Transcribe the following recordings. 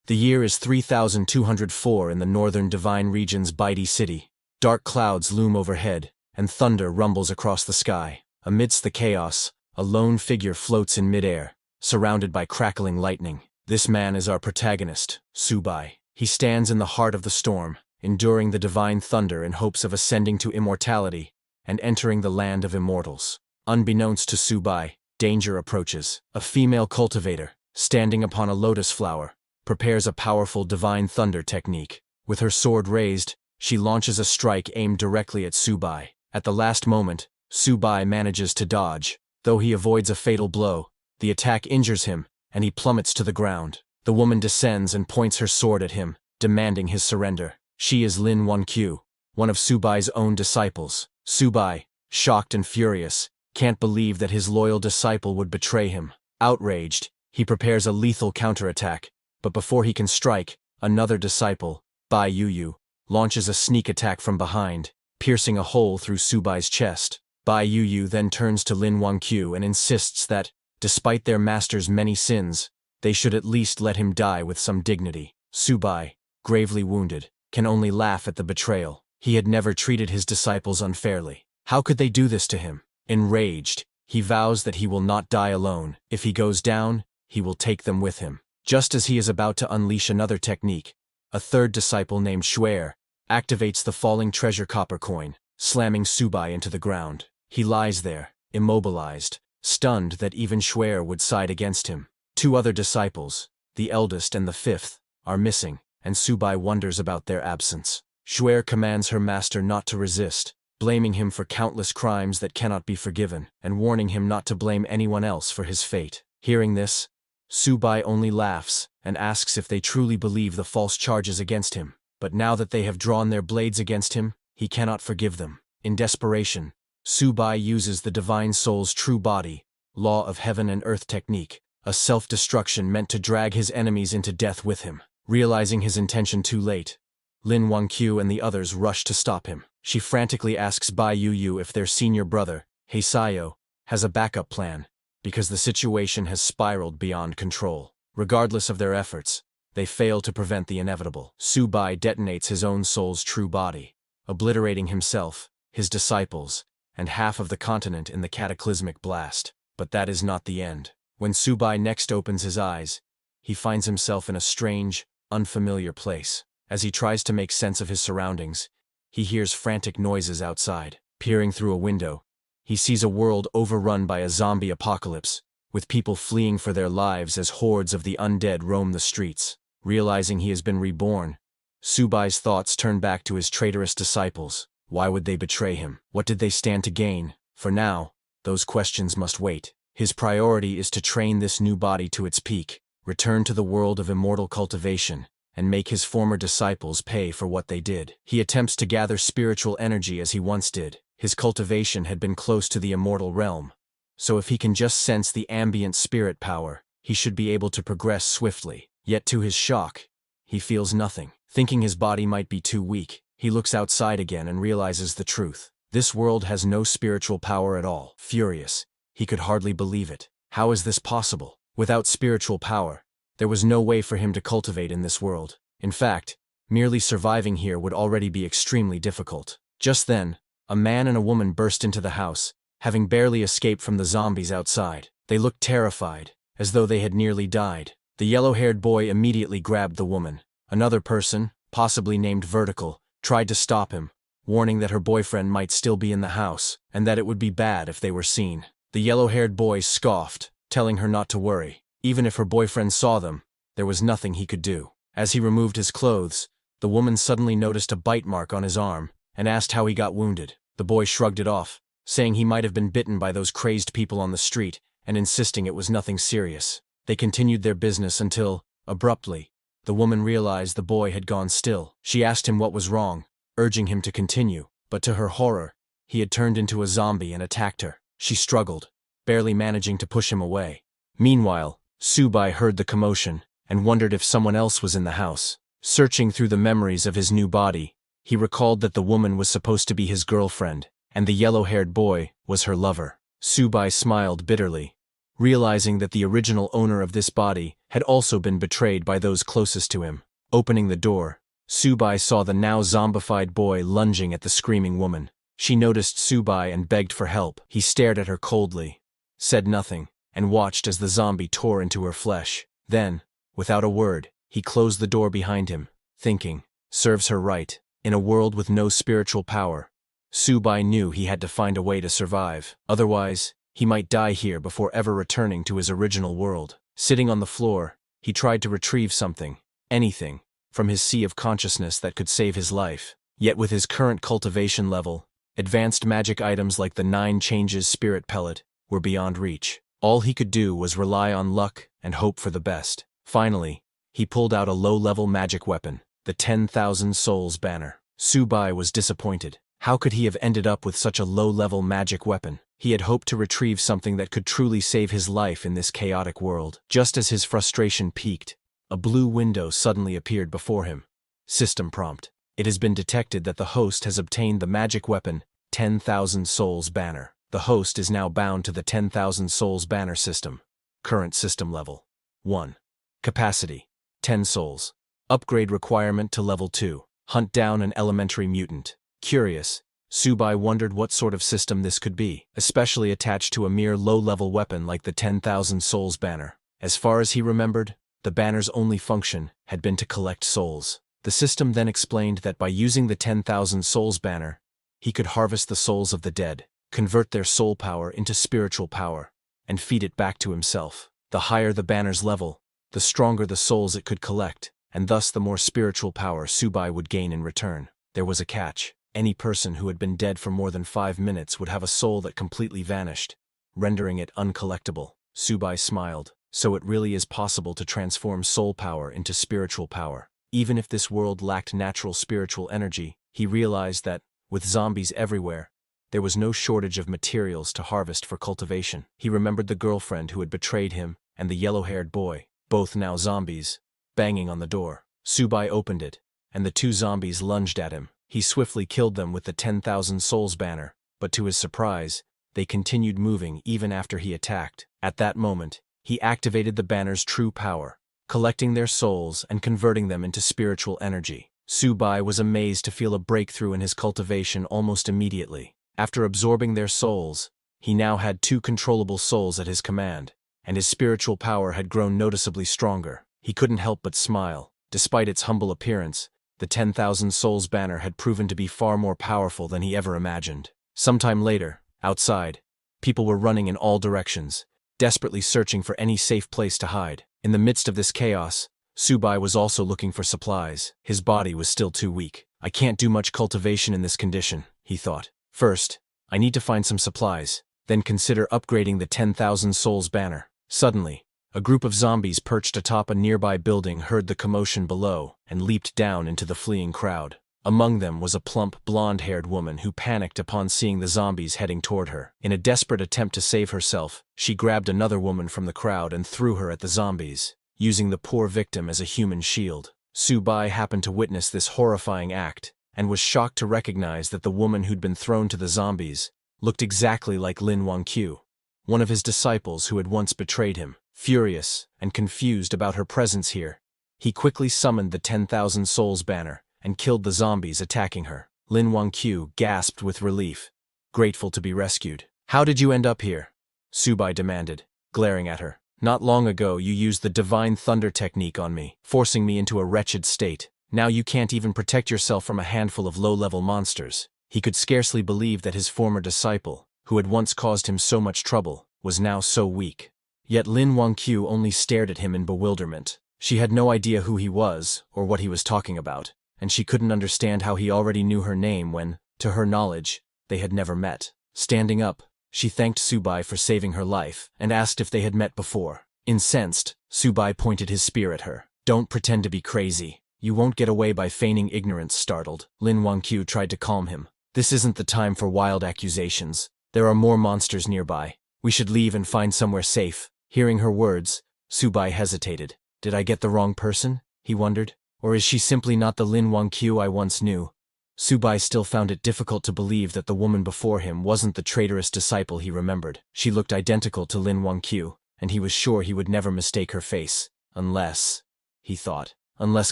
The year is 3204 in the northern Divine Region's Baidi city. Dark clouds loom overhead, and thunder rumbles across the sky. Amidst the chaos, a lone figure floats in midair, surrounded by crackling lightning. This man is our protagonist, Subai. He stands in the heart of the storm, enduring the divine thunder in hopes of ascending to immortality and entering the land of immortals. Unbeknownst to Subai, danger approaches. A female cultivator, standing upon a lotus flower, prepares a powerful divine thunder technique. With her sword raised, she launches a strike aimed directly at Subai. At the last moment, Subai manages to dodge. Though he avoids a fatal blow, the attack injures him, and he plummets to the ground. The woman descends and points her sword at him, demanding his surrender. She is Lin Wanqiu, one of Subai's own disciples. Subai, shocked and furious, can't believe that his loyal disciple would betray him. Outraged, he prepares a lethal counterattack, but before he can strike, another disciple, Bai Yuyu, launches a sneak attack from behind, piercing a hole through Subai's chest. Bai Yuyu then turns to Lin Wanqiu and insists that, despite their master's many sins, they should at least let him die with some dignity. Subai, gravely wounded, can only laugh at the betrayal. He had never treated his disciples unfairly. How could they do this to him? Enraged, he vows that he will not die alone. If he goes down, he will take them with him. Just as he is about to unleash another technique, a third disciple named Xuer activates the falling treasure copper coin, slamming Subai into the ground. He lies there, immobilized, stunned that even Xuer would side against him. Two other disciples, the eldest and the fifth, are missing, and Subai wonders about their absence. Xuer commands her master not to resist, blaming him for countless crimes that cannot be forgiven, and warning him not to blame anyone else for his fate. Hearing this, Subai only laughs and asks if they truly believe the false charges against him. But now that they have drawn their blades against him, he cannot forgive them. In desperation, Subai uses the Divine Soul's true body, law of heaven and earth technique, a self-destruction meant to drag his enemies into death with him. Realizing his intention too late, Lin Wanqiu and the others rush to stop him. She frantically asks Bai Yuyu if their senior brother, Heisayo, has a backup plan, because the situation has spiraled beyond control. Regardless of their efforts, they fail to prevent the inevitable. Subai detonates his own soul's true body, obliterating himself, his disciples, and half of the continent in the cataclysmic blast. But that is not the end. When Subai next opens his eyes, he finds himself in a strange, unfamiliar place. As he tries to make sense of his surroundings, he hears frantic noises outside. Peering through a window, he sees a world overrun by a zombie apocalypse, with people fleeing for their lives as hordes of the undead roam the streets. Realizing he has been reborn, Subai's thoughts turn back to his traitorous disciples. Why would they betray him? What did they stand to gain? For now, those questions must wait. His priority is to train this new body to its peak, return to the world of immortal cultivation, and make his former disciples pay for what they did. He attempts to gather spiritual energy as he once did. His cultivation had been close to the immortal realm, so if he can just sense the ambient spirit power, he should be able to progress swiftly. Yet to his shock, he feels nothing. Thinking his body might be too weak, he looks outside again and realizes the truth. This world has no spiritual power at all. Furious, he could hardly believe it. How is this possible? Without spiritual power, there was no way for him to cultivate in this world. In fact, merely surviving here would already be extremely difficult. Just then, a man and a woman burst into the house, having barely escaped from the zombies outside. They looked terrified, as though they had nearly died. The yellow-haired boy immediately grabbed the woman. Another person, possibly named Vertical, tried to stop him, warning that her boyfriend might still be in the house, and that it would be bad if they were seen. The yellow-haired boy scoffed, telling her not to worry. Even if her boyfriend saw them, there was nothing he could do. As he removed his clothes, the woman suddenly noticed a bite mark on his arm, and asked how he got wounded. The boy shrugged it off, saying he might have been bitten by those crazed people on the street, and insisting it was nothing serious. They continued their business until, abruptly, the woman realized the boy had gone still. She asked him what was wrong, urging him to continue, but to her horror, he had turned into a zombie and attacked her. She struggled, barely managing to push him away. Meanwhile, Subai heard the commotion and wondered if someone else was in the house. Searching through the memories of his new body, he recalled that the woman was supposed to be his girlfriend, and the yellow-haired boy was her lover. Subai smiled bitterly, realizing that the original owner of this body had also been betrayed by those closest to him. Opening the door, Subai saw the now zombified boy lunging at the screaming woman. She noticed Subai and begged for help. He stared at her coldly, said nothing, and watched as the zombie tore into her flesh. Then, without a word, he closed the door behind him, thinking, serves her right. In a world with no spiritual power, Subai knew he had to find a way to survive. Otherwise, he might die here before ever returning to his original world. Sitting on the floor, he tried to retrieve something, anything, from his sea of consciousness that could save his life. Yet with his current cultivation level, advanced magic items like the 9 Changes Spirit Pellet were beyond reach. All he could do was rely on luck and hope for the best. Finally, he pulled out a low-level magic weapon, the 10,000 Souls banner. Subai was disappointed. How could he have ended up with such a low-level magic weapon? He had hoped to retrieve something that could truly save his life in this chaotic world. Just as his frustration peaked, a blue window suddenly appeared before him. System prompt. It has been detected that the host has obtained the magic weapon 10,000 Souls banner. The host is now bound to the 10,000 Souls banner system. Current system level 1. Capacity 10 souls. Upgrade requirement to level 2. Hunt down an elementary mutant. Curious, Subai wondered what sort of system this could be, especially attached to a mere low-level weapon like the 10,000 Souls banner. As far as he remembered, the banner's only function had been to collect souls. The system then explained that by using the 10,000 Souls banner, he could harvest the souls of the dead, convert their soul power into spiritual power, and feed it back to himself. The higher the banner's level, the stronger the souls it could collect, and thus the more spiritual power Subai would gain in return. There was a catch. Any person who had been dead for more than 5 minutes would have a soul that completely vanished, rendering it uncollectible. Subai smiled. So it really is possible to transform soul power into spiritual power. Even if this world lacked natural spiritual energy, he realized that, with zombies everywhere, there was no shortage of materials to harvest for cultivation. He remembered the girlfriend who had betrayed him and the yellow-haired boy, both now zombies, banging on the door. Subai opened it, and the 2 zombies lunged at him. He swiftly killed them with the 10,000 Souls banner, but to his surprise, they continued moving even after he attacked. At that moment, he activated the banner's true power, collecting their souls and converting them into spiritual energy. Subai was amazed to feel a breakthrough in his cultivation almost immediately. After absorbing their souls, he now had 2 controllable souls at his command, and his spiritual power had grown noticeably stronger. He couldn't help but smile. Despite its humble appearance, the 10,000 Souls banner had proven to be far more powerful than he ever imagined. Sometime later, outside, people were running in all directions, desperately searching for any safe place to hide. In the midst of this chaos, Subai was also looking for supplies. His body was still too weak. I can't do much cultivation in this condition, he thought. First, I need to find some supplies, then consider upgrading the 10,000 Souls banner. Suddenly, a group of zombies perched atop a nearby building heard the commotion below and leaped down into the fleeing crowd. Among them was a plump, blonde-haired woman who panicked upon seeing the zombies heading toward her. In a desperate attempt to save herself, she grabbed another woman from the crowd and threw her at the zombies, using the poor victim as a human shield. Subai happened to witness this horrifying act and was shocked to recognize that the woman who'd been thrown to the zombies looked exactly like Lin Wangqiu, one of his disciples who had once betrayed him. Furious and confused about her presence here, he quickly summoned the 10,000 Souls banner and killed the zombies attacking her. Lin Wangqiu gasped with relief, grateful to be rescued. How did you end up here? Subai demanded, glaring at her. Not long ago you used the Divine Thunder technique on me, forcing me into a wretched state. Now you can't even protect yourself from a handful of low-level monsters. He could scarcely believe that his former disciple, who had once caused him so much trouble, was now so weak. Yet Lin Wangqiu only stared at him in bewilderment. She had no idea who he was or what he was talking about, and she couldn't understand how he already knew her name when, to her knowledge, they had never met. Standing up, she thanked Subai for saving her life and asked if they had met before. Incensed, Subai pointed his spear at her. Don't pretend to be crazy. You won't get away by feigning ignorance. Startled, Lin Wangqiu tried to calm him. This isn't the time for wild accusations. There are more monsters nearby. We should leave and find somewhere safe. Hearing her words, Subai hesitated. Did I get the wrong person? He wondered. Or is she simply not the Lin Wangqiu I once knew? Subai still found it difficult to believe that the woman before him wasn't the traitorous disciple he remembered. She looked identical to Lin Wangqiu, and he was sure he would never mistake her face. Unless, he thought, unless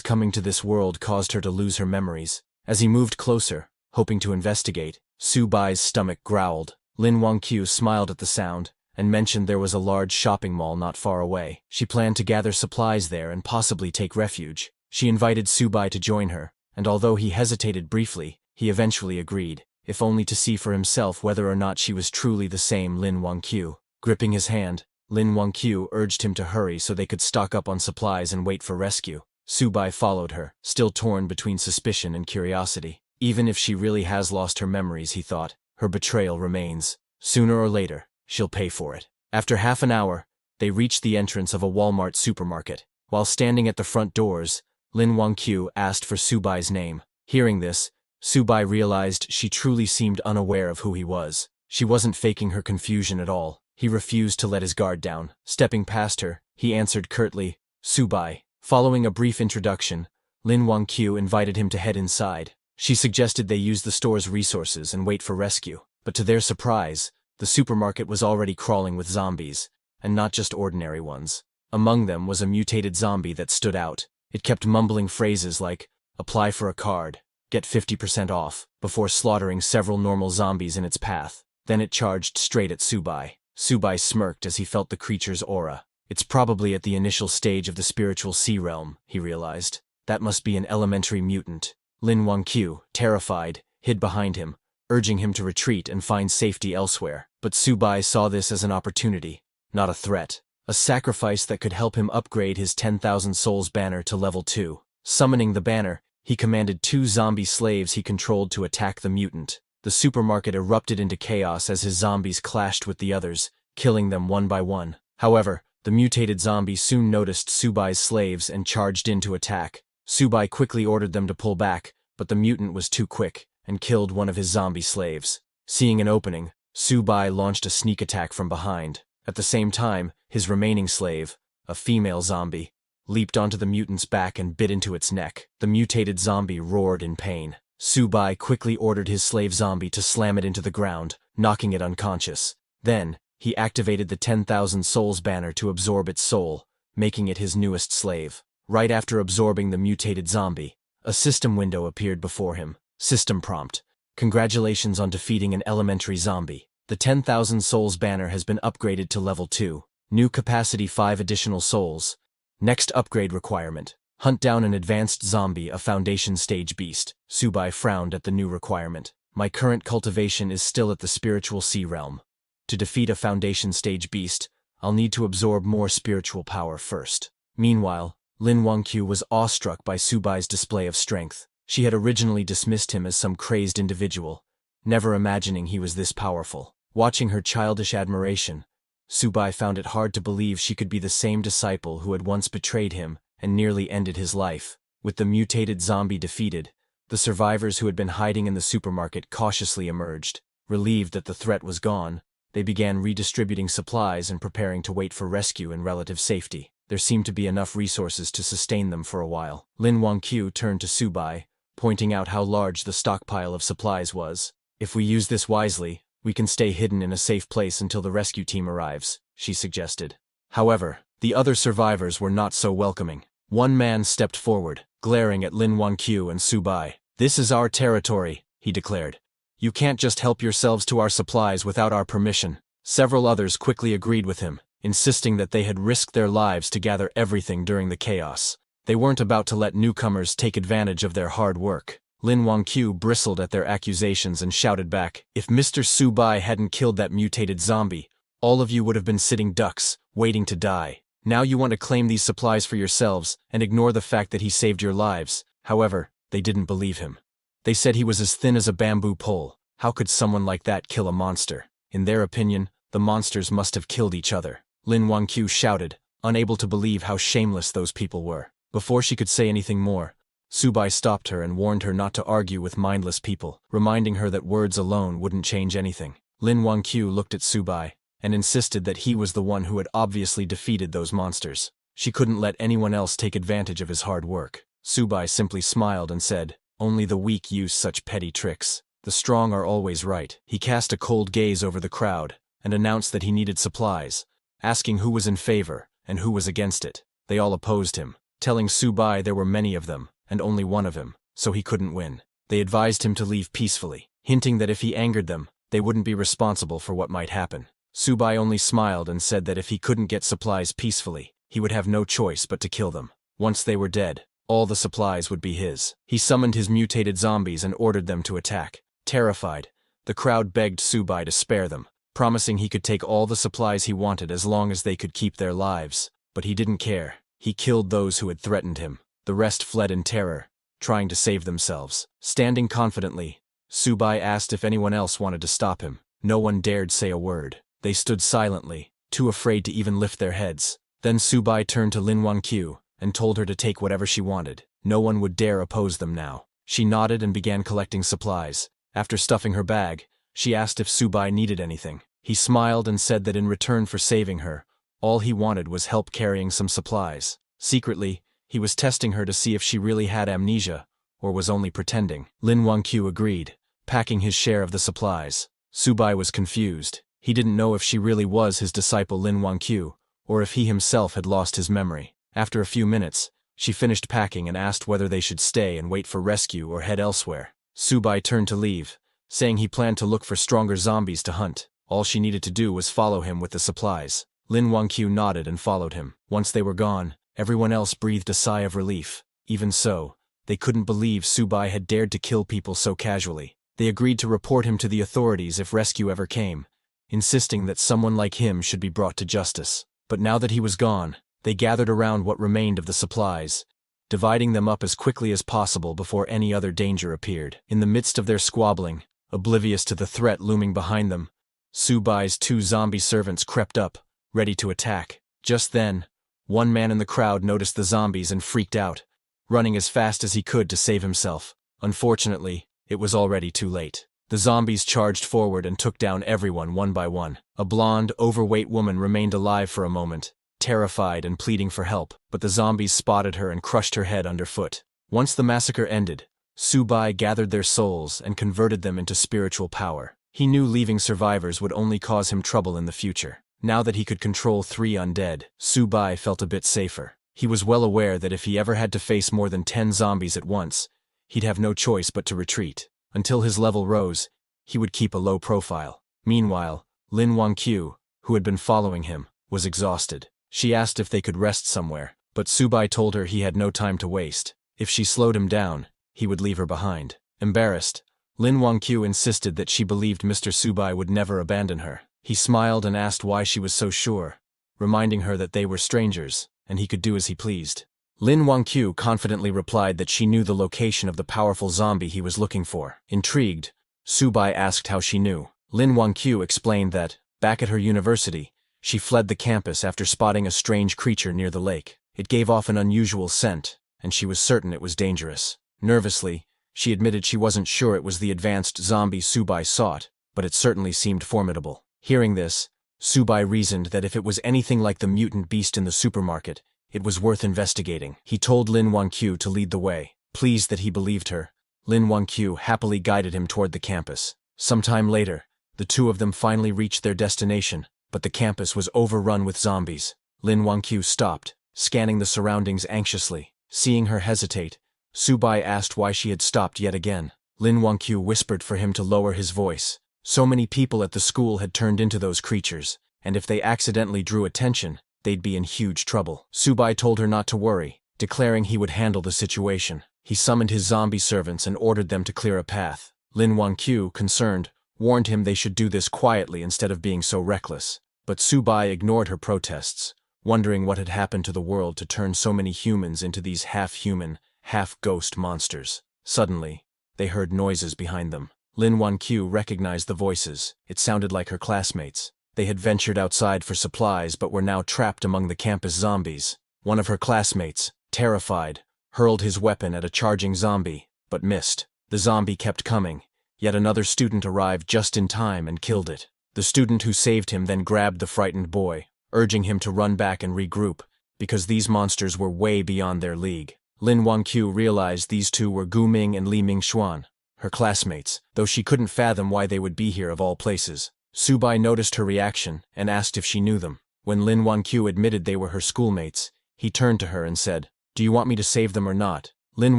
coming to this world caused her to lose her memories. As he moved closer, hoping to investigate, Su Bai's stomach growled. Lin Wangqiu smiled at the sound and mentioned there was a large shopping mall not far away. She planned to gather supplies there and possibly take refuge. She invited Su Bai to join her, and although he hesitated briefly, he eventually agreed, if only to see for himself whether or not she was truly the same Lin Wangqiu. Gripping his hand, Lin Wangqiu urged him to hurry so they could stock up on supplies and wait for rescue. Su Bai followed her, still torn between suspicion and curiosity. Even if she really has lost her memories, he thought, her betrayal remains. Sooner or later, she'll pay for it. After half an hour, they reached the entrance of a Walmart supermarket. While standing at the front doors, Lin Wangqiu asked for Su Bai's name. Hearing this, Su Bai realized she truly seemed unaware of who he was. She wasn't faking her confusion at all. He refused to let his guard down. Stepping past her, he answered curtly, "Su Bai." Following a brief introduction, Lin Wangqiu invited him to head inside. She suggested they use the store's resources and wait for rescue. But to their surprise, the supermarket was already crawling with zombies, and not just ordinary ones. Among them was a mutated zombie that stood out. It kept mumbling phrases like, "Apply for a card, get 50% off," before slaughtering several normal zombies in its path. Then it charged straight at Su Bai. Su Bai smirked as he felt the creature's aura. It's probably at the initial stage of the spiritual sea realm, he realized. That must be an elementary mutant. Lin Wangqiu, terrified, hid behind him, urging him to retreat and find safety elsewhere. But Su Bai saw this as an opportunity, not a threat. A sacrifice that could help him upgrade his 10,000 souls banner to level 2. Summoning the banner, he commanded 2 zombie slaves he controlled to attack the mutant. The supermarket erupted into chaos as his zombies clashed with the others, killing them one by one. However, the mutated zombie soon noticed Su Bai's slaves and charged in to attack. Su Bai quickly ordered them to pull back, but the mutant was too quick and killed one of his zombie slaves. Seeing an opening, Su Bai launched a sneak attack from behind. At the same time, his remaining slave, a female zombie, leaped onto the mutant's back and bit into its neck. The mutated zombie roared in pain. Su Bai quickly ordered his slave zombie to slam it into the ground, knocking it unconscious. Then, he activated the 10,000 souls banner to absorb its soul, making it his newest slave. Right after absorbing the mutated zombie, a system window appeared before him. System prompt: "Congratulations on defeating an elementary zombie. The 10,000 souls banner has been upgraded to level 2. New capacity 5 additional souls. Next upgrade requirement: hunt down an advanced zombie, a foundation stage beast." Su Bai frowned at the new requirement. "My current cultivation is still at the spiritual sea realm. To defeat a foundation stage beast, I'll need to absorb more spiritual power first." Meanwhile, Lin Wangqiu was awestruck by Su Bai's display of strength. She had originally dismissed him as some crazed individual, never imagining he was this powerful. Watching her childish admiration, Su Bai found it hard to believe she could be the same disciple who had once betrayed him and nearly ended his life. With the mutated zombie defeated, the survivors who had been hiding in the supermarket cautiously emerged. Relieved that the threat was gone, they began redistributing supplies and preparing to wait for rescue in relative safety. There seemed to be enough resources to sustain them for a while. Lin Wangqiu turned to Su Bai, pointing out how large the stockpile of supplies was. "If we use this wisely, we can stay hidden in a safe place until the rescue team arrives," she suggested. However, the other survivors were not so welcoming. One man stepped forward, glaring at Lin Wangqiu and Su Bai. "This is our territory," he declared. "You can't just help yourselves to our supplies without our permission." Several others quickly agreed with him, insisting that they had risked their lives to gather everything during the chaos. They weren't about to let newcomers take advantage of their hard work. Lin Wangqiu bristled at their accusations and shouted back, "If Mr. Su Bai hadn't killed that mutated zombie, all of you would have been sitting ducks, waiting to die. Now you want to claim these supplies for yourselves and ignore the fact that he saved your lives." However, they didn't believe him. They said he was as thin as a bamboo pole. How could someone like that kill a monster? In their opinion, the monsters must have killed each other. Lin Wangqiu shouted, unable to believe how shameless those people were. Before she could say anything more, Su Bai stopped her and warned her not to argue with mindless people, reminding her that words alone wouldn't change anything. Lin Wangqiu looked at Su Bai and insisted that he was the one who had obviously defeated those monsters. She couldn't let anyone else take advantage of his hard work. Su Bai simply smiled and said, "Only the weak use such petty tricks. The strong are always right." He cast a cold gaze over the crowd and announced that he needed supplies, asking who was in favor and who was against it. They all opposed him, telling Subai there were many of them, and only one of him, so he couldn't win. They advised him to leave peacefully, hinting that if he angered them, they wouldn't be responsible for what might happen. Subai only smiled and said that if he couldn't get supplies peacefully, he would have no choice but to kill them. Once they were dead, all the supplies would be his. He summoned his mutated zombies and ordered them to attack. Terrified, the crowd begged Subai to spare them, promising he could take all the supplies he wanted as long as they could keep their lives. But he didn't care. He killed those who had threatened him. The rest fled in terror, trying to save themselves. Standing confidently, Subai asked if anyone else wanted to stop him. No one dared say a word. They stood silently, too afraid to even lift their heads. Then Subai turned to Lin Wangqiu and told her to take whatever she wanted. No one would dare oppose them now. She nodded and began collecting supplies. After stuffing her bag, she asked if Subai needed anything. He smiled and said that in return for saving her, all he wanted was help carrying some supplies. Secretly, he was testing her to see if she really had amnesia, or was only pretending. Lin Wangqiu agreed, packing his share of the supplies. Subai was confused. He didn't know if she really was his disciple Lin Wangqiu, or if he himself had lost his memory. After a few minutes, she finished packing and asked whether they should stay and wait for rescue or head elsewhere. Subai turned to leave, saying he planned to look for stronger zombies to hunt. All she needed to do was follow him with the supplies. Lin Wangqiu nodded and followed him. Once they were gone, everyone else breathed a sigh of relief. Even so, they couldn't believe Subai had dared to kill people so casually. They agreed to report him to the authorities if rescue ever came, insisting that someone like him should be brought to justice. But now that he was gone, they gathered around what remained of the supplies, dividing them up as quickly as possible before any other danger appeared. In the midst of their squabbling, oblivious to the threat looming behind them, Subai's 2 zombie servants crept up, ready to attack. Just then, one man in the crowd noticed the zombies and freaked out, running as fast as he could to save himself. Unfortunately, it was already too late. The zombies charged forward and took down everyone one by one. A blonde, overweight woman remained alive for a moment, terrified and pleading for help, but the zombies spotted her and crushed her head underfoot. Once the massacre ended, Subai gathered their souls and converted them into spiritual power. He knew leaving survivors would only cause him trouble in the future. Now that he could control 3 undead, Subai felt a bit safer. He was well aware that if he ever had to face more than 10 zombies at once, he'd have no choice but to retreat. Until his level rose, he would keep a low profile. Meanwhile, Lin Wangqiu, who had been following him, was exhausted. She asked if they could rest somewhere, but Subai told her he had no time to waste. If she slowed him down, he would leave her behind. Embarrassed, Lin Wangqiu insisted that she believed Mr. Subai would never abandon her. He smiled and asked why she was so sure, reminding her that they were strangers, and he could do as he pleased. Lin Wangqiu confidently replied that she knew the location of the powerful zombie he was looking for. Intrigued, Subai asked how she knew. Lin Wangqiu explained that, back at her university, she fled the campus after spotting a strange creature near the lake. It gave off an unusual scent, and she was certain it was dangerous. Nervously, she admitted she wasn't sure it was the advanced zombie Subai sought, but it certainly seemed formidable. Hearing this, Subai reasoned that if it was anything like the mutant beast in the supermarket, it was worth investigating. He told Lin Wangqiu to lead the way. Pleased that he believed her, Lin Wangqiu happily guided him toward the campus. Sometime later, the two of them finally reached their destination, but the campus was overrun with zombies. Lin Wangqiu stopped, scanning the surroundings anxiously. Seeing her hesitate, Subai asked why she had stopped yet again. Lin Wangqiu whispered for him to lower his voice. So many people at the school had turned into those creatures, and if they accidentally drew attention, they'd be in huge trouble. Subai told her not to worry, declaring he would handle the situation. He summoned his zombie servants and ordered them to clear a path. Lin Wangqiu, concerned, warned him they should do this quietly instead of being so reckless. But Subai ignored her protests, wondering what had happened to the world to turn so many humans into these half-human, half-ghost monsters. Suddenly, they heard noises behind them. Lin Wangqiu recognized the voices. It sounded like her classmates. They had ventured outside for supplies but were now trapped among the campus zombies. One of her classmates, terrified, hurled his weapon at a charging zombie, but missed. The zombie kept coming, yet another student arrived just in time and killed it. The student who saved him then grabbed the frightened boy, urging him to run back and regroup, because these monsters were way beyond their league. Lin Wangqiu realized these two were Gu Ming and Li Mingxuan, her classmates, though she couldn't fathom why they would be here of all places. Subai noticed her reaction and asked if she knew them. When Lin Wangqiu admitted they were her schoolmates, He turned to her and said, "Do you want me to save them or not?" Lin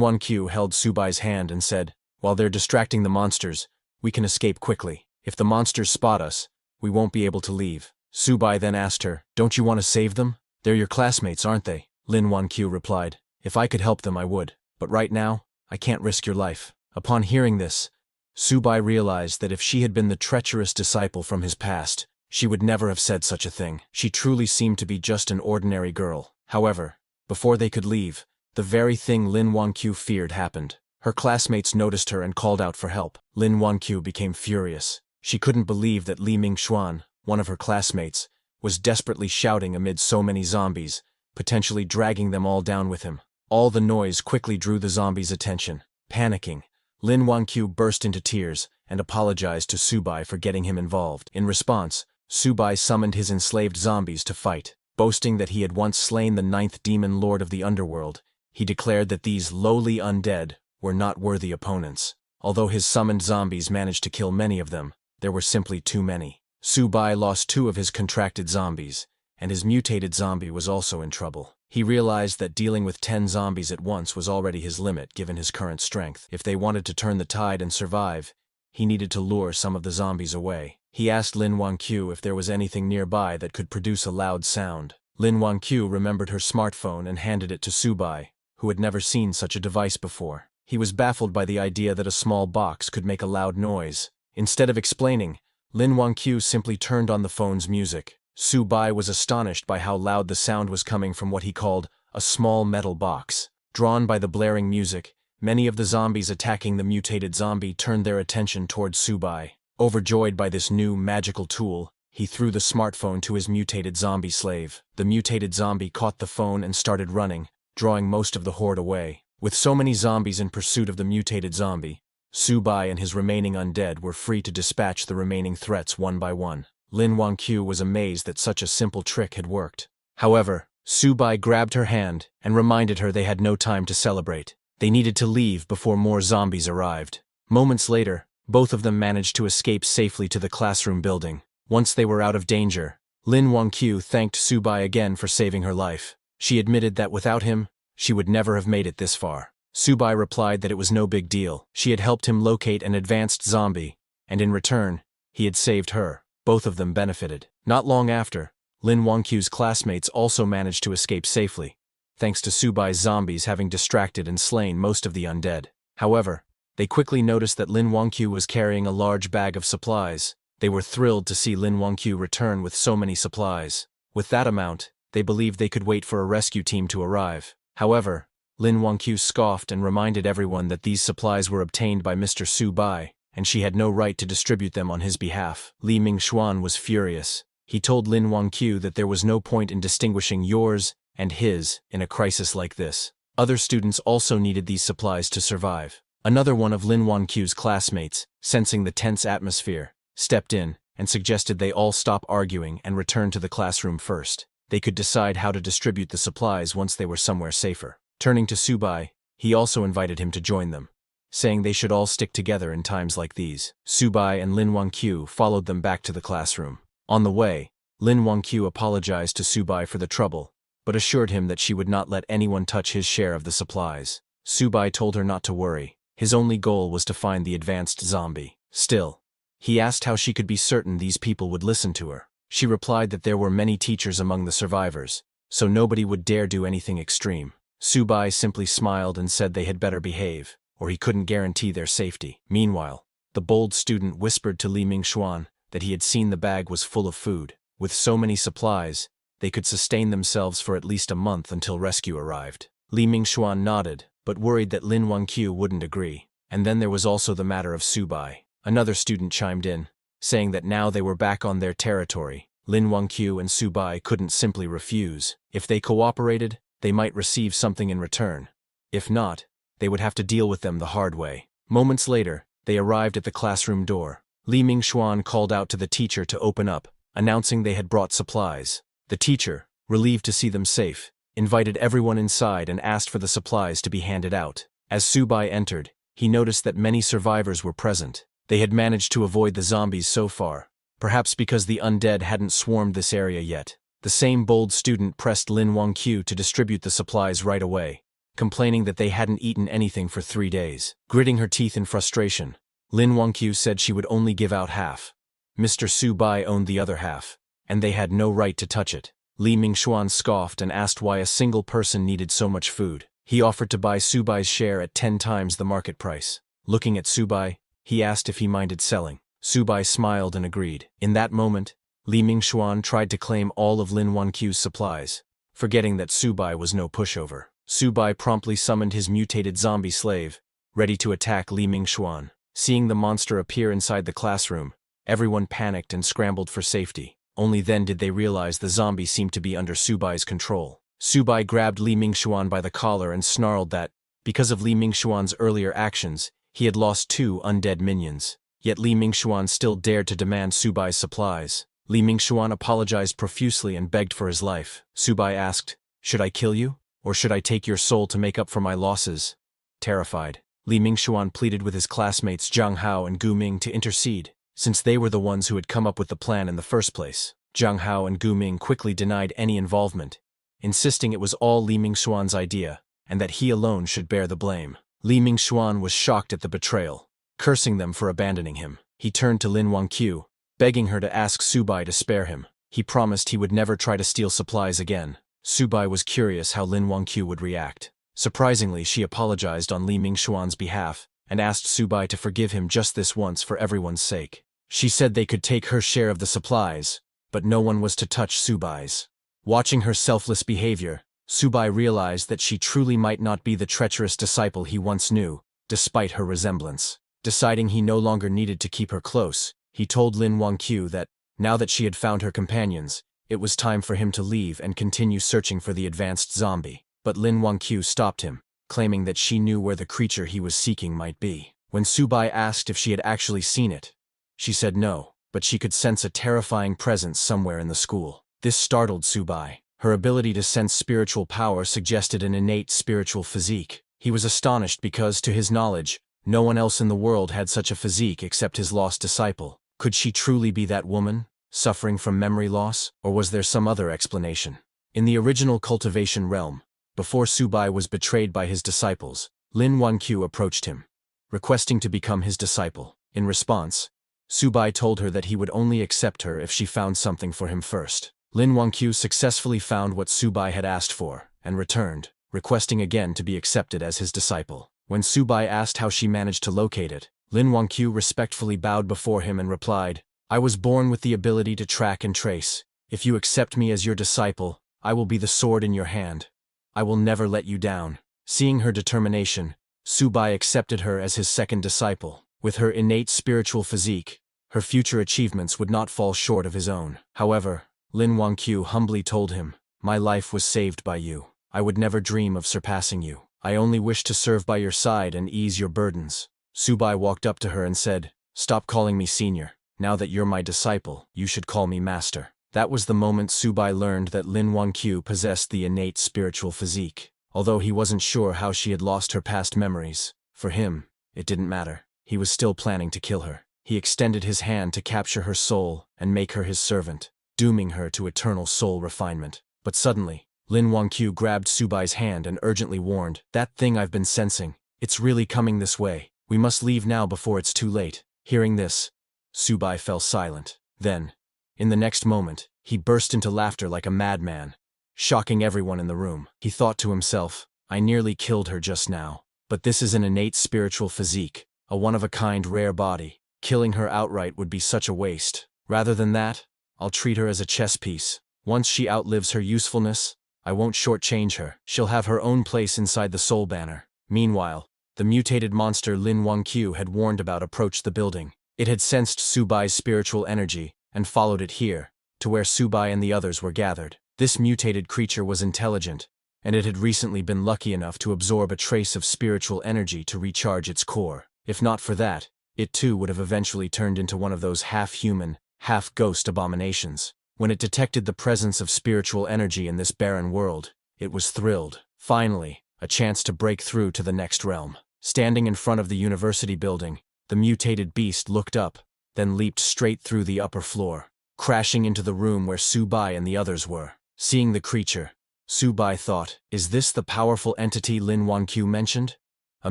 Wanqiu held Subai's hand and said, "While they're distracting the monsters, we can escape quickly. If the monsters spot us, we won't be able to leave." Subai then asked her, "Don't you want to save them? They're your classmates, aren't they?" Lin Wanqiu replied, "If I could help them, I would. But right now, I can't risk your life." Upon hearing this, Subai realized that if she had been the treacherous disciple from his past, she would never have said such a thing. She truly seemed to be just an ordinary girl. However, before they could leave, the very thing Lin Wanqiu feared happened. Her classmates noticed her and called out for help. Lin Wanqiu became furious. She couldn't believe that Li Mingxuan, one of her classmates, was desperately shouting amid so many zombies, potentially dragging them all down with him. All the noise quickly drew the zombies' attention. Panicking, Lin Wanqiu burst into tears and apologized to Subai for getting him involved. In response, Subai summoned his enslaved zombies to fight. Boasting that he had once slain the 9th demon lord of the underworld, he declared that these lowly undead were not worthy opponents. Although his summoned zombies managed to kill many of them, there were simply too many. Subai lost 2 of his contracted zombies, and his mutated zombie was also in trouble. He realized that dealing with 10 zombies at once was already his limit given his current strength. If they wanted to turn the tide and survive, he needed to lure some of the zombies away. He asked Lin Wanqiu if there was anything nearby that could produce a loud sound. Lin Wanqiu remembered her smartphone and handed it to Subai, who had never seen such a device before. He was baffled by the idea that a small box could make a loud noise. Instead of explaining, Lin Wanqiu simply turned on the phone's music. Subai was astonished by how loud the sound was coming from what he called a small metal box. Drawn by the blaring music, many of the zombies attacking the mutated zombie turned their attention towards Subai. Overjoyed by this new magical tool, he threw the smartphone to his mutated zombie slave. The mutated zombie caught the phone and started running, drawing most of the horde away. With so many zombies in pursuit of the mutated zombie, Subai and his remaining undead were free to dispatch the remaining threats one by one. Lin Wanqiu was amazed that such a simple trick had worked. However, Subai grabbed her hand and reminded her they had no time to celebrate. They needed to leave before more zombies arrived. Moments later, both of them managed to escape safely to the classroom building. Once they were out of danger, Lin Wanqiu thanked Subai again for saving her life. She admitted that without him, she would never have made it this far. Subai replied that it was no big deal. She had helped him locate an advanced zombie, and in return, he had saved her. Both of them benefited. Not long after, Lin Wanqiu's classmates also managed to escape safely, thanks to Subai's zombies having distracted and slain most of the undead. However, they quickly noticed that Lin Wanqiu was carrying a large bag of supplies. They were thrilled to see Lin Wanqiu return with so many supplies. With that amount, they believed they could wait for a rescue team to arrive. However, Lin Wanqiu scoffed and reminded everyone that these supplies were obtained by Mr. Subai, and she had no right to distribute them on his behalf. Li Mingxuan was furious. He told Lin Wanqiu that there was no point in distinguishing yours and his in a crisis like this. Other students also needed these supplies to survive. Another one of Lin Wanqiu's classmates, sensing the tense atmosphere, stepped in and suggested they all stop arguing and return to the classroom first. They could decide how to distribute the supplies once they were somewhere safer. Turning to Subai, he also invited him to join them, saying they should all stick together in times like these. Subai and Lin Wanqiu followed them back to the classroom. On the way, Lin Wanqiu apologized to Subai for the trouble, but assured him that she would not let anyone touch his share of the supplies. Subai told her not to worry. His only goal was to find the advanced zombie. Still, he asked how she could be certain these people would listen to her. She replied that there were many teachers among the survivors, so nobody would dare do anything extreme. Subai simply smiled and said they had better behave, or he couldn't guarantee their safety. Meanwhile, the bold student whispered to Li Mingxuan that he had seen the bag was full of food. With so many supplies, they could sustain themselves for at least a month until rescue arrived. Li Mingxuan nodded, but worried that Lin Wanqiu wouldn't agree. And then there was also the matter of Subai. Another student chimed in, saying that now they were back on their territory, Lin Wanqiu and Subai couldn't simply refuse. If they cooperated, they might receive something in return. If not, they would have to deal with them the hard way. Moments later, they arrived at the classroom door. Li Mingxuan called out to the teacher to open up, announcing they had brought supplies. The teacher, relieved to see them safe, invited everyone inside and asked for the supplies to be handed out. As Subai entered, he noticed that many survivors were present. They had managed to avoid the zombies so far, perhaps because the undead hadn't swarmed this area yet. The same bold student pressed Lin Wangqiu to distribute the supplies right away, complaining that they hadn't eaten anything for 3 days. Gritting her teeth in frustration, Lin Wangqiu said she would only give out half. Mr. Su Bai owned the other half, and they had no right to touch it. Li Mingxuan scoffed and asked why a single person needed so much food. He offered to buy Su Bai's share at 10 times the market price. Looking at Su Bai, he asked if he minded selling. Su Bai smiled and agreed. In that moment, Li Mingxuan tried to claim all of Lin Wangqiu's supplies, forgetting that Su Bai was no pushover. Su Bai promptly summoned his mutated zombie slave, ready to attack Li Mingxuan. Seeing the monster appear inside the classroom, everyone panicked and scrambled for safety. Only then did they realize the zombie seemed to be under Su Bai's control. Su Bai grabbed Li Mingxuan by the collar and snarled that, because of Li Mingxuan's earlier actions, he had lost 2 undead minions. Yet Li Mingxuan still dared to demand Su Bai's supplies. Li Mingxuan apologized profusely and begged for his life. Su Bai asked, "Should I kill you? Or should I take your soul to make up for my losses?" Terrified, Li Mingxuan pleaded with his classmates Zhang Hao and Gu Ming to intercede, since they were the ones who had come up with the plan in the first place. Zhang Hao and Gu Ming quickly denied any involvement, insisting it was all Li Mingxuan's idea, and that he alone should bear the blame. Li Mingxuan was shocked at the betrayal, cursing them for abandoning him. He turned to Lin Wangqiu, begging her to ask Su Bai to spare him. He promised he would never try to steal supplies again. Su Bai was curious how Lin Wangqiu would react. Surprisingly, she apologized on Li Mingxuan's behalf and asked Su Bai to forgive him just this once for everyone's sake. She said they could take her share of the supplies, but no one was to touch Su Bai's. Watching her selfless behavior, Su Bai realized that she truly might not be the treacherous disciple he once knew, despite her resemblance. Deciding he no longer needed to keep her close, he told Lin Wangqiu that, now that she had found her companions, it was time for him to leave and continue searching for the advanced zombie. But Lin Wangqiu stopped him, claiming that she knew where the creature he was seeking might be. When Su Bai asked if she had actually seen it, she said no, but she could sense a terrifying presence somewhere in the school. This startled Su Bai. Her ability to sense spiritual power suggested an innate spiritual physique. He was astonished because, to his knowledge, no one else in the world had such a physique except his lost disciple. Could she truly be that woman, suffering from memory loss, or was there some other explanation? In the original cultivation realm, before Su Bai was betrayed by his disciples, Lin Wangqiu approached him, requesting to become his disciple. In response, Su Bai told her that he would only accept her if she found something for him first. Lin Wangqiu successfully found what Su Bai had asked for, and returned, requesting again to be accepted as his disciple. When Su Bai asked how she managed to locate it, Lin Wangqiu respectfully bowed before him and replied, "I was born with the ability to track and trace. If you accept me as your disciple, I will be the sword in your hand. I will never let you down." Seeing her determination, Su Bai accepted her as his second disciple. With her innate spiritual physique, her future achievements would not fall short of his own. However, Lin Wangqiu humbly told him, "My life was saved by you. I would never dream of surpassing you. I only wish to serve by your side and ease your burdens." Su Bai walked up to her and said, "Stop calling me senior. Now that you're my disciple, you should call me master." That was the moment Su Bai learned that Lin Wangqiu possessed the innate spiritual physique. Although he wasn't sure how she had lost her past memories, for him, it didn't matter. He was still planning to kill her. He extended his hand to capture her soul and make her his servant, dooming her to eternal soul refinement. But suddenly, Lin Wangqiu grabbed Su Bai's hand and urgently warned, "That thing I've been sensing, it's really coming this way. We must leave now before it's too late." Hearing this, Su Bai fell silent. Then, in the next moment, he burst into laughter like a madman, shocking everyone in the room. He thought to himself, "I nearly killed her just now. But this is an innate spiritual physique, a one-of-a-kind rare body. Killing her outright would be such a waste. Rather than that, I'll treat her as a chess piece. Once she outlives her usefulness, I won't shortchange her. She'll have her own place inside the Soul Banner." Meanwhile, the mutated monster Lin Wangqiu had warned about approached the building. It had sensed Su Bai's spiritual energy and followed it here, to where Su Bai and the others were gathered. This mutated creature was intelligent, and it had recently been lucky enough to absorb a trace of spiritual energy to recharge its core. If not for that, it too would have eventually turned into one of those half-human, half-ghost abominations. When it detected the presence of spiritual energy in this barren world, it was thrilled. Finally, a chance to break through to the next realm. Standing in front of the university building, the mutated beast looked up, then leaped straight through the upper floor. crashing into the room where Subai and the others were. Seeing the creature, Subai thought, is this the powerful entity Lin Wangqiu mentioned? A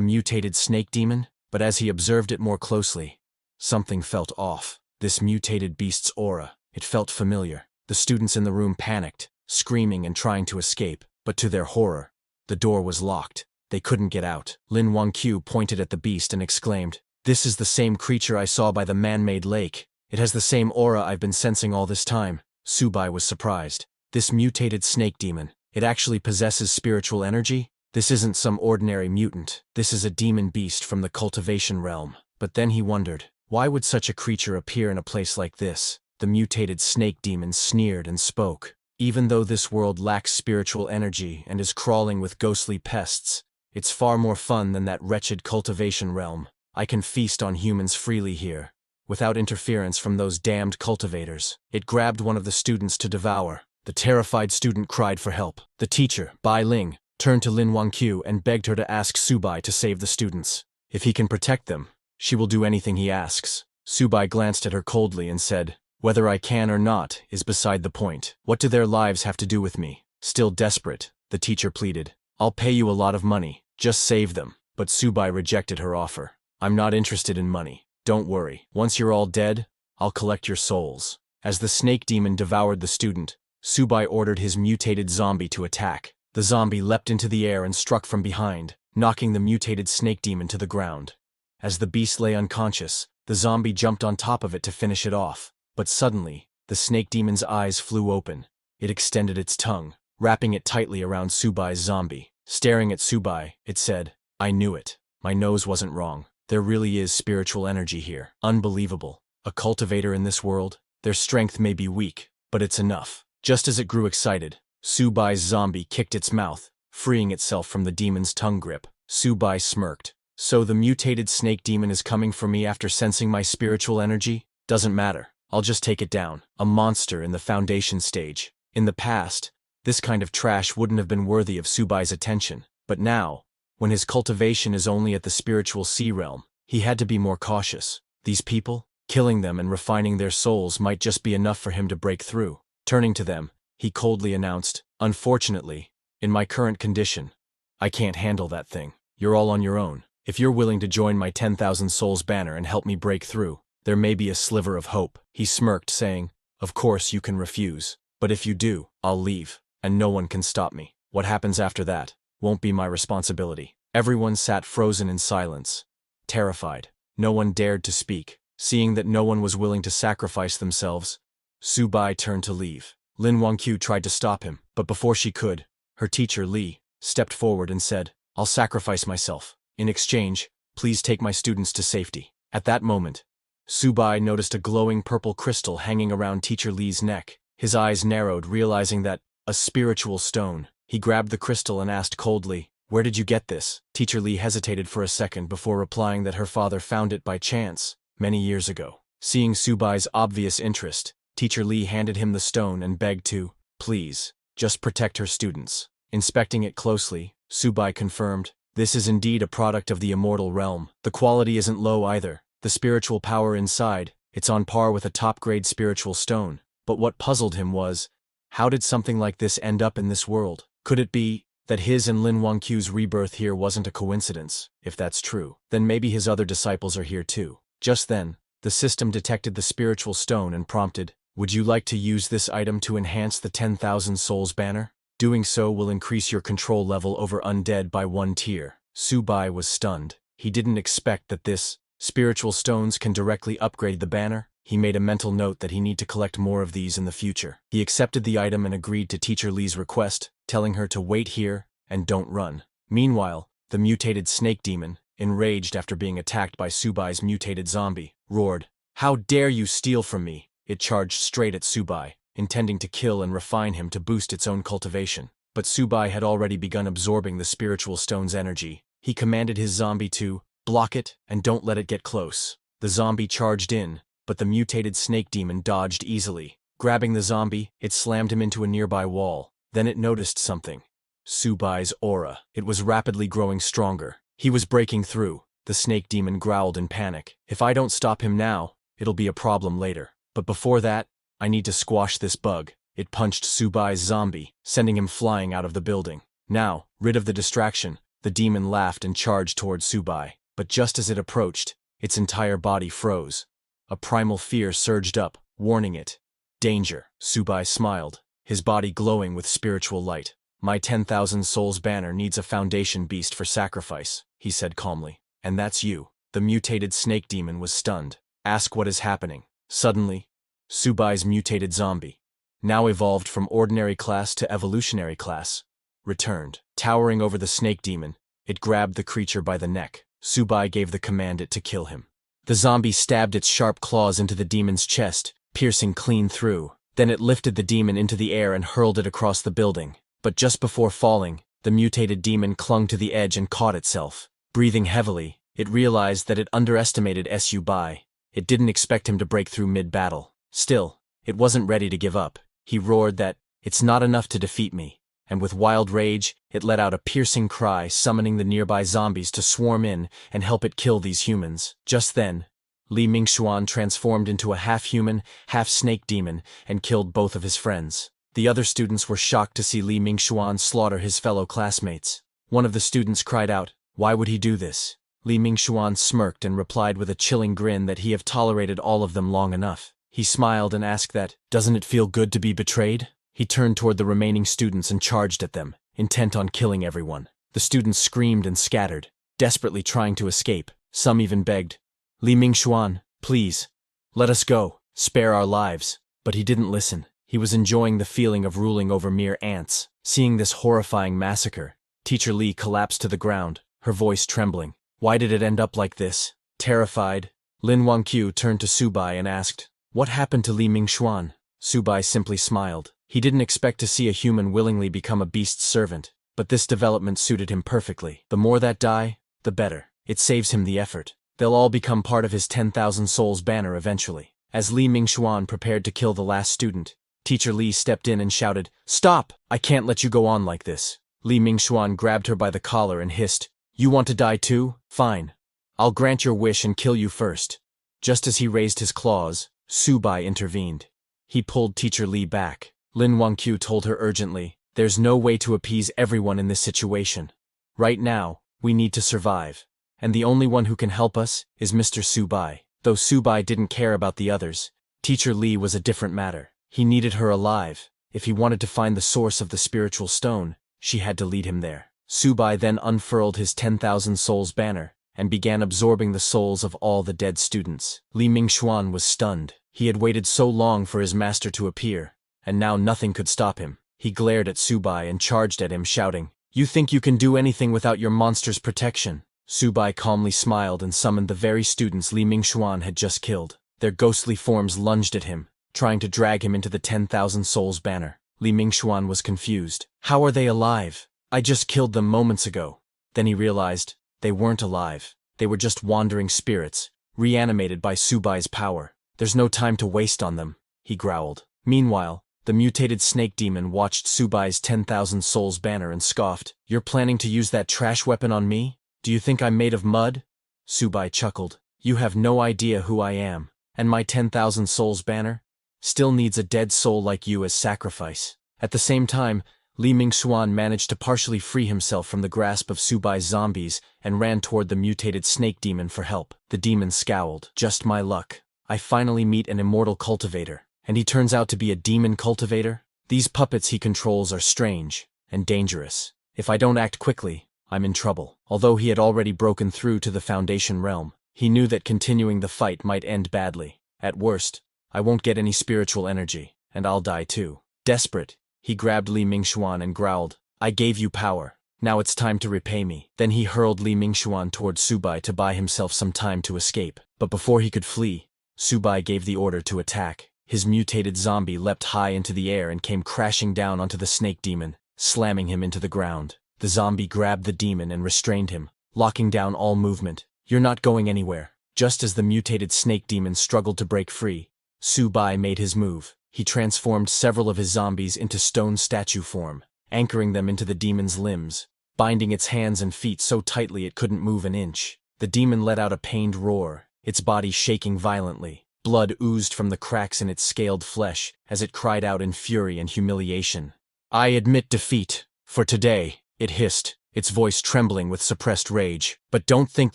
mutated snake demon? But as he observed it more closely, something felt off. This mutated beast's aura, it felt familiar. The students in the room panicked, screaming and trying to escape, but to their horror, the door was locked. They couldn't get out. Lin Wangqiu pointed at the beast and exclaimed, "This is the same creature I saw by the man-made lake. It has the same aura I've been sensing all this time." Subai was surprised. This mutated snake demon, it actually possesses spiritual energy? This isn't some ordinary mutant. This is a demon beast from the cultivation realm. But then he wondered, why would such a creature appear in a place like this? The mutated snake demon sneered and spoke. Even though this world lacks spiritual energy and is crawling with ghostly pests, it's far more fun than that wretched cultivation realm. I can feast on humans freely here, without interference from those damned cultivators. It grabbed one of the students to devour. The terrified student cried for help. The teacher, Bai Ling, turned to Lin Wangqiu and begged her to ask Subai to save the students. If he can protect them, she will do anything he asks. Subai glanced at her coldly and said, "Whether I can or not is beside the point. What do their lives have to do with me?" Still desperate, the teacher pleaded, "I'll pay you a lot of money. Just save them." But Subai rejected her offer. "I'm not interested in money. Don't worry. Once you're all dead, I'll collect your souls." As the snake demon devoured the student, Subai ordered his mutated zombie to attack. The zombie leapt into the air and struck from behind, knocking the mutated snake demon to the ground. As the beast lay unconscious, the zombie jumped on top of it to finish it off. But suddenly, the snake demon's eyes flew open. It extended its tongue, wrapping it tightly around Subai's zombie. Staring at Subai, it said, "I knew it. My nose wasn't wrong. There really is spiritual energy here. Unbelievable. A cultivator in this world? Their strength may be weak, but it's enough." Just as it grew excited, Subai's zombie kicked its mouth, freeing itself from the demon's tongue grip. Subai smirked. "So the mutated snake demon is coming for me after sensing my spiritual energy? Doesn't matter. I'll just take it down." A monster in the foundation stage. In the past, this kind of trash wouldn't have been worthy of Subai's attention. But now, when his cultivation is only at the spiritual sea realm, he had to be more cautious. These people, killing them and refining their souls might just be enough for him to break through. Turning to them, he coldly announced, "Unfortunately, in my current condition, I can't handle that thing. You're all on your own. If you're willing to join my 10,000 souls banner and help me break through, there may be a sliver of hope." He smirked, saying, "Of course you can refuse. But if you do, I'll leave, and no one can stop me. What happens after that won't be my responsibility." Everyone sat frozen in silence, terrified. No one dared to speak. Seeing that no one was willing to sacrifice themselves, Subai turned to leave. Lin Wangqiu tried to stop him, but before she could, her teacher Li stepped forward and said, "I'll sacrifice myself. In exchange, please take my students to safety." At that moment, Subai noticed a glowing purple crystal hanging around teacher Li's neck. His eyes narrowed, realizing that, a spiritual stone. He grabbed the crystal and asked coldly, "Where did you get this?" Teacher Li hesitated for a second before replying that her father found it by chance, many years ago. Seeing Subai's obvious interest, Teacher Li handed him the stone and begged to, "Please, just protect her students." Inspecting it closely, Subai confirmed, "This is indeed a product of the immortal realm. The quality isn't low either. The spiritual power inside, it's on par with a top-grade spiritual stone." But what puzzled him was, how did something like this end up in this world? Could it be that his and Lin Wangqiu's rebirth here wasn't a coincidence? If that's true, then maybe his other disciples are here too. Just then, the system detected the spiritual stone and prompted, "Would you like to use this item to enhance the 10,000 souls banner? Doing so will increase your control level over undead by 1 tier." Subai was stunned. He didn't expect that this spiritual stones can directly upgrade the banner. He made a mental note that he need to collect more of these in the future. He accepted the item and agreed to Teacher Li's request, telling her to wait here and don't run. Meanwhile, the mutated snake demon, enraged after being attacked by Subai's mutated zombie, roared, "How dare you steal from me!" It charged straight at Subai, intending to kill and refine him to boost its own cultivation. But Subai had already begun absorbing the spiritual stone's energy. He commanded his zombie to block it and don't let it get close. The zombie charged in, but the mutated snake demon dodged easily. Grabbing the zombie, it slammed him into a nearby wall. Then it noticed something. Subai's aura. It was rapidly growing stronger. He was breaking through. The snake demon growled in panic. "If I don't stop him now, it'll be a problem later. But before that, I need to squash this bug. It punched Subai's zombie, sending him flying out of the building. Now, rid of the distraction, the demon laughed and charged towards Subai. But just as it approached, its entire body froze. A primal fear surged up, warning it. Danger, Subai smiled, his body glowing with spiritual light. My 10,000 souls banner needs a foundation beast for sacrifice, he said calmly. And that's you. The mutated snake demon was stunned. Ask what is happening. Suddenly, Subai's mutated zombie, now evolved from ordinary class to evolutionary class, returned. Towering over the snake demon, it grabbed the creature by the neck. Subai gave the command it to kill him. The zombie stabbed its sharp claws into the demon's chest, piercing clean through. Then it lifted the demon into the air and hurled it across the building. But just before falling, the mutated demon clung to the edge and caught itself. Breathing heavily, it realized that it underestimated Subai. It didn't expect him to break through mid-battle. Still, it wasn't ready to give up. He roared that, "It's not enough to defeat me." And with wild rage, it let out a piercing cry, summoning the nearby zombies to swarm in and help it kill these humans. Just then, Li Mingxuan transformed into a half-human, half-snake demon and killed both of his friends. The other students were shocked to see Li Mingxuan slaughter his fellow classmates. One of the students cried out, "Why would he do this?" Li Mingxuan smirked and replied with a chilling grin that he have tolerated all of them long enough. He smiled and asked that, "Doesn't it feel good to be betrayed?" He turned toward the remaining students and charged at them, intent on killing everyone. The students screamed and scattered, desperately trying to escape. Some even begged, "Li Mingxuan, please, let us go, spare our lives." But he didn't listen. He was enjoying the feeling of ruling over mere ants. Seeing this horrifying massacre, Teacher Li collapsed to the ground, her voice trembling. Why did it end up like this? Terrified, Lin Wangqiu turned to Subai and asked, "What happened to Li Mingxuan?" Subai simply smiled. He didn't expect to see a human willingly become a beast's servant, but this development suited him perfectly. The more that die, the better. It saves him the effort. They'll all become part of his 10,000 souls banner eventually. As Li Mingxuan prepared to kill the last student, Teacher Li stepped in and shouted, "Stop! I can't let you go on like this." Li Mingxuan grabbed her by the collar and hissed, "You want to die too? Fine. I'll grant your wish and kill you first." Just as he raised his claws, Subai intervened. He pulled Teacher Li back. Lin Wangqiu told her urgently, "There's no way to appease everyone in this situation. Right now, we need to survive. And the only one who can help us is Mr. Subai." Though Subai didn't care about the others, Teacher Li was a different matter. He needed her alive. If he wanted to find the source of the spiritual stone, she had to lead him there. Subai then unfurled his 10,000 souls banner and began absorbing the souls of all the dead students. Li Mingxuan was stunned. He had waited so long for his master to appear, and now nothing could stop him. He glared at Subai and charged at him, shouting, "You think you can do anything without your monster's protection?" Subai calmly smiled and summoned the very students Li Mingxuan had just killed. Their ghostly forms lunged at him, trying to drag him into the 10,000 souls banner. Li Mingxuan was confused. "How are they alive? I just killed them moments ago." Then he realized, they weren't alive. They were just wandering spirits, reanimated by Subai's power. "There's no time to waste on them," he growled. Meanwhile, the mutated snake demon watched Subai's 10,000 souls banner and scoffed. "You're planning to use that trash weapon on me? Do you think I'm made of mud?" Subai chuckled. "You have no idea who I am, and my 10,000 souls banner still needs a dead soul like you as sacrifice." At the same time, Li Mingxuan managed to partially free himself from the grasp of Subai's zombies and ran toward the mutated snake demon for help. The demon scowled. "Just my luck. I finally meet an immortal cultivator, and he turns out to be a demon cultivator? These puppets he controls are strange and dangerous. If I don't act quickly, I'm in trouble." Although he had already broken through to the Foundation realm, he knew that continuing the fight might end badly. At worst, I won't get any spiritual energy, and I'll die too. Desperate, he grabbed Li Mingxuan and growled, "I gave you power. Now it's time to repay me." Then he hurled Li Mingxuan toward Subai to buy himself some time to escape. But before he could flee, Subai gave the order to attack. His mutated zombie leapt high into the air and came crashing down onto the snake demon, slamming him into the ground. The zombie grabbed the demon and restrained him, locking down all movement. "You're not going anywhere." Just as the mutated snake demon struggled to break free, Subai made his move. He transformed several of his zombies into stone statue form, anchoring them into the demon's limbs, binding its hands and feet so tightly it couldn't move an inch. The demon let out a pained roar, its body shaking violently. Blood oozed from the cracks in its scaled flesh as it cried out in fury and humiliation. "I admit defeat. For today," it hissed, its voice trembling with suppressed rage. "But don't think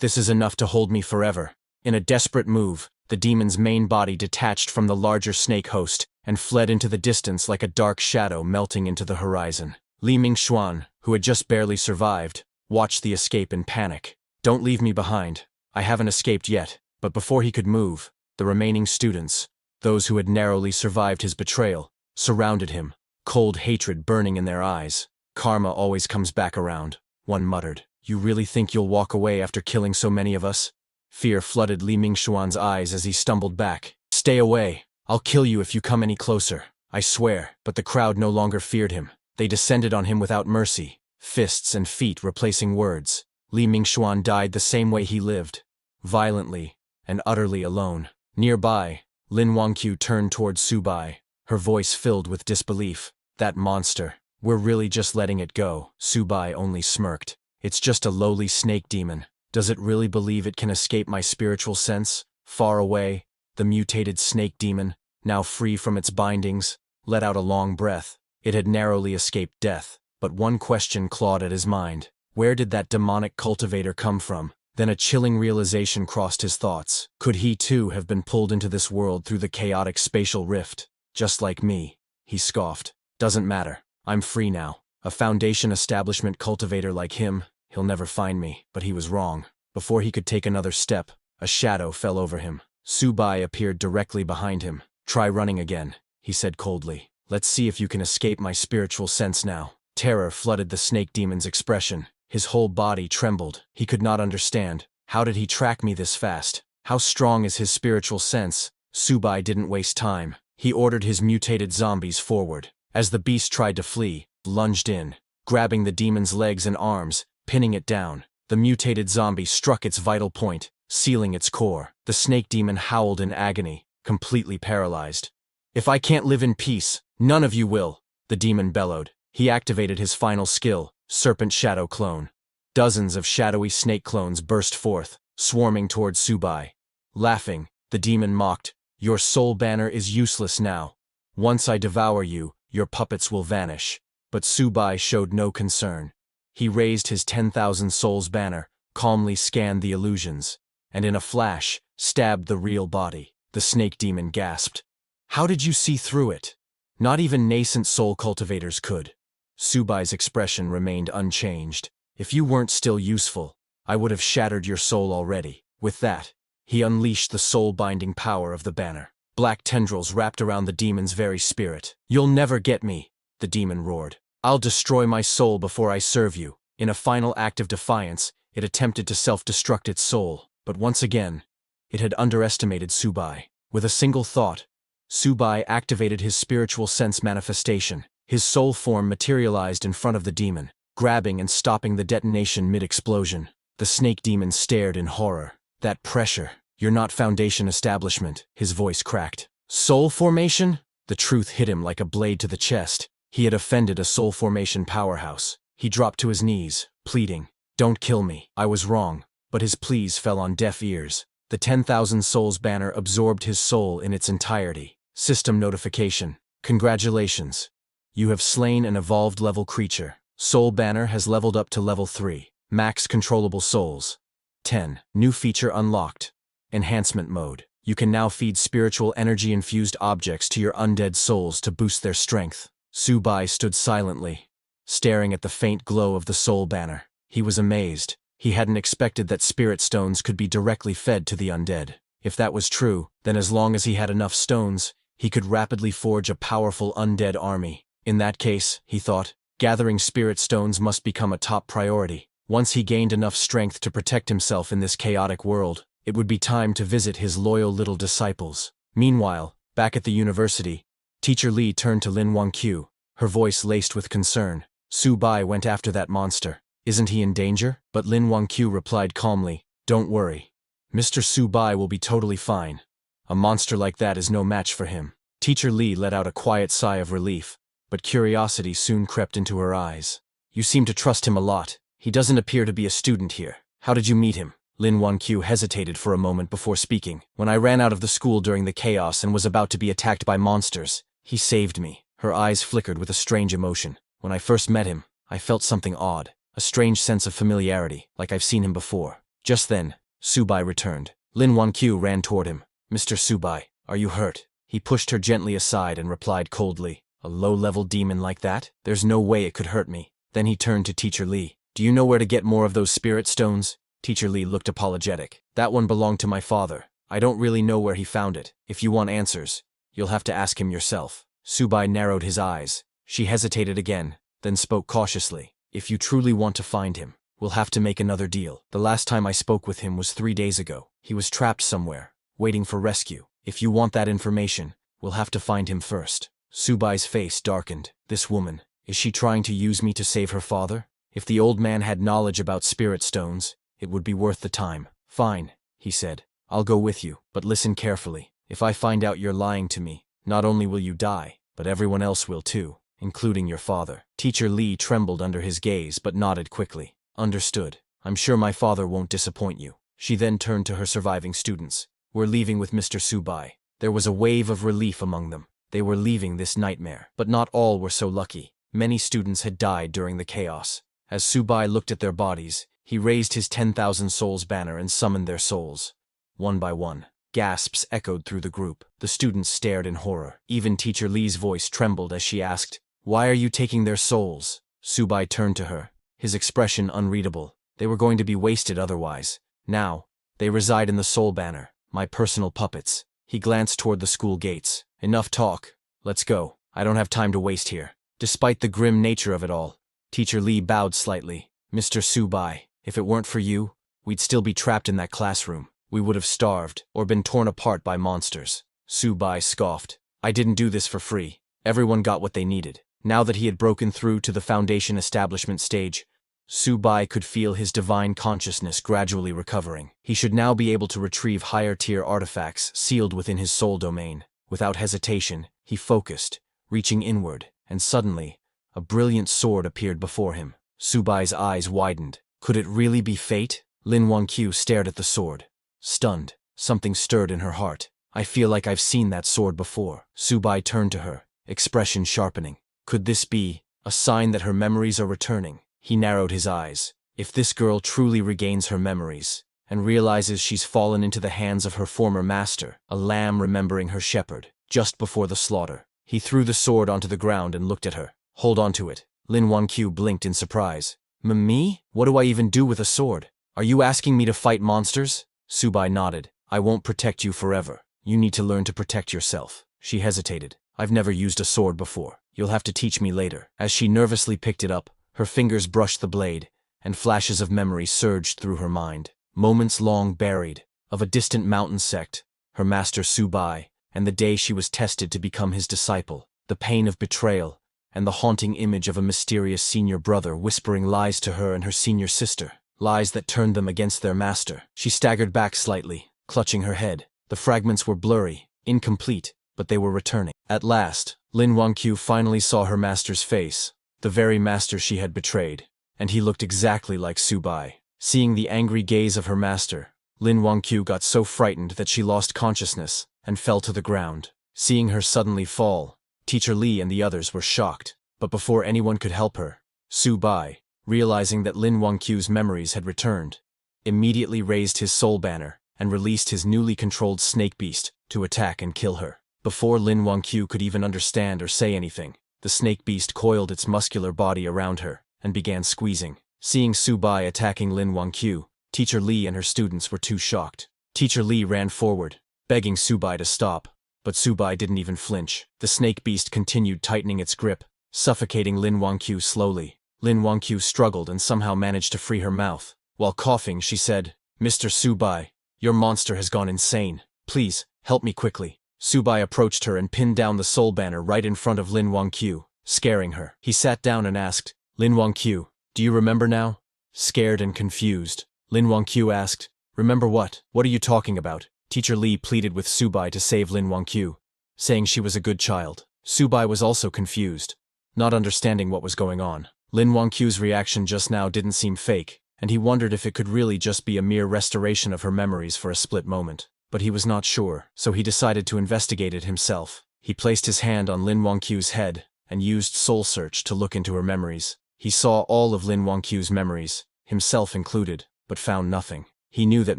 this is enough to hold me forever." In a desperate move, the demon's main body detached from the larger snake host and fled into the distance like a dark shadow melting into the horizon. Li Mingxuan, who had just barely survived, watched the escape in panic. "Don't leave me behind. I haven't escaped yet." But before he could move, the remaining students, those who had narrowly survived his betrayal, surrounded him, cold hatred burning in their eyes. "Karma always comes back around," one muttered. "You really think you'll walk away after killing so many of us?" Fear flooded Li Mingxuan's eyes as he stumbled back. "Stay away. I'll kill you if you come any closer. I swear." But the crowd no longer feared him. They descended on him without mercy, fists and feet replacing words. Li Mingxuan died the same way he lived, violently and utterly alone. Nearby, Lin Wangqiu turned toward Subai, her voice filled with disbelief. "That monster. We're really just letting it go." Subai only smirked. "It's just a lowly snake demon. Does it really believe it can escape my spiritual sense?" Far away, the mutated snake demon, now free from its bindings, let out a long breath. It had narrowly escaped death, but one question clawed at his mind. Where did that demonic cultivator come from? Then a chilling realization crossed his thoughts. Could he too have been pulled into this world through the chaotic spatial rift? "Just like me," he scoffed. "Doesn't matter. I'm free now. A Foundation establishment cultivator like him, he'll never find me." But he was wrong. Before he could take another step, a shadow fell over him. Subai appeared directly behind him. "Try running again," he said coldly. "Let's see if you can escape my spiritual sense now." Terror flooded the snake demon's expression. His whole body trembled. He could not understand. How did he track me this fast? How strong is his spiritual sense? Subai didn't waste time. He ordered his mutated zombies forward. As the beast tried to flee, lunged in, grabbing the demon's legs and arms, pinning it down. The mutated zombie struck its vital point, sealing its core. The snake demon howled in agony, completely paralyzed. "If I can't live in peace, none of you will," the demon bellowed. He activated his final skill, Serpent Shadow Clone. Dozens of shadowy snake clones burst forth, swarming towards Subai. Laughing, the demon mocked, "Your soul banner is useless now. Once I devour you, your puppets will vanish." But Subai showed no concern. He raised his 10,000 souls banner, calmly scanned the illusions, and in a flash, stabbed the real body. The snake demon gasped. "How did you see through it?" "Not even nascent soul cultivators could." Subai's expression remained unchanged. "If you weren't still useful, I would have shattered your soul already." With that, he unleashed the soul-binding power of the banner. Black tendrils wrapped around the demon's very spirit. "You'll never get me," the demon roared. "I'll destroy my soul before I serve you." In a final act of defiance, it attempted to self-destruct its soul, but once again, it had underestimated Subai. With a single thought, Subai activated his spiritual sense manifestation. His soul form materialized in front of the demon, grabbing and stopping the detonation mid-explosion. The snake demon stared in horror. "That pressure. You're not Foundation establishment," his voice cracked. "Soul formation?" The truth hit him like a blade to the chest. He had offended a soul formation powerhouse. He dropped to his knees, pleading, "Don't kill me. I was wrong." But his pleas fell on deaf ears. The 10,000 souls banner absorbed his soul in its entirety. System notification. "Congratulations. You have slain an evolved level creature. Soul banner has leveled up to level 3. Max controllable souls. 10. New feature unlocked. Enhancement mode. You can now feed spiritual energy-infused objects to your undead souls to boost their strength." Subai stood silently, staring at the faint glow of the soul banner. He was amazed. He hadn't expected that spirit stones could be directly fed to the undead. If that was true, then as long as he had enough stones, he could rapidly forge a powerful undead army. In that case, he thought, gathering spirit stones must become a top priority. Once he gained enough strength to protect himself in this chaotic world, it would be time to visit his loyal little disciples. Meanwhile, back at the university, Teacher Li turned to Lin Wangqiu, her voice laced with concern. "Subai went after that monster. Isn't he in danger?" But Lin Wangqiu replied calmly, "Don't worry. Mr. Subai will be totally fine. A monster like that is no match for him." Teacher Li let out a quiet sigh of relief, but curiosity soon crept into her eyes. "You seem to trust him a lot. He doesn't appear to be a student here. How did you meet him?" Lin Wanqiu hesitated for a moment before speaking. When I ran out of the school during the chaos and was about to be attacked by monsters, he saved me. Her eyes flickered with a strange emotion. When I first met him, I felt something odd, a strange sense of familiarity, like I've seen him before. Just then, Subai returned. Lin Wanqiu ran toward him. Mr. Subai, are you hurt? He pushed her gently aside and replied coldly, a low-level demon like that? There's no way it could hurt me. Then he turned to Teacher Li. Do you know where to get more of those spirit stones? Teacher Li looked apologetic. That one belonged to my father. I don't really know where he found it. If you want answers, you'll have to ask him yourself. Subai narrowed his eyes. She hesitated again, then spoke cautiously. If you truly want to find him, we'll have to make another deal. The last time I spoke with him was 3 days ago. He was trapped somewhere, waiting for rescue. If you want that information, we'll have to find him first. Subai's face darkened. This woman, is she trying to use me to save her father? If the old man had knowledge about spirit stones, it would be worth the time. Fine, he said. I'll go with you, but listen carefully. If I find out you're lying to me, not only will you die, but everyone else will too, including your father. Teacher Li trembled under his gaze but nodded quickly. Understood. I'm sure my father won't disappoint you. She then turned to her surviving students. We're leaving with Mr. Subai. There was a wave of relief among them. They were leaving this nightmare. But not all were so lucky. Many students had died during the chaos. As Subai looked at their bodies, he raised his 10,000 souls banner and summoned their souls. One by one, gasps echoed through the group. The students stared in horror. Even Teacher Li's voice trembled as she asked, "Why are you taking their souls?" Subai turned to her, his expression unreadable. They were going to be wasted otherwise. Now, they reside in the soul banner, my personal puppets. He glanced toward the school gates. Enough talk. Let's go. I don't have time to waste here. Despite the grim nature of it all, Teacher Li bowed slightly. Mr. Subai, if it weren't for you, we'd still be trapped in that classroom. We would have starved, or been torn apart by monsters. Subai scoffed. I didn't do this for free. Everyone got what they needed. Now that he had broken through to the Foundation establishment stage, Subai could feel his divine consciousness gradually recovering. He should now be able to retrieve higher-tier artifacts sealed within his soul domain. Without hesitation, he focused, reaching inward, and suddenly, a brilliant sword appeared before him. Subai's eyes widened. Could it really be fate? Lin Wanqiu stared at the sword. Stunned, something stirred in her heart. I feel like I've seen that sword before. Subai turned to her, expression sharpening. Could this be a sign that her memories are returning? He narrowed his eyes. If this girl truly regains her memories and realizes she's fallen into the hands of her former master, a lamb remembering her shepherd, just before the slaughter, he threw the sword onto the ground and looked at her. Hold on to it. Lin Wanqiu blinked in surprise. Me? What do I even do with a sword? Are you asking me to fight monsters? Subai nodded. I won't protect you forever. You need to learn to protect yourself. She hesitated. I've never used a sword before. You'll have to teach me later. As she nervously picked it up, her fingers brushed the blade, and flashes of memory surged through her mind. Moments long buried, of a distant mountain sect, her master Subai, and the day she was tested to become his disciple, the pain of betrayal, and the haunting image of a mysterious senior brother whispering lies to her and her senior sister, lies that turned them against their master. She staggered back slightly, clutching her head. The fragments were blurry, incomplete, but they were returning. At last, Lin Wanqiu finally saw her master's face, the very master she had betrayed, and he looked exactly like Subai. Seeing the angry gaze of her master, Lin Wanqiu got so frightened that she lost consciousness and fell to the ground. Seeing her suddenly fall, Teacher Li and the others were shocked, but before anyone could help her, Subai, realizing that Lin Wanqiu's memories had returned, immediately raised his soul banner and released his newly controlled snake beast to attack and kill her. Before Lin Wanqiu could even understand or say anything, the snake beast coiled its muscular body around her and began squeezing. Seeing Subai attacking Lin Wanqiu, Teacher Li and her students were too shocked. Teacher Li ran forward, begging Subai to stop, but Subai didn't even flinch. The snake beast continued tightening its grip, suffocating Lin Wanqiu slowly. Lin Wanqiu struggled and somehow managed to free her mouth. While coughing, she said, "Mr. Subai, your monster has gone insane. Please, help me quickly." Subai approached her and pinned down the soul banner right in front of Lin Wanqiu, scaring her. He sat down and asked, "Lin Wanqiu, do you remember now?" Scared and confused, Lin Wanqiu asked, "Remember what? What are you talking about?" Teacher Li pleaded with Subai to save Lin Wanqiu, saying she was a good child. Subai was also confused, not understanding what was going on. Lin Wanqiu's reaction just now didn't seem fake, and he wondered if it could really just be a mere restoration of her memories for a split moment. But he was not sure, so he decided to investigate it himself. He placed his hand on Lin Wangqiu's head and used Soul Search to look into her memories. He saw all of Lin Wangqiu's memories, himself included, but found nothing. He knew that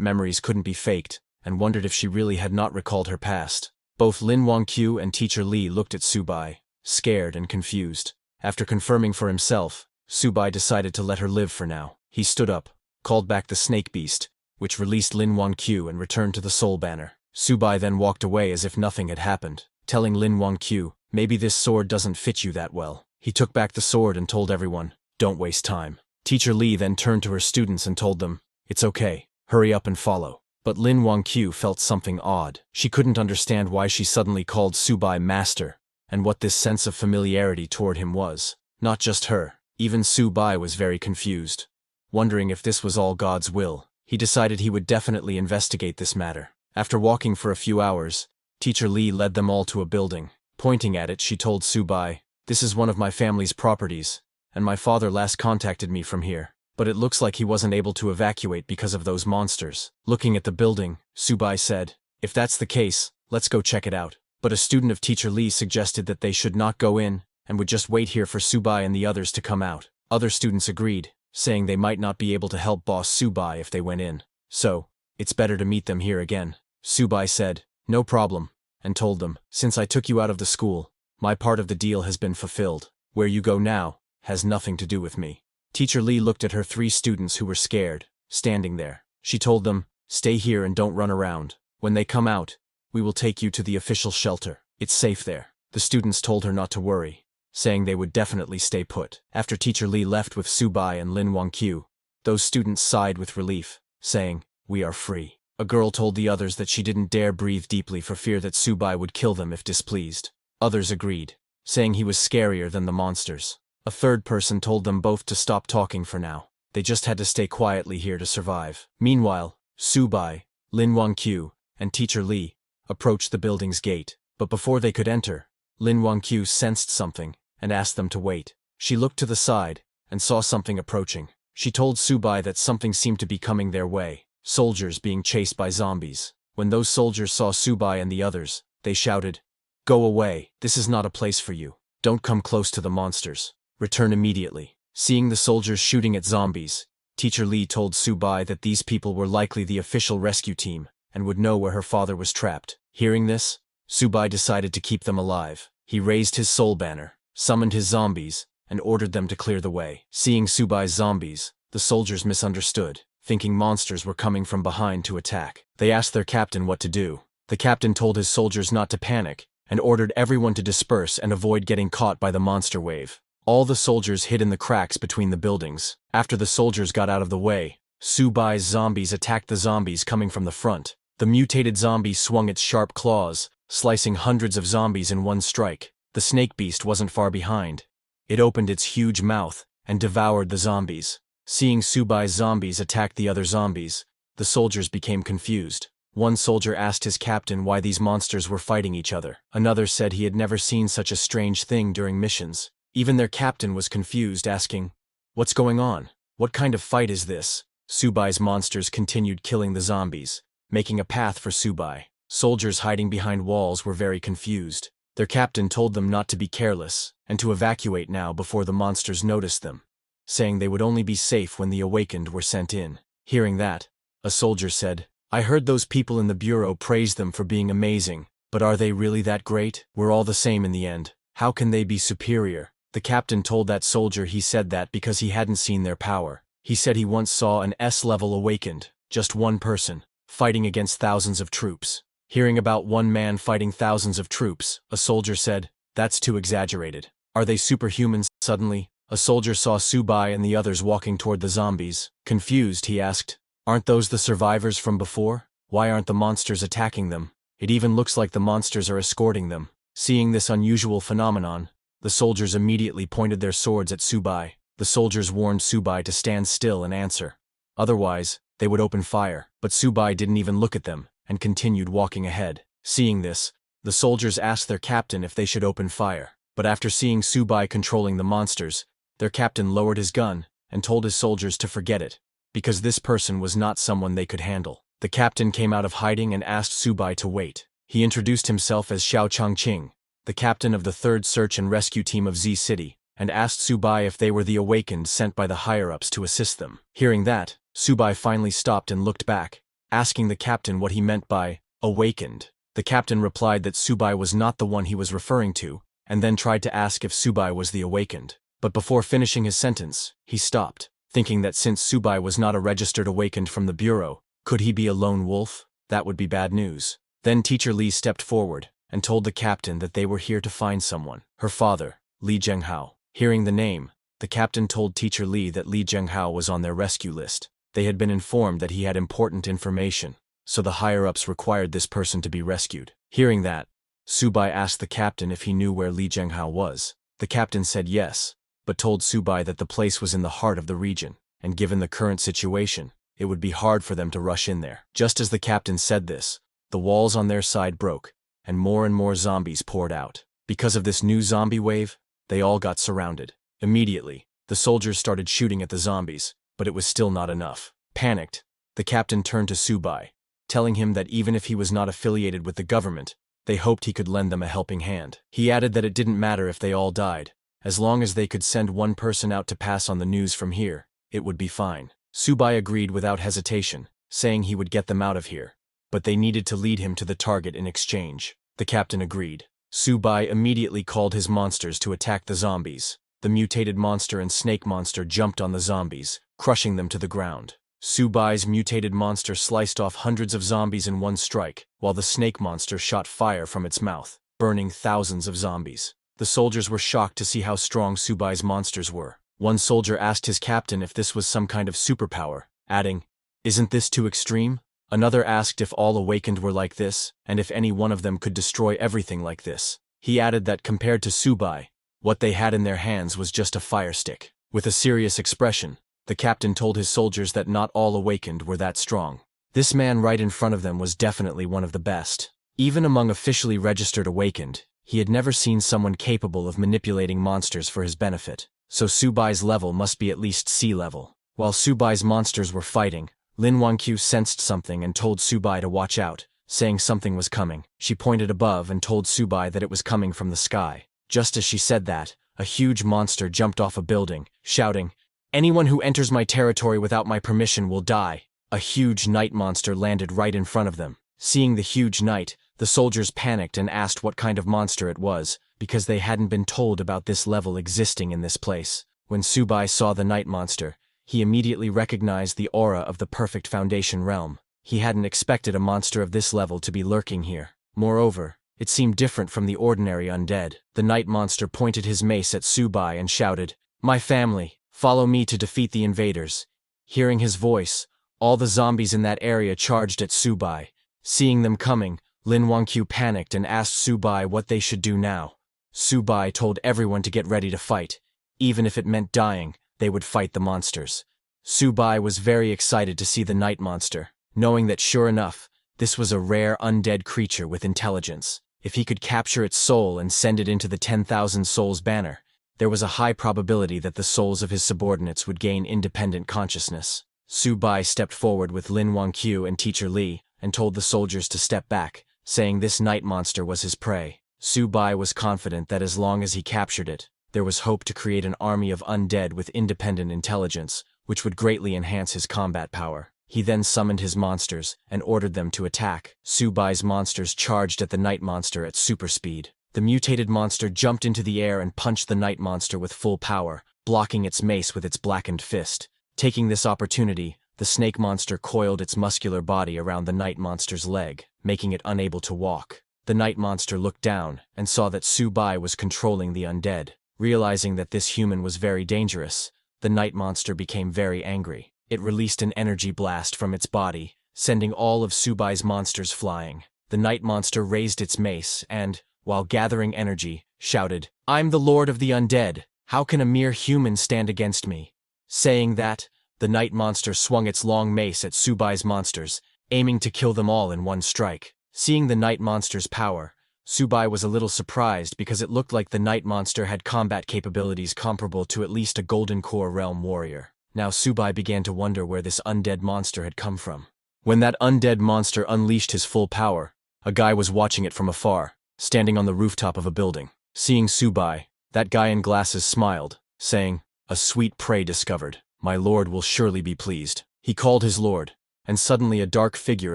memories couldn't be faked, and wondered if she really had not recalled her past. Both Lin Wangqiu and Teacher Li looked at Subai, scared and confused. After confirming for himself, Subai decided to let her live for now. He stood up, called back the snake beast, which released Lin Wangqiu and returned to the soul banner. Subai then walked away as if nothing had happened, telling Lin Wangqiu, "Maybe this sword doesn't fit you that well." He took back the sword and told everyone, "Don't waste time." Teacher Li then turned to her students and told them, "It's okay, hurry up and follow." But Lin Wangqiu felt something odd. She couldn't understand why she suddenly called Subai master, and what this sense of familiarity toward him was. Not just her, even Subai was very confused. Wondering if this was all God's will, he decided he would definitely investigate this matter. After walking for a few hours, Teacher Li led them all to a building. Pointing at it, she told Subai, "This is one of my family's properties, and my father last contacted me from here. But it looks like he wasn't able to evacuate because of those monsters." Looking at the building, Subai said, "If that's the case, let's go check it out." But a student of Teacher Li suggested that they should not go in, and would just wait here for Subai and the others to come out. Other students agreed, saying they might not be able to help Boss Subai if they went in. "So, it's better to meet them here again." Subai said, "No problem," and told them, "Since I took you out of the school, my part of the deal has been fulfilled. Where you go now has nothing to do with me." Teacher Li looked at her 3 students who were scared, standing there. She told them, "Stay here and don't run around. When they come out, we will take you to the official shelter. It's safe there." The students told her not to worry, saying they would definitely stay put. After Teacher Li left with Subai and Lin Wangqiu, those students sighed with relief, saying, "We are free." A girl told the others that she didn't dare breathe deeply for fear that Subai would kill them if displeased. Others agreed, saying he was scarier than the monsters. A third person told them both to stop talking for now. They just had to stay quietly here to survive. Meanwhile, Subai, Lin Wangqiu, and Teacher Li approached the building's gate. But before they could enter, Lin Wangqiu sensed something and asked them to wait. She looked to the side and saw something approaching. She told Subai that something seemed to be coming their way, soldiers being chased by zombies. When those soldiers saw Subai and the others, they shouted, "Go away, this is not a place for you. Don't come close to the monsters. Return immediately." Seeing the soldiers shooting at zombies, Teacher Li told Subai that these people were likely the official rescue team and would know where her father was trapped. Hearing this, Subai decided to keep them alive. He raised his soul banner, summoned his zombies, and ordered them to clear the way. Seeing Subai's zombies, the soldiers misunderstood, thinking monsters were coming from behind to attack. They asked their captain what to do. The captain told his soldiers not to panic and ordered everyone to disperse and avoid getting caught by the monster wave. All the soldiers hid in the cracks between the buildings. After the soldiers got out of the way, Subai's zombies attacked the zombies coming from the front. The mutated zombie swung its sharp claws, slicing hundreds of zombies in one strike. The snake beast wasn't far behind. It opened its huge mouth and devoured the zombies. Seeing Subai's zombies attack the other zombies, the soldiers became confused. One soldier asked his captain why these monsters were fighting each other. Another said he had never seen such a strange thing during missions. Even their captain was confused, asking, "What's going on? What kind of fight is this?" Subai's monsters continued killing the zombies, making a path for Subai. Soldiers hiding behind walls were very confused. Their captain told them not to be careless, and to evacuate now before the monsters noticed them, saying they would only be safe when the awakened were sent in. Hearing that, a soldier said, "I heard those people in the bureau praise them for being amazing, but are they really that great? We're all the same in the end. How can they be superior?" The captain told that soldier he said that because he hadn't seen their power. He said he once saw an S-level awakened, just one person, fighting against thousands of troops. Hearing about one man fighting thousands of troops, a soldier said, "That's too exaggerated. Are they superhumans?" Suddenly, a soldier saw Subai and the others walking toward the zombies. Confused, he asked, "Aren't those the survivors from before? Why aren't the monsters attacking them? It even looks like the monsters are escorting them." Seeing this unusual phenomenon, the soldiers immediately pointed their swords at Subai. The soldiers warned Subai to stand still and answer. Otherwise, they would open fire. But Subai didn't even look at them, and continued walking ahead. Seeing this, the soldiers asked their captain if they should open fire. But after seeing Subai controlling the monsters, their captain lowered his gun and told his soldiers to forget it, because this person was not someone they could handle. The captain came out of hiding and asked Subai to wait. He introduced himself as Xiao Changqing, the captain of the 3rd Search and Rescue Team of Z City, and asked Subai if they were the awakened sent by the higher-ups to assist them. Hearing that, Subai finally stopped and looked back, asking the captain what he meant by awakened. The captain replied that Subai was not the one he was referring to, and then tried to ask if Subai was the awakened. But before finishing his sentence, he stopped, thinking that since Subai was not a registered awakened from the bureau, could he be a lone wolf? That would be bad news. Then Teacher Li stepped forward and told the captain that they were here to find someone, her father, Li Zhenghao. Hearing the name, the captain told Teacher Li that Li Zhenghao was on their rescue list. They had been informed that he had important information, so the higher-ups required this person to be rescued. Hearing that, Subai asked the captain if he knew where Li Zhenghao was. The captain said yes, but told Subai that the place was in the heart of the region, and given the current situation, it would be hard for them to rush in there. Just as the captain said this, the walls on their side broke, and more zombies poured out. Because of this new zombie wave, they all got surrounded. Immediately, the soldiers started shooting at the zombies, but it was still not enough. Panicked, the captain turned to Subai, telling him that even if he was not affiliated with the government, they hoped he could lend them a helping hand. He added that it didn't matter if they all died, as long as they could send one person out to pass on the news from here, it would be fine. Subai agreed without hesitation, saying he would get them out of here, but they needed to lead him to the target in exchange. The captain agreed. Subai immediately called his monsters to attack the zombies. The mutated monster and snake monster jumped on the zombies, crushing them to the ground. Subai's mutated monster sliced off hundreds of zombies in one strike, while the snake monster shot fire from its mouth, burning thousands of zombies. The soldiers were shocked to see how strong Subai's monsters were. One soldier asked his captain if this was some kind of superpower, adding, "Isn't this too extreme?" Another asked if all awakened were like this, and if any one of them could destroy everything like this. He added that compared to Subai, what they had in their hands was just a fire stick. With a serious expression, the captain told his soldiers that not all awakened were that strong. This man right in front of them was definitely one of the best. Even among officially registered awakened, he had never seen someone capable of manipulating monsters for his benefit, so Subai's level must be at least C level. While Subai's monsters were fighting, Lin Wangqiu sensed something and told Subai to watch out, saying something was coming. She pointed above and told Subai that it was coming from the sky. Just as she said that, a huge monster jumped off a building, shouting, "Anyone who enters my territory without my permission will die." A huge night monster landed right in front of them. Seeing the huge night, the soldiers panicked and asked what kind of monster it was, because they hadn't been told about this level existing in this place. When Subai saw the night monster, he immediately recognized the aura of the perfect foundation realm. He hadn't expected a monster of this level to be lurking here. Moreover, it seemed different from the ordinary undead. The night monster pointed his mace at Subai and shouted, "My family, follow me to defeat the invaders." Hearing his voice, all the zombies in that area charged at Subai. Seeing them coming, Lin Wangqiu panicked and asked Subai what they should do now. Subai told everyone to get ready to fight. Even if it meant dying, they would fight the monsters. Subai was very excited to see the night monster, knowing that sure enough, this was a rare undead creature with intelligence. If he could capture its soul and send it into the 10,000 souls banner, there was a high probability that the souls of his subordinates would gain independent consciousness. Subai stepped forward with Lin Wangqiu and Teacher Li, and told the soldiers to step back, saying this night monster was his prey. Subai was confident that as long as he captured it, there was hope to create an army of undead with independent intelligence, which would greatly enhance his combat power. He then summoned his monsters and ordered them to attack. Subai's monsters charged at the night monster at super speed. The mutated monster jumped into the air and punched the night monster with full power, blocking its mace with its blackened fist. Taking this opportunity, the snake monster coiled its muscular body around the night monster's leg, making it unable to walk. The night monster looked down and saw that Subai was controlling the undead. Realizing that this human was very dangerous, the night monster became very angry. It released an energy blast from its body, sending all of Subai's monsters flying. The night monster raised its mace and, while gathering energy, shouted, "I'm the lord of the undead. How can a mere human stand against me?" Saying that, the night monster swung its long mace at Subai's monsters, aiming to kill them all in one strike. Seeing the night monster's power, Subai was a little surprised because it looked like the night monster had combat capabilities comparable to at least a Golden Core realm warrior. Now Subai began to wonder where this undead monster had come from. When that undead monster unleashed his full power, a guy was watching it from afar, standing on the rooftop of a building. Seeing Subai, that guy in glasses smiled, saying, "A sweet prey discovered. My lord will surely be pleased." He called his lord, and suddenly a dark figure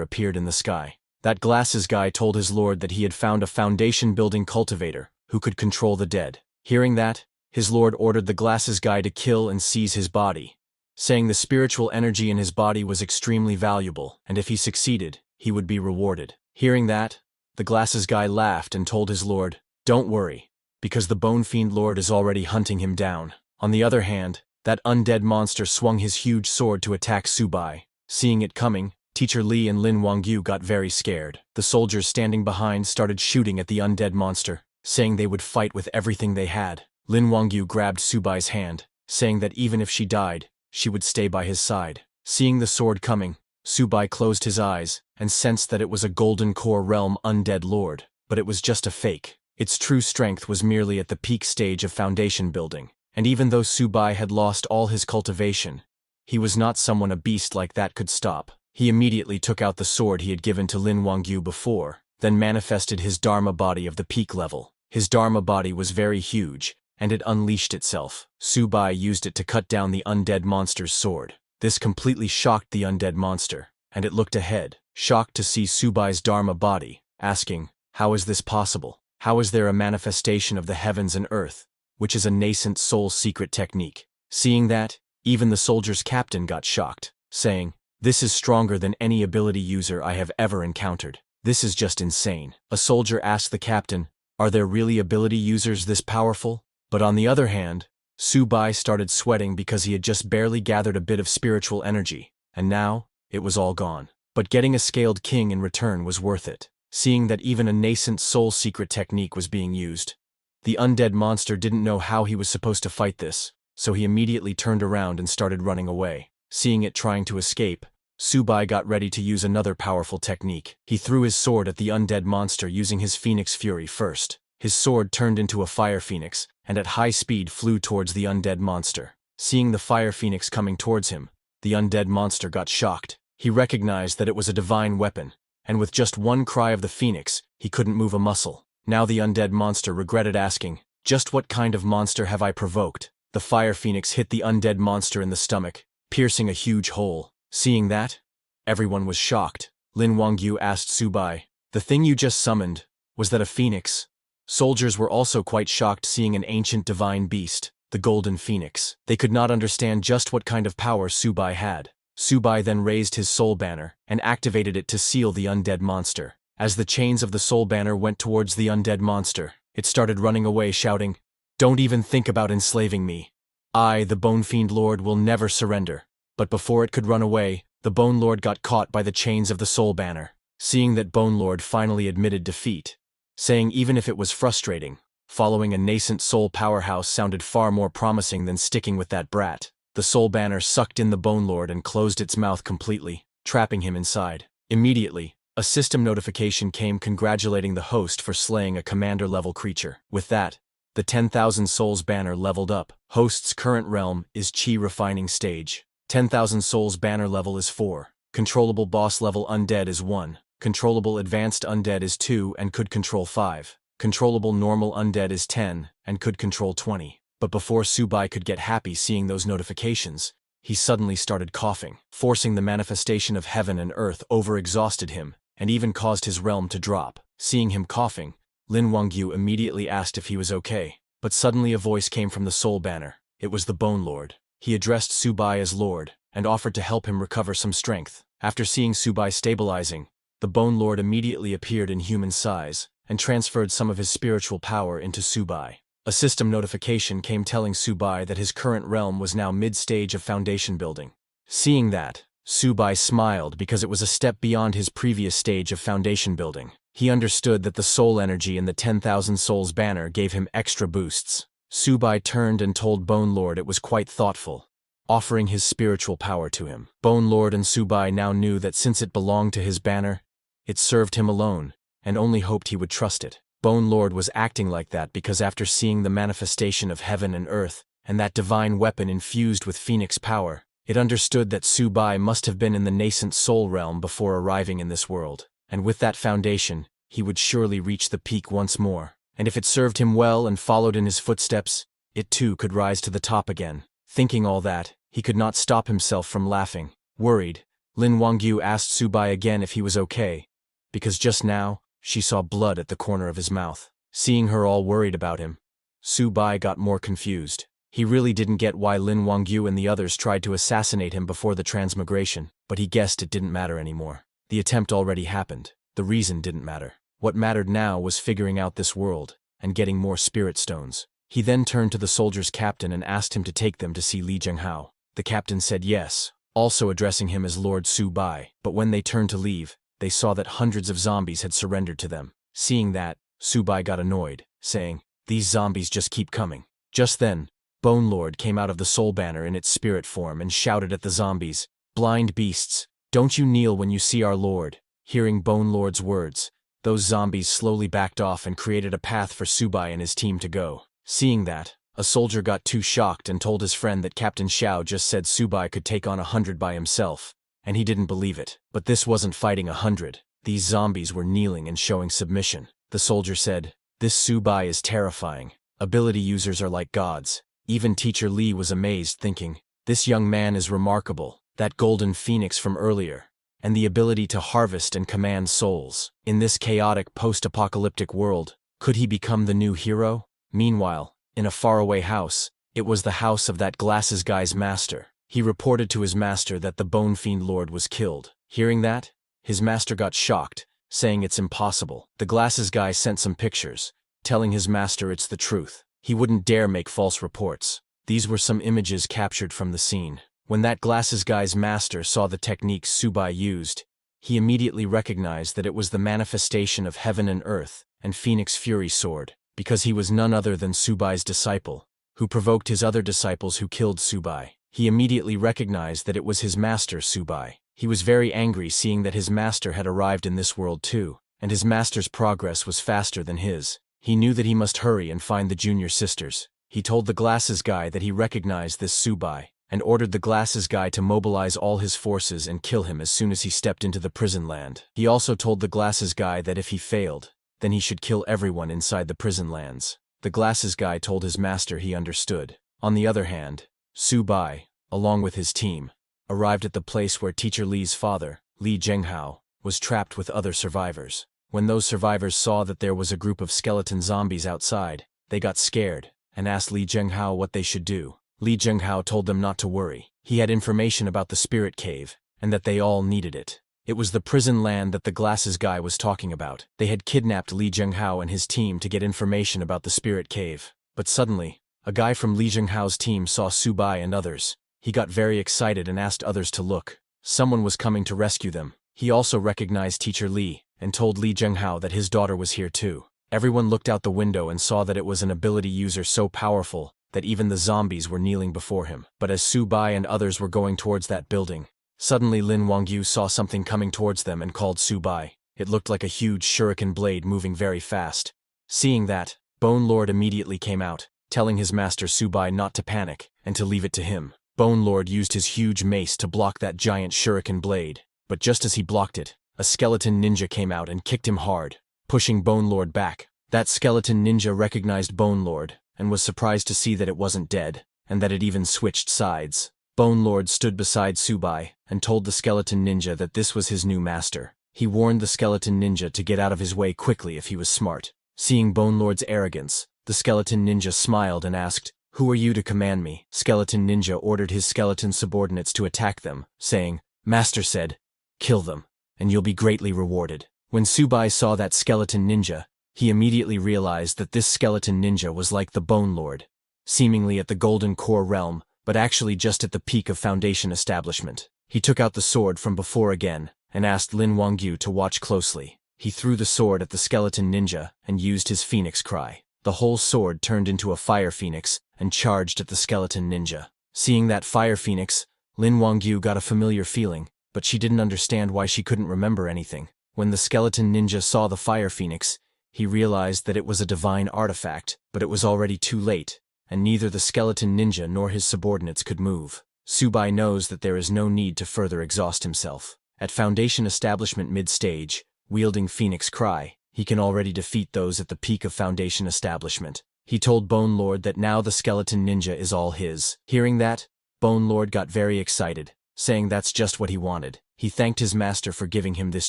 appeared in the sky. That glasses guy told his lord that he had found a foundation-building cultivator who could control the dead. Hearing that, his lord ordered the glasses guy to kill and seize his body, saying the spiritual energy in his body was extremely valuable, and if he succeeded, he would be rewarded. Hearing that, the glasses guy laughed and told his lord, "Don't worry, because the Bone Fiend Lord is already hunting him down." On the other hand, that undead monster swung his huge sword to attack Subai. Seeing it coming, Teacher Li and Lin Wangyu got very scared. The soldiers standing behind started shooting at the undead monster, saying they would fight with everything they had. Lin Wangyu grabbed Subai's hand, saying that even if she died, she would stay by his side. Seeing the sword coming, Subai closed his eyes and sensed that it was a Golden Core Realm undead lord, but it was just a fake. Its true strength was merely at the peak stage of foundation building, and even though Subai had lost all his cultivation, he was not someone a beast like that could stop. He immediately took out the sword he had given to Lin Wangyu before, then manifested his Dharma body of the peak level. His Dharma body was very huge, and it unleashed itself. Subai used it to cut down the undead monster's sword. This completely shocked the undead monster, and it looked ahead, shocked to see Subai's Dharma body, asking, "How is this possible? How is there a manifestation of the heavens and earth, which is a nascent soul secret technique?" Seeing that, even the soldier's captain got shocked, saying, "This is stronger than any ability user I have ever encountered. This is just insane." A soldier asked the captain, "Are there really ability users this powerful?" But on the other hand, Subai started sweating because he had just barely gathered a bit of spiritual energy, and now, it was all gone. But getting a scaled king in return was worth it. Seeing that even a nascent soul secret technique was being used, the undead monster didn't know how he was supposed to fight this, so he immediately turned around and started running away. Seeing it trying to escape, Subai got ready to use another powerful technique. He threw his sword at the undead monster using his Phoenix Fury first. His sword turned into a fire phoenix, and at high speed flew towards the undead monster. Seeing the fire phoenix coming towards him, the undead monster got shocked. He recognized that it was a divine weapon, and with just one cry of the phoenix, he couldn't move a muscle. Now the undead monster regretted asking, "Just what kind of monster have I provoked?" The fire phoenix hit the undead monster in the stomach, piercing a huge hole. Seeing that, everyone was shocked. Lin Wangyu asked Subai, "The thing you just summoned, was that a phoenix?" Soldiers were also quite shocked seeing an ancient divine beast, the golden phoenix. They could not understand just what kind of power Subai had. Subai then raised his soul banner and activated it to seal the undead monster. As the chains of the soul banner went towards the undead monster, it started running away shouting, "Don't even think about enslaving me. I, the Bone Fiend Lord, will never surrender." But before it could run away, the Bone Lord got caught by the chains of the soul banner. Seeing that Bone Lord finally admitted defeat, saying even if it was frustrating, following a nascent soul powerhouse sounded far more promising than sticking with that brat. The soul banner sucked in the Bone Lord and closed its mouth completely, trapping him inside. Immediately, a system notification came congratulating the host for slaying a commander-level creature. With that, the 10,000 Souls banner leveled up. Host's current realm is Chi Refining Stage. 10,000 Souls banner level is 4. Controllable boss level undead is 1. Controllable advanced undead is 2 and could control 5. Controllable normal undead is 10 and could control 20. But before Subai could get happy seeing those notifications, he suddenly started coughing. Forcing the manifestation of heaven and earth overexhausted him, and even caused his realm to drop. Seeing him coughing, Lin Wangyu immediately asked if he was okay. But suddenly a voice came from the soul banner. It was the Bone Lord. He addressed Subai as Lord, and offered to help him recover some strength. After seeing Subai stabilizing, the Bone Lord immediately appeared in human size, and transferred some of his spiritual power into Subai. A system notification came telling Subai that his current realm was now mid-stage of foundation building. Seeing that, Subai smiled because it was a step beyond his previous stage of foundation building. He understood that the soul energy in the 10,000 Souls banner gave him extra boosts. Subai turned and told Bone Lord it was quite thoughtful, offering his spiritual power to him. Bone Lord and Subai now knew that since it belonged to his banner, it served him alone, and only hoped he would trust it. Bone Lord was acting like that because after seeing the manifestation of heaven and earth, and that divine weapon infused with phoenix power, It understood that Subai must have been in the nascent soul realm before arriving in this world, and with that foundation, he would surely reach the peak once more. And if it served him well and followed in his footsteps, it too could rise to the top again. Thinking all that, he could not stop himself from laughing. Worried, Lin Wangyu asked Subai again if he was okay, because just now, she saw blood at the corner of his mouth. Seeing her all worried about him, Subai got more confused. He really didn't get why Lin Wangyu and the others tried to assassinate him before the transmigration, but he guessed it didn't matter anymore. The attempt already happened. The reason didn't matter. What mattered now was figuring out this world and getting more spirit stones. He then turned to the soldier's captain and asked him to take them to see Li Zhenghao. The captain said yes, also addressing him as Lord Subai, but when they turned to leave, they saw that hundreds of zombies had surrendered to them. Seeing that, Subai got annoyed, saying, "These zombies just keep coming." Just then, Bone Lord came out of the soul banner in its spirit form and shouted at the zombies, "Blind beasts, don't you kneel when you see our Lord." Hearing Bone Lord's words, those zombies slowly backed off and created a path for Subai and his team to go. Seeing that, a soldier got too shocked and told his friend that Captain Xiao just said Subai could take on 100 by himself, and he didn't believe it. But this wasn't fighting 100. These zombies were kneeling and showing submission. The soldier said, "This Subai is terrifying. Ability users are like gods." Even Teacher Li was amazed, thinking, "This young man is remarkable. That golden phoenix from earlier, and the ability to harvest and command souls. In this chaotic post-apocalyptic world, could he become the new hero?" Meanwhile, in a faraway house, it was the house of that glasses guy's master. He reported to his master that the Bone Fiend Lord was killed. Hearing that, his master got shocked, saying it's impossible. The glasses guy sent some pictures, telling his master it's the truth. He wouldn't dare make false reports. These were some images captured from the scene. When that glasses guy's master saw the techniques Subai used, he immediately recognized that it was the manifestation of heaven and earth and Phoenix Fury Sword, because he was none other than Subai's disciple, who provoked his other disciples who killed Subai. He immediately recognized that it was his master Subai. He was very angry seeing that his master had arrived in this world too, and his master's progress was faster than his. He knew that he must hurry and find the junior sisters. He told the glasses guy that he recognized this Subai, and ordered the glasses guy to mobilize all his forces and kill him as soon as he stepped into the prison land. He also told the glasses guy that if he failed, then he should kill everyone inside the prison lands. The glasses guy told his master he understood. On the other hand, Subai, along with his team, arrived at the place where Teacher Li's father, Li Zhenghao, was trapped with other survivors. When those survivors saw that there was a group of skeleton zombies outside, they got scared and asked Li Zhenghao what they should do. Li Zhenghao told them not to worry. He had information about the spirit cave, and that they all needed it. It was the prison land that the glasses guy was talking about. They had kidnapped Li Zhenghao and his team to get information about the spirit cave. But suddenly, a guy from Li Zhenghao's team saw Subai and others. He got very excited and asked others to look. Someone was coming to rescue them. He also recognized Teacher Li, and told Li Zhenghao that his daughter was here too. Everyone looked out the window and saw that it was an ability user so powerful that even the zombies were kneeling before him. But as Subai and others were going towards that building, suddenly Lin Wangyu saw something coming towards them and called Subai. It looked like a huge shuriken blade moving very fast. Seeing that, Bone Lord immediately came out, telling his master Subai not to panic and to leave it to him. Bone Lord used his huge mace to block that giant shuriken blade, but just as he blocked it, a skeleton ninja came out and kicked him hard, pushing Bone Lord back. That skeleton ninja recognized Bone Lord and was surprised to see that it wasn't dead, and that it even switched sides. Bone Lord stood beside Subai and told the skeleton ninja that this was his new master. He warned the skeleton ninja to get out of his way quickly if he was smart. Seeing Bone Lord's arrogance, the skeleton ninja smiled and asked, "Who are you to command me?" Skeleton ninja ordered his skeleton subordinates to attack them, saying, "Master said, kill them, and you'll be greatly rewarded." When Subai saw that skeleton ninja, he immediately realized that this skeleton ninja was like the Bone Lord, seemingly at the Golden Core realm, but actually just at the peak of Foundation establishment. He took out the sword from before again, and asked Lin Wangyu to watch closely. He threw the sword at the skeleton ninja and used his phoenix cry. The whole sword turned into a fire phoenix and charged at the skeleton ninja. Seeing that fire phoenix, Lin Wangyu got a familiar feeling, but she didn't understand why she couldn't remember anything. When the skeleton ninja saw the fire phoenix, he realized that it was a divine artifact, but it was already too late, and neither the skeleton ninja nor his subordinates could move. Subai knows that there is no need to further exhaust himself. At Foundation Establishment mid-stage, wielding Phoenix Cry, he can already defeat those at the peak of Foundation Establishment. He told Bone Lord that now the skeleton ninja is all his. Hearing that, Bone Lord got very excited, saying that's just what he wanted. He thanked his master for giving him this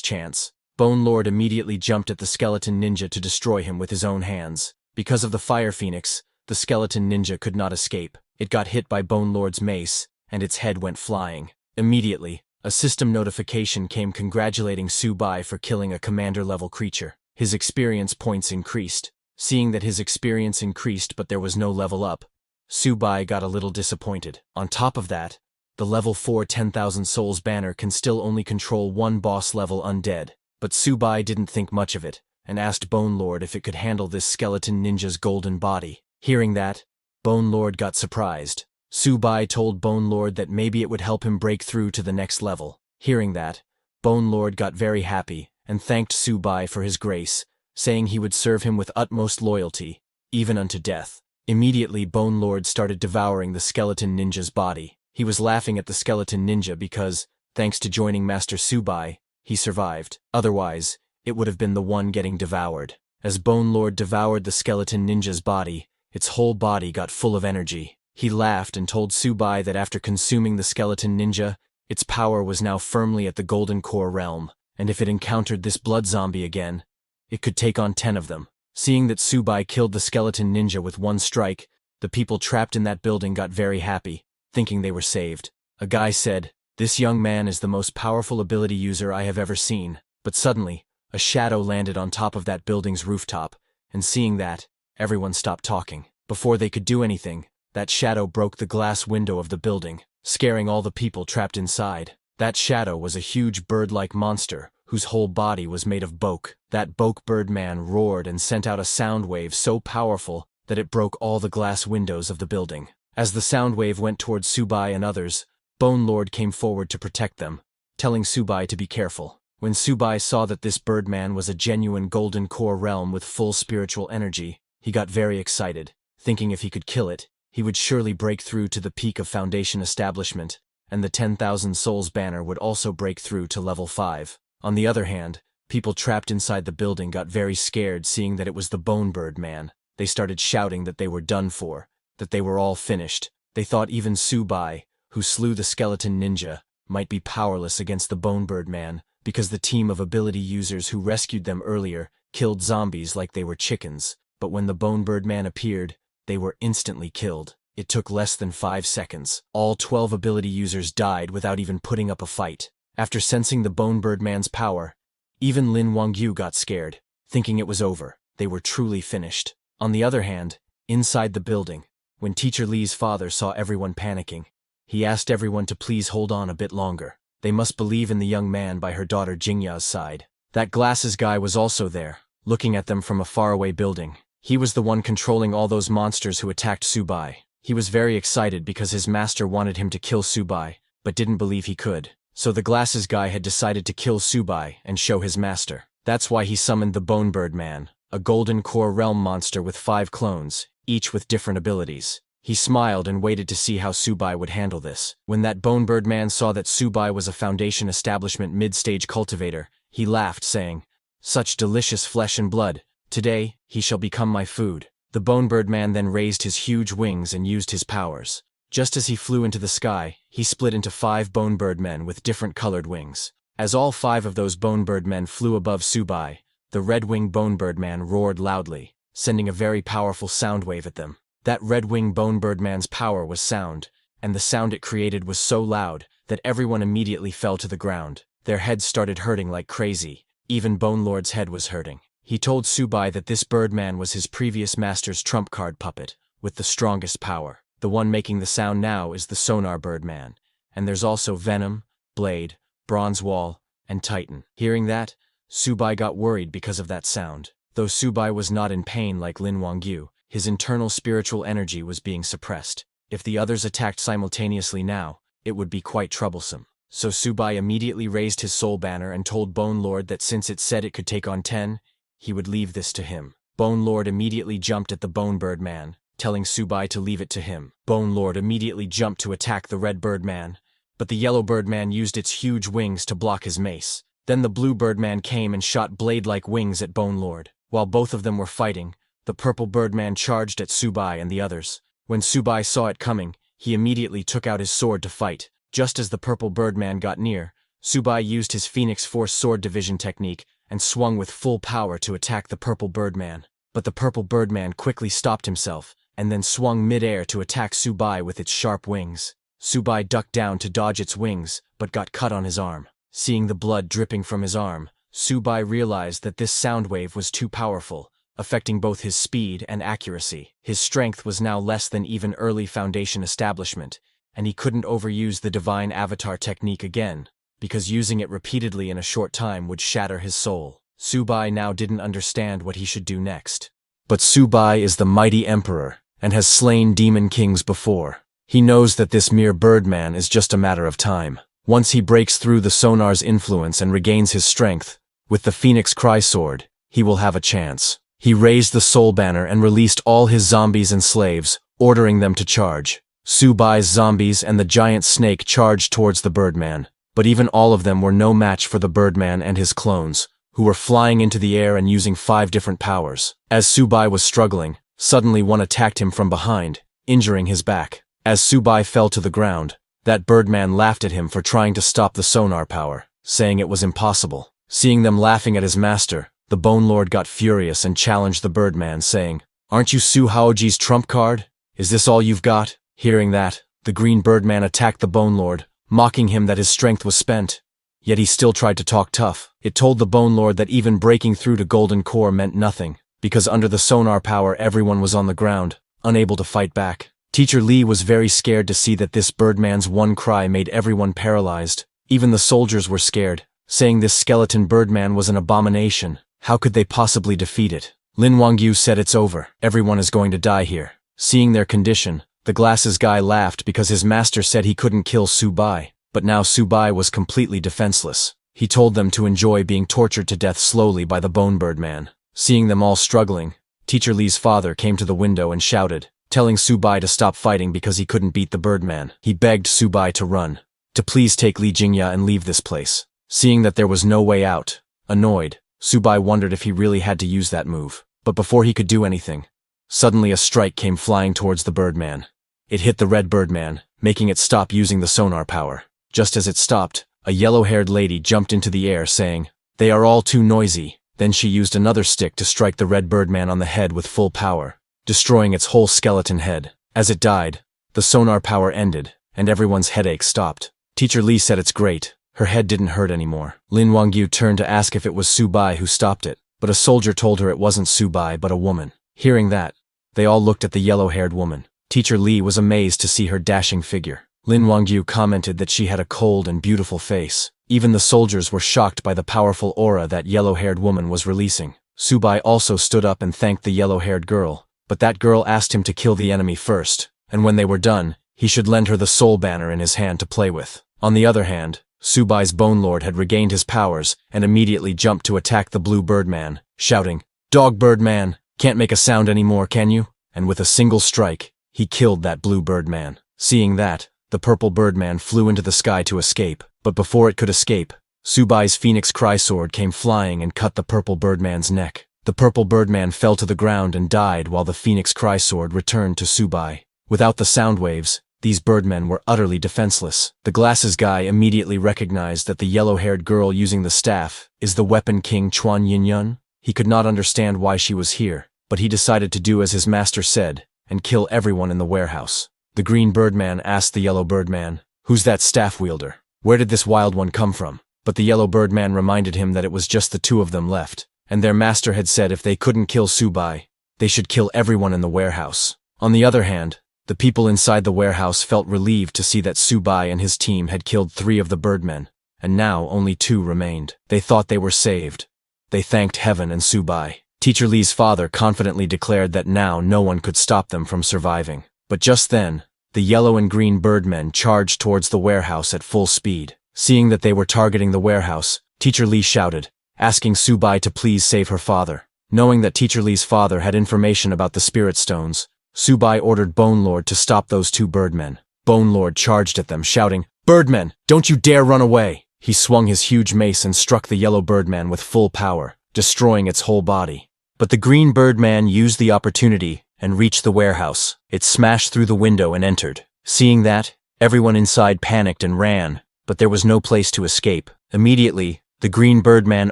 chance. Bone Lord immediately jumped at the skeleton ninja to destroy him with his own hands. Because of the Fire Phoenix, the skeleton ninja could not escape. It got hit by Bone Lord's mace, and its head went flying. Immediately, a system notification came congratulating Subai for killing a commander-level creature. His experience points increased. Seeing that his experience increased but there was no level up, Subai got a little disappointed. On top of that, the level 4 10,000 Souls banner can still only control one boss-level undead. But Subai didn't think much of it, and asked Bone Lord if it could handle this skeleton ninja's golden body. Hearing that, Bone Lord got surprised. Subai told Bone Lord that maybe it would help him break through to the next level. Hearing that, Bone Lord got very happy and thanked Subai for his grace, saying he would serve him with utmost loyalty, even unto death. Immediately Bone Lord started devouring the skeleton ninja's body. He was laughing at the skeleton ninja because, thanks to joining Master Subai, he survived. Otherwise, it would have been the one getting devoured. As Bone Lord devoured the skeleton ninja's body, its whole body got full of energy. He laughed and told Subai that after consuming the skeleton ninja, its power was now firmly at the Golden Core realm, and if it encountered this blood zombie again, it could take on 10 of them. Seeing that Subai killed the skeleton ninja with one strike, the people trapped in that building got very happy, thinking they were saved. A guy said, "This young man is the most powerful ability user I have ever seen." But suddenly, a shadow landed on top of that building's rooftop, and seeing that, everyone stopped talking. Before they could do anything, that shadow broke the glass window of the building, scaring all the people trapped inside. That shadow was a huge bird-like monster, whose whole body was made of boke. That boke birdman roared and sent out a sound wave so powerful that it broke all the glass windows of the building. As the sound wave went towards Subai and others, Bone Lord came forward to protect them, telling Subai to be careful. When Subai saw that this birdman was a genuine Golden Core realm with full spiritual energy, he got very excited, thinking if he could kill it, he would surely break through to the peak of Foundation Establishment, and the 10,000 Souls banner would also break through to level 5. On the other hand, people trapped inside the building got very scared seeing that it was the Bone Bird Man. They started shouting that they were done for, that they were all finished. They thought even Subai, who slew the skeleton ninja, might be powerless against the Bone Bird Man, because the team of ability users who rescued them earlier killed zombies like they were chickens. But when the Bone Bird Man appeared, they were instantly killed. It took less than 5 seconds. All 12 ability users died without even putting up a fight. After sensing the Bone Bird Man's power, even Lin Wangyu got scared, thinking it was over. They were truly finished. On the other hand, inside the building, when Teacher Li's father saw everyone panicking, he asked everyone to please hold on a bit longer. They must believe in the young man by her daughter Jingya's side. That glasses guy was also there, looking at them from a faraway building. He was the one controlling all those monsters who attacked Subai. He was very excited because his master wanted him to kill Subai, but didn't believe he could. So the glasses guy had decided to kill Subai and show his master. That's why he summoned the Bone Bird Man, a Golden Core realm monster with 5 clones, each with different abilities. He smiled and waited to see how Subai would handle this. When that Bone Bird Man saw that Subai was a Foundation Establishment mid-stage cultivator, he laughed, saying, "Such delicious flesh and blood. Today, he shall become my food." The Bone Bird Man then raised his huge wings and used his powers. Just as he flew into the sky, he split into 5 Bone Bird Men with different colored wings. As all 5 of those Bone Bird Men flew above Subai, the red-winged Bone Bird Man roared loudly, sending a very powerful sound wave at them. That red-winged Bone Bird Man's power was sound, and the sound it created was so loud that everyone immediately fell to the ground. Their heads started hurting like crazy. Even Bone Lord's head was hurting. He told Subai that this Birdman was his previous master's trump card puppet, with the strongest power. The one making the sound now is the Sonar Birdman, and there's also Venom, Blade, Bronze Wall, and Titan. Hearing that, Subai got worried because of that sound. Though Subai was not in pain like Lin Wangyu, his internal spiritual energy was being suppressed. If the others attacked simultaneously now, it would be quite troublesome. So Subai immediately raised his soul banner and told Bone Lord that since it said it could take on 10, he would leave this to him. Bone Lord immediately jumped at the Bone Bird Man, telling Subai to leave it to him. Bone Lord immediately jumped to attack the red Birdman, but the yellow Birdman used its huge wings to block his mace. Then the blue Birdman came and shot blade-like wings at Bone Lord. While both of them were fighting, the purple Birdman charged at Subai and the others. When Subai saw it coming, he immediately took out his sword to fight. Just as the purple Birdman got near, Subai used his Phoenix Force sword division technique and swung with full power to attack the purple Birdman. But the purple Birdman quickly stopped himself and then swung mid-air to attack Subai with its sharp wings. Subai ducked down to dodge its wings, but got cut on his arm. Seeing the blood dripping from his arm, Subai realized that this sound wave was too powerful, affecting both his speed and accuracy. His strength was now less than even early Foundation establishment, and he couldn't overuse the Divine Avatar technique again, because using it repeatedly in a short time would shatter his soul. Subai now didn't understand what he should do next. But Subai is the mighty emperor, and has slain demon kings before. He knows that this mere Birdman is just a matter of time. Once he breaks through the Sonar's influence and regains his strength, with the Phoenix Cry Sword, he will have a chance. He raised the Soul Banner and released all his zombies and slaves, ordering them to charge. Subai's zombies and the giant snake charged towards the Birdman, but even all of them were no match for the Birdman and his clones, who were flying into the air and using 5 different powers. As Subai was struggling, suddenly one attacked him from behind, injuring his back. As Subai fell to the ground, that Birdman laughed at him for trying to stop the sonar power, saying it was impossible. Seeing them laughing at his master, the Bone Lord got furious and challenged the Birdman, saying, "Aren't you Su Haoji's trump card? Is this all you've got?" Hearing that, the green Birdman attacked the Bone Lord, mocking him that his strength was spent. Yet he still tried to talk tough. It told the Bone Lord that even breaking through to Golden Core meant nothing, because under the sonar power everyone was on the ground, unable to fight back. Teacher Lee was very scared to see that this Birdman's one cry made everyone paralyzed. Even the soldiers were scared, saying this skeleton Birdman was an abomination. How could they possibly defeat it? Lin Wangyu said, "It's over. Everyone is going to die here." Seeing their condition, the glasses guy laughed because his master said he couldn't kill Subai, but now Subai was completely defenseless. He told them to enjoy being tortured to death slowly by the Bone Birdman. Seeing them all struggling, Teacher Lee's father came to the window and shouted, telling Subai to stop fighting because he couldn't beat the Birdman. He begged Subai to run, to please take Li Jingya and leave this place. Seeing that there was no way out, annoyed, Subai wondered if he really had to use that move. But before he could do anything, suddenly a strike came flying towards the Birdman. It hit the red Birdman, making it stop using the sonar power. Just as it stopped, a yellow-haired lady jumped into the air saying, "They are all too noisy." Then she used another stick to strike the red Birdman on the head with full power, destroying its whole skeleton head. As it died, the sonar power ended, and everyone's headache stopped. Teacher Lee said it's great. Her head didn't hurt anymore. Lin Wangyu turned to ask if it was Subai who stopped it, but a soldier told her it wasn't Subai but a woman. Hearing that, they all looked at the yellow-haired woman. Teacher Lee was amazed to see her dashing figure. Lin Wangyu commented that she had a cold and beautiful face. Even the soldiers were shocked by the powerful aura that yellow-haired woman was releasing. Subai also stood up and thanked the yellow-haired girl, but that girl asked him to kill the enemy first, and when they were done, he should lend her the soul banner in his hand to play with. On the other hand, Subai's Bone Lord had regained his powers and immediately jumped to attack the blue Birdman, shouting, "Dog Birdman, can't make a sound anymore, can you?" And with a single strike, he killed that blue Birdman. Seeing that, the purple Birdman flew into the sky to escape, but before it could escape, Subai's Phoenix Cry Sword came flying and cut the purple Birdman's neck. The purple Birdman fell to the ground and died while the Phoenix Cry Sword returned to Subai. Without the sound waves, these Birdmen were utterly defenseless. The glasses guy immediately recognized that the yellow-haired girl using the staff is the Weapon King Chuan Yinyun. He could not understand why she was here, but he decided to do as his master said and kill everyone in the warehouse. The green Birdman asked the yellow Birdman, "Who's that staff wielder? Where did this wild one come from?" But the yellow Birdman reminded him that it was just the two of them left, and their master had said if they couldn't kill Subai, they should kill everyone in the warehouse. On the other hand, the people inside the warehouse felt relieved to see that Subai and his team had killed 3 of the Birdmen, and now only 2 remained. They thought they were saved. They thanked heaven and Subai. Teacher Lee's father confidently declared that now no one could stop them from surviving. But just then, the yellow and green Birdmen charged towards the warehouse at full speed. Seeing that they were targeting the warehouse, Teacher Lee shouted, asking Subai to please save her father. Knowing that Teacher Lee's father had information about the Spirit Stones, Subai ordered Bone Lord to stop those two birdmen. Bone Lord charged at them, shouting, "Birdmen, don't you dare run away!" He swung his huge mace and struck the yellow birdman with full power, destroying its whole body. But the green birdman used the opportunity and reached the warehouse. It smashed through the window and entered. Seeing that, everyone inside panicked and ran, but there was no place to escape. Immediately, the green birdman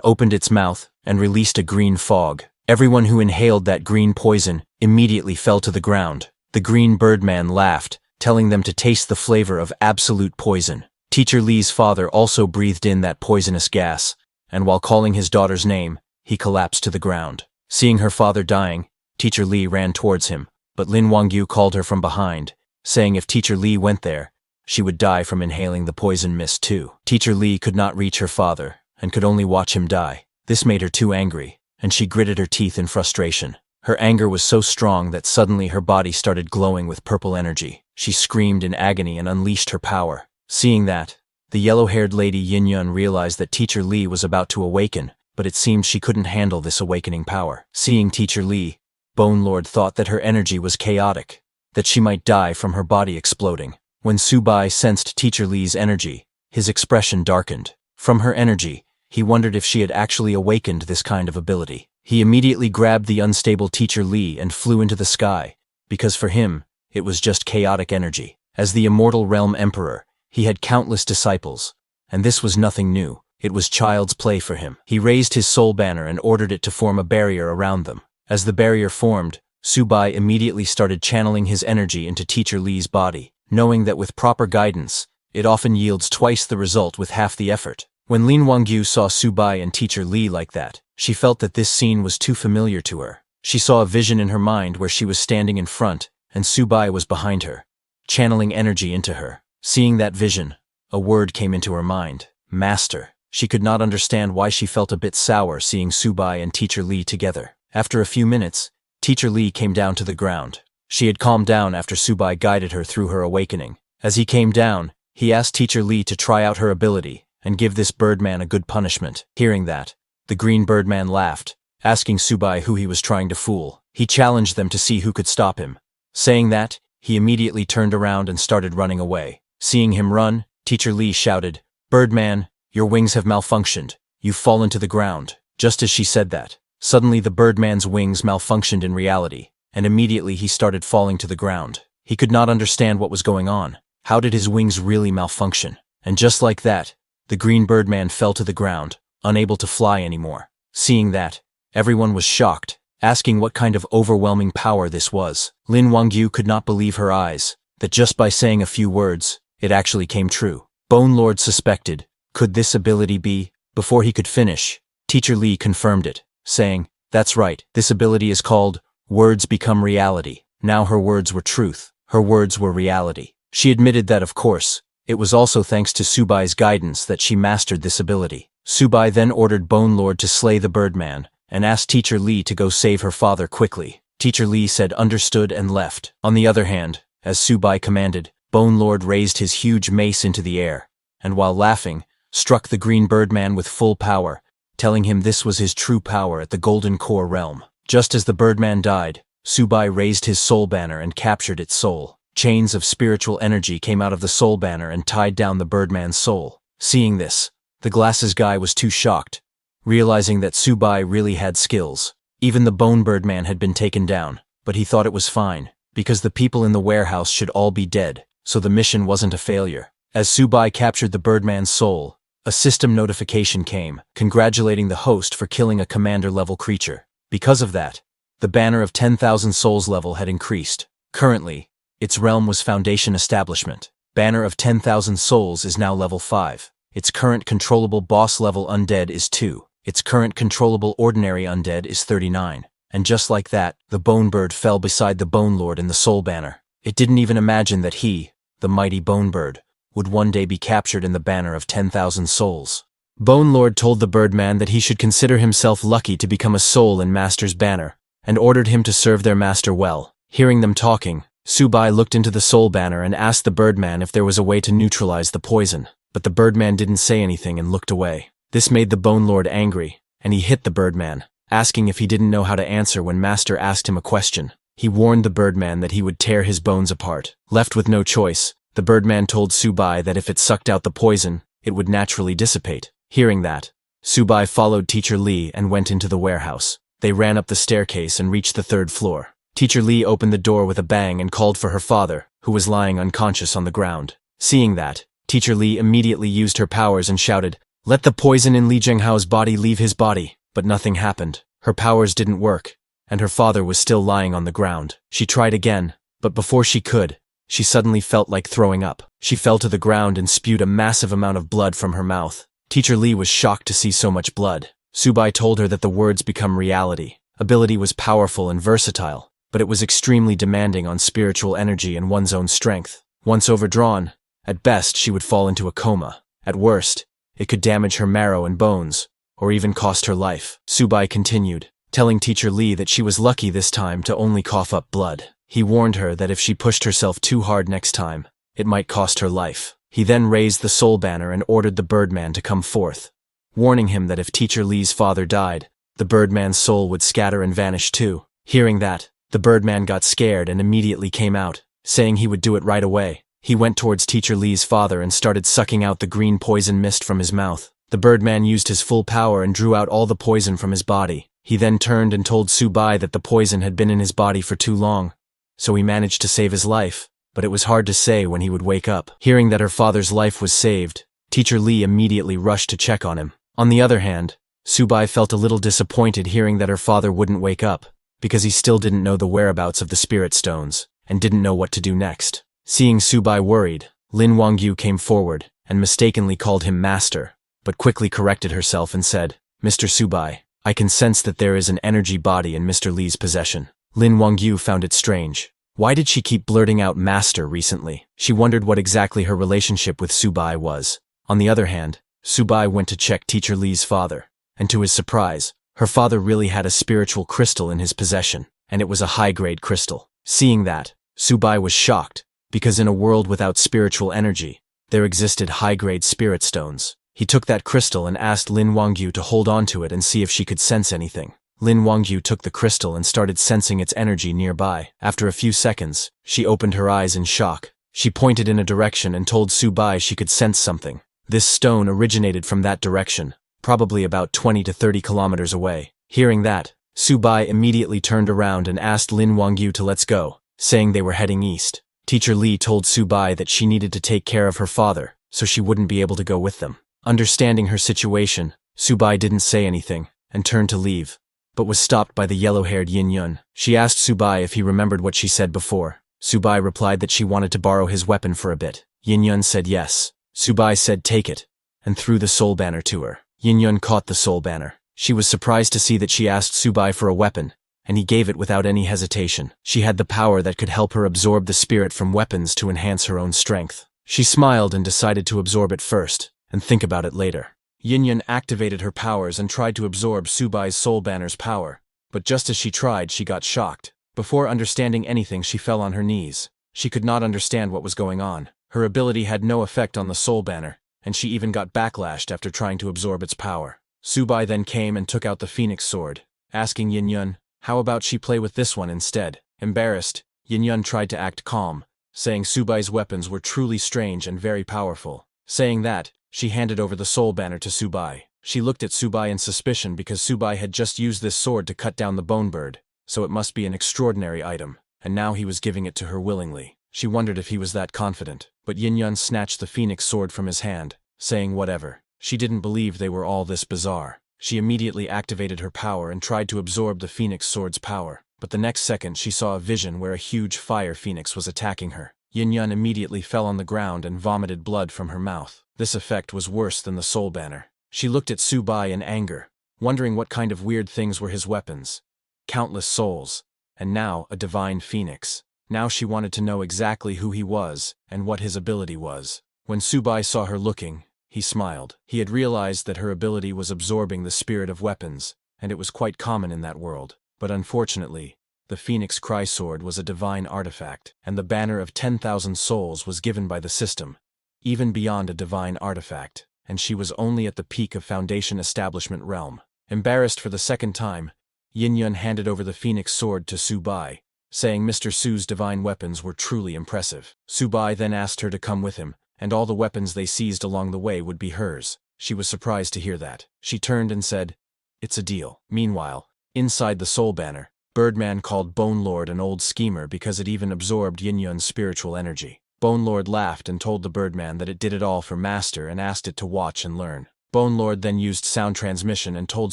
opened its mouth and released a green fog. Everyone who inhaled that green poison immediately fell to the ground. The green birdman laughed, telling them to taste the flavor of absolute poison. Teacher Lee's father also breathed in that poisonous gas, and while calling his daughter's name, he collapsed to the ground. Seeing her father dying, Teacher Lee ran towards him, but Lin Wangyu called her from behind, saying if Teacher Lee went there, she would die from inhaling the poison mist too. Teacher Lee could not reach her father, and could only watch him die. This made her too angry, and she gritted her teeth in frustration. Her anger was so strong that suddenly her body started glowing with purple energy. She screamed in agony and unleashed her power. Seeing that, the yellow-haired lady Yin Yun realized that Teacher Lee was about to awaken, but it seemed she couldn't handle this awakening power. Seeing Teacher Lee, Bone Lord thought that her energy was chaotic, that she might die from her body exploding. When Subai sensed Teacher Lee's energy, his expression darkened. From her energy, he wondered if she had actually awakened this kind of ability. He immediately grabbed the unstable Teacher Lee and flew into the sky, because for him, it was just chaotic energy. As the Immortal Realm Emperor, he had countless disciples, and this was nothing new. It was child's play for him. He raised his soul banner and ordered it to form a barrier around them. As the barrier formed, Subai immediately started channeling his energy into Teacher Lee's body, knowing that with proper guidance, it often yields twice the result with half the effort. When Lin Wangyu saw Subai and Teacher Lee like that, she felt that this scene was too familiar to her. She saw a vision in her mind where she was standing in front, and Subai was behind her, channeling energy into her. Seeing that vision, a word came into her mind: Master. She could not understand why she felt a bit sour seeing Subai and Teacher Lee together. After a few minutes, Teacher Lee came down to the ground. She had calmed down after Subai guided her through her awakening. As he came down, he asked Teacher Lee to try out her ability and give this birdman a good punishment. Hearing that, the green birdman laughed, asking Subai who he was trying to fool. He challenged them to see who could stop him. Saying that, he immediately turned around and started running away. Seeing him run, Teacher Lee shouted, "Birdman, your wings have malfunctioned. You've fallen to the ground." Just as she said that, suddenly the birdman's wings malfunctioned in reality, and immediately he started falling to the ground. He could not understand what was going on. How did his wings really malfunction? And just like that, the green birdman fell to the ground, unable to fly anymore. Seeing that, everyone was shocked, asking what kind of overwhelming power this was. Lin Wangyu could not believe her eyes, that just by saying a few words, it actually came true. Bone Lord suspected, could this ability be? Before he could finish, Teacher Lee confirmed it, saying, "That's right, this ability is called Words Become Reality." Now her words were truth. Her words were reality. She admitted that, of course, it was also thanks to Subai's guidance that she mastered this ability. Subai then ordered Bone Lord to slay the birdman, and asked Teacher Lee to go save her father quickly. Teacher Lee said understood and left. On the other hand, as Subai commanded, Bone Lord raised his huge mace into the air, and while laughing, struck the green birdman with full power, telling him this was his true power at the Golden Core realm. Just as the birdman died, Subai raised his soul banner and captured its soul. Chains of spiritual energy came out of the soul banner and tied down the birdman's soul. Seeing this, the glasses guy was too shocked, realizing that Subai really had skills. Even the bone birdman had been taken down, but he thought it was fine, because the people in the warehouse should all be dead, so the mission wasn't a failure. As Subai captured the birdman's soul, a system notification came, congratulating the host for killing a commander-level creature. Because of that, the banner of 10,000 souls level had increased. Currently, its realm was Foundation Establishment. Banner of 10,000 souls is now level 5. Its current controllable boss level undead is 2. Its current controllable ordinary undead is 39. And just like that, the Bone Bird fell beside the Bone Lord in the soul banner. It didn't even imagine that he, the mighty Bone Bird, would one day be captured in the banner of 10,000 souls. Bone Lord told the birdman that he should consider himself lucky to become a soul in Master's banner, and ordered him to serve their master well. Hearing them talking, Subai looked into the soul banner and asked the birdman if there was a way to neutralize the poison, but the birdman didn't say anything and looked away. This made the Bone Lord angry, and he hit the birdman, asking if he didn't know how to answer when Master asked him a question. He warned the Birdman that he would tear his bones apart. Left with no choice, the Birdman told Subai that if it sucked out the poison, it would naturally dissipate. Hearing that, Subai followed Teacher Lee and went into the warehouse. They ran up the staircase and reached the 3rd floor. Teacher Lee opened the door with a bang and called for her father, who was lying unconscious on the ground. Seeing that, Teacher Lee immediately used her powers and shouted, "Let the poison in Li Zhenghao's body leave his body." But nothing happened. Her powers didn't work, and her father was still lying on the ground. She tried again, but before she could, she suddenly felt like throwing up. She fell to the ground and spewed a massive amount of blood from her mouth. Teacher Lee was shocked to see so much blood. Subai told her that the words become reality. Ability was powerful and versatile, but it was extremely demanding on spiritual energy and one's own strength. Once overdrawn, at best she would fall into a coma. At worst, it could damage her marrow and bones, or even cost her life. Subai continued, telling Teacher Lee that she was lucky this time to only cough up blood. He warned her that if she pushed herself too hard next time, it might cost her life. He then raised the soul banner and ordered the Birdman to come forth, warning him that if Teacher Lee's father died, the Birdman's soul would scatter and vanish too. Hearing that, the Birdman got scared and immediately came out, saying he would do it right away. He went towards Teacher Lee's father and started sucking out the green poison mist from his mouth. The Birdman used his full power and drew out all the poison from his body. He then turned and told Subai that the poison had been in his body for too long, so he managed to save his life, but it was hard to say when he would wake up. Hearing that her father's life was saved, Teacher Lee immediately rushed to check on him. On the other hand, Subai felt a little disappointed hearing that her father wouldn't wake up, because he still didn't know the whereabouts of the spirit stones, and didn't know what to do next. Seeing Subai worried, Lin Wangyu came forward and mistakenly called him master, but quickly corrected herself and said, "Mr. Subai, I can sense that there is an energy body in Mr. Lee's possession." Lin Wangyu found it strange. Why did she keep blurting out master recently? She wondered what exactly her relationship with Subai was. On the other hand, Subai went to check Teacher Lee's father, and to his surprise, her father really had a spiritual crystal in his possession, and it was a high-grade crystal. Seeing that, Subai was shocked, because in a world without spiritual energy, there existed high-grade spirit stones. He took that crystal and asked Lin Wangyu to hold on to it and see if she could sense anything. Lin Wangyu took the crystal and started sensing its energy nearby. After a few seconds, she opened her eyes in shock. She pointed in a direction and told Subai she could sense something. This stone originated from that direction, probably about 20 to 30 kilometers away. Hearing that, Subai immediately turned around and asked Lin Wangyu to let's go, saying they were heading east. Teacher Lee told Subai that she needed to take care of her father, so she wouldn't be able to go with them. Understanding her situation, Subai didn't say anything, and turned to leave, but was stopped by the yellow-haired Yin Yun. She asked Subai if he remembered what she said before. Subai replied that she wanted to borrow his weapon for a bit. Yin Yun said yes. Subai said take it, and threw the soul banner to her. Yin Yun caught the soul banner. She was surprised to see that she asked Subai for a weapon, and he gave it without any hesitation. She had the power that could help her absorb the spirit from weapons to enhance her own strength. She smiled and decided to absorb it first, and think about it later. Yin Yun activated her powers and tried to absorb Subai's soul banner's power, but just as she tried, she got shocked. Before understanding anything, she fell on her knees. She could not understand what was going on. Her ability had no effect on the soul banner, and she even got backlashed after trying to absorb its power. Subai then came and took out the phoenix sword, asking Yin Yun, how about she play with this one instead? Embarrassed, Yin Yun tried to act calm, saying Subai's weapons were truly strange and very powerful. Saying that, she handed over the soul banner to Subai. She looked at Subai in suspicion because Subai had just used this sword to cut down the bone bird, so it must be an extraordinary item, and now he was giving it to her willingly. She wondered if he was that confident, but Yin Yun snatched the phoenix sword from his hand, saying whatever. She didn't believe they were all this bizarre. She immediately activated her power and tried to absorb the phoenix sword's power, but the next second she saw a vision where a huge fire phoenix was attacking her. Yin Yun immediately fell on the ground and vomited blood from her mouth. This effect was worse than the soul banner. She looked at Subai in anger, wondering what kind of weird things were his weapons. Countless souls, and now a divine phoenix. Now she wanted to know exactly who he was and what his ability was. When Subai saw her looking, he smiled. He had realized that her ability was absorbing the spirit of weapons, and it was quite common in that world. But unfortunately, the Phoenix Cry Sword was a divine artifact, and the banner of 10,000 souls was given by the system, even beyond a divine artifact, and she was only at the peak of Foundation Establishment realm. Embarrassed for the second time, Yin Yun handed over the Phoenix Sword to Subai, saying Mr. Su's divine weapons were truly impressive. Subai then asked her to come with him, and all the weapons they seized along the way would be hers. She was surprised to hear that. She turned and said, "It's a deal." Meanwhile, inside the Soul Banner, Birdman called Bone Lord an old schemer because it even absorbed Yin Yun's spiritual energy. Bone Lord laughed and told the Birdman that it did it all for Master and asked it to watch and learn. Bone Lord then used sound transmission and told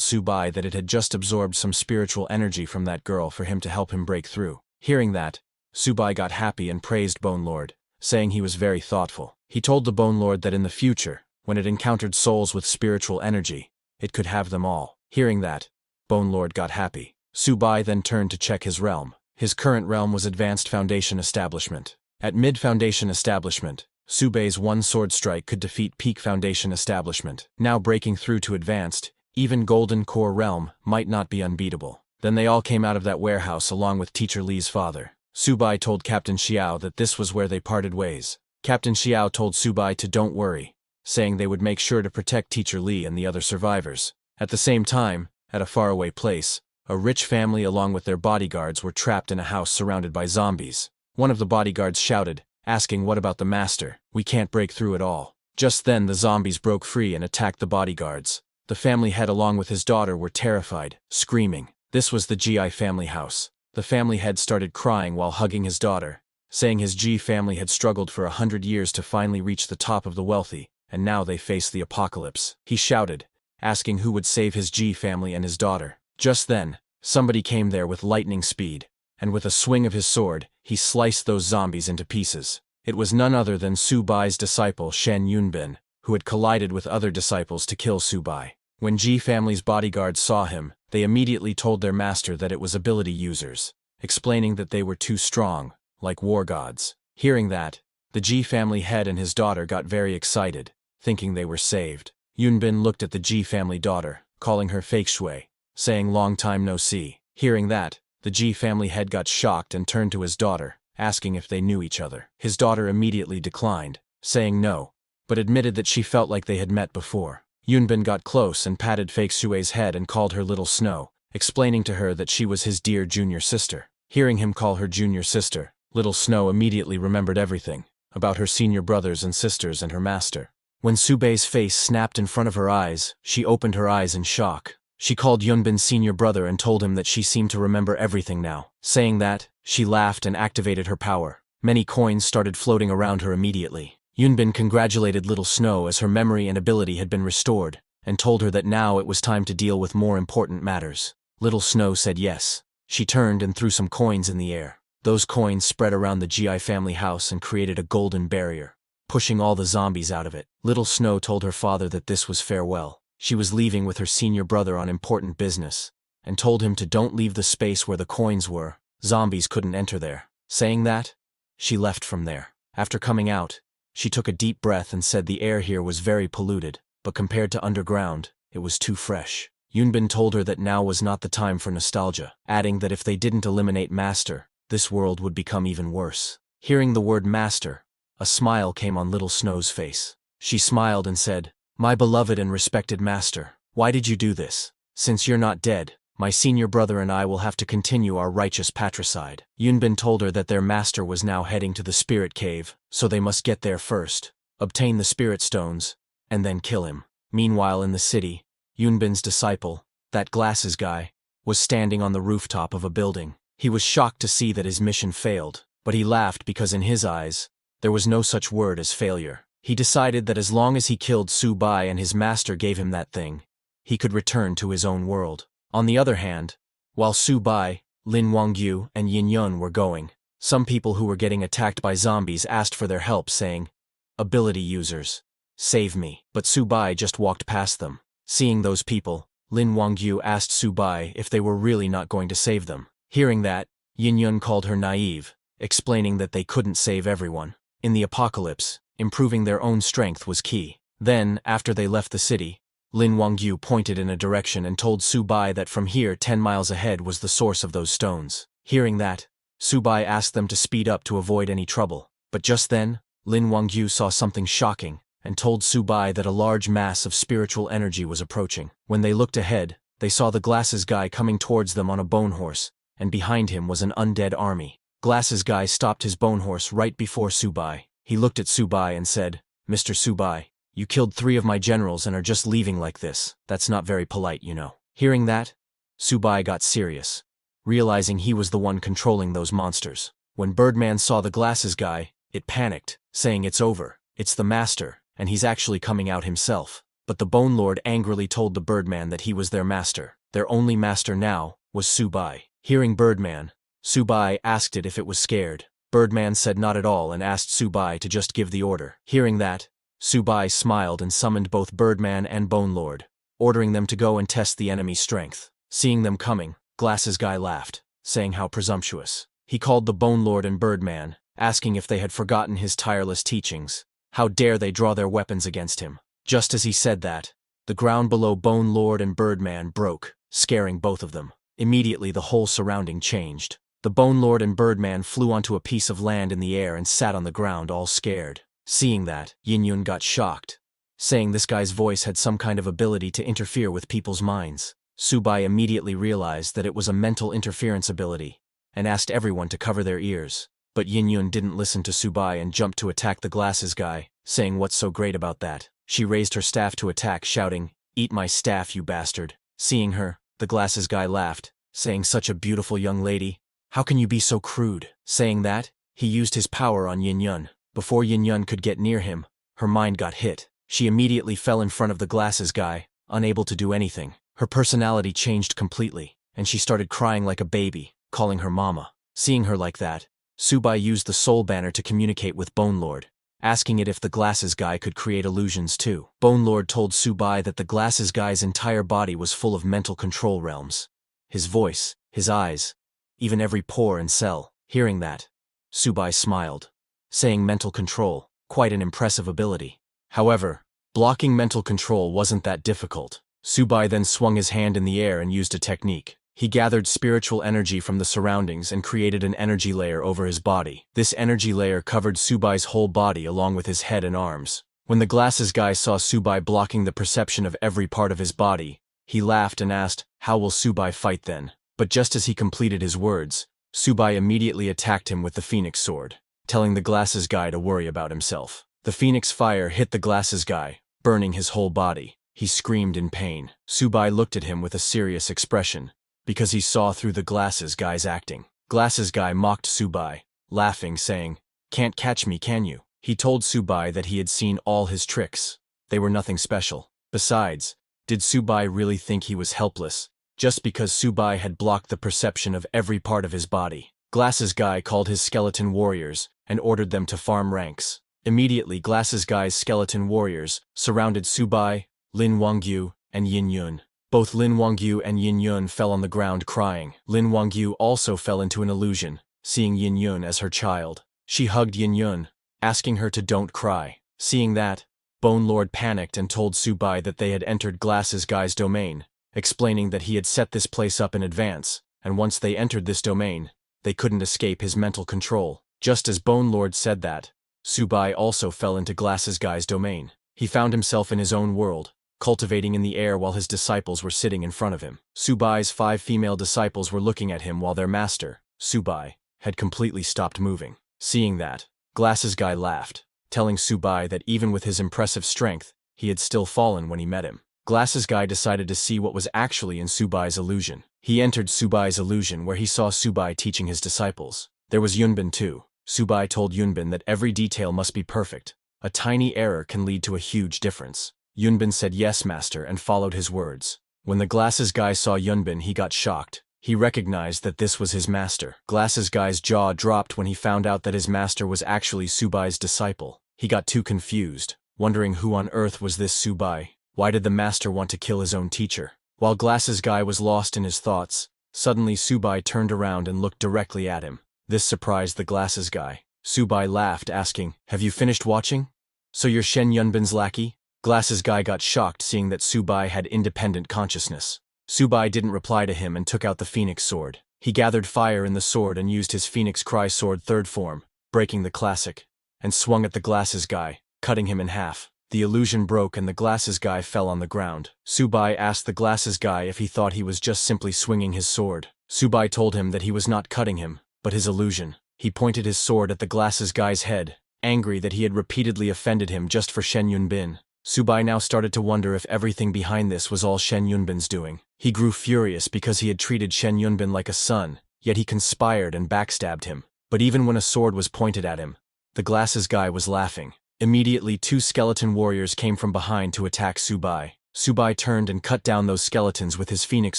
Subai that it had just absorbed some spiritual energy from that girl for him to help him break through. Hearing that, Subai got happy and praised Bone Lord, saying he was very thoughtful. He told the Bone Lord that in the future, when it encountered souls with spiritual energy, it could have them all. Hearing that, Bone Lord got happy. Subai then turned to check his realm. His current realm was Advanced Foundation Establishment. At Mid-Foundation Establishment, Subai's one sword strike could defeat Peak Foundation Establishment. Now breaking through to Advanced, even Golden Core Realm might not be unbeatable. Then they all came out of that warehouse along with Teacher Li's father. Subai told Captain Xiao that this was where they parted ways. Captain Xiao told Subai to don't worry, saying they would make sure to protect Teacher Li and the other survivors. At the same time, at a faraway place, a rich family along with their bodyguards were trapped in a house surrounded by zombies. One of the bodyguards shouted, asking what about the master? We can't break through at all. Just then the zombies broke free and attacked the bodyguards. The family head along with his daughter were terrified, screaming. This was the GI family house. The family head started crying while hugging his daughter, saying his G family had struggled for 100 years to finally reach the top of the wealthy, and now they faced the apocalypse. He shouted, asking who would save his G family and his daughter. Just then, somebody came there with lightning speed, and with a swing of his sword, he sliced those zombies into pieces. It was none other than Subai's disciple Shen Yunbin, who had collided with other disciples to kill Subai. When G family's bodyguards saw him, they immediately told their master that it was ability users, explaining that they were too strong, like war gods. Hearing that, the G family head and his daughter got very excited, thinking they were saved. Yunbin looked at the G family daughter, calling her fake Shui, saying long time no see. Hearing that, the G family head got shocked and turned to his daughter, asking if they knew each other. His daughter immediately declined, saying no, but admitted that she felt like they had met before. Yunbin got close and patted fake Shui's head and called her Little Snow, explaining to her that she was his dear junior sister. Hearing him call her junior sister, Little Snow immediately remembered everything about her senior brothers and sisters and her master. When Subei's face snapped in front of her eyes, she opened her eyes in shock. She called Yunbin's senior brother and told him that she seemed to remember everything now. Saying that, she laughed and activated her power. Many coins started floating around her immediately. Yunbin congratulated Little Snow as her memory and ability had been restored, and told her that now it was time to deal with more important matters. Little Snow said yes. She turned and threw some coins in the air. Those coins spread around the GI family house and created a golden barrier, pushing all the zombies out of it. Little Snow told her father that this was farewell. She was leaving with her senior brother on important business, and told him to don't leave the space where the coins were. Zombies couldn't enter there. Saying that, she left from there. After coming out, she took a deep breath and said the air here was very polluted, but compared to underground, it was too fresh. Yunbin told her that now was not the time for nostalgia, adding that if they didn't eliminate Master, this world would become even worse. Hearing the word Master, a smile came on Little Snow's face. She smiled and said, "My beloved and respected master, why did you do this? Since you're not dead, my senior brother and I will have to continue our righteous patricide." Yunbin told her that their master was now heading to the spirit cave, so they must get there first, obtain the spirit stones, and then kill him. Meanwhile in the city, Yunbin's disciple, that glasses guy, was standing on the rooftop of a building. He was shocked to see that his mission failed, but he laughed because in his eyes, there was no such word as failure. He decided that as long as he killed Subai and his master gave him that thing, he could return to his own world. On the other hand, while Subai, Lin Wangyu, and Yin Yun were going, some people who were getting attacked by zombies asked for their help saying, "Ability users, save me." But Subai just walked past them. Seeing those people, Lin Wangyu asked Subai if they were really not going to save them. Hearing that, Yin Yun called her naive, explaining that they couldn't save everyone. In the apocalypse, improving their own strength was key. Then, after they left the city, Lin Wangyu pointed in a direction and told Subai that from here 10 miles ahead was the source of those stones. Hearing that, Subai asked them to speed up to avoid any trouble. But just then, Lin Wangyu saw something shocking and told Subai that a large mass of spiritual energy was approaching. When they looked ahead, they saw the glasses guy coming towards them on a bone horse, and behind him was an undead army. Glasses Guy stopped his bone horse right before Subai. He looked at Subai and said, "Mr. Subai, you killed 3 of my generals and are just leaving like this. That's not very polite, you know." Hearing that, Subai got serious, realizing he was the one controlling those monsters. When Birdman saw the Glasses Guy, it panicked, saying it's over, it's the master, and he's actually coming out himself. But the Bone Lord angrily told the Birdman that he was their master. Their only master now was Subai. Hearing Birdman, Subai asked it if it was scared. Birdman said not at all and asked Subai to just give the order. Hearing that, Subai smiled and summoned both Birdman and Bone Lord, ordering them to go and test the enemy's strength. Seeing them coming, Glasses Guy laughed, saying how presumptuous. He called the Bone Lord and Birdman, asking if they had forgotten his tireless teachings. How dare they draw their weapons against him? Just as he said that, the ground below Bone Lord and Birdman broke, scaring both of them. Immediately the whole surrounding changed. The Bone Lord and Birdman flew onto a piece of land in the air and sat on the ground all scared. Seeing that, Yin Yun got shocked, saying this guy's voice had some kind of ability to interfere with people's minds. Subai immediately realized that it was a mental interference ability, and asked everyone to cover their ears. But Yin Yun didn't listen to Subai and jumped to attack the Glasses Guy, saying what's so great about that. She raised her staff to attack, shouting, "Eat my staff, you bastard." Seeing her, the Glasses Guy laughed, saying, "Such a beautiful young lady. How can you be so crude?" Saying that, he used his power on Yin Yun. Before Yin Yun could get near him, her mind got hit. She immediately fell in front of the Glasses Guy, unable to do anything. Her personality changed completely, and she started crying like a baby, calling her mama. Seeing her like that, Subai used the Soul Banner to communicate with Bone Lord, asking it if the Glasses Guy could create illusions too. Bone Lord told Subai that the Glasses Guy's entire body was full of mental control realms. His voice, his eyes, even every pore and cell. Hearing that, Subai smiled, saying mental control, quite an impressive ability. However, blocking mental control wasn't that difficult. Subai then swung his hand in the air and used a technique. He gathered spiritual energy from the surroundings and created an energy layer over his body. This energy layer covered Subai's whole body along with his head and arms. When the Glasses Guy saw Subai blocking the perception of every part of his body, he laughed and asked, "How will Subai fight then?" But just as he completed his words, Subai immediately attacked him with the Phoenix Sword, telling the Glasses Guy to worry about himself. The Phoenix Fire hit the Glasses Guy, burning his whole body. He screamed in pain. Subai looked at him with a serious expression, because he saw through the Glasses Guy's acting. Glasses Guy mocked Subai, laughing, saying, "Can't catch me, can you?" He told Subai that he had seen all his tricks. They were nothing special. Besides, did Subai really think he was helpless, just because Subai had blocked the perception of every part of his body? Glasses Guy called his skeleton warriors and ordered them to farm ranks. Immediately, Glasses Guy's skeleton warriors surrounded Subai, Lin Wangyu, and Yin Yun. Both Lin Wangyu and Yin Yun fell on the ground crying. Lin Wangyu also fell into an illusion, seeing Yin Yun as her child. She hugged Yin Yun, asking her to don't cry. Seeing that, Bone Lord panicked and told Subai that they had entered Glasses Guy's domain, explaining that he had set this place up in advance, and once they entered this domain, they couldn't escape his mental control. Just as Bone Lord said that, Subai also fell into Glasses Guy's domain. He found himself in his own world, cultivating in the air while his disciples were sitting in front of him. Subai's 5 female disciples were looking at him while their master, Subai, had completely stopped moving. Seeing that, Glasses Guy laughed, telling Subai that even with his impressive strength, he had still fallen when he met him. Glasses Guy decided to see what was actually in Subai's illusion. He entered Subai's illusion where he saw Subai teaching his disciples. There was Yunbin too. Subai told Yunbin that every detail must be perfect. A tiny error can lead to a huge difference. Yunbin said yes, master, and followed his words. When the Glasses Guy saw Yunbin, he got shocked. He recognized that this was his master. Glasses Guy's jaw dropped when he found out that his master was actually Subai's disciple. He got too confused, wondering who on earth was this Subai. Why did the master want to kill his own teacher? While Glasses Guy was lost in his thoughts, suddenly Subai turned around and looked directly at him. This surprised the Glasses Guy. Subai laughed, asking, "Have you finished watching? So you're Shen Yunbin's lackey?" Glasses Guy got shocked seeing that Subai had independent consciousness. Subai didn't reply to him and took out the Phoenix Sword. He gathered fire in the sword and used his Phoenix Cry Sword 3rd form, breaking the classic, and swung at the Glasses Guy, cutting him in half. The illusion broke and the Glasses Guy fell on the ground. Subai asked the Glasses Guy if he thought he was just simply swinging his sword. Subai told him that he was not cutting him, but his illusion. He pointed his sword at the glasses guy's head, angry that he had repeatedly offended him just for Shen Yunbin. Subai now started to wonder if everything behind this was all Shen Yunbin's doing. He grew furious because he had treated Shen Yunbin like a son, yet he conspired and backstabbed him. But even when a sword was pointed at him, the glasses guy was laughing. Immediately 2 skeleton warriors came from behind to attack Subai. Subai turned and cut down those skeletons with his phoenix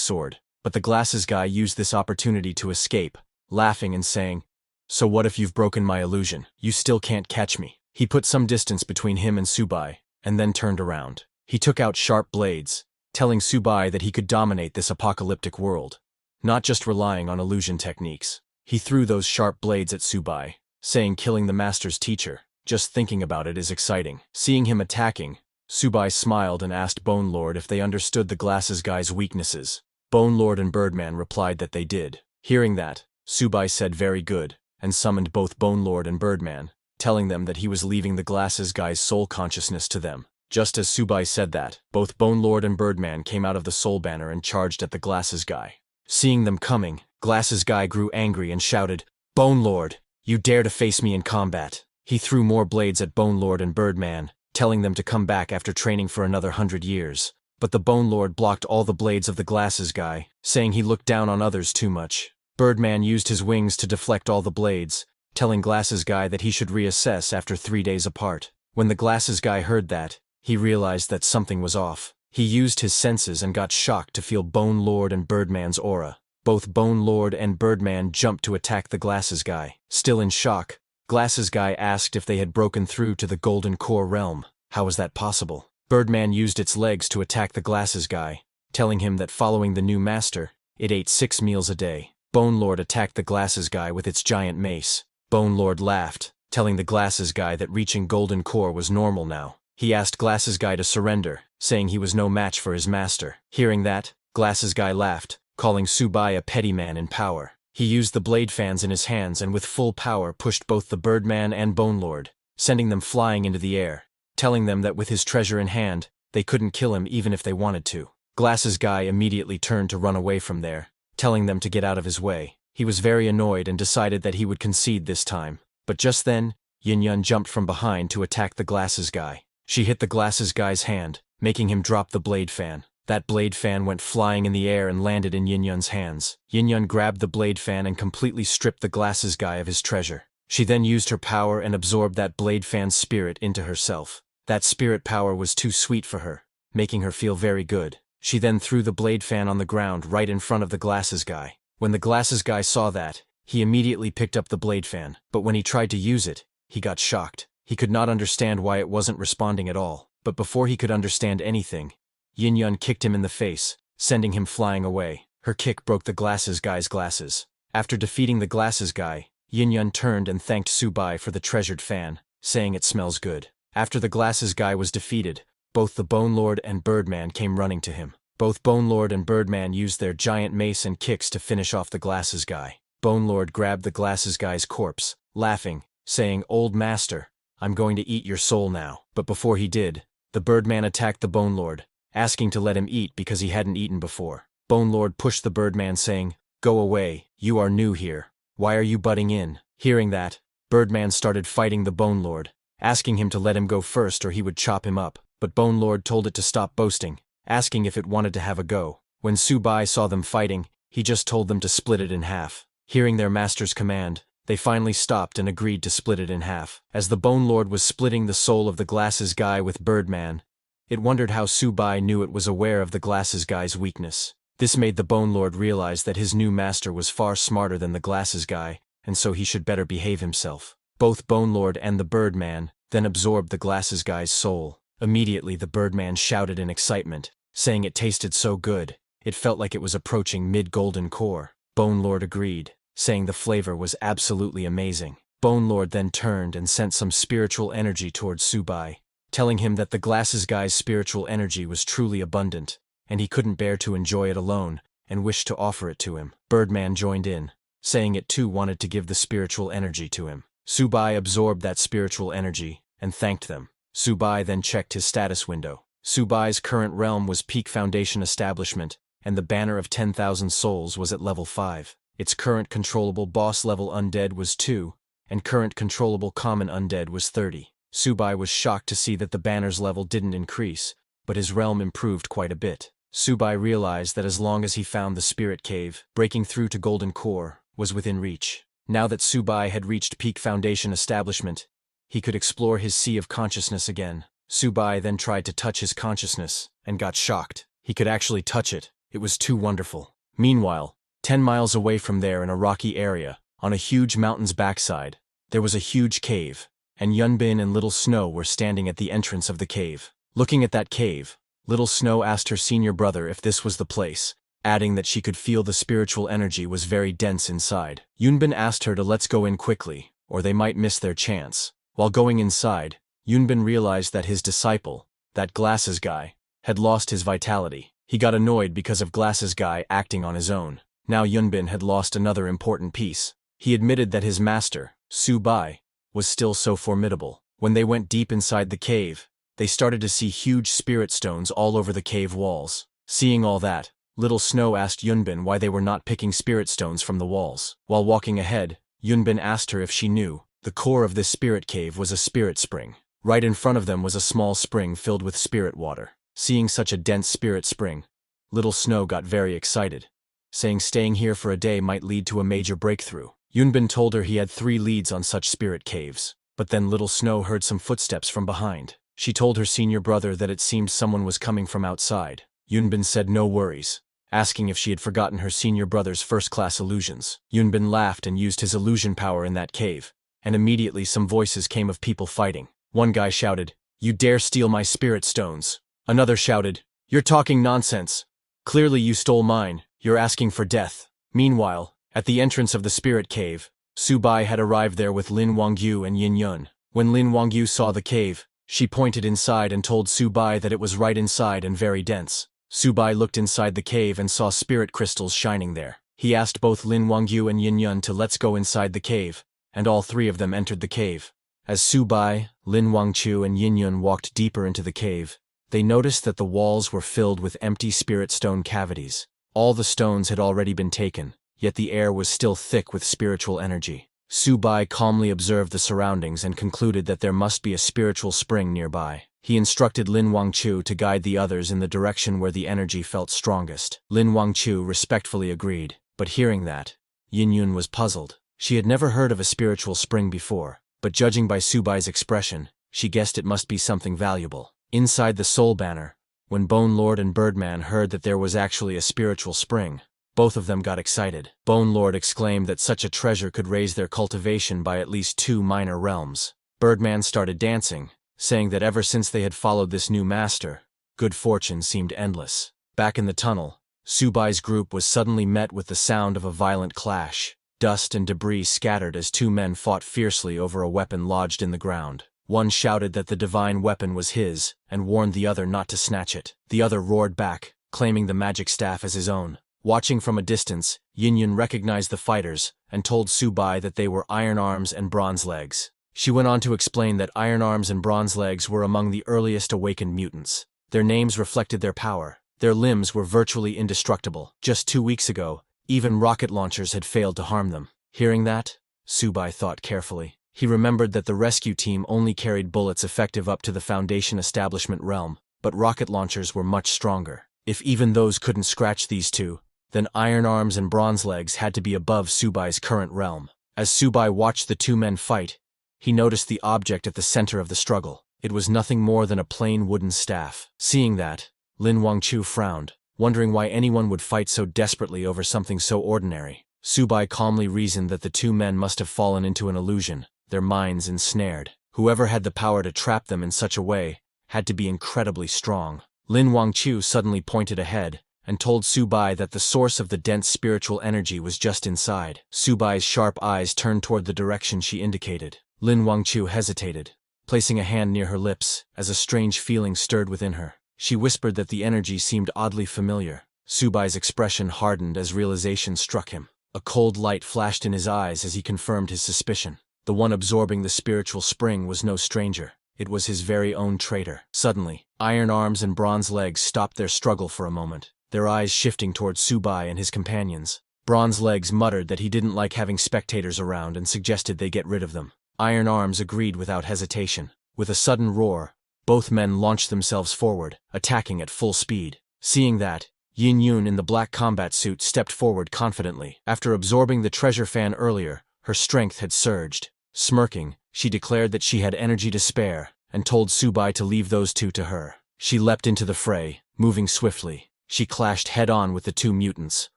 sword, but the glasses guy used this opportunity to escape, laughing and saying, "So what if you've broken my illusion? You still can't catch me." He put some distance between him and Subai, and then turned around. He took out sharp blades, telling Subai that he could dominate this apocalyptic world, not just relying on illusion techniques. He threw those sharp blades at Subai, saying killing the master's teacher. Just thinking about it is exciting. Seeing him attacking, Subai smiled and asked Bone Lord if they understood the glasses guy's weaknesses. Bone Lord and Birdman replied that they did. Hearing that, Subai said very good, and summoned both Bone Lord and Birdman, telling them that he was leaving the glasses guy's soul consciousness to them. Just as Subai said that, both Bone Lord and Birdman came out of the soul banner and charged at the glasses guy. Seeing them coming, glasses guy grew angry and shouted, "Bone Lord, you dare to face me in combat." He threw more blades at Bone Lord and Birdman, telling them to come back after training for another 100 years. But the Bone Lord blocked all the blades of the glasses guy, saying he looked down on others too much. Birdman used his wings to deflect all the blades, telling glasses guy that he should reassess after 3 days apart. When the glasses guy heard that, he realized that something was off. He used his senses and got shocked to feel Bone Lord and Birdman's aura. Both Bone Lord and Birdman jumped to attack the glasses guy. Still in shock, glasses guy asked if they had broken through to the Golden Core realm. How was that possible? Birdman used its legs to attack the glasses guy, telling him that following the new master, it ate 6 meals a day. Bone Lord attacked the glasses guy with its giant mace. Bone Lord laughed, telling the glasses guy that reaching Golden Core was normal now. He asked glasses guy to surrender, saying he was no match for his master. Hearing that, glasses guy laughed, calling Subai a petty man in power. He used the blade fans in his hands and with full power pushed both the Birdman and Bone Lord, sending them flying into the air, telling them that with his treasure in hand, they couldn't kill him even if they wanted to. Glasses guy immediately turned to run away from there, telling them to get out of his way. He was very annoyed and decided that he would concede this time. But just then, Yin Yun jumped from behind to attack the glasses guy. She hit the glasses guy's hand, making him drop the blade fan. That blade fan went flying in the air and landed in Yin Yun's hands. Yin Yun grabbed the blade fan and completely stripped the glasses guy of his treasure. She then used her power and absorbed that blade fan's spirit into herself. That spirit power was too sweet for her, making her feel very good. She then threw the blade fan on the ground right in front of the glasses guy. When the glasses guy saw that, he immediately picked up the blade fan, but when he tried to use it, he got shocked. He could not understand why it wasn't responding at all. But before he could understand anything, Yin Yun kicked him in the face, sending him flying away. Her kick broke the glasses guy's glasses. After defeating the glasses guy, Yin Yun turned and thanked Subai for the treasured fan, saying it smells good. After the glasses guy was defeated, both the Bone Lord and Birdman came running to him. Both Bone Lord and Birdman used their giant mace and kicks to finish off the glasses guy. Bone Lord grabbed the glasses guy's corpse, laughing, saying, "Old master, I'm going to eat your soul now." But before he did, the Birdman attacked the Bone Lord, asking to let him eat because he hadn't eaten before. Bone Lord pushed the Birdman saying, "Go away, you are new here. Why are you butting in?" Hearing that, Birdman started fighting the Bone Lord, asking him to let him go first or he would chop him up. But Bone Lord told it to stop boasting, asking if it wanted to have a go. When Subai saw them fighting, he just told them to split it in half. Hearing their master's command, they finally stopped and agreed to split it in half. As the Bone Lord was splitting the soul of the glasses guy with Birdman, it wondered how Subai knew it was aware of the glasses guy's weakness. This made the Bone Lord realize that his new master was far smarter than the glasses guy, and so he should better behave himself. Both Bone Lord and the Birdman then absorbed the glasses guy's soul. Immediately the Birdman shouted in excitement, saying it tasted so good, it felt like it was approaching mid-golden core. Bone Lord agreed, saying the flavor was absolutely amazing. Bone Lord then turned and sent some spiritual energy towards Subai, telling him that the glasses guy's spiritual energy was truly abundant, and he couldn't bear to enjoy it alone, and wished to offer it to him. Birdman joined in, saying it too wanted to give the spiritual energy to him. Subai absorbed that spiritual energy, and thanked them. Subai then checked his status window. Subai's current realm was Peak Foundation Establishment, and the banner of 10,000 souls was at level 5. Its current controllable boss level undead was 2, and current controllable common undead was 30. Subai was shocked to see that the banner's level didn't increase, but his realm improved quite a bit. Subai realized that as long as he found the spirit cave, breaking through to Golden Core was within reach. Now that Subai had reached peak foundation establishment, he could explore his sea of consciousness again. Subai then tried to touch his consciousness, and got shocked. He could actually touch it. It was too wonderful. Meanwhile, 10 miles away from there in a rocky area, on a huge mountain's backside, there was a huge cave, and Yunbin and Little Snow were standing at the entrance of the cave. Looking at that cave, Little Snow asked her senior brother if this was the place, adding that she could feel the spiritual energy was very dense inside. Yunbin asked her to let's go in quickly, or they might miss their chance. While going inside, Yunbin realized that his disciple, that glasses guy, had lost his vitality. He got annoyed because of glasses guy acting on his own. Now Yunbin had lost another important piece. He admitted that his master, Subai, was still so formidable. When they went deep inside the cave, they started to see huge spirit stones all over the cave walls. Seeing all that, Little Snow asked Yunbin why they were not picking spirit stones from the walls. While walking ahead, Yunbin asked her if she knew. The core of this spirit cave was a spirit spring. Right in front of them was a small spring filled with spirit water. Seeing such a dense spirit spring, Little Snow got very excited, saying staying here for a day might lead to a major breakthrough. Yunbin told her he had 3 leads on such spirit caves, but then Little Snow heard some footsteps from behind. She told her senior brother that it seemed someone was coming from outside. Yunbin said no worries, asking if she had forgotten her senior brother's first-class illusions. Yunbin laughed and used his illusion power in that cave, and immediately some voices came of people fighting. One guy shouted, "You dare steal my spirit stones." Another shouted, "You're talking nonsense. Clearly you stole mine, you're asking for death." Meanwhile, at the entrance of the spirit cave, Subai had arrived there with Lin Wangyu and Yin Yun. When Lin Wangyu saw the cave, she pointed inside and told Subai that it was right inside and very dense. Subai looked inside the cave and saw spirit crystals shining there. He asked both Lin Wangyu and Yin Yun to let's go inside the cave, and all 3 of them entered the cave. As Subai, Lin Wangchu and Yin Yun walked deeper into the cave, they noticed that the walls were filled with empty spirit stone cavities. All the stones had already been taken, yet the air was still thick with spiritual energy. Subai calmly observed the surroundings and concluded that there must be a spiritual spring nearby. He instructed Lin Wangchu to guide the others in the direction where the energy felt strongest. Lin Wangchu respectfully agreed, but hearing that, Yin Yun was puzzled. She had never heard of a spiritual spring before, but judging by Subai's expression, she guessed it must be something valuable. Inside the Soul Banner, when Bone Lord and Birdman heard that there was actually a spiritual spring, both of them got excited. Bone Lord exclaimed that such a treasure could raise their cultivation by at least 2 minor realms. Birdman started dancing, saying that ever since they had followed this new master, good fortune seemed endless. Back in the tunnel, Subai's group was suddenly met with the sound of a violent clash. Dust and debris scattered as 2 men fought fiercely over a weapon lodged in the ground. One shouted that the divine weapon was his, and warned the other not to snatch it. The other roared back, claiming the magic staff as his own. Watching from a distance, Yin Yun recognized the fighters, and told Subai that they were Iron Arms and Bronze Legs. She went on to explain that Iron Arms and Bronze Legs were among the earliest awakened mutants. Their names reflected their power. Their limbs were virtually indestructible. Just 2 weeks ago, even rocket launchers had failed to harm them. Hearing that, Subai thought carefully. He remembered that the rescue team only carried bullets effective up to the Foundation Establishment realm, but rocket launchers were much stronger. If even those couldn't scratch these 2, then Iron Arms and Bronze Legs had to be above Subai's current realm. As Subai watched the 2 men fight, he noticed the object at the center of the struggle. It was nothing more than a plain wooden staff. Seeing that, Lin Wangchu frowned, wondering why anyone would fight so desperately over something so ordinary. Subai calmly reasoned that the 2 men must have fallen into an illusion, their minds ensnared. Whoever had the power to trap them in such a way had to be incredibly strong. Lin Wangchu suddenly pointed ahead and told Subai that the source of the dense spiritual energy was just inside. Subai's sharp eyes turned toward the direction she indicated. Lin Wangchu hesitated, placing a hand near her lips as a strange feeling stirred within her. She whispered that the energy seemed oddly familiar. Subai's expression hardened as realization struck him. A cold light flashed in his eyes as he confirmed his suspicion. The one absorbing the spiritual spring was no stranger. It was his very own traitor. Suddenly, Iron Arms and Bronze Legs stopped their struggle for a moment. their eyes shifting toward Subai and his companions. Bronze Legs muttered that he didn't like having spectators around and suggested they get rid of them. Iron Arms agreed without hesitation. With a sudden roar, both men launched themselves forward, attacking at full speed. Seeing that, Yin Yun in the black combat suit stepped forward confidently. After absorbing the treasure fan earlier, her strength had surged. Smirking, she declared that she had energy to spare, and told Subai to leave those two to her. She leapt into the fray, moving swiftly. She clashed head-on with the two mutants,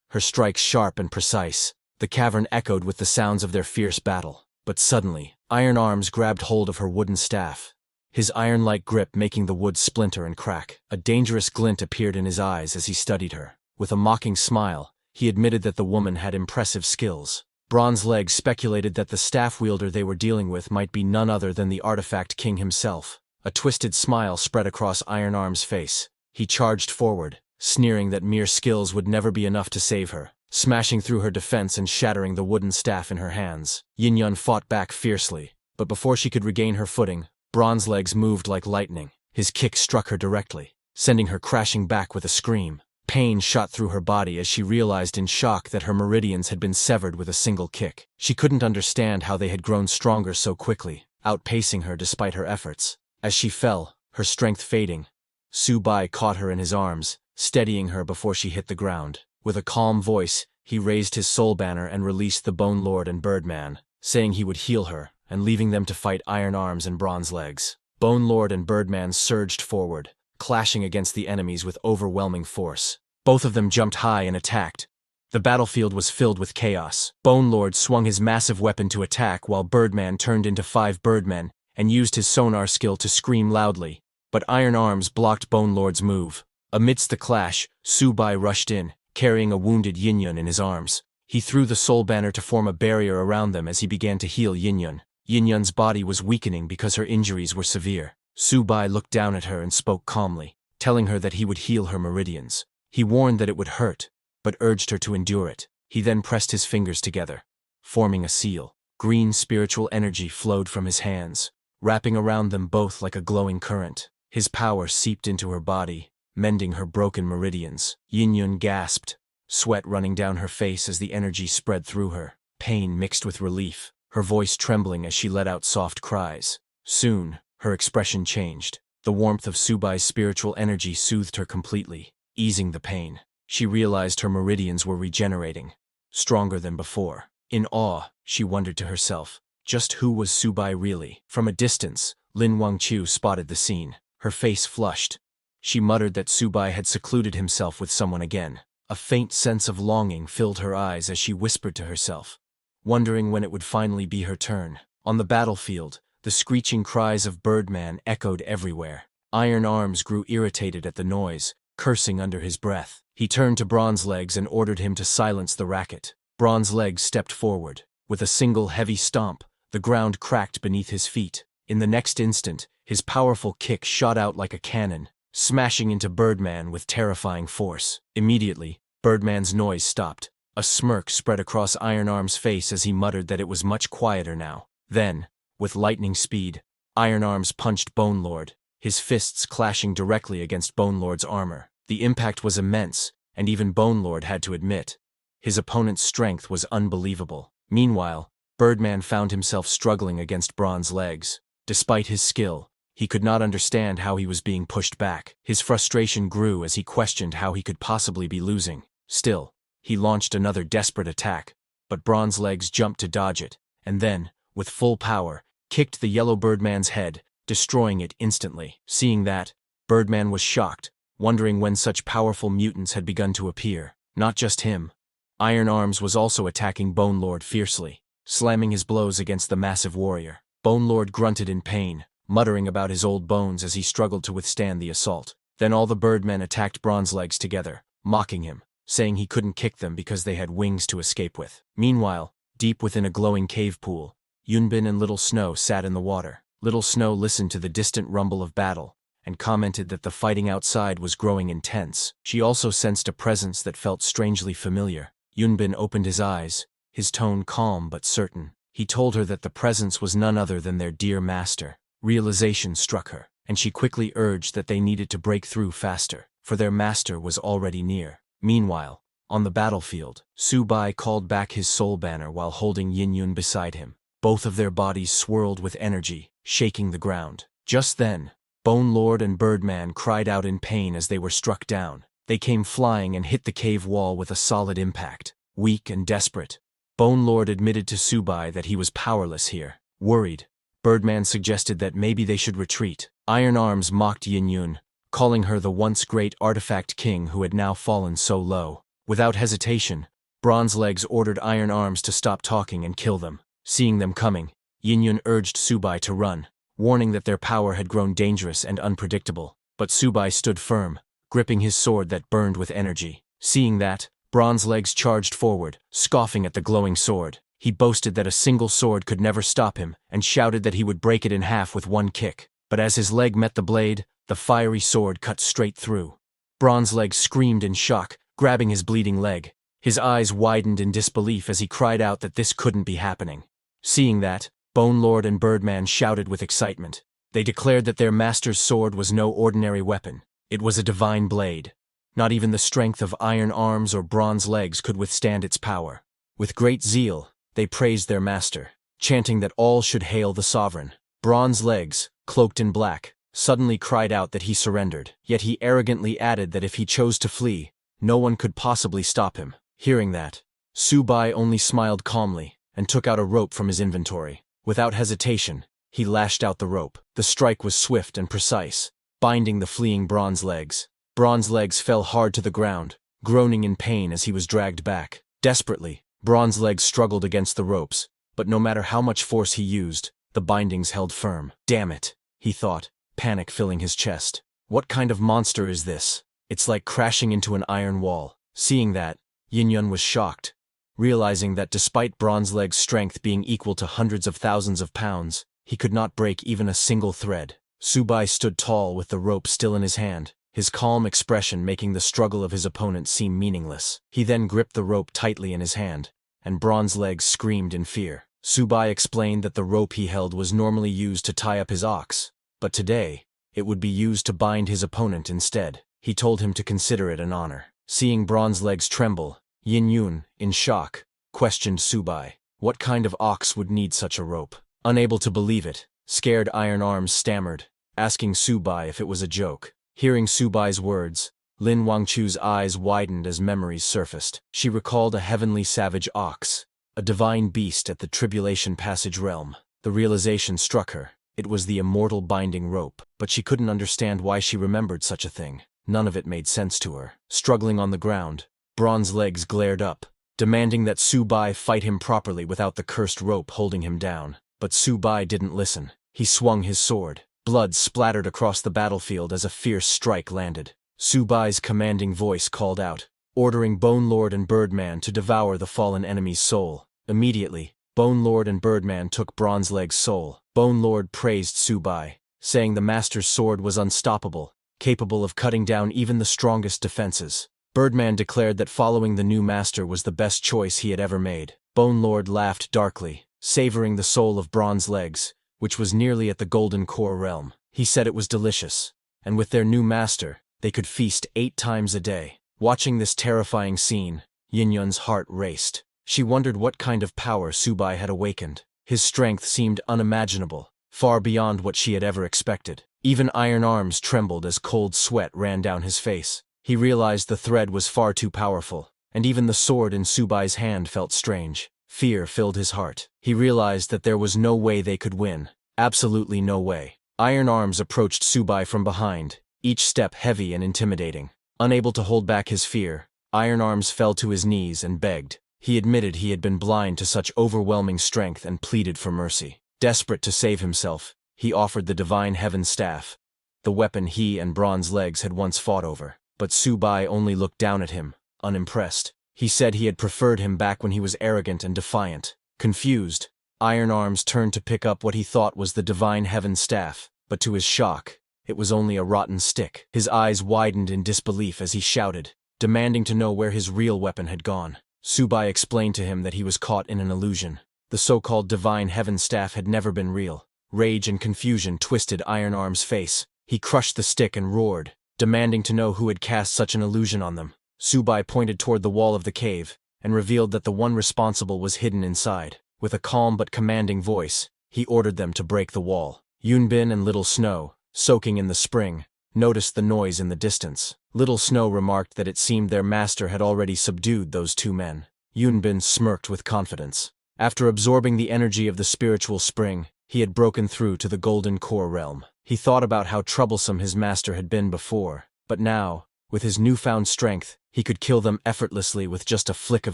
her strikes sharp and precise. The cavern echoed with the sounds of their fierce battle. But suddenly, Iron Arms grabbed hold of her wooden staff, his iron-like grip making the wood splinter and crack. A dangerous glint appeared in his eyes as he studied her. With a mocking smile, he admitted that the woman had impressive skills. Bronze Legs speculated that the staff wielder they were dealing with might be none other than the artifact king himself. A twisted smile spread across Iron Arm's face. He charged forward, sneering that mere skills would never be enough to save her, smashing through her defense and shattering the wooden staff in her hands. Yin Yun fought back fiercely, but before she could regain her footing, Bronze Legs moved like lightning. His kick struck her directly, sending her crashing back with a scream. Pain shot through her body as she realized in shock that her meridians had been severed with a single kick. She couldn't understand how they had grown stronger so quickly, outpacing her despite her efforts. As she fell, her strength fading, Subai caught her in his arms, steadying her before she hit the ground. With a calm voice, he raised his soul banner and released the Bone Lord and Birdman, saying he would heal her, and leaving them to fight Iron Arms and Bronze Legs. Bone Lord and Birdman surged forward, clashing against the enemies with overwhelming force. Both of them jumped high and attacked. The battlefield was filled with chaos. Bone Lord swung his massive weapon to attack while Birdman turned into 5 birdmen and used his sonar skill to scream loudly, but Iron Arms blocked Bone Lord's move. Amidst the clash, Subai rushed in, carrying a wounded Yin Yun in his arms. He threw the soul banner to form a barrier around them as he began to heal Yin Yun. Yin Yun's body was weakening because her injuries were severe. Subai looked down at her and spoke calmly, telling her that he would heal her meridians. He warned that it would hurt, but urged her to endure it. He then pressed his fingers together, forming a seal. Green spiritual energy flowed from his hands, wrapping around them both like a glowing current. His power seeped into her body, mending her broken meridians. Yin Yun gasped, sweat running down her face as the energy spread through her, pain mixed with relief, her voice trembling as she let out soft cries. Soon, her expression changed. The warmth of Subai's spiritual energy soothed her completely, easing the pain. She realized her meridians were regenerating, stronger than before. In awe, she wondered to herself, just who was Subai really? From a distance, Lin Wangqiu spotted the scene. Her face flushed. She muttered that Subai had secluded himself with someone again. A faint sense of longing filled her eyes as she whispered to herself, wondering when it would finally be her turn. On the battlefield, the screeching cries of Birdman echoed everywhere. Iron Arms grew irritated at the noise, cursing under his breath. He turned to Bronze Legs and ordered him to silence the racket. Bronze Legs stepped forward. With a single heavy stomp, the ground cracked beneath his feet. In the next instant, his powerful kick shot out like a cannon, smashing into Birdman with terrifying force. Immediately, Birdman's noise stopped. A smirk spread across Iron Arm's face as he muttered that it was much quieter now. Then, with lightning speed, Iron Arms punched Bone Lord, his fists clashing directly against Bone Lord's armor. The impact was immense, and even Bone Lord had to admit, his opponent's strength was unbelievable. Meanwhile, Birdman found himself struggling against Bronze Legs. Despite his skill, he could not understand how he was being pushed back. His frustration grew as he questioned how he could possibly be losing. Still, he launched another desperate attack, but Bronze Legs jumped to dodge it, and then, with full power, kicked the yellow Birdman's head, destroying it instantly. Seeing that, Birdman was shocked, wondering when such powerful mutants had begun to appear. Not just him. Iron Arms was also attacking Bone Lord fiercely, slamming his blows against the massive warrior. Bone Lord grunted in pain, muttering about his old bones as he struggled to withstand the assault. Then all the Birdmen attacked Bronze Legs together, mocking him, saying he couldn't kick them because they had wings to escape with. Meanwhile, deep within a glowing cave pool, Yunbin and Little Snow sat in the water. Little Snow listened to the distant rumble of battle, and commented that the fighting outside was growing intense. She also sensed a presence that felt strangely familiar. Yunbin opened his eyes, his tone calm but certain. He told her that the presence was none other than their dear master. Realization struck her, and she quickly urged that they needed to break through faster. for their master was already near. Meanwhile, on the battlefield, Subai called back his soul banner while holding Yin-yun beside him. Both of their bodies swirled with energy, shaking the ground. Just then, Bone Lord and Birdman cried out in pain as they were struck down. They came flying and hit the cave wall with a solid impact. Weak and desperate, Bone Lord admitted to Subai that he was powerless here. Worried, Birdman suggested that maybe they should retreat. Iron Arms mocked Yin-yun, calling her the once great artifact king who had now fallen so low. Without hesitation, Bronze Legs ordered Iron Arms to stop talking and kill them. Seeing them coming, Yin-yun urged Subai to run, warning that their power had grown dangerous and unpredictable. But Subai stood firm, gripping his sword that burned with energy. Seeing that, Bronze Legs charged forward, scoffing at the glowing sword. He boasted that a single sword could never stop him, and shouted that he would break it in half with one kick. But as his leg met the blade, the fiery sword cut straight through. Bronze Legs screamed in shock, grabbing his bleeding leg. His eyes widened in disbelief as he cried out that this couldn't be happening. Seeing that, Bone Lord and Birdman shouted with excitement. They declared that their master's sword was no ordinary weapon. It was a divine blade. Not even the strength of Iron Arms or Bronze Legs could withstand its power. With great zeal, they praised their master, chanting that all should hail the sovereign. Bronze Legs, cloaked in black, suddenly cried out that he surrendered, yet he arrogantly added that if he chose to flee, no one could possibly stop him. Hearing that, Subai only smiled calmly and took out a rope from his inventory. Without hesitation, he lashed out the rope. The strike was swift and precise, binding the fleeing Bronze Legs. Bronze Legs fell hard to the ground, groaning in pain as he was dragged back. Desperately, Bronze Legs struggled against the ropes, but no matter how much force he used, the bindings held firm. Damn it, he thought, panic filling his chest. What kind of monster is this? It's like crashing into an iron wall. Seeing that, Yin-yun was shocked, realizing that despite Bronze Legs' strength being equal to hundreds of thousands of pounds, he could not break even a single thread. Subai stood tall with the rope still in his hand, his calm expression making the struggle of his opponent seem meaningless. He then gripped the rope tightly in his hand, and Bronze Legs screamed in fear. Subai explained that the rope he held was normally used to tie up his ox, but today, it would be used to bind his opponent instead. He told him to consider it an honor. Seeing Bronze Legs tremble, Yin-yun, in shock, questioned Subai. What kind of ox would need such a rope? Unable to believe it, scared Iron Arms stammered, asking Subai if it was a joke. Hearing Subai's words, Lin Wangchu's eyes widened as memories surfaced. She recalled a heavenly savage ox, a divine beast at the Tribulation Passage realm. The realization struck her. It was the immortal binding rope, but she couldn't understand why she remembered such a thing. None of it made sense to her. Struggling on the ground, Bronze Legs glared up, demanding that Subai fight him properly without the cursed rope holding him down. But Subai didn't listen. He swung his sword. Blood splattered across the battlefield as a fierce strike landed. Subai's commanding voice called out, ordering Bone Lord and Birdman to devour the fallen enemy's soul. Immediately, Bone Lord and Birdman took Bronze Leg's soul. Bone Lord praised Subai, saying the master's sword was unstoppable, capable of cutting down even the strongest defenses. Birdman declared that following the new master was the best choice he had ever made. Bone Lord laughed darkly, savoring the soul of Bronze Legs, which was nearly at the Golden Core realm. He said it was delicious, and with their new master, they could feast 8 times a day. Watching this terrifying scene, Yin-yun's heart raced. She wondered what kind of power Subai had awakened. His strength seemed unimaginable, far beyond what she had ever expected. Even Iron Arms trembled as cold sweat ran down his face. He realized the thread was far too powerful, and even the sword in Subai's hand felt strange. Fear filled his heart. He realized that there was no way they could win. Absolutely no way. Iron Arms approached Subai from behind, each step heavy and intimidating. Unable to hold back his fear, Iron Arms fell to his knees and begged. He admitted he had been blind to such overwhelming strength and pleaded for mercy. Desperate to save himself, he offered the Divine Heaven Staff, the weapon he and Bronze Legs had once fought over. But Subai only looked down at him, unimpressed. He said he had preferred him back when he was arrogant and defiant. Confused, Iron Arms turned to pick up what he thought was the Divine Heaven Staff, but to his shock, it was only a rotten stick. His eyes widened in disbelief as he shouted, demanding to know where his real weapon had gone. Subai explained to him that he was caught in an illusion. The so-called Divine Heaven Staff had never been real. Rage and confusion twisted Iron Arms' face. He crushed the stick and roared, demanding to know who had cast such an illusion on them. Subai pointed toward the wall of the cave and revealed that the one responsible was hidden inside. With a calm but commanding voice, he ordered them to break the wall. Yunbin and Little Snow, soaking in the spring, noticed the noise in the distance. Little Snow remarked that it seemed their master had already subdued those two men. Yunbin smirked with confidence. After absorbing the energy of the spiritual spring, he had broken through to the Golden Core realm. He thought about how troublesome his master had been before, but now, with his newfound strength, he could kill them effortlessly with just a flick of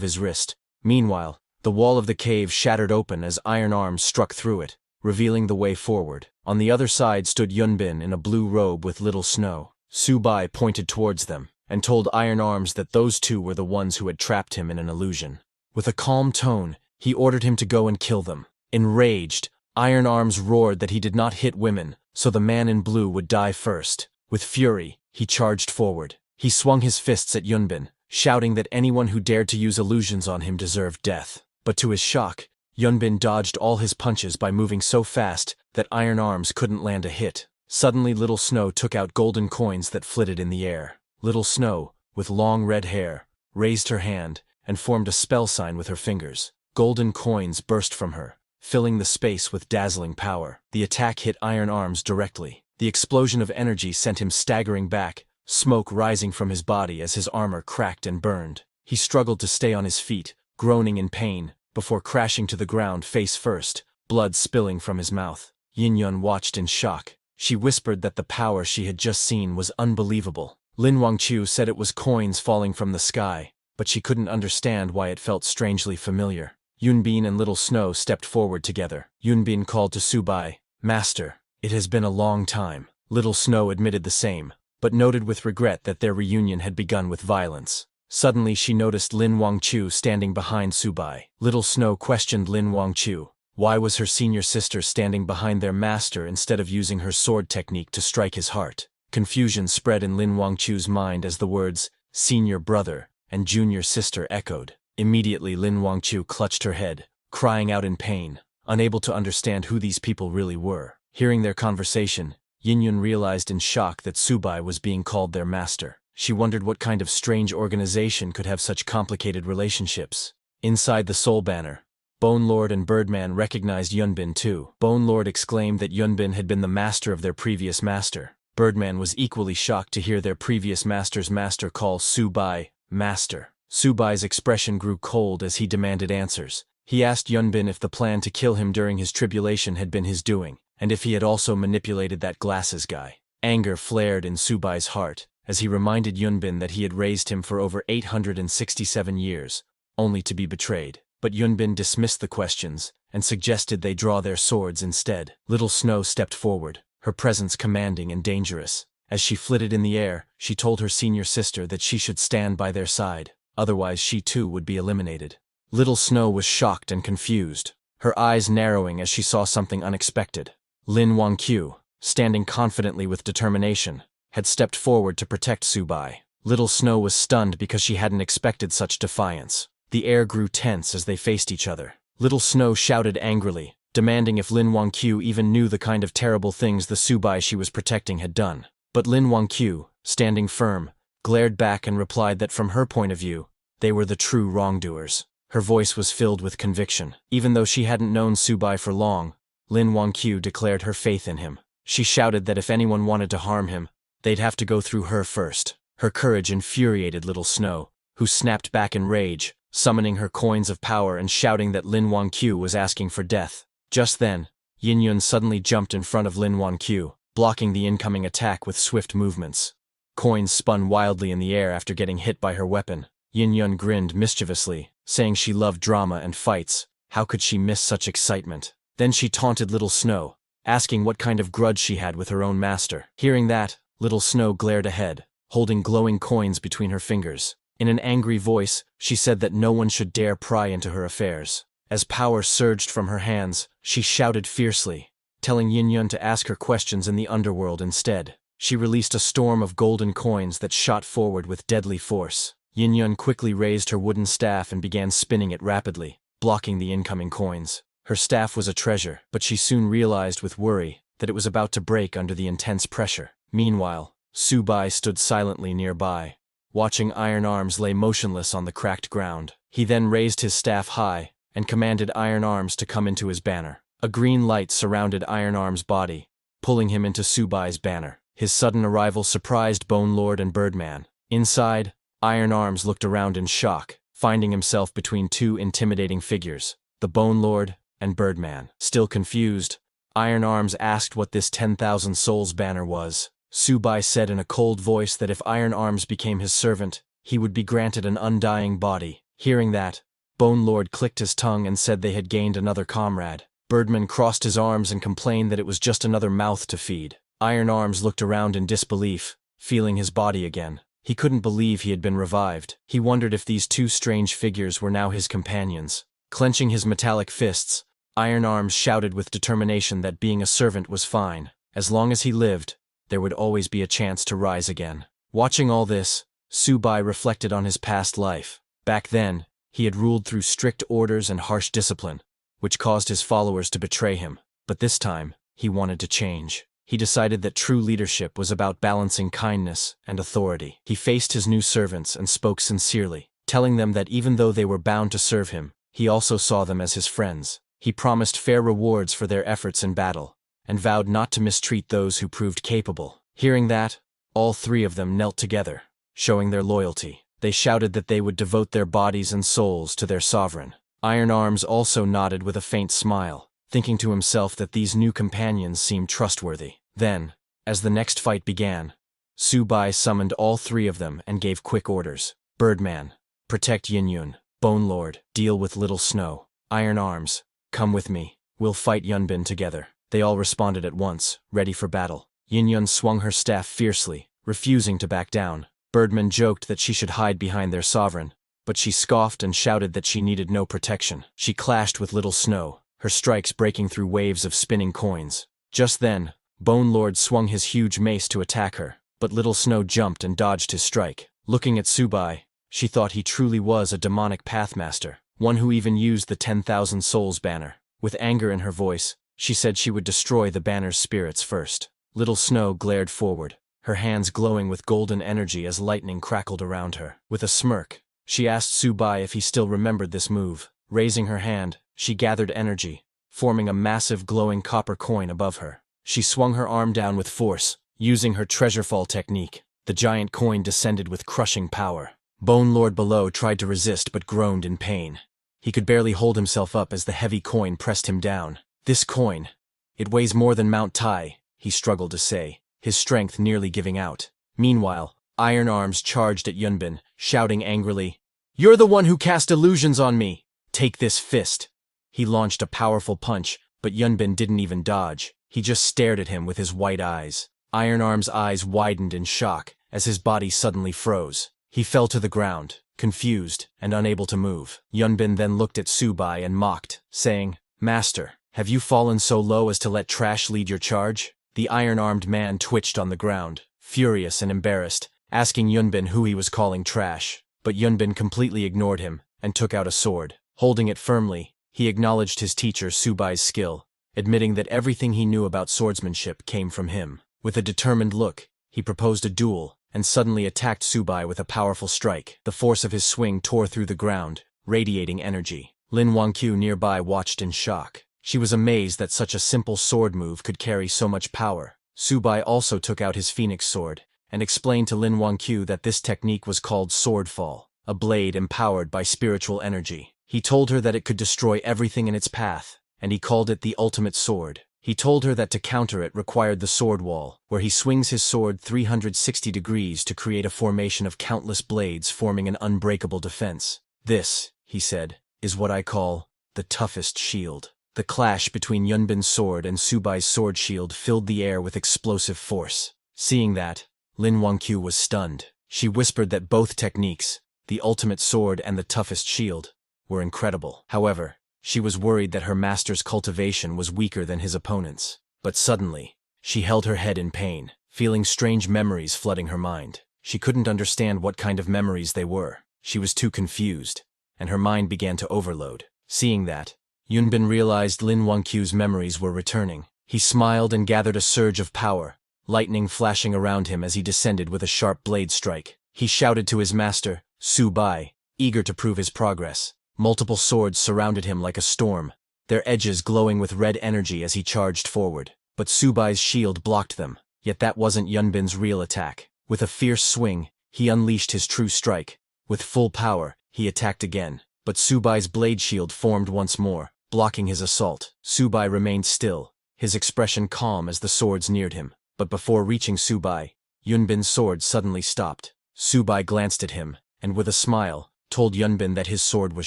his wrist. Meanwhile, the wall of the cave shattered open as iron arms struck through it, revealing the way forward. On the other side stood Yunbin in a blue robe with Little Snow. Subai pointed towards them and told Iron Arms that those two were the ones who had trapped him in an illusion. With a calm tone, he ordered him to go and kill them. Enraged, Iron Arms roared that he did not hit women, so the man in blue would die first. With fury, he charged forward. He swung his fists at Yunbin, shouting that anyone who dared to use illusions on him deserved death. But to his shock, Yunbin dodged all his punches by moving so fast that Iron Arms couldn't land a hit. Suddenly Little Snow took out golden coins that flitted in the air. Little Snow, with long red hair, raised her hand and formed a spell sign with her fingers. Golden coins burst from her, filling the space with dazzling power. The attack hit Iron Arms directly. The explosion of energy sent him staggering back, smoke rising from his body as his armor cracked and burned. He struggled to stay on his feet, groaning in pain, before crashing to the ground face first, blood spilling from his mouth. Yin-Yun watched in shock. She whispered that the power she had just seen was unbelievable. Lin Wangqiu said it was coins falling from the sky, but she couldn't understand why it felt strangely familiar. Yunbin and Little Snow stepped forward together. Yunbin called to Subai, "Master, it has been a long time." Little Snow admitted the same, but noted with regret that their reunion had begun with violence. Suddenly she noticed Lin Wangqiu standing behind Subai. Little Snow questioned Lin Wangqiu. Why was her senior sister standing behind their master instead of using her sword technique to strike his heart? Confusion spread in Lin Wangqiu's mind as the words, "senior brother" and "junior sister" echoed. Immediately Lin Wangqiu clutched her head, crying out in pain, unable to understand who these people really were. Hearing their conversation, Yin-Yun realized in shock that Subai was being called their master. She wondered what kind of strange organization could have such complicated relationships. Inside the Soul Banner, Bone Lord and Birdman recognized Yunbin too. Bone Lord exclaimed that Yunbin had been the master of their previous master. Birdman was equally shocked to hear their previous master's master call Subai master. Subai's expression grew cold as he demanded answers. He asked Yunbin if the plan to kill him during his tribulation had been his doing, and if he had also manipulated that glasses guy. Anger flared in Subai's heart as he reminded Yunbin that he had raised him for over 867 years, only to be betrayed. But Yunbin dismissed the questions and suggested they draw their swords instead. Little Snow stepped forward, her presence commanding and dangerous. As she flitted in the air, she told her senior sister that she should stand by their side, otherwise she too would be eliminated. Little Snow was shocked and confused, her eyes narrowing as she saw something unexpected. Lin Wangqiu, standing confidently with determination, had stepped forward to protect Subai. Little Snow was stunned because she hadn't expected such defiance. The air grew tense as they faced each other. Little Snow shouted angrily, demanding if Lin Wangqiu even knew the kind of terrible things the Subai she was protecting had done. But Lin Wangqiu, standing firm, glared back and replied that from her point of view, they were the true wrongdoers. Her voice was filled with conviction. Even though she hadn't known Subai for long, Lin Wangqiu declared her faith in him. She shouted that if anyone wanted to harm him, they'd have to go through her first. Her courage infuriated Little Snow, who snapped back in rage, summoning her coins of power and shouting that Lin Wangqiu was asking for death. Just then, Yin-Yun suddenly jumped in front of Lin Wangqiu, blocking the incoming attack with swift movements. Coins spun wildly in the air after getting hit by her weapon. Yin-Yun grinned mischievously, saying she loved drama and fights. How could she miss such excitement? Then she taunted Little Snow, asking what kind of grudge she had with her own master. Hearing that, Little Snow glared ahead, holding glowing coins between her fingers. In an angry voice, she said that no one should dare pry into her affairs. As power surged from her hands, she shouted fiercely, telling Yin-Yun to ask her questions in the underworld instead. She released a storm of golden coins that shot forward with deadly force. Yin-Yun quickly raised her wooden staff and began spinning it rapidly, blocking the incoming coins. Her staff was a treasure, but she soon realized with worry that it was about to break under the intense pressure. Meanwhile, Subai stood silently nearby, watching Iron Arms lay motionless on the cracked ground. He then raised his staff high and commanded Iron Arms to come into his banner. A green light surrounded Iron Arms' body, pulling him into Subai's banner. His sudden arrival surprised Bone Lord and Birdman. Inside, Iron Arms looked around in shock, finding himself between two intimidating figures, the Bone Lord and Birdman. Still confused, Iron Arms asked what this 10,000 souls banner was. Subai said in a cold voice that if Iron Arms became his servant, he would be granted an undying body. Hearing that, Bone Lord clicked his tongue and said they had gained another comrade. Birdman crossed his arms and complained that it was just another mouth to feed. Iron Arms looked around in disbelief, feeling his body again. He couldn't believe he had been revived. He wondered if these two strange figures were now his companions. Clenching his metallic fists, Iron Arms shouted with determination that being a servant was fine. As long as he lived, there would always be a chance to rise again. Watching all this, Subai reflected on his past life. Back then, he had ruled through strict orders and harsh discipline, which caused his followers to betray him. But this time, he wanted to change. He decided that true leadership was about balancing kindness and authority. He faced his new servants and spoke sincerely, telling them that even though they were bound to serve him, he also saw them as his friends. He promised fair rewards for their efforts in battle, and vowed not to mistreat those who proved capable. Hearing that, all three of them knelt together, showing their loyalty. They shouted that they would devote their bodies and souls to their sovereign. Iron Arms also nodded with a faint smile, thinking to himself that these new companions seemed trustworthy. Then, as the next fight began, Subai summoned all three of them and gave quick orders. Birdman, protect Yin Yun. Bone Lord, deal with Little Snow. Iron Arms, come with me. We'll fight Yunbin together. They all responded at once, ready for battle. Yin Yun swung her staff fiercely, refusing to back down. Birdman joked that she should hide behind their sovereign, but she scoffed and shouted that she needed no protection. She clashed with Little Snow, her strikes breaking through waves of spinning coins. Just then, Bone Lord swung his huge mace to attack her, but Little Snow jumped and dodged his strike. Looking at Subai, she thought he truly was a demonic pathmaster, one who even used the 10,000 souls banner. With anger in her voice, she said she would destroy the banner's spirits first. Little Snow glared forward, her hands glowing with golden energy as lightning crackled around her. With a smirk, she asked Subai if he still remembered this move. Raising her hand, she gathered energy, forming a massive glowing copper coin above her. She swung her arm down with force, using her treasure-fall technique. The giant coin descended with crushing power. Bone Lord below tried to resist but groaned in pain. He could barely hold himself up as the heavy coin pressed him down. This coin, it weighs more than Mount Tai, he struggled to say, his strength nearly giving out. Meanwhile, Iron Arms charged at Yunbin, shouting angrily, "You're the one who cast illusions on me! Take this fist!" He launched a powerful punch, but Yunbin didn't even dodge. He just stared at him with his white eyes. Iron Arms' eyes widened in shock as his body suddenly froze. He fell to the ground, confused and unable to move. Yunbin then looked at Subai and mocked, saying, "Master, have you fallen so low as to let trash lead your charge?" The iron-armed man twitched on the ground, furious and embarrassed, asking Yunbin who he was calling trash. But Yunbin completely ignored him and took out a sword. Holding it firmly, he acknowledged his teacher Subai's skill, admitting that everything he knew about swordsmanship came from him. With a determined look, he proposed a duel and suddenly attacked Subai with a powerful strike. The force of his swing tore through the ground, radiating energy. Lin Wangqiu nearby watched in shock. She was amazed that such a simple sword move could carry so much power. Subai also took out his phoenix sword and explained to Lin Wangqiu that this technique was called sword fall, a blade empowered by spiritual energy. He told her that it could destroy everything in its path, and he called it the ultimate sword. He told her that to counter it required the sword wall, where he swings his sword 360 degrees to create a formation of countless blades forming an unbreakable defense. "This," he said, "is what I call the toughest shield." The clash between Yunbin's sword and Subai's sword shield filled the air with explosive force. Seeing that, Lin Wangqiu was stunned. She whispered that both techniques, the ultimate sword and the toughest shield, were incredible. However, she was worried that her master's cultivation was weaker than his opponent's. But suddenly, she held her head in pain, feeling strange memories flooding her mind. She couldn't understand what kind of memories they were. She was too confused, and her mind began to overload. Seeing that, Yunbin realized Lin Wangqiu's memories were returning. He smiled and gathered a surge of power, lightning flashing around him as he descended with a sharp blade strike. He shouted to his master, Su Bai, eager to prove his progress. Multiple swords surrounded him like a storm, their edges glowing with red energy as he charged forward. But Su Bai's shield blocked them, yet that wasn't Yunbin's real attack. With a fierce swing, he unleashed his true strike. With full power, he attacked again, but Su Bai's blade shield formed once more, blocking his assault. Su Bai remained still, his expression calm as the swords neared him. But before reaching Su Bai, Yunbin's sword suddenly stopped. Su Bai glanced at him, and with a smile, told Yunbin that his sword was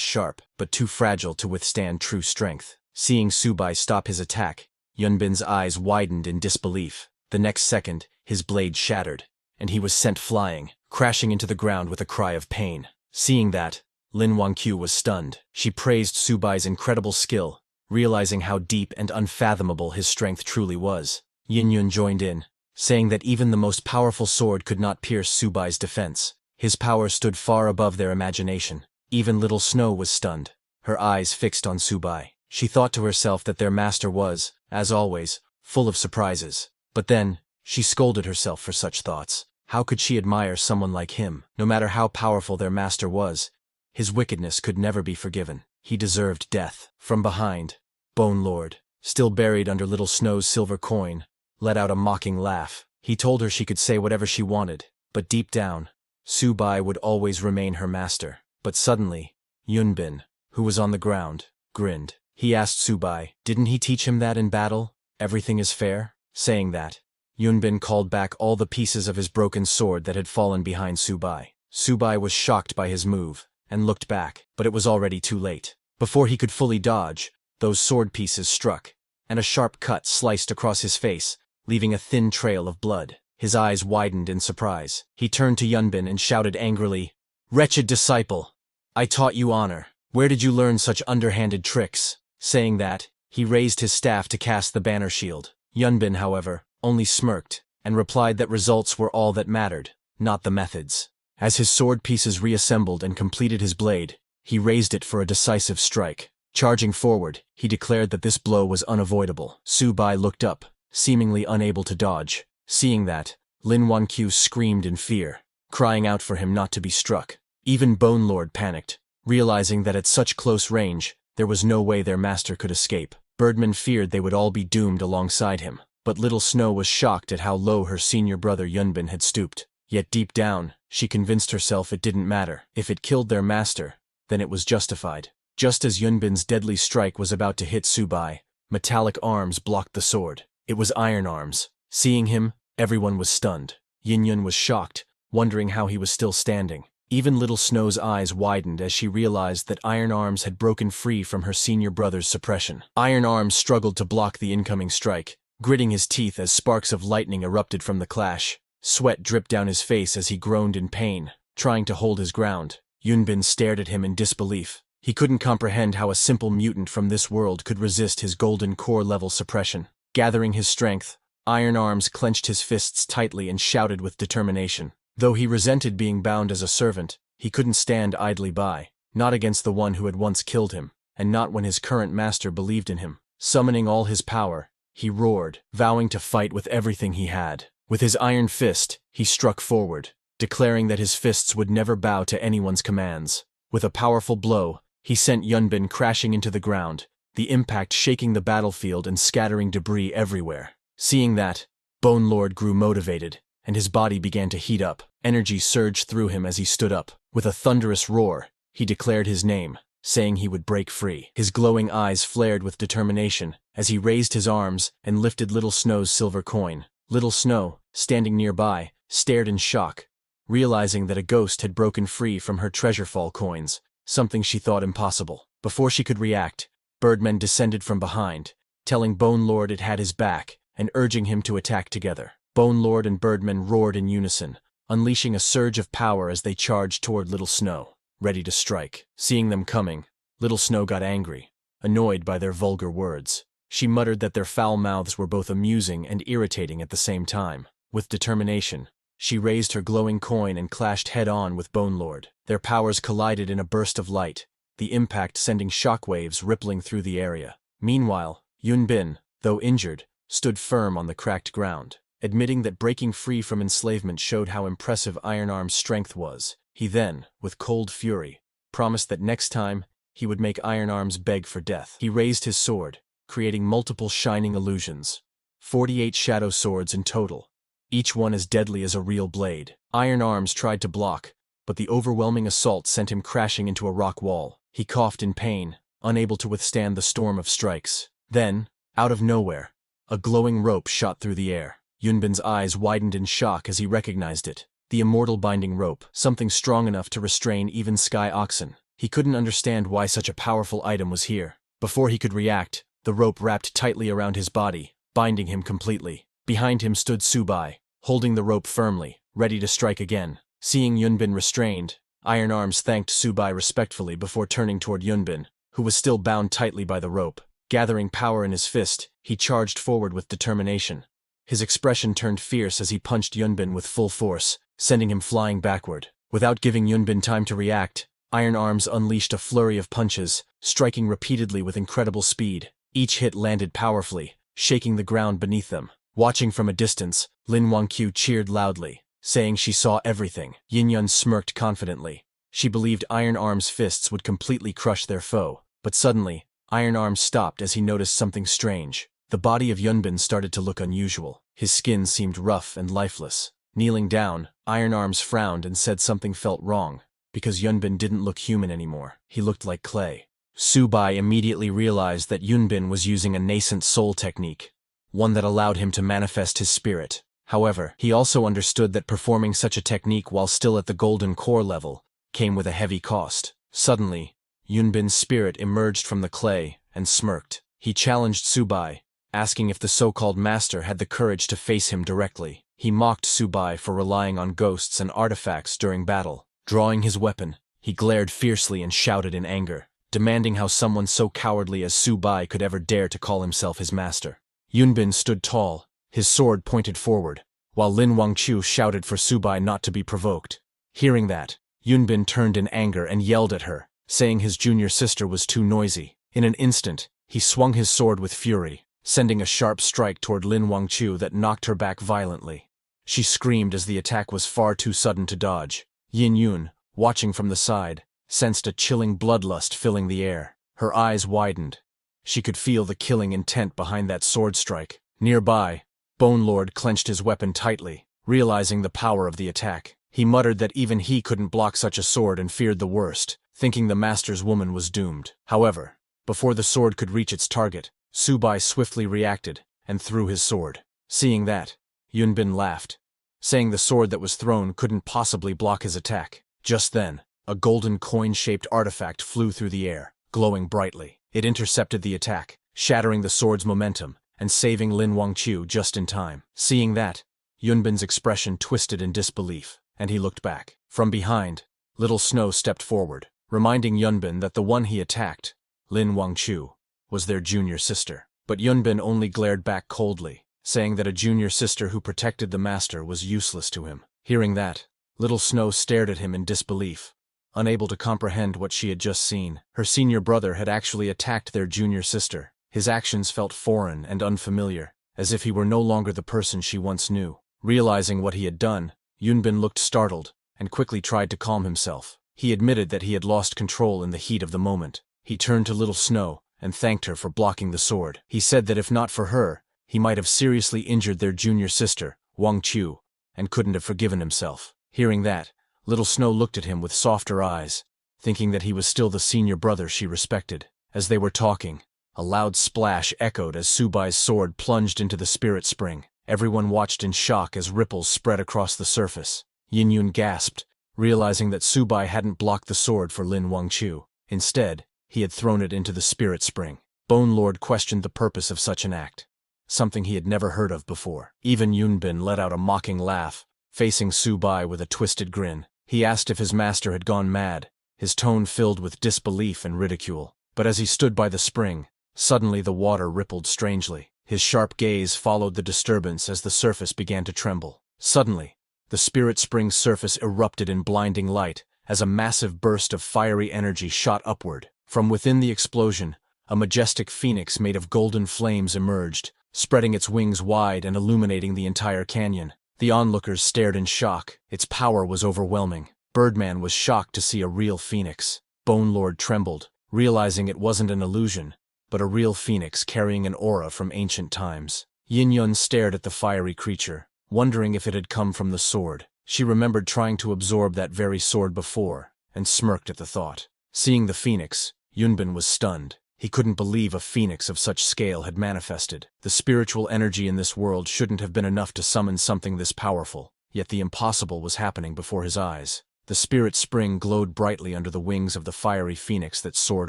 sharp, but too fragile to withstand true strength. Seeing Su Bai stop his attack, Yunbin's eyes widened in disbelief. The next second, his blade shattered, and he was sent flying, crashing into the ground with a cry of pain. Seeing that, Lin Wangqiu was stunned. She praised Su Bai's incredible skill, realizing how deep and unfathomable his strength truly was. Yin Yun joined in, saying that even the most powerful sword could not pierce Su Bai's defense. His power stood far above their imagination. Even Little Snow was stunned, her eyes fixed on Su Bai. She thought to herself that their master was, as always, full of surprises. But then, she scolded herself for such thoughts. How could she admire someone like him? No matter how powerful their master was, his wickedness could never be forgiven. He deserved death. From behind, Bone Lord, still buried under Little Snow's silver coin, let out a mocking laugh. He told her she could say whatever she wanted, but deep down, Su Bai would always remain her master. But suddenly, Yunbin, who was on the ground, grinned. He asked Su Bai, didn't he teach him that in battle, everything is fair? Saying that, Yunbin called back all the pieces of his broken sword that had fallen behind Su Bai. Su Bai was shocked by his move, and looked back, but it was already too late. Before he could fully dodge, those sword pieces struck, and a sharp cut sliced across his face, leaving a thin trail of blood. His eyes widened in surprise. He turned to Yunbin and shouted angrily, "Wretched disciple! I taught you honor. Where did you learn such underhanded tricks?" Saying that, he raised his staff to cast the banner shield. Yunbin, however, only smirked, and replied that results were all that mattered, not the methods. As his sword pieces reassembled and completed his blade, he raised it for a decisive strike. Charging forward, he declared that this blow was unavoidable. Su Bai looked up, seemingly unable to dodge. Seeing that, Lin Wangqiu screamed in fear, crying out for him not to be struck. Even Bone Lord panicked, realizing that at such close range, there was no way their master could escape. Birdman feared they would all be doomed alongside him, but Little Snow was shocked at how low her senior brother Yunbin had stooped. Yet deep down, she convinced herself it didn't matter. If it killed their master, then it was justified. Just as Yunbin's deadly strike was about to hit Su Bai, metallic arms blocked the sword. It was iron arms. Seeing him, everyone was stunned. Yin Yun was shocked, wondering how he was still standing. Even Little Snow's eyes widened as she realized that Iron Arms had broken free from her senior brother's suppression. Iron Arms struggled to block the incoming strike, gritting his teeth as sparks of lightning erupted from the clash. Sweat dripped down his face as he groaned in pain, trying to hold his ground. Yunbin stared at him in disbelief. He couldn't comprehend how a simple mutant from this world could resist his golden core-level suppression. Gathering his strength, Iron Arms clenched his fists tightly and shouted with determination. Though he resented being bound as a servant, he couldn't stand idly by, not against the one who had once killed him, and not when his current master believed in him. Summoning all his power, he roared, vowing to fight with everything he had. With his iron fist, he struck forward, declaring that his fists would never bow to anyone's commands. With a powerful blow, he sent Yunbin crashing into the ground, the impact shaking the battlefield and scattering debris everywhere. Seeing that, Bone Lord grew motivated, and his body began to heat up. Energy surged through him as he stood up. With a thunderous roar, he declared his name, saying he would break free. His glowing eyes flared with determination as he raised his arms and lifted Little Snow's silver coin. Little Snow, standing nearby, stared in shock, realizing that a ghost had broken free from her treasure-fall coins, something she thought impossible. Before she could react, Birdman descended from behind, telling Bone Lord it had his back and urging him to attack together. Bone Lord and Birdman roared in unison, unleashing a surge of power as they charged toward Little Snow, ready to strike. Seeing them coming, Little Snow got angry, annoyed by their vulgar words. She muttered that their foul mouths were both amusing and irritating at the same time. With determination, she raised her glowing coin and clashed head-on with Bone Lord. Their powers collided in a burst of light, the impact sending shockwaves rippling through the area. Meanwhile, Yunbin, though injured, stood firm on the cracked ground. Admitting that breaking free from enslavement showed how impressive Iron Arm's strength was, he then, with cold fury, promised that next time, he would make Iron Arms beg for death. He raised his sword, creating multiple shining illusions. 48 shadow swords in total, each one as deadly as a real blade. Iron Arms tried to block, but the overwhelming assault sent him crashing into a rock wall. He coughed in pain, unable to withstand the storm of strikes. Then, out of nowhere, a glowing rope shot through the air. Yunbin's eyes widened in shock as he recognized it. The immortal binding rope, something strong enough to restrain even sky oxen. He couldn't understand why such a powerful item was here. Before he could react, the rope wrapped tightly around his body, binding him completely. Behind him stood Subai, holding the rope firmly, ready to strike again. Seeing Yunbin restrained, Iron Arms thanked Subai respectfully before turning toward Yunbin, who was still bound tightly by the rope. Gathering power in his fist, he charged forward with determination. His expression turned fierce as he punched Yunbin with full force, sending him flying backward. Without giving Yunbin time to react, Iron Arms unleashed a flurry of punches, striking repeatedly with incredible speed. Each hit landed powerfully, shaking the ground beneath them. Watching from a distance, Lin Wangqiu cheered loudly, saying she saw everything. Yin Yun smirked confidently. She believed Iron Arms' fists would completely crush their foe. But suddenly, Iron Arms stopped as he noticed something strange. The body of Yunbin started to look unusual. His skin seemed rough and lifeless. Kneeling down, Iron Arms frowned and said something felt wrong, because Yunbin didn't look human anymore. He looked like clay. Subai immediately realized that Yunbin was using a nascent soul technique, one that allowed him to manifest his spirit. However, he also understood that performing such a technique while still at the golden core level came with a heavy cost. Suddenly, Yunbin's spirit emerged from the clay and smirked. He challenged Subai, asking if the so-called master had the courage to face him directly. He mocked Subai for relying on ghosts and artifacts during battle. Drawing his weapon, he glared fiercely and shouted in anger, demanding how someone so cowardly as Subai could ever dare to call himself his master. Yunbin stood tall, his sword pointed forward, while Lin Wangqiu shouted for Subai not to be provoked. Hearing that, Yunbin turned in anger and yelled at her, saying his junior sister was too noisy. In an instant, he swung his sword with fury, sending a sharp strike toward Lin Wangqiu that knocked her back violently. She screamed as the attack was far too sudden to dodge. Yin Yun, watching from the side, sensed a chilling bloodlust filling the air. Her eyes widened. She could feel the killing intent behind that sword strike. Nearby, Bone Lord clenched his weapon tightly, realizing the power of the attack. He muttered that even he couldn't block such a sword and feared the worst, thinking the master's woman was doomed. However, before the sword could reach its target, Subai swiftly reacted and threw his sword. Seeing that, Yunbin laughed, saying the sword that was thrown couldn't possibly block his attack. Just then, a golden coin-shaped artifact flew through the air, glowing brightly. It intercepted the attack, shattering the sword's momentum and saving Lin Wangqiu just in time. Seeing that, Yunbin's expression twisted in disbelief, and he looked back. From behind, Little Snow stepped forward, reminding Yunbin that the one he attacked, Lin Wangqiu, was their junior sister. But Yunbin only glared back coldly, saying that a junior sister who protected the master was useless to him. Hearing that, Little Snow stared at him in disbelief, unable to comprehend what she had just seen. Her senior brother had actually attacked their junior sister. His actions felt foreign and unfamiliar, as if he were no longer the person she once knew. Realizing what he had done, Yunbin looked startled and quickly tried to calm himself. He admitted that he had lost control in the heat of the moment. He turned to Little Snow and thanked her for blocking the sword. He said that if not for her, he might have seriously injured their junior sister, Wangqiu, and couldn't have forgiven himself. Hearing that, Little Snow looked at him with softer eyes, thinking that he was still the senior brother she respected. As they were talking, a loud splash echoed as Subai's sword plunged into the spirit spring. Everyone watched in shock as ripples spread across the surface. Yin Yun gasped, realizing that Subai hadn't blocked the sword for Lin Wangqiu. Instead, he had thrown it into the spirit spring. Bone Lord questioned the purpose of such an act, something he had never heard of before. Even Yunbin let out a mocking laugh, facing Subai with a twisted grin. He asked if his master had gone mad, his tone filled with disbelief and ridicule. But as he stood by the spring, suddenly the water rippled strangely. His sharp gaze followed the disturbance as the surface began to tremble. Suddenly, the spirit spring's surface erupted in blinding light as a massive burst of fiery energy shot upward. From within the explosion, a majestic phoenix made of golden flames emerged, spreading its wings wide and illuminating the entire canyon. The onlookers stared in shock. Its power was overwhelming. Birdman was shocked to see a real phoenix. Bone Lord trembled, realizing it wasn't an illusion, but a real phoenix carrying an aura from ancient times. Yin Yun stared at the fiery creature, wondering if it had come from the sword. She remembered trying to absorb that very sword before, and smirked at the thought. Seeing the phoenix, Yunbin was stunned. He couldn't believe a phoenix of such scale had manifested. The spiritual energy in this world shouldn't have been enough to summon something this powerful, yet the impossible was happening before his eyes. The spirit spring glowed brightly under the wings of the fiery phoenix that soared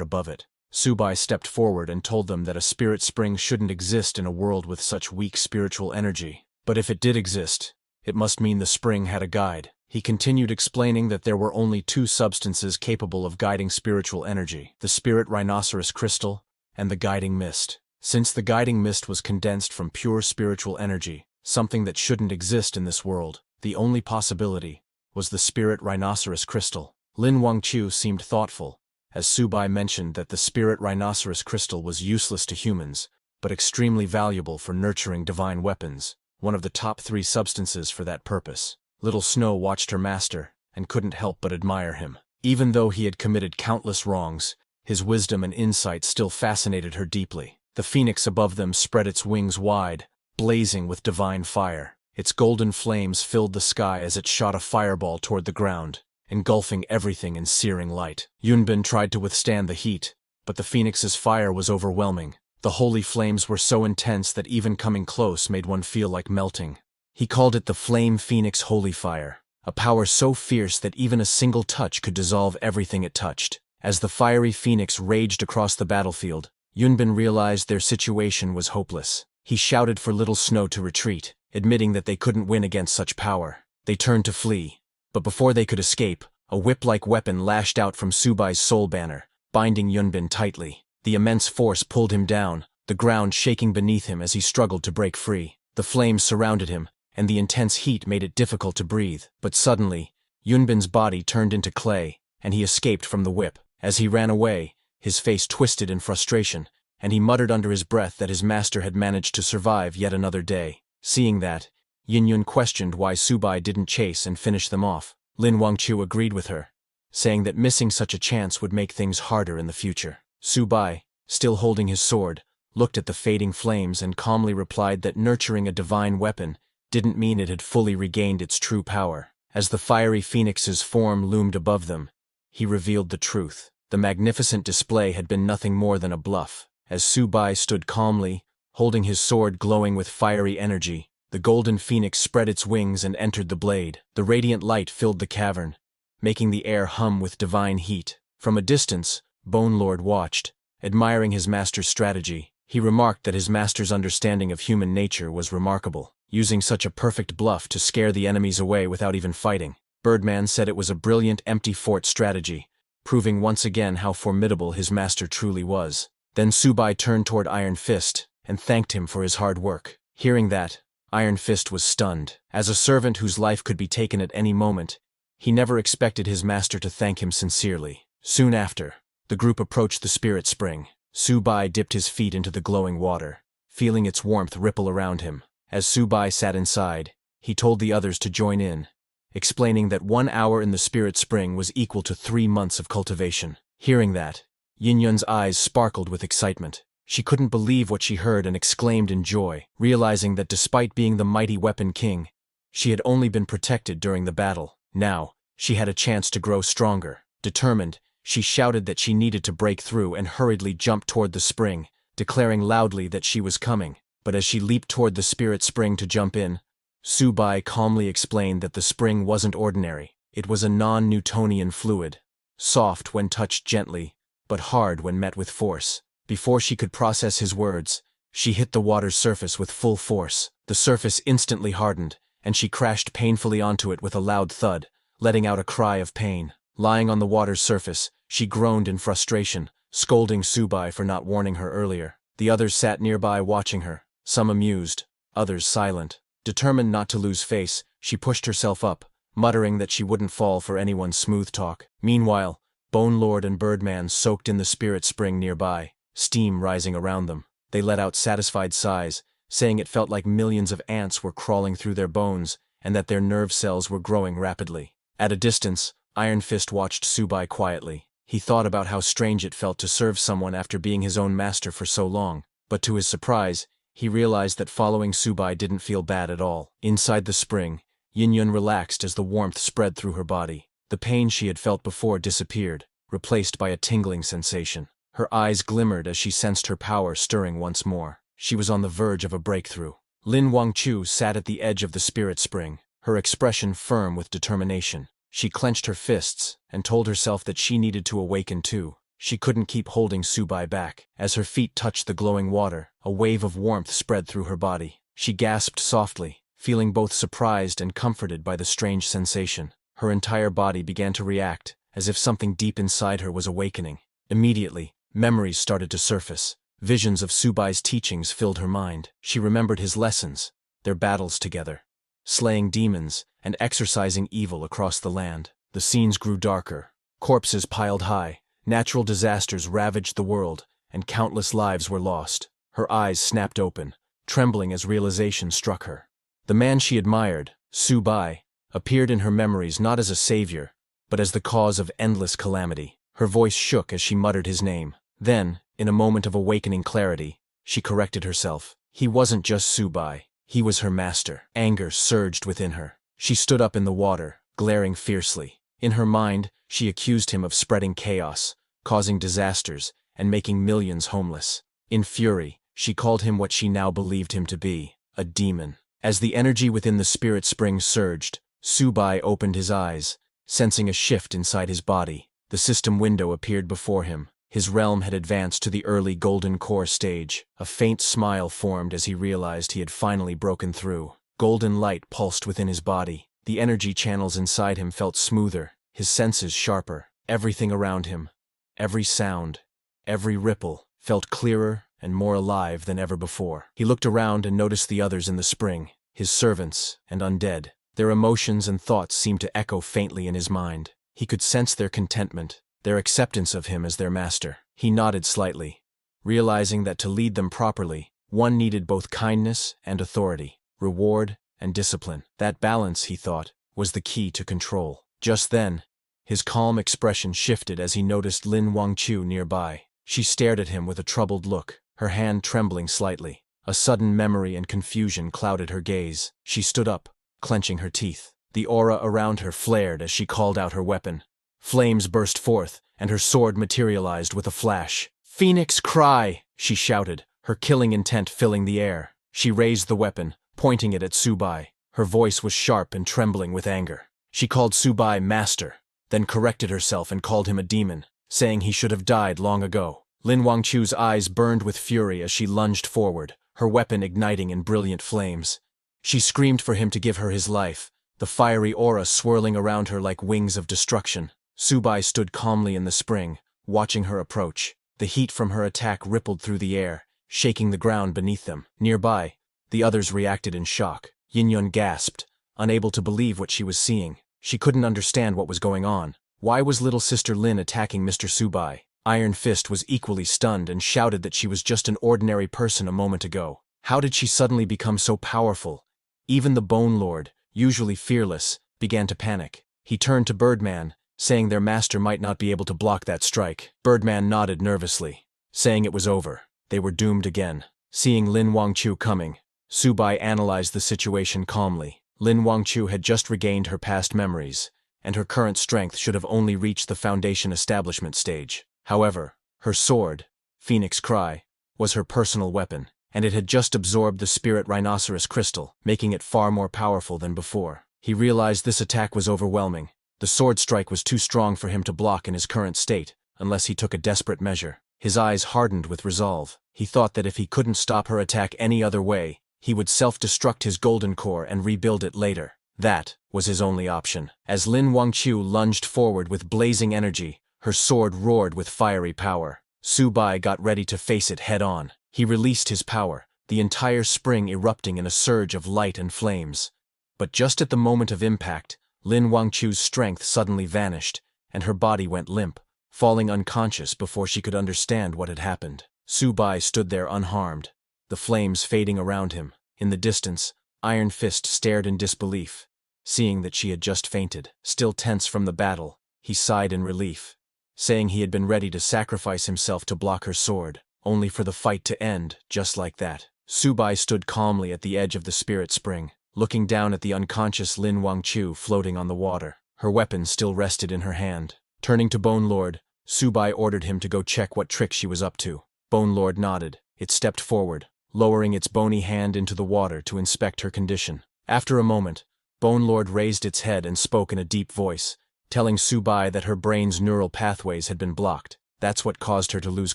above it. Subai stepped forward and told them that a spirit spring shouldn't exist in a world with such weak spiritual energy. But if it did exist, it must mean the spring had a guide. He continued explaining that there were only two substances capable of guiding spiritual energy: the spirit rhinoceros crystal and the guiding mist. Since the guiding mist was condensed from pure spiritual energy, something that shouldn't exist in this world, the only possibility was the spirit rhinoceros crystal. Lin Wangqiu seemed thoughtful, as Subai mentioned that the spirit rhinoceros crystal was useless to humans, but extremely valuable for nurturing divine weapons, one of the top 3 substances for that purpose. Little Snow watched her master, and couldn't help but admire him. Even though he had committed countless wrongs, his wisdom and insight still fascinated her deeply. The phoenix above them spread its wings wide, blazing with divine fire. Its golden flames filled the sky as it shot a fireball toward the ground, engulfing everything in searing light. Yunbin tried to withstand the heat, but the phoenix's fire was overwhelming. The holy flames were so intense that even coming close made one feel like melting. He called it the Flame Phoenix Holy Fire, a power so fierce that even a single touch could dissolve everything it touched. As the fiery phoenix raged across the battlefield, Yunbin realized their situation was hopeless. He shouted for Little Snow to retreat, admitting that they couldn't win against such power. They turned to flee, but before they could escape, a whip-like weapon lashed out from Subai's soul banner, binding Yunbin tightly. The immense force pulled him down, the ground shaking beneath him as he struggled to break free. The flames surrounded him, and the intense heat made it difficult to breathe. But suddenly, Yunbin's body turned into clay, and he escaped from the whip. As he ran away, his face twisted in frustration, and he muttered under his breath that his master had managed to survive yet another day. Seeing that, Yin Yun questioned why Subai didn't chase and finish them off. Lin Wangqiu agreed with her, saying that missing such a chance would make things harder in the future. Subai, still holding his sword, looked at the fading flames and calmly replied that nurturing a divine weapon didn't mean it had fully regained its true power. As the fiery phoenix's form loomed above them, he revealed the truth. The magnificent display had been nothing more than a bluff. As Subai stood calmly, holding his sword glowing with fiery energy, the golden phoenix spread its wings and entered the blade. The radiant light filled the cavern, making the air hum with divine heat. From a distance, Bone Lord watched, admiring his master's strategy. He remarked that his master's understanding of human nature was remarkable, using such a perfect bluff to scare the enemies away without even fighting. Birdman said it was a brilliant empty fort strategy, proving once again how formidable his master truly was. Then Subai turned toward Iron Fist and thanked him for his hard work. Hearing that, Iron Fist was stunned. As a servant whose life could be taken at any moment, he never expected his master to thank him sincerely. Soon after, the group approached the spirit spring. Subai dipped his feet into the glowing water, feeling its warmth ripple around him. As Subai sat inside, he told the others to join in, explaining that 1 hour in the spirit spring was equal to 3 months of cultivation. Hearing that, Yin Yun's eyes sparkled with excitement. She couldn't believe what she heard and exclaimed in joy, realizing that despite being the mighty weapon king, she had only been protected during the battle. Now, she had a chance to grow stronger. Determined, she shouted that she needed to break through and hurriedly jumped toward the spring, declaring loudly that she was coming. But as she leaped toward the spirit spring to jump in, Subai calmly explained that the spring wasn't ordinary. It was a non-Newtonian fluid, soft when touched gently, but hard when met with force. Before she could process his words, she hit the water's surface with full force. The surface instantly hardened, and she crashed painfully onto it with a loud thud, letting out a cry of pain. Lying on the water's surface, she groaned in frustration, scolding Subai for not warning her earlier. The others sat nearby watching her, some amused, others silent. Determined not to lose face, she pushed herself up, muttering that she wouldn't fall for anyone's smooth talk. Meanwhile, Bone Lord and Birdman soaked in the spirit spring nearby, steam rising around them. They let out satisfied sighs, saying it felt like millions of ants were crawling through their bones and that their nerve cells were growing rapidly. At a distance, Iron Fist watched Subai quietly. He thought about how strange it felt to serve someone after being his own master for so long, but to his surprise, he realized that following Subai didn't feel bad at all. Inside the spring, Yin-Yun relaxed as the warmth spread through her body. The pain she had felt before disappeared, replaced by a tingling sensation. Her eyes glimmered as she sensed her power stirring once more. She was on the verge of a breakthrough. Lin Wangchu sat at the edge of the spirit spring, her expression firm with determination. She clenched her fists and told herself that she needed to awaken too. She couldn't keep holding Subai back. As her feet touched the glowing water, a wave of warmth spread through her body. She gasped softly, feeling both surprised and comforted by the strange sensation. Her entire body began to react, as if something deep inside her was awakening. Immediately, memories started to surface. Visions of Subai's teachings filled her mind. She remembered his lessons, their battles together, slaying demons and exorcising evil across the land. The scenes grew darker. Corpses piled high, natural disasters ravaged the world, and countless lives were lost. Her eyes snapped open, trembling as realization struck her. The man she admired, Subai, appeared in her memories not as a savior, but as the cause of endless calamity. Her voice shook as she muttered his name. Then, in a moment of awakening clarity, she corrected herself. He wasn't just Subai. He was her master. Anger surged within her. She stood up in the water, glaring fiercely. In her mind, she accused him of spreading chaos, causing disasters, and making millions homeless. In fury, she called him what she now believed him to be, a demon. As the energy within the spirit spring surged, Subai opened his eyes, sensing a shift inside his body. The system window appeared before him. His realm had advanced to the early golden core stage. A faint smile formed as he realized he had finally broken through. Golden light pulsed within his body. The energy channels inside him felt smoother, his senses sharper. Everything around him, every sound, every ripple, felt clearer and more alive than ever before. He looked around and noticed the others in the spring, his servants and undead. Their emotions and thoughts seemed to echo faintly in his mind. He could sense their contentment, their acceptance of him as their master. He nodded slightly, realizing that to lead them properly, one needed both kindness and authority, reward and discipline. That balance, he thought, was the key to control. Just then, his calm expression shifted as he noticed Lin Wangchu nearby. She stared at him with a troubled look, her hand trembling slightly. A sudden memory and confusion clouded her gaze. She stood up, clenching her teeth. The aura around her flared as she called out her weapon. Flames burst forth, and her sword materialized with a flash. "Phoenix Cry!" she shouted, her killing intent filling the air. She raised the weapon, pointing it at Subai. Her voice was sharp and trembling with anger. She called Subai master, then corrected herself and called him a demon, saying he should have died long ago. Lin Wangchu's eyes burned with fury as she lunged forward, her weapon igniting in brilliant flames. She screamed for him to give her his life, the fiery aura swirling around her like wings of destruction. Subai stood calmly in the spring, watching her approach. The heat from her attack rippled through the air, shaking the ground beneath them. Nearby, the others reacted in shock. Yin-Yun gasped, unable to believe what she was seeing. She couldn't understand what was going on. Why was little sister Lin attacking Mr. Subai? Iron Fist was equally stunned and shouted that she was just an ordinary person a moment ago. How did she suddenly become so powerful? Even the Bone Lord, usually fearless, began to panic. He turned to Birdman, saying their master might not be able to block that strike. Birdman nodded nervously, saying it was over. They were doomed again. Seeing Lin Wangchu coming, Subai analyzed the situation calmly. Lin Wangchu had just regained her past memories, and her current strength should have only reached the foundation establishment stage. However, her sword, Phoenix Cry, was her personal weapon, and it had just absorbed the spirit rhinoceros crystal, making it far more powerful than before. He realized this attack was overwhelming. The sword strike was too strong for him to block in his current state, unless he took a desperate measure. His eyes hardened with resolve. He thought that if he couldn't stop her attack any other way, he would self-destruct his golden core and rebuild it later. That was his only option. As Lin Wangchu lunged forward with blazing energy, her sword roared with fiery power. Subai got ready to face it head-on. He released his power, the entire spring erupting in a surge of light and flames. But just at the moment of impact, Lin Wangchu's strength suddenly vanished, and her body went limp, falling unconscious before she could understand what had happened. Subai stood there unharmed, the flames fading around him. In the distance, Iron Fist stared in disbelief, seeing that she had just fainted. Still tense from the battle, he sighed in relief, saying he had been ready to sacrifice himself to block her sword, only for the fight to end just like that. Subai stood calmly at the edge of the spirit spring, looking down at the unconscious Lin Wangchu floating on the water. Her weapon still rested in her hand. Turning to Bone Lord, Subai ordered him to go check what trick she was up to. Bone Lord nodded. It stepped forward, lowering its bony hand into the water to inspect her condition. After a moment, Bone Lord raised its head and spoke in a deep voice, telling Subai that her brain's neural pathways had been blocked. That's what caused her to lose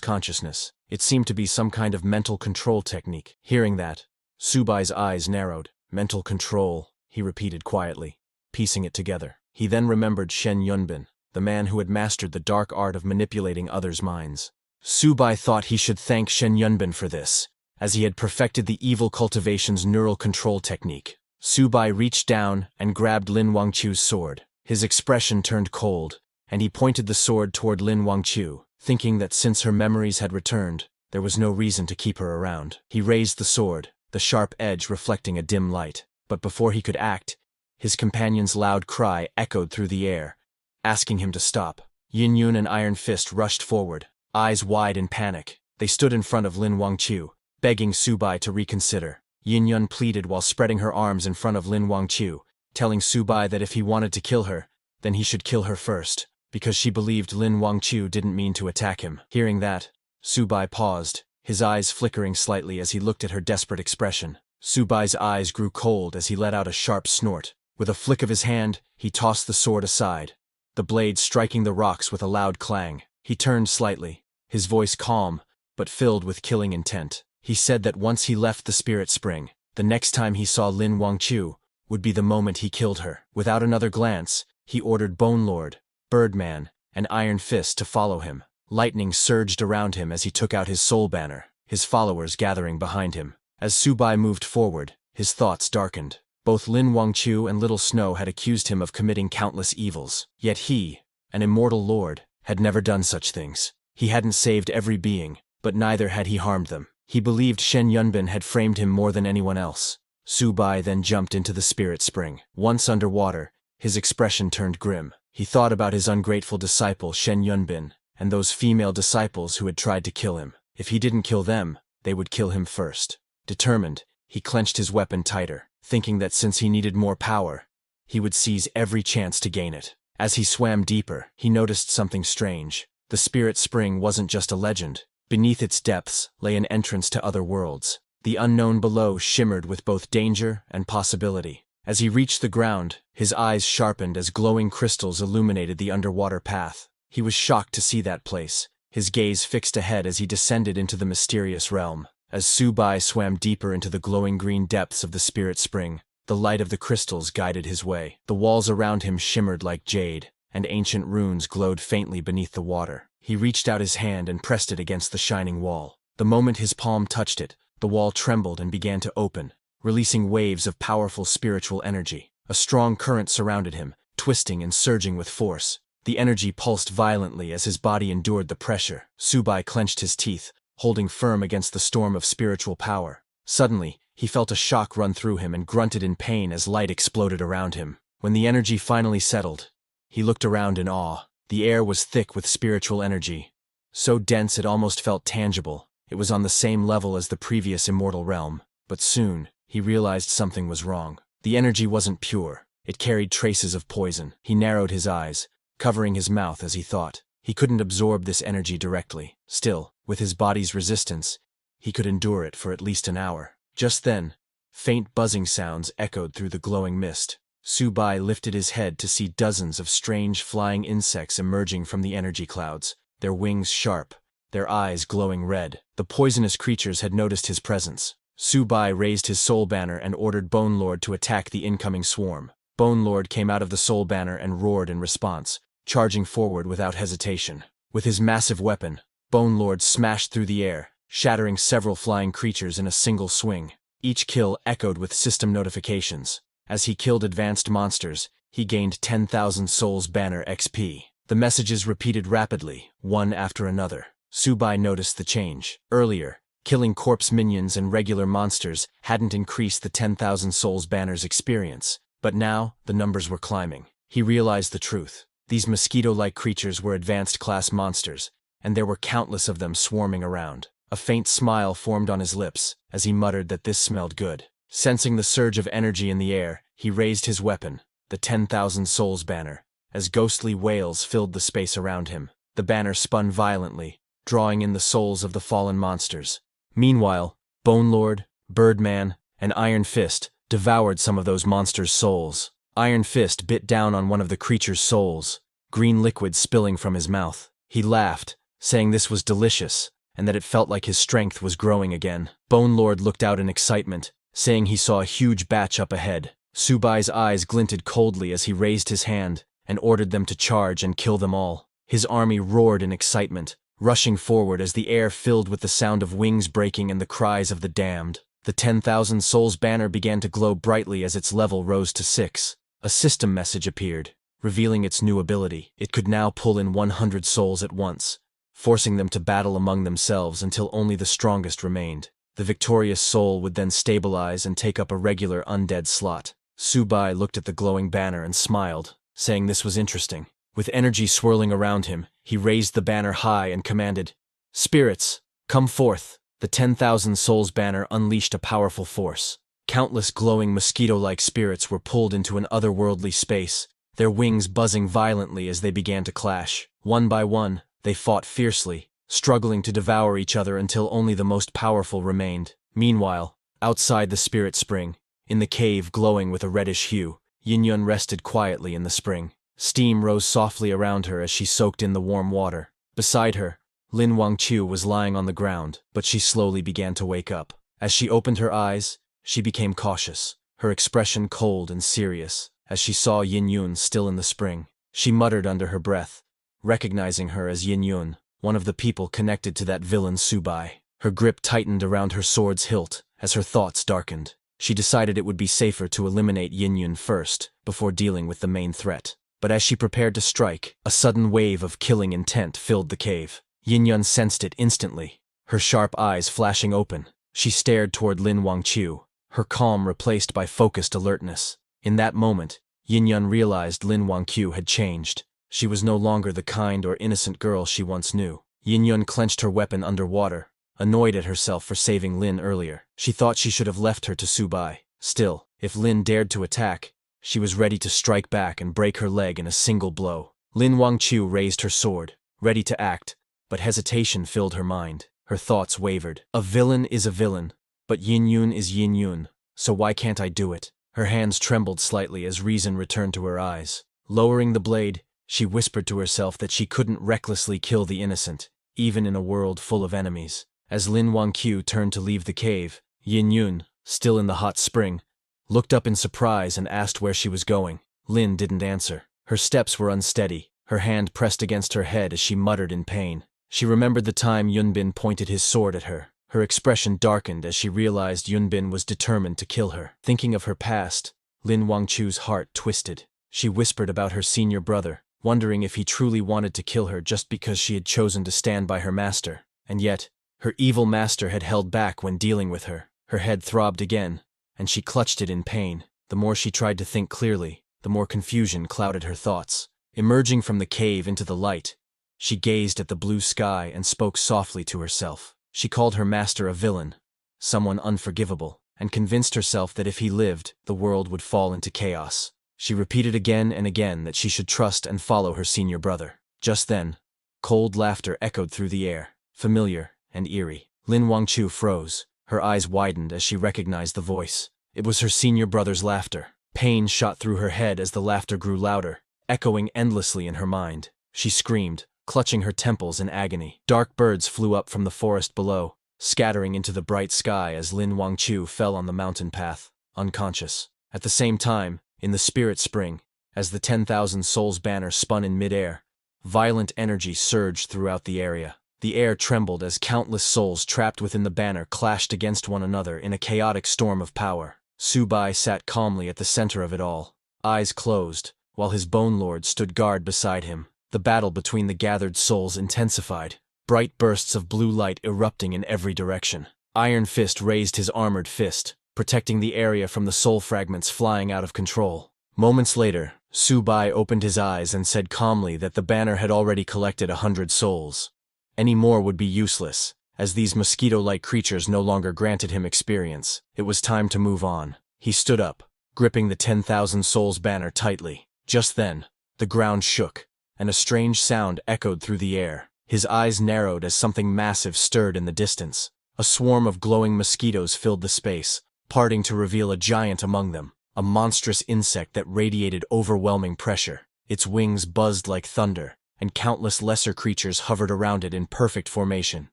consciousness. It seemed to be some kind of mental control technique. Hearing that, Subai's eyes narrowed. Mental control, he repeated quietly, piecing it together. He then remembered Shen Yunbin, the man who had mastered the dark art of manipulating others' minds. Subai thought he should thank Shen Yunbin for this, as he had perfected the evil cultivation's neural control technique. Subai reached down and grabbed Lin Wangchu's sword. His expression turned cold, and he pointed the sword toward Lin Wangchu, thinking that since her memories had returned, there was no reason to keep her around. He raised the sword, the sharp edge reflecting a dim light. But before he could act, his companion's loud cry echoed through the air, asking him to stop. Yin Yun and Iron Fist rushed forward, eyes wide in panic. They stood in front of Lin Wangchu, begging Subai to reconsider. Yin Yun pleaded while spreading her arms in front of Lin Wangchu, telling Subai that if he wanted to kill her, then he should kill her first, because she believed Lin Wangchu didn't mean to attack him. Hearing that, Subai paused, his eyes flickering slightly as he looked at her desperate expression. Subai's eyes grew cold as he let out a sharp snort. With a flick of his hand, he tossed the sword aside, the blade striking the rocks with a loud clang. He turned slightly, his voice calm, but filled with killing intent. He said that once he left the spirit spring, the next time he saw Lin Wangchu would be the moment he killed her. Without another glance, he ordered Bone Lord, Birdman, and Iron Fist to follow him. Lightning surged around him as he took out his soul banner, his followers gathering behind him. As Subai moved forward, his thoughts darkened. Both Lin Wangchu and Little Snow had accused him of committing countless evils. Yet he, an immortal lord, had never done such things. He hadn't saved every being, but neither had he harmed them. He believed Shen Yunbin had framed him more than anyone else. Subai then jumped into the spirit spring. Once underwater, his expression turned grim. He thought about his ungrateful disciple Shen Yunbin, and those female disciples who had tried to kill him. If he didn't kill them, they would kill him first. Determined, he clenched his weapon tighter, thinking that since he needed more power, he would seize every chance to gain it. As he swam deeper, he noticed something strange. The spirit spring wasn't just a legend. Beneath its depths lay an entrance to other worlds. The unknown below shimmered with both danger and possibility. As he reached the ground, his eyes sharpened as glowing crystals illuminated the underwater path. He was shocked to see that place, his gaze fixed ahead as he descended into the mysterious realm. As Subai swam deeper into the glowing green depths of the spirit spring, the light of the crystals guided his way. The walls around him shimmered like jade, and ancient runes glowed faintly beneath the water. He reached out his hand and pressed it against the shining wall. The moment his palm touched it, the wall trembled and began to open, releasing waves of powerful spiritual energy. A strong current surrounded him, twisting and surging with force. The energy pulsed violently as his body endured the pressure. Subai clenched his teeth, holding firm against the storm of spiritual power. Suddenly, he felt a shock run through him and grunted in pain as light exploded around him. When the energy finally settled, he looked around in awe. The air was thick with spiritual energy, so dense it almost felt tangible. It was on the same level as the previous immortal realm. But soon, he realized something was wrong. The energy wasn't pure. It carried traces of poison. He narrowed his eyes, covering his mouth as he thought. He couldn't absorb this energy directly. Still, with his body's resistance, he could endure it for at least an hour. Just then, faint buzzing sounds echoed through the glowing mist. Subai lifted his head to see dozens of strange flying insects emerging from the energy clouds, their wings sharp, their eyes glowing red. The poisonous creatures had noticed his presence. Subai raised his soul banner and ordered Bone Lord to attack the incoming swarm. Bone Lord came out of the soul banner and roared in response, charging forward without hesitation. With his massive weapon, Bone Lord smashed through the air, shattering several flying creatures in a single swing. Each kill echoed with system notifications. As he killed advanced monsters, he gained 10,000 Souls Banner XP. The messages repeated rapidly, one after another. Subai noticed the change. Earlier, Killing corpse minions and regular monsters hadn't increased the 10,000 Souls banner's experience, but now the numbers were climbing. He realized the truth. These mosquito-like creatures were advanced class monsters, and there were countless of them swarming around. A faint smile formed on his lips as he muttered that this smelled good. Sensing the surge of energy in the air, he raised his weapon, the 10,000 Souls banner. As ghostly wails filled the space around him, the banner spun violently, drawing in the souls of the fallen monsters. Meanwhile, Bone Lord, Birdman, and Iron Fist devoured some of those monsters' souls. Iron Fist bit down on one of the creature's souls, green liquid spilling from his mouth. He laughed, saying this was delicious, and that it felt like his strength was growing again. Bone Lord looked out in excitement, saying he saw a huge batch up ahead. Subai's eyes glinted coldly as he raised his hand and ordered them to charge and kill them all. His army roared in excitement, rushing forward as the air filled with the sound of wings breaking and the cries of the damned. The 10,000 Souls banner began to glow brightly as its level rose to 6. A system message appeared, revealing its new ability. It could now pull in 100 souls at once, forcing them to battle among themselves until only the strongest remained. The victorious soul would then stabilize and take up a regular undead slot. Subai looked at the glowing banner and smiled, saying this was interesting. With energy swirling around him, he raised the banner high and commanded, "Spirits, come forth!" The 10,000 Souls banner unleashed a powerful force. Countless glowing mosquito-like spirits were pulled into an otherworldly space, their wings buzzing violently as they began to clash. One by one, they fought fiercely, struggling to devour each other until only the most powerful remained. Meanwhile, outside the spirit spring, in the cave glowing with a reddish hue, Yin-Yun rested quietly in the spring. Steam rose softly around her as she soaked in the warm water. Beside her, Lin Wangqiu was lying on the ground, but she slowly began to wake up. As she opened her eyes, she became cautious, her expression cold and serious. As she saw Yin-Yun still in the spring, she muttered under her breath, recognizing her as Yin-Yun, one of the people connected to that villain Subai. Her grip tightened around her sword's hilt as her thoughts darkened. She decided it would be safer to eliminate Yin-Yun first, before dealing with the main threat. But as she prepared to strike, a sudden wave of killing intent filled the cave. Yin-Yun sensed it instantly, her sharp eyes flashing open. She stared toward Lin Wangqiu, her calm replaced by focused alertness. In that moment, Yin-Yun realized Lin Wangqiu had changed. She was no longer the kind or innocent girl she once knew. Yin-Yun clenched her weapon underwater, annoyed at herself for saving Lin earlier. She thought she should have left her to Subai. Still, if Lin dared to attack, she was ready to strike back and break her leg in a single blow. Lin Wangqiu raised her sword, ready to act, but hesitation filled her mind. Her thoughts wavered. A villain is a villain, but Yin-Yun is Yin-Yun, so why can't I do it? Her hands trembled slightly as reason returned to her eyes. Lowering the blade, she whispered to herself that she couldn't recklessly kill the innocent, even in a world full of enemies. As Lin Wangqiu turned to leave the cave, Yin-Yun, still in the hot spring, looked up in surprise and asked where she was going. Lin didn't answer. Her steps were unsteady, her hand pressed against her head as she muttered in pain. She remembered the time Yunbin pointed his sword at her. Her expression darkened as she realized Yunbin was determined to kill her. Thinking of her past, Lin Wangqiu's heart twisted. She whispered about her senior brother, wondering if he truly wanted to kill her just because she had chosen to stand by her master. And yet, her evil master had held back when dealing with her. Her head throbbed again, and she clutched it in pain. The more she tried to think clearly, the more confusion clouded her thoughts. Emerging from the cave into the light, she gazed at the blue sky and spoke softly to herself. She called her master a villain, someone unforgivable, and convinced herself that if he lived, the world would fall into chaos. She repeated again and again that she should trust and follow her senior brother. Just then, cold laughter echoed through the air, familiar and eerie. Lin Wangqiu froze, her eyes widened as she recognized the voice. It was her senior brother's laughter. Pain shot through her head as the laughter grew louder, echoing endlessly in her mind. She screamed, clutching her temples in agony. Dark birds flew up from the forest below, scattering into the bright sky as Lin Wangqiu fell on the mountain path, unconscious. At the same time, in the spirit spring, as the 10,000 Souls banner spun in midair, violent energy surged throughout the area. The air trembled as countless souls trapped within the banner clashed against one another in a chaotic storm of power. Subai sat calmly at the center of it all, eyes closed, while his Bone Lord stood guard beside him. The battle between the gathered souls intensified, bright bursts of blue light erupting in every direction. Iron Fist raised his armored fist, protecting the area from the soul fragments flying out of control. Moments later, Subai opened his eyes and said calmly that the banner had already collected 100 souls. Any more would be useless, as these mosquito-like creatures no longer granted him experience. It was time to move on. He stood up, gripping the 10,000 souls banner tightly. Just then, the ground shook, and a strange sound echoed through the air. His eyes narrowed as something massive stirred in the distance. A swarm of glowing mosquitoes filled the space, parting to reveal a giant among them, a monstrous insect that radiated overwhelming pressure. Its wings buzzed like thunder, and countless lesser creatures hovered around it in perfect formation.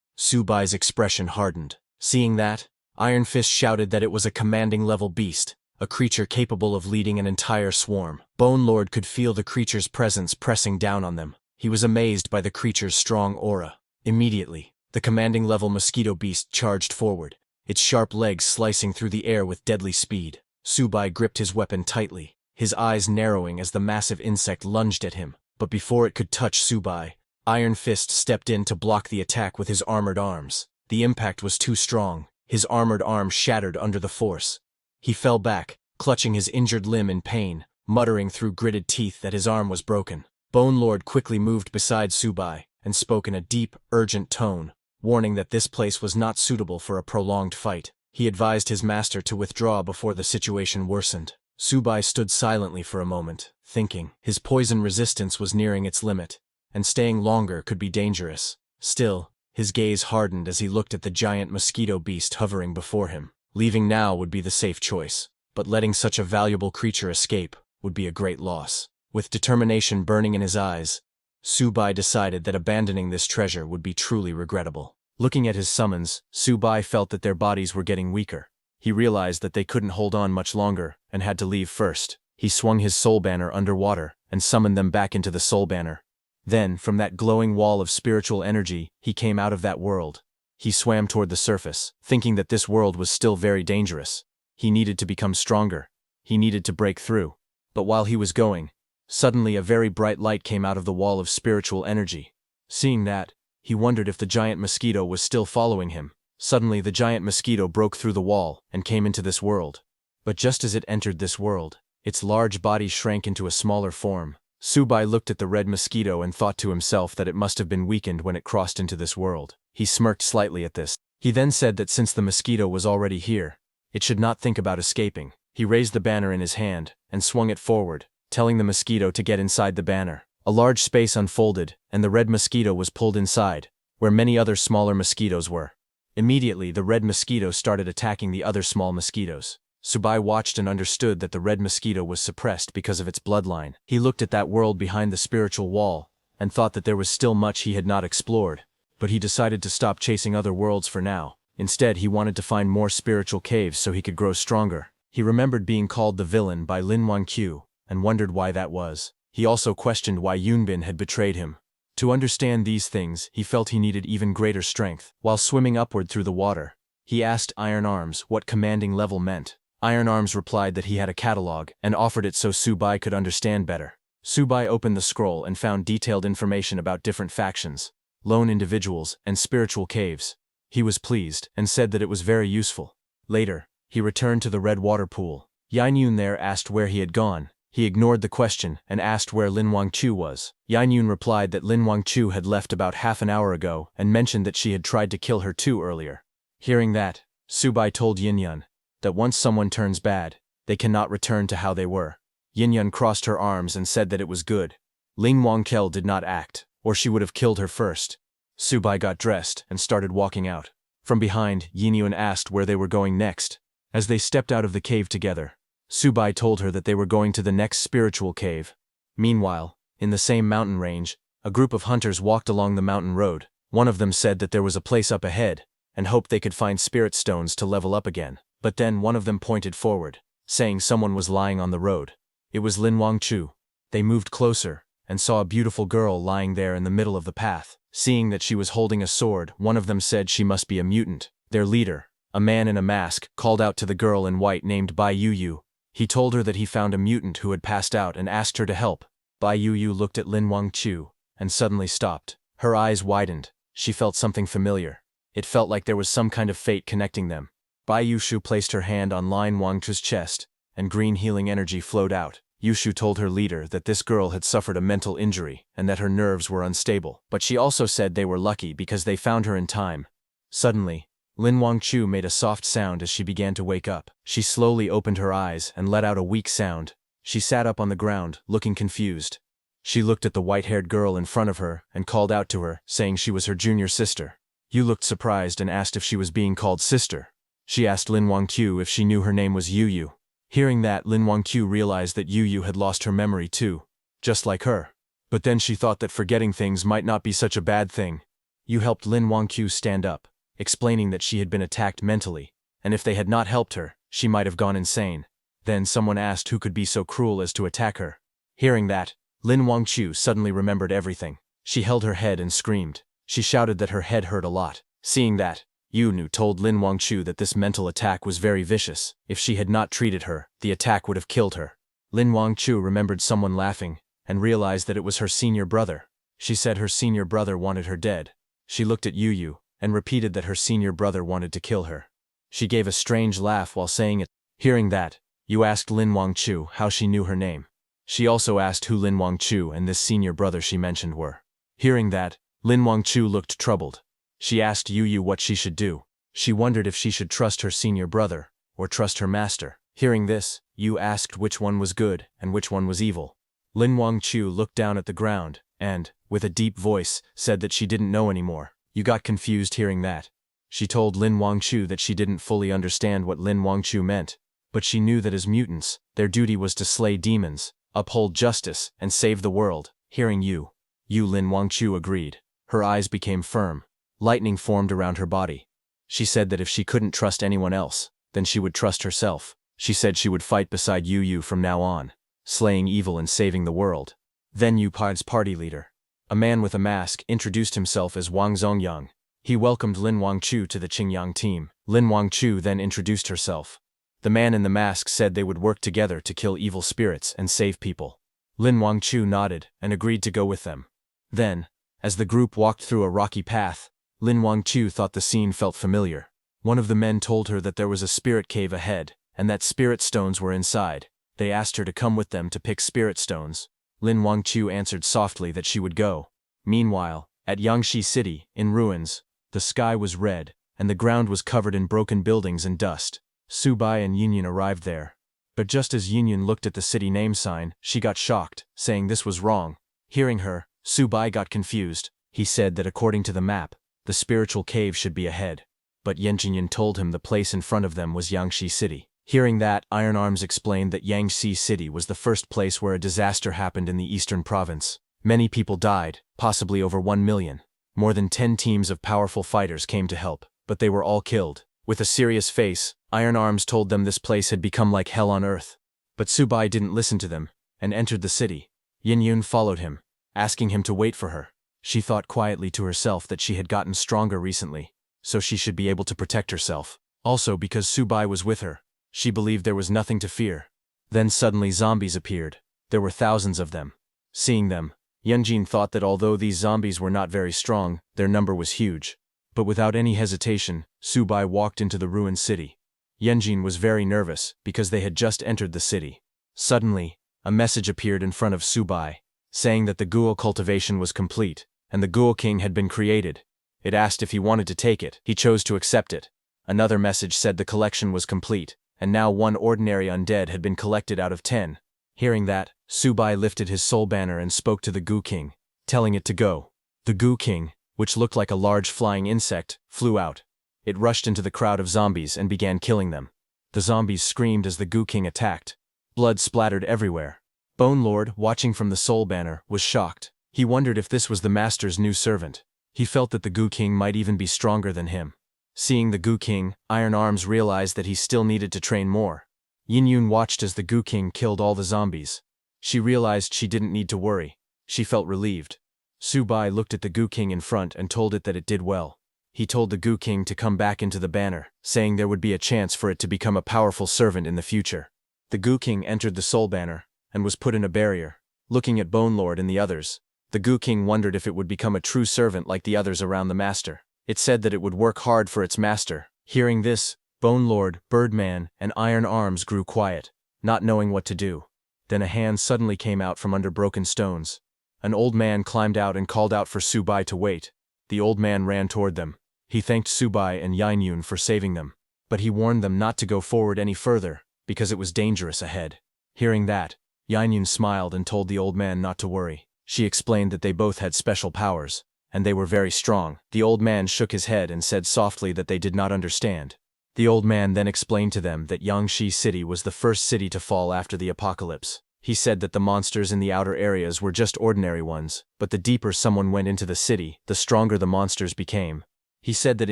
Subai's expression hardened. Seeing that, Iron Fist shouted that it was a commanding-level beast, a creature capable of leading an entire swarm. Bone Lord could feel the creature's presence pressing down on them. He was amazed by the creature's strong aura. Immediately, the commanding-level mosquito beast charged forward, its sharp legs slicing through the air with deadly speed. Subai gripped his weapon tightly, his eyes narrowing as the massive insect lunged at him. But before it could touch Subai, Iron Fist stepped in to block the attack with his armored arms. The impact was too strong. His armored arm shattered under the force. He fell back, clutching his injured limb in pain, muttering through gritted teeth that his arm was broken. Bone Lord quickly moved beside Subai and spoke in a deep, urgent tone, warning that this place was not suitable for a prolonged fight. He advised his master to withdraw before the situation worsened. Subai stood silently for a moment, thinking. His poison resistance was nearing its limit, and staying longer could be dangerous. Still, his gaze hardened as he looked at the giant mosquito beast hovering before him. Leaving now would be the safe choice, but letting such a valuable creature escape would be a great loss. With determination burning in his eyes, Subai decided that abandoning this treasure would be truly regrettable. Looking at his summons, Subai felt that their bodies were getting weaker. He realized that they couldn't hold on much longer and had to leave first. He swung his soul banner underwater and summoned them back into the soul banner. Then, from that glowing wall of spiritual energy, he came out of that world. He swam toward the surface, thinking that this world was still very dangerous. He needed to become stronger. He needed to break through. But while he was going, suddenly a very bright light came out of the wall of spiritual energy. Seeing that, he wondered if the giant mosquito was still following him. Suddenly the giant mosquito broke through the wall and came into this world. But just as it entered this world, its large body shrank into a smaller form. Subai looked at the red mosquito and thought to himself that it must have been weakened when it crossed into this world. He smirked slightly at this. He then said that since the mosquito was already here, it should not think about escaping. He raised the banner in his hand and swung it forward, telling the mosquito to get inside the banner. A large space unfolded, and the red mosquito was pulled inside, where many other smaller mosquitoes were. Immediately, the red mosquito started attacking the other small mosquitoes. Subai watched and understood that the red mosquito was suppressed because of its bloodline. He looked at that world behind the spiritual wall and thought that there was still much he had not explored, but he decided to stop chasing other worlds for now. Instead, he wanted to find more spiritual caves so he could grow stronger. He remembered being called the villain by Lin Wangqiu and wondered why that was. He also questioned why Yunbin had betrayed him. To understand these things, he felt he needed even greater strength. While swimming upward through the water, he asked Iron Arms what commanding level meant. Iron Arms replied that he had a catalog and offered it so Subai could understand better. Subai opened the scroll and found detailed information about different factions, lone individuals, and spiritual caves. He was pleased and said that it was very useful. Later, he returned to the red water pool. Yanyun there asked where he had gone. He ignored the question and asked where Lin Wangqiu was. Yanyun replied that Lin Wangqiu had left about half an hour ago and mentioned that she had tried to kill her too earlier. Hearing that, Subai told Yinyun that once someone turns bad, they cannot return to how they were. Yinyun crossed her arms and said that it was good. Ling Wangkel did not act, or she would have killed her first. Subai got dressed and started walking out. From behind, Yinyun asked where they were going next. As they stepped out of the cave together, Subai told her that they were going to the next spiritual cave. Meanwhile, in the same mountain range, a group of hunters walked along the mountain road. One of them said that there was a place up ahead, and hoped they could find spirit stones to level up again. But then one of them pointed forward, saying someone was lying on the road. It was Lin Wangqiu. They moved closer, and saw a beautiful girl lying there in the middle of the path. Seeing that she was holding a sword, one of them said she must be a mutant. Their leader, a man in a mask, called out to the girl in white named Bai Yu. He told her that he found a mutant who had passed out and asked her to help. Bai Yu looked at Lin Wangqiu and suddenly stopped. Her eyes widened. She felt something familiar. It felt like there was some kind of fate connecting them. Bai Yushu placed her hand on Lin Wangchu's chest, and green healing energy flowed out. Yushu told her leader that this girl had suffered a mental injury and that her nerves were unstable, but she also said they were lucky because they found her in time. Suddenly, Lin Wangchu made a soft sound as she began to wake up. She slowly opened her eyes and let out a weak sound. She sat up on the ground, looking confused. She looked at the white-haired girl in front of her and called out to her, saying she was her junior sister. Yu looked surprised and asked if she was being called sister. She asked Lin Wangchu if she knew her name was Yu Yu. Hearing that, Lin Wangchu realized that Yu Yu had lost her memory too, just like her. But then she thought that forgetting things might not be such a bad thing. Yu helped Lin Wangchu stand up, explaining that she had been attacked mentally, and if they had not helped her, she might have gone insane. Then someone asked who could be so cruel as to attack her. Hearing that, Lin Wangchu suddenly remembered everything. She held her head and screamed. She shouted that her head hurt a lot. Seeing that, Yu Nu told Lin Wangchu that this mental attack was very vicious. If she had not treated her, the attack would have killed her. Lin Wangchu remembered someone laughing, and realized that it was her senior brother. She said her senior brother wanted her dead. She looked at Yu Yu, and repeated that her senior brother wanted to kill her. She gave a strange laugh while saying it. Hearing that, Yu asked Lin Wangchu how she knew her name. She also asked who Lin Wangchu and this senior brother she mentioned were. Hearing that, Lin Wangchu looked troubled. She asked Yu Yu what she should do. She wondered if she should trust her senior brother, or trust her master. Hearing this, Yu asked which one was good and which one was evil. Lin Wangchu looked down at the ground, and, with a deep voice, said that she didn't know anymore. Yu got confused hearing that. She told Lin Wangchu that she didn't fully understand what Lin Wangchu meant, but she knew that as mutants, their duty was to slay demons, uphold justice, and save the world. Hearing Lin Wangchu agreed. Her eyes became firm. Lightning formed around her body. She said that if she couldn't trust anyone else, then she would trust herself. She said she would fight beside Yu Yu from now on, slaying evil and saving the world. Then Yu Pai's party leader, a man with a mask, introduced himself as Wang Zongyang. He welcomed Lin Wangchu to the Qingyang team. Lin Wangchu then introduced herself. The man in the mask said they would work together to kill evil spirits and save people. Lin Wangchu nodded and agreed to go with them. Then, as the group walked through a rocky path, Lin Wangchu thought the scene felt familiar. One of the men told her that there was a spirit cave ahead, and that spirit stones were inside. They asked her to come with them to pick spirit stones. Lin Wangchu answered softly that she would go. Meanwhile, at Yangshi City, in ruins, the sky was red, and the ground was covered in broken buildings and dust. Subai and Yinyan arrived there. But just as Yinyan looked at the city name sign, she got shocked, saying this was wrong. Hearing her, Subai got confused. He said that according to the map, the spiritual cave should be ahead. But Yinyan told him the place in front of them was Yangshi City. Hearing that, Iron Arms explained that Yangshi City was the first place where a disaster happened in the eastern province. Many people died, possibly over 1 million. More than 10 teams of powerful fighters came to help, but they were all killed. With a serious face, Iron Arms told them this place had become like hell on earth. But Subai didn't listen to them, and entered the city. Yin followed him, asking him to wait for her. She thought quietly to herself that she had gotten stronger recently, so she should be able to protect herself. Also because Subai was with her, she believed there was nothing to fear. Then suddenly zombies appeared. There were thousands of them. Seeing them, Yunjin thought that although these zombies were not very strong, their number was huge. But without any hesitation, Subai walked into the ruined city. Yunjin was very nervous because they had just entered the city. Suddenly, a message appeared in front of Subai, saying that the Ghoul cultivation was complete, and the Ghoul King had been created. It asked if he wanted to take it. He chose to accept it. Another message said the collection was complete, and now 1 ordinary undead had been collected out of 10. Hearing that, Subai lifted his soul banner and spoke to the Ghoul King, telling it to go. The Ghoul King, which looked like a large flying insect, flew out. It rushed into the crowd of zombies and began killing them. The zombies screamed as the Ghoul King attacked. Blood splattered everywhere. Bone Lord, watching from the soul banner, was shocked. He wondered if this was the master's new servant. He felt that the Ghoul King might even be stronger than him. Seeing the Ghoul King, Iron Arms realized that he still needed to train more. Yin watched as the Ghoul King killed all the zombies. She realized she didn't need to worry. She felt relieved. Subai looked at the Ghoul King in front and told it that it did well. He told the Ghoul King to come back into the banner, saying there would be a chance for it to become a powerful servant in the future. The Ghoul King entered the soul banner, and was put in a barrier. Looking at Bone Lord and the others, The Goo King wondered if it would become a true servant like the others around the master. It said that it would work hard for its master. Hearing this, Bone Lord, Birdman, and Iron Arms grew quiet, not knowing what to do. Then a hand suddenly came out from under broken stones. An old man climbed out and called out for Subai to wait. The old man ran toward them. He thanked Subai and Yanyun for saving them, but he warned them not to go forward any further, because it was dangerous ahead. Hearing that, Yanyun smiled and told the old man not to worry. She explained that they both had special powers, and they were very strong. The old man shook his head and said softly that they did not understand. The old man then explained to them that Yangshi City was the first city to fall after the apocalypse. He said that the monsters in the outer areas were just ordinary ones, but the deeper someone went into the city, the stronger the monsters became. He said that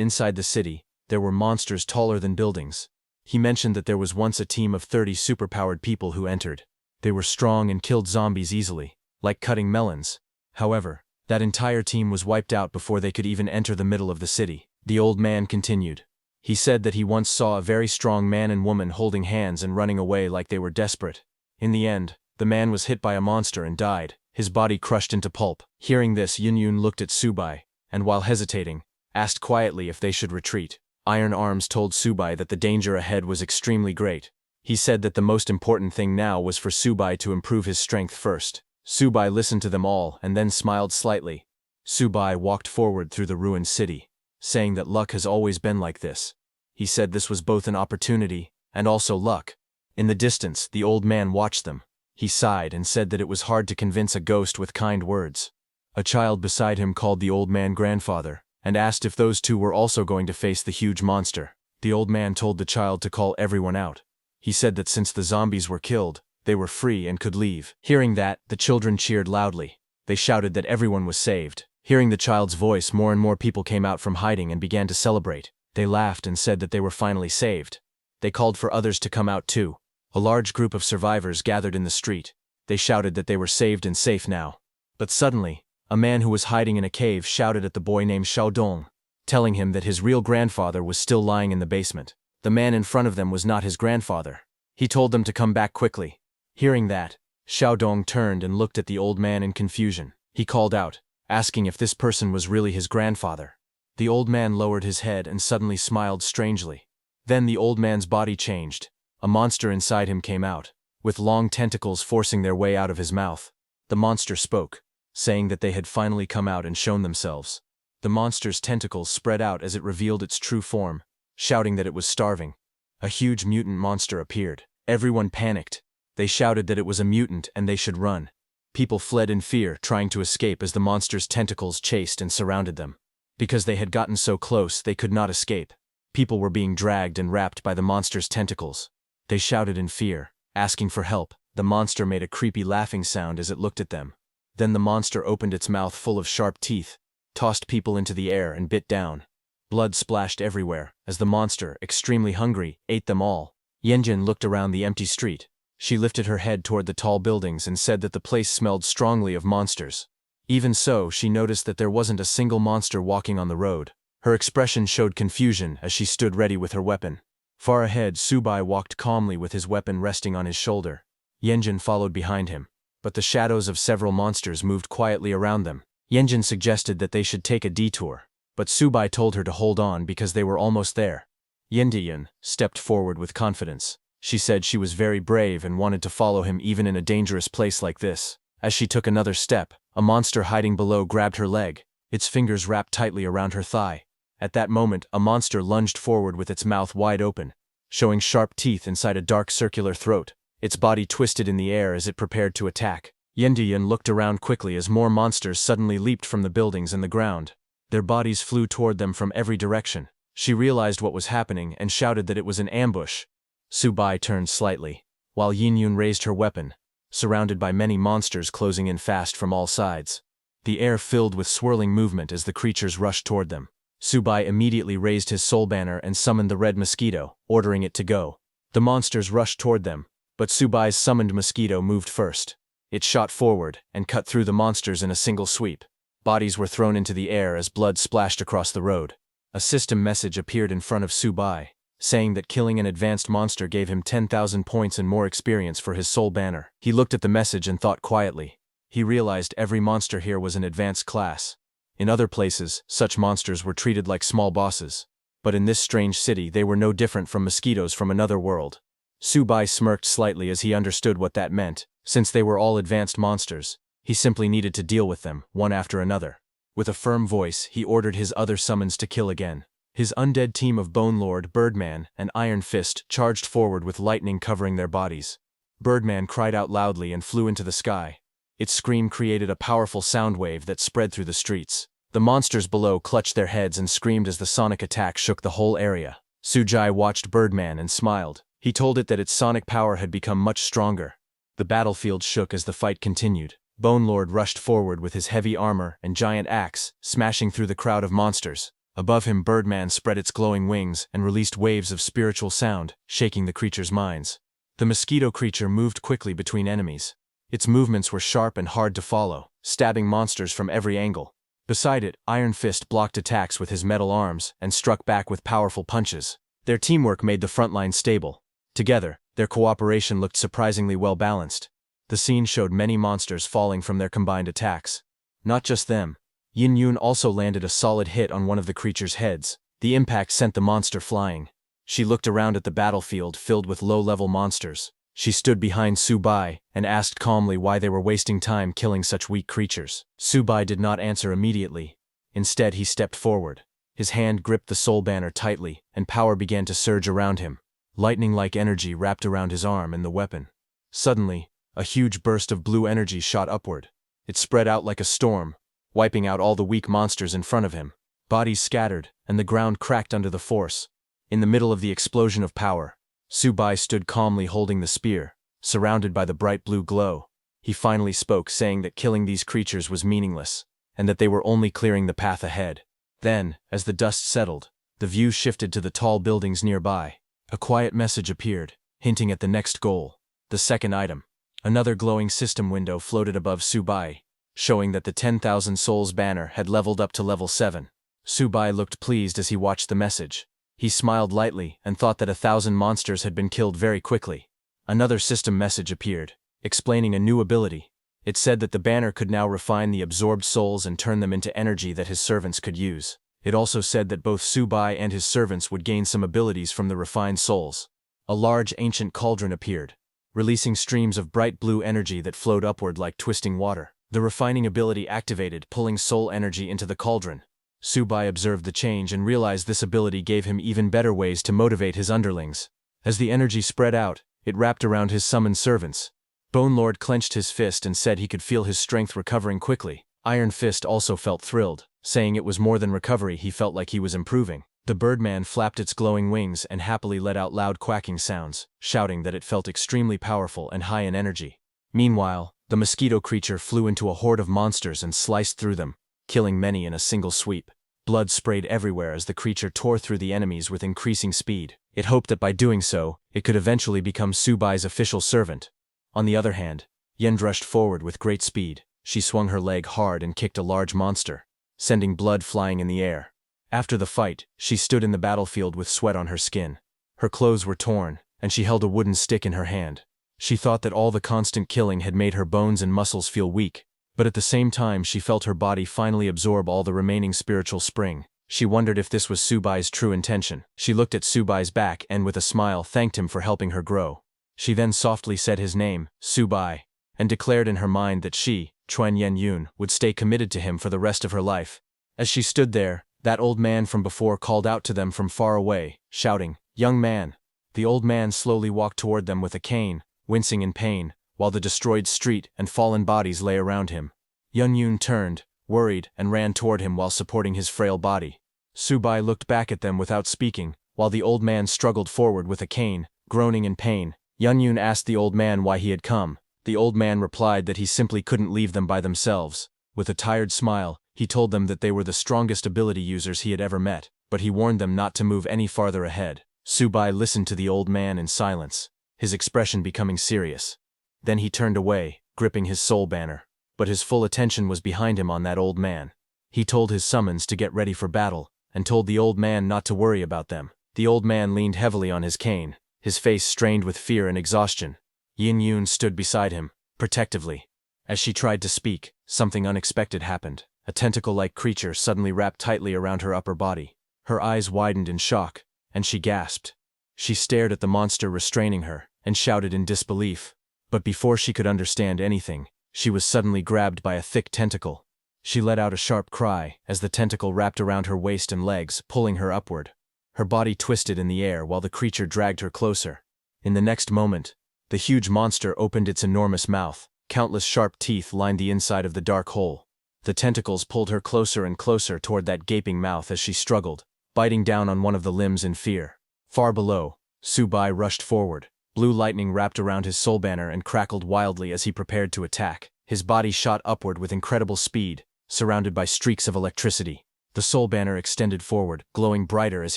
inside the city, there were monsters taller than buildings. He mentioned that there was once a team of 30 superpowered people who entered. They were strong and killed zombies easily, like cutting melons. However, that entire team was wiped out before they could even enter the middle of the city. The old man continued. He said that he once saw a very strong man and woman holding hands and running away like they were desperate. In the end, the man was hit by a monster and died, his body crushed into pulp. Hearing this, Yun looked at Subai, and while hesitating, asked quietly if they should retreat. Iron Arms told Subai that the danger ahead was extremely great. He said that the most important thing now was for Subai to improve his strength first. Subai listened to them all and then smiled slightly. Subai walked forward through the ruined city, saying that luck has always been like this. He said this was both an opportunity and also luck. In the distance, the old man watched them. He sighed and said that it was hard to convince a ghost with kind words. A child beside him called the old man grandfather, and asked if those two were also going to face the huge monster. The old man told the child to call everyone out. He said that since the zombies were killed, they were free and could leave. Hearing that, the children cheered loudly. They shouted that everyone was saved. Hearing the child's voice, more and more people came out from hiding and began to celebrate. They laughed and said that they were finally saved. They called for others to come out too. A large group of survivors gathered in the street. They shouted that they were saved and safe now. But suddenly, a man who was hiding in a cave shouted at the boy named Xiaodong, telling him that his real grandfather was still lying in the basement. The man in front of them was not his grandfather. He told them to come back quickly. Hearing that, Xiaodong turned and looked at the old man in confusion. He called out, asking if this person was really his grandfather. The old man lowered his head and suddenly smiled strangely. Then the old man's body changed. A monster inside him came out, with long tentacles forcing their way out of his mouth. The monster spoke, saying that they had finally come out and shown themselves. The monster's tentacles spread out as it revealed its true form, shouting that it was starving. A huge mutant monster appeared. Everyone panicked. They shouted that it was a mutant and they should run. People fled in fear, trying to escape as the monster's tentacles chased and surrounded them. Because they had gotten so close, they could not escape. People were being dragged and wrapped by the monster's tentacles. They shouted in fear, asking for help. The monster made a creepy laughing sound as it looked at them. Then the monster opened its mouth full of sharp teeth, tossed people into the air and bit down. Blood splashed everywhere, as the monster, extremely hungry, ate them all. Yenjin looked around the empty street. She lifted her head toward the tall buildings and said that the place smelled strongly of monsters. Even so, she noticed that there wasn't a single monster walking on the road. Her expression showed confusion as she stood ready with her weapon. Far ahead, Subai walked calmly with his weapon resting on his shoulder. Yenjin followed behind him, but the shadows of several monsters moved quietly around them. Yenjin suggested that they should take a detour, but Subai told her to hold on because they were almost there. Yendian stepped forward with confidence. She said she was very brave and wanted to follow him even in a dangerous place like this. As she took another step, a monster hiding below grabbed her leg, its fingers wrapped tightly around her thigh. At that moment, a monster lunged forward with its mouth wide open, showing sharp teeth inside a dark circular throat. Its body twisted in the air as it prepared to attack. Yendian looked around quickly as more monsters suddenly leaped from the buildings and the ground. Their bodies flew toward them from every direction. She realized what was happening and shouted that it was an ambush. Subai turned slightly, while Yinyun raised her weapon, surrounded by many monsters closing in fast from all sides. The air filled with swirling movement as the creatures rushed toward them. Subai immediately raised his soul banner and summoned the red mosquito, ordering it to go. The monsters rushed toward them, but Subai's summoned mosquito moved first. It shot forward and cut through the monsters in a single sweep. Bodies were thrown into the air as blood splashed across the road. A system message appeared in front of Subai, saying that killing an advanced monster gave him 10,000 points and more experience for his soul banner. He looked at the message and thought quietly. He realized every monster here was an advanced class. In other places, such monsters were treated like small bosses. But in this strange city they were no different from mosquitoes from another world. Subai smirked slightly as he understood what that meant. Since they were all advanced monsters, he simply needed to deal with them, one after another. With a firm voice, he ordered his other summons to kill again. His undead team of Bone Lord, Birdman, and Iron Fist charged forward with lightning covering their bodies. Birdman cried out loudly and flew into the sky. Its scream created a powerful sound wave that spread through the streets. The monsters below clutched their heads and screamed as the sonic attack shook the whole area. Sujai watched Birdman and smiled. He told it that its sonic power had become much stronger. The battlefield shook as the fight continued. Bone Lord rushed forward with his heavy armor and giant axe, smashing through the crowd of monsters. Above him, Birdman spread its glowing wings and released waves of spiritual sound, shaking the creature's minds. The mosquito creature moved quickly between enemies. Its movements were sharp and hard to follow, stabbing monsters from every angle. Beside it, Iron Fist blocked attacks with his metal arms and struck back with powerful punches. Their teamwork made the front line stable. Together, their cooperation looked surprisingly well balanced. The scene showed many monsters falling from their combined attacks. Not just them. Yin Yun also landed a solid hit on one of the creature's heads. The impact sent the monster flying. She looked around at the battlefield filled with low-level monsters. She stood behind Subai and asked calmly why they were wasting time killing such weak creatures. Subai did not answer immediately. Instead, he stepped forward. His hand gripped the soul banner tightly, and power began to surge around him. Lightning-like energy wrapped around his arm and the weapon. Suddenly, a huge burst of blue energy shot upward. It spread out like a storm, wiping out all the weak monsters in front of him. Bodies scattered, and the ground cracked under the force. In the middle of the explosion of power, Subai stood calmly holding the spear, surrounded by the bright blue glow. He finally spoke, saying that killing these creatures was meaningless, and that they were only clearing the path ahead. Then, as the dust settled, the view shifted to the tall buildings nearby. A quiet message appeared, hinting at the next goal. The second item. Another glowing system window floated above Subai, showing that the 10,000 souls banner had leveled up to level 7. Subai looked pleased as he watched the message. He smiled lightly and thought that 1,000 monsters had been killed very quickly. Another system message appeared, explaining a new ability. It said that the banner could now refine the absorbed souls and turn them into energy that his servants could use. It also said that both Subai and his servants would gain some abilities from the refined souls. A large ancient cauldron appeared, releasing streams of bright blue energy that flowed upward like twisting water. The refining ability activated, pulling soul energy into the cauldron. Subai observed the change and realized this ability gave him even better ways to motivate his underlings. As the energy spread out, it wrapped around his summoned servants. Bone Lord clenched his fist and said he could feel his strength recovering quickly. Iron Fist also felt thrilled, saying it was more than recovery, he felt like he was improving. The Birdman flapped its glowing wings and happily let out loud quacking sounds, shouting that it felt extremely powerful and high in energy. Meanwhile, the mosquito creature flew into a horde of monsters and sliced through them, killing many in a single sweep. Blood sprayed everywhere as the creature tore through the enemies with increasing speed. It hoped that by doing so, it could eventually become Subai's official servant. On the other hand, Yen rushed forward with great speed. She swung her leg hard and kicked a large monster, sending blood flying in the air. After the fight, she stood in the battlefield with sweat on her skin. Her clothes were torn, and she held a wooden stick in her hand. She thought that all the constant killing had made her bones and muscles feel weak, but at the same time she felt her body finally absorb all the remaining spiritual spring. She wondered if this was Subai's true intention. She looked at Subai's back and with a smile thanked him for helping her grow. She then softly said his name, Subai, and declared in her mind that she, Chuan Yen Yun, would stay committed to him for the rest of her life. As she stood there, that old man from before called out to them from far away, shouting, "Young man!" The old man slowly walked toward them with a cane, wincing in pain, while the destroyed street and fallen bodies lay around him. Yen Yun turned, worried, and ran toward him while supporting his frail body. Subai looked back at them without speaking, while the old man struggled forward with a cane, groaning in pain. Yen Yun asked the old man why he had come. The old man replied that he simply couldn't leave them by themselves. With a tired smile, he told them that they were the strongest ability users he had ever met, but he warned them not to move any farther ahead. Subai listened to the old man in silence, his expression becoming serious. Then he turned away, gripping his soul banner, but his full attention was behind him on that old man. He told his summons to get ready for battle, and told the old man not to worry about them. The old man leaned heavily on his cane, his face strained with fear and exhaustion. Yin Yun stood beside him, protectively. As she tried to speak, something unexpected happened. A tentacle-like creature suddenly wrapped tightly around her upper body. Her eyes widened in shock, and she gasped. She stared at the monster restraining her, and shouted in disbelief. But before she could understand anything, she was suddenly grabbed by a thick tentacle. She let out a sharp cry as the tentacle wrapped around her waist and legs, pulling her upward. Her body twisted in the air while the creature dragged her closer. In the next moment, the huge monster opened its enormous mouth. Countless sharp teeth lined the inside of the dark hole. The tentacles pulled her closer and closer toward that gaping mouth as she struggled, biting down on one of the limbs in fear. Far below, Subai rushed forward. Blue lightning wrapped around his soul banner and crackled wildly as he prepared to attack. His body shot upward with incredible speed, surrounded by streaks of electricity. The soul banner extended forward, glowing brighter as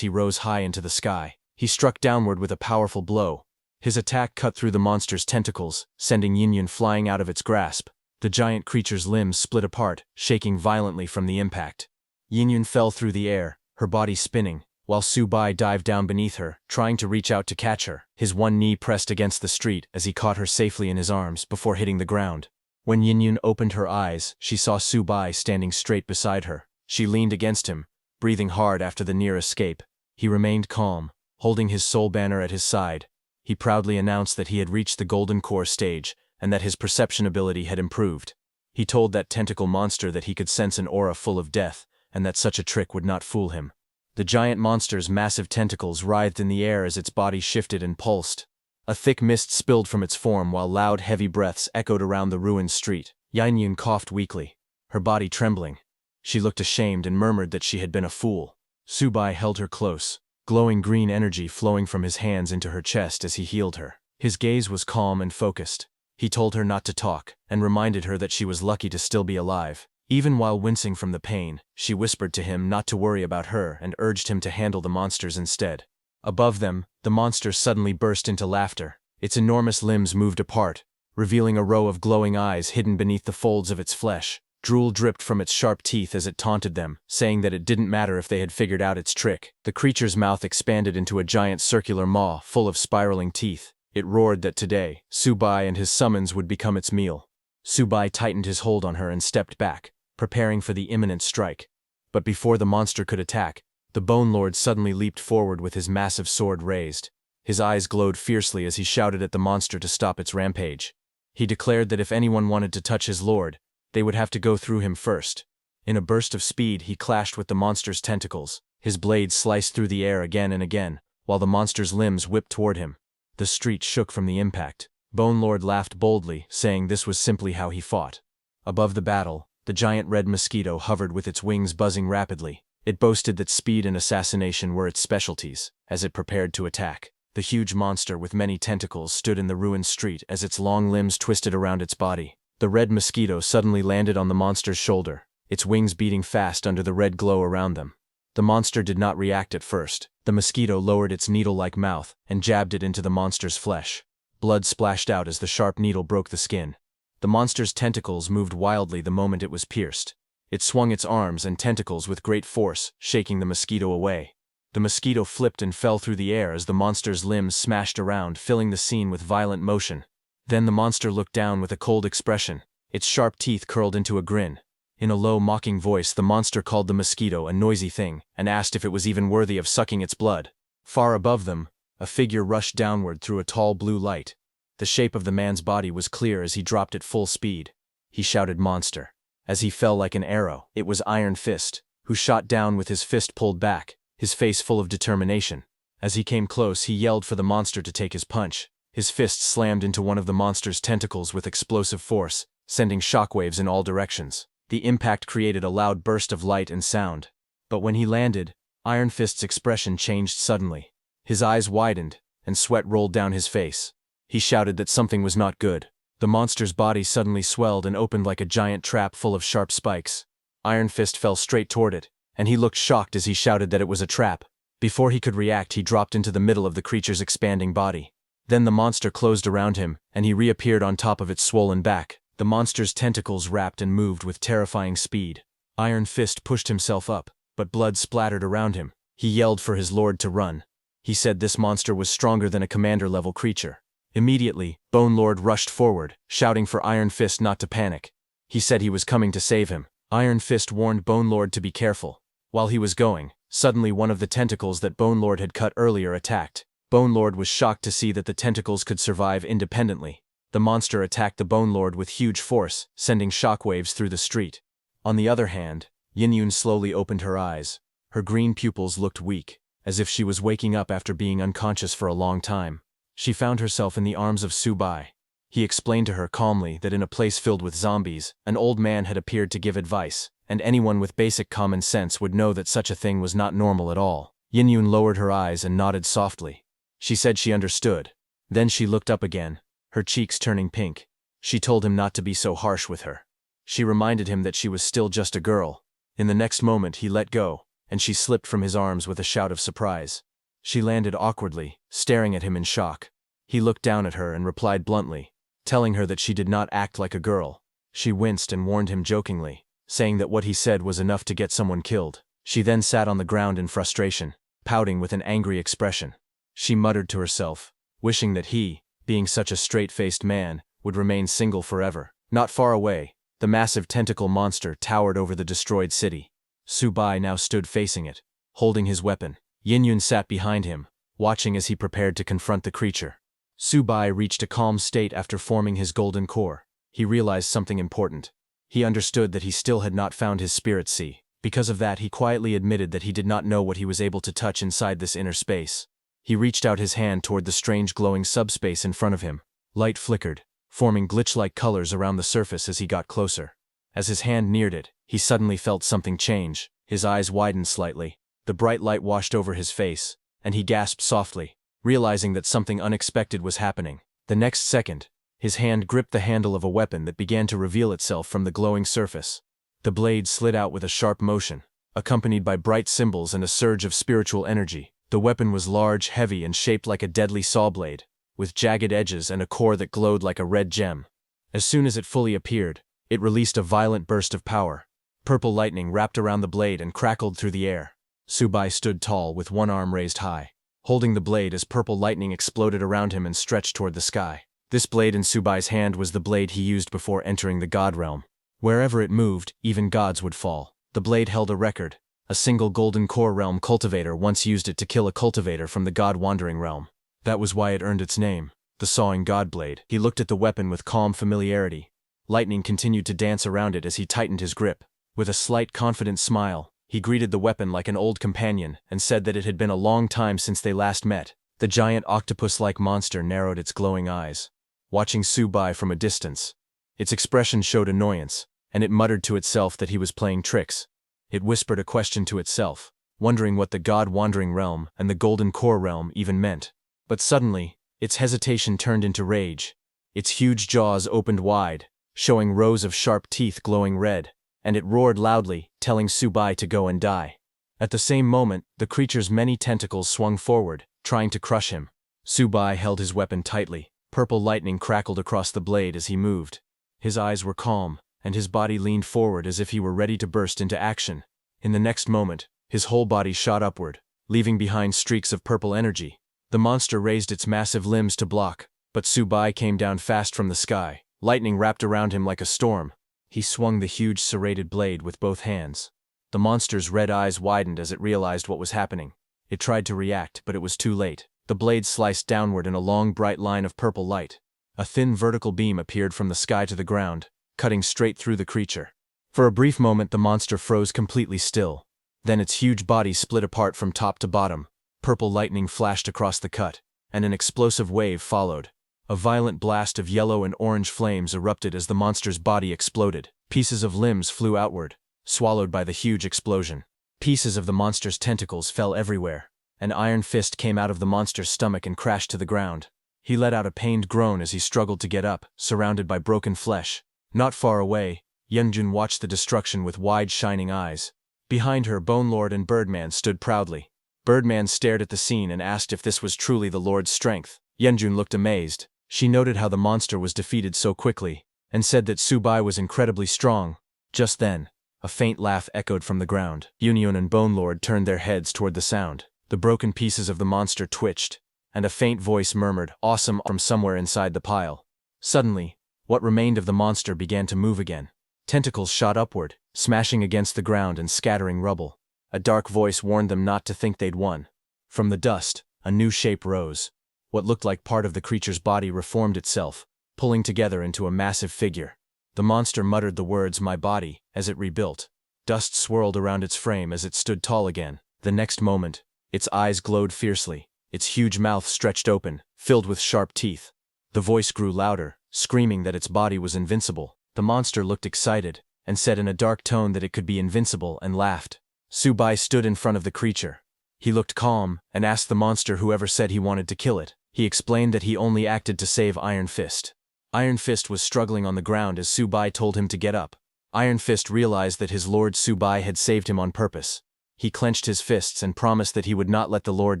he rose high into the sky. He struck downward with a powerful blow. His attack cut through the monster's tentacles, sending Yin flying out of its grasp. The giant creature's limbs split apart, shaking violently from the impact. Yin fell through the air, her body spinning, while Subai dived down beneath her, trying to reach out to catch her. His one knee pressed against the street as he caught her safely in his arms before hitting the ground. When Yin opened her eyes, she saw Subai standing straight beside her. She leaned against him, breathing hard after the near escape. He remained calm, holding his soul banner at his side. He proudly announced that he had reached the Golden Core stage, and that his perception ability had improved. He told that tentacle monster that he could sense an aura full of death, and that such a trick would not fool him. The giant monster's massive tentacles writhed in the air as its body shifted and pulsed. A thick mist spilled from its form while loud, heavy breaths echoed around the ruined street. Yin coughed weakly, her body trembling. She looked ashamed and murmured that she had been a fool. Subai held her close, glowing green energy flowing from his hands into her chest as he healed her. His gaze was calm and focused. He told her not to talk, and reminded her that she was lucky to still be alive. Even while wincing from the pain, she whispered to him not to worry about her and urged him to handle the monsters instead. Above them, the monster suddenly burst into laughter. Its enormous limbs moved apart, revealing a row of glowing eyes hidden beneath the folds of its flesh. Drool dripped from its sharp teeth as it taunted them, saying that it didn't matter if they had figured out its trick. The creature's mouth expanded into a giant circular maw full of spiraling teeth. It roared that today, Subai and his summons would become its meal. Subai tightened his hold on her and stepped back, preparing for the imminent strike. But before the monster could attack, the Bone Lord suddenly leaped forward with his massive sword raised. His eyes glowed fiercely as he shouted at the monster to stop its rampage. He declared that if anyone wanted to touch his lord, they would have to go through him first. In a burst of speed, he clashed with the monster's tentacles. His blade sliced through the air again and again, while the monster's limbs whipped toward him. The street shook from the impact. Bone Lord laughed boldly, saying this was simply how he fought. Above the battle, the giant red mosquito hovered with its wings buzzing rapidly. It boasted that speed and assassination were its specialties. As it prepared to attack, the huge monster with many tentacles stood in the ruined street as its long limbs twisted around its body. The red mosquito suddenly landed on the monster's shoulder, its wings beating fast under the red glow around them. The monster did not react at first. The mosquito lowered its needle-like mouth and jabbed it into the monster's flesh. Blood splashed out as the sharp needle broke the skin. The monster's tentacles moved wildly the moment it was pierced. It swung its arms and tentacles with great force, shaking the mosquito away. The mosquito flipped and fell through the air as the monster's limbs smashed around, filling the scene with violent motion. Then the monster looked down with a cold expression, its sharp teeth curled into a grin. In a low, mocking voice, the monster called the mosquito a noisy thing and asked if it was even worthy of sucking its blood. Far above them, a figure rushed downward through a tall blue light. The shape of the man's body was clear as he dropped at full speed. He shouted "Monster!" as he fell like an arrow. It was Iron Fist, who shot down with his fist pulled back, his face full of determination. As he came close, he yelled for the monster to take his punch. His fist slammed into one of the monster's tentacles with explosive force, sending shockwaves in all directions. The impact created a loud burst of light and sound. But when he landed, Iron Fist's expression changed suddenly. His eyes widened, and sweat rolled down his face. He shouted that something was not good. The monster's body suddenly swelled and opened like a giant trap full of sharp spikes. Iron Fist fell straight toward it, and he looked shocked as he shouted that it was a trap. Before he could react, he dropped into the middle of the creature's expanding body. Then the monster closed around him, and he reappeared on top of its swollen back. The monster's tentacles wrapped and moved with terrifying speed. Iron Fist pushed himself up, but blood splattered around him. He yelled for his lord to run. He said this monster was stronger than a commander-level creature. Immediately, Bone Lord rushed forward, shouting for Iron Fist not to panic. He said he was coming to save him. Iron Fist warned Bone Lord to be careful. While he was going, suddenly one of the tentacles that Bone Lord had cut earlier attacked. Bone Lord was shocked to see that the tentacles could survive independently. The monster attacked the Bone Lord with huge force, sending shockwaves through the street. On the other hand, Yin slowly opened her eyes. Her green pupils looked weak, as if she was waking up after being unconscious for a long time. She found herself in the arms of Subai. He explained to her calmly that in a place filled with zombies, an old man had appeared to give advice, and anyone with basic common sense would know that such a thing was not normal at all. Yin lowered her eyes and nodded softly. She said she understood. Then she looked up again, her cheeks turning pink. She told him not to be so harsh with her. She reminded him that she was still just a girl. In the next moment he let go, and she slipped from his arms with a shout of surprise. She landed awkwardly, staring at him in shock. He looked down at her and replied bluntly, telling her that she did not act like a girl. She winced and warned him jokingly, saying that what he said was enough to get someone killed. She then sat on the ground in frustration, pouting with an angry expression. She muttered to herself, wishing that he, being such a straight-faced man, would remain single forever. Not far away, the massive tentacle monster towered over the destroyed city. Subai now stood facing it, holding his weapon. Yin sat behind him, watching as he prepared to confront the creature. Subai reached a calm state after forming his golden core. He realized something important. He understood that he still had not found his spirit sea. Because of that, he quietly admitted that he did not know what he was able to touch inside this inner space. He reached out his hand toward the strange glowing subspace in front of him. Light flickered, forming glitch-like colors around the surface as he got closer. As his hand neared it, he suddenly felt something change. His eyes widened slightly. The bright light washed over his face, and he gasped softly, realizing that something unexpected was happening. The next second, his hand gripped the handle of a weapon that began to reveal itself from the glowing surface. The blade slid out with a sharp motion, accompanied by bright symbols and a surge of spiritual energy. The weapon was large, heavy, and shaped like a deadly saw blade, with jagged edges and a core that glowed like a red gem. As soon as it fully appeared, it released a violent burst of power. Purple lightning wrapped around the blade and crackled through the air. Subai stood tall with one arm raised high, holding the blade as purple lightning exploded around him and stretched toward the sky. This blade in Subai's hand was the blade he used before entering the God realm. Wherever it moved, even gods would fall. The blade held a record. A single golden core realm cultivator once used it to kill a cultivator from the god wandering realm. That was why it earned its name, the Sawing God Blade. He looked at the weapon with calm familiarity. Lightning continued to dance around it as he tightened his grip. With a slight confident smile, he greeted the weapon like an old companion and said that it had been a long time since they last met. The giant octopus-like monster narrowed its glowing eyes, watching Subai from a distance. Its expression showed annoyance, and it muttered to itself that he was playing tricks. It whispered a question to itself, wondering what the God-wandering realm and the Golden Core realm even meant. But suddenly, its hesitation turned into rage. Its huge jaws opened wide, showing rows of sharp teeth glowing red, and it roared loudly, telling Subai to go and die. At the same moment, the creature's many tentacles swung forward, trying to crush him. Subai held his weapon tightly. Purple lightning crackled across the blade as he moved. His eyes were calm, and his body leaned forward as if he were ready to burst into action. In the next moment, his whole body shot upward, leaving behind streaks of purple energy. The monster raised its massive limbs to block, but Subai came down fast from the sky. Lightning wrapped around him like a storm. He swung the huge serrated blade with both hands. The monster's red eyes widened as it realized what was happening. It tried to react, but it was too late. The blade sliced downward in a long bright line of purple light. A thin vertical beam appeared from the sky to the ground, cutting straight through the creature. For a brief moment the monster froze completely still. Then its huge body split apart from top to bottom. Purple lightning flashed across the cut, and an explosive wave followed. A violent blast of yellow and orange flames erupted as the monster's body exploded. Pieces of limbs flew outward, swallowed by the huge explosion. Pieces of the monster's tentacles fell everywhere. An iron fist came out of the monster's stomach and crashed to the ground. He let out a pained groan as he struggled to get up, surrounded by broken flesh. Not far away, Yeongjun watched the destruction with wide shining eyes. Behind her, Bone Lord and Birdman stood proudly. Birdman stared at the scene and asked if this was truly the Lord's strength. Yeongjun looked amazed. She noted how the monster was defeated so quickly, and said that Subai was incredibly strong. Just then, a faint laugh echoed from the ground. Yeongjun and Bone Lord turned their heads toward the sound. The broken pieces of the monster twitched, and a faint voice murmured, "Awesome," from somewhere inside the pile. Suddenly, what remained of the monster began to move again. Tentacles shot upward, smashing against the ground and scattering rubble. A dark voice warned them not to think they'd won. From the dust, a new shape rose. What looked like part of the creature's body reformed itself, pulling together into a massive figure. The monster muttered the words, "My body," as it rebuilt. Dust swirled around its frame as it stood tall again. The next moment, its eyes glowed fiercely, its huge mouth stretched open, filled with sharp teeth. The voice grew louder, screaming that its body was invincible. The monster looked excited, and said in a dark tone that it could be invincible, and laughed. Subai stood in front of the creature. He looked calm, and asked the monster whoever said he wanted to kill it. He explained that he only acted to save Iron Fist. Iron Fist was struggling on the ground as Subai told him to get up. Iron Fist realized that his lord Subai had saved him on purpose. He clenched his fists and promised that he would not let the lord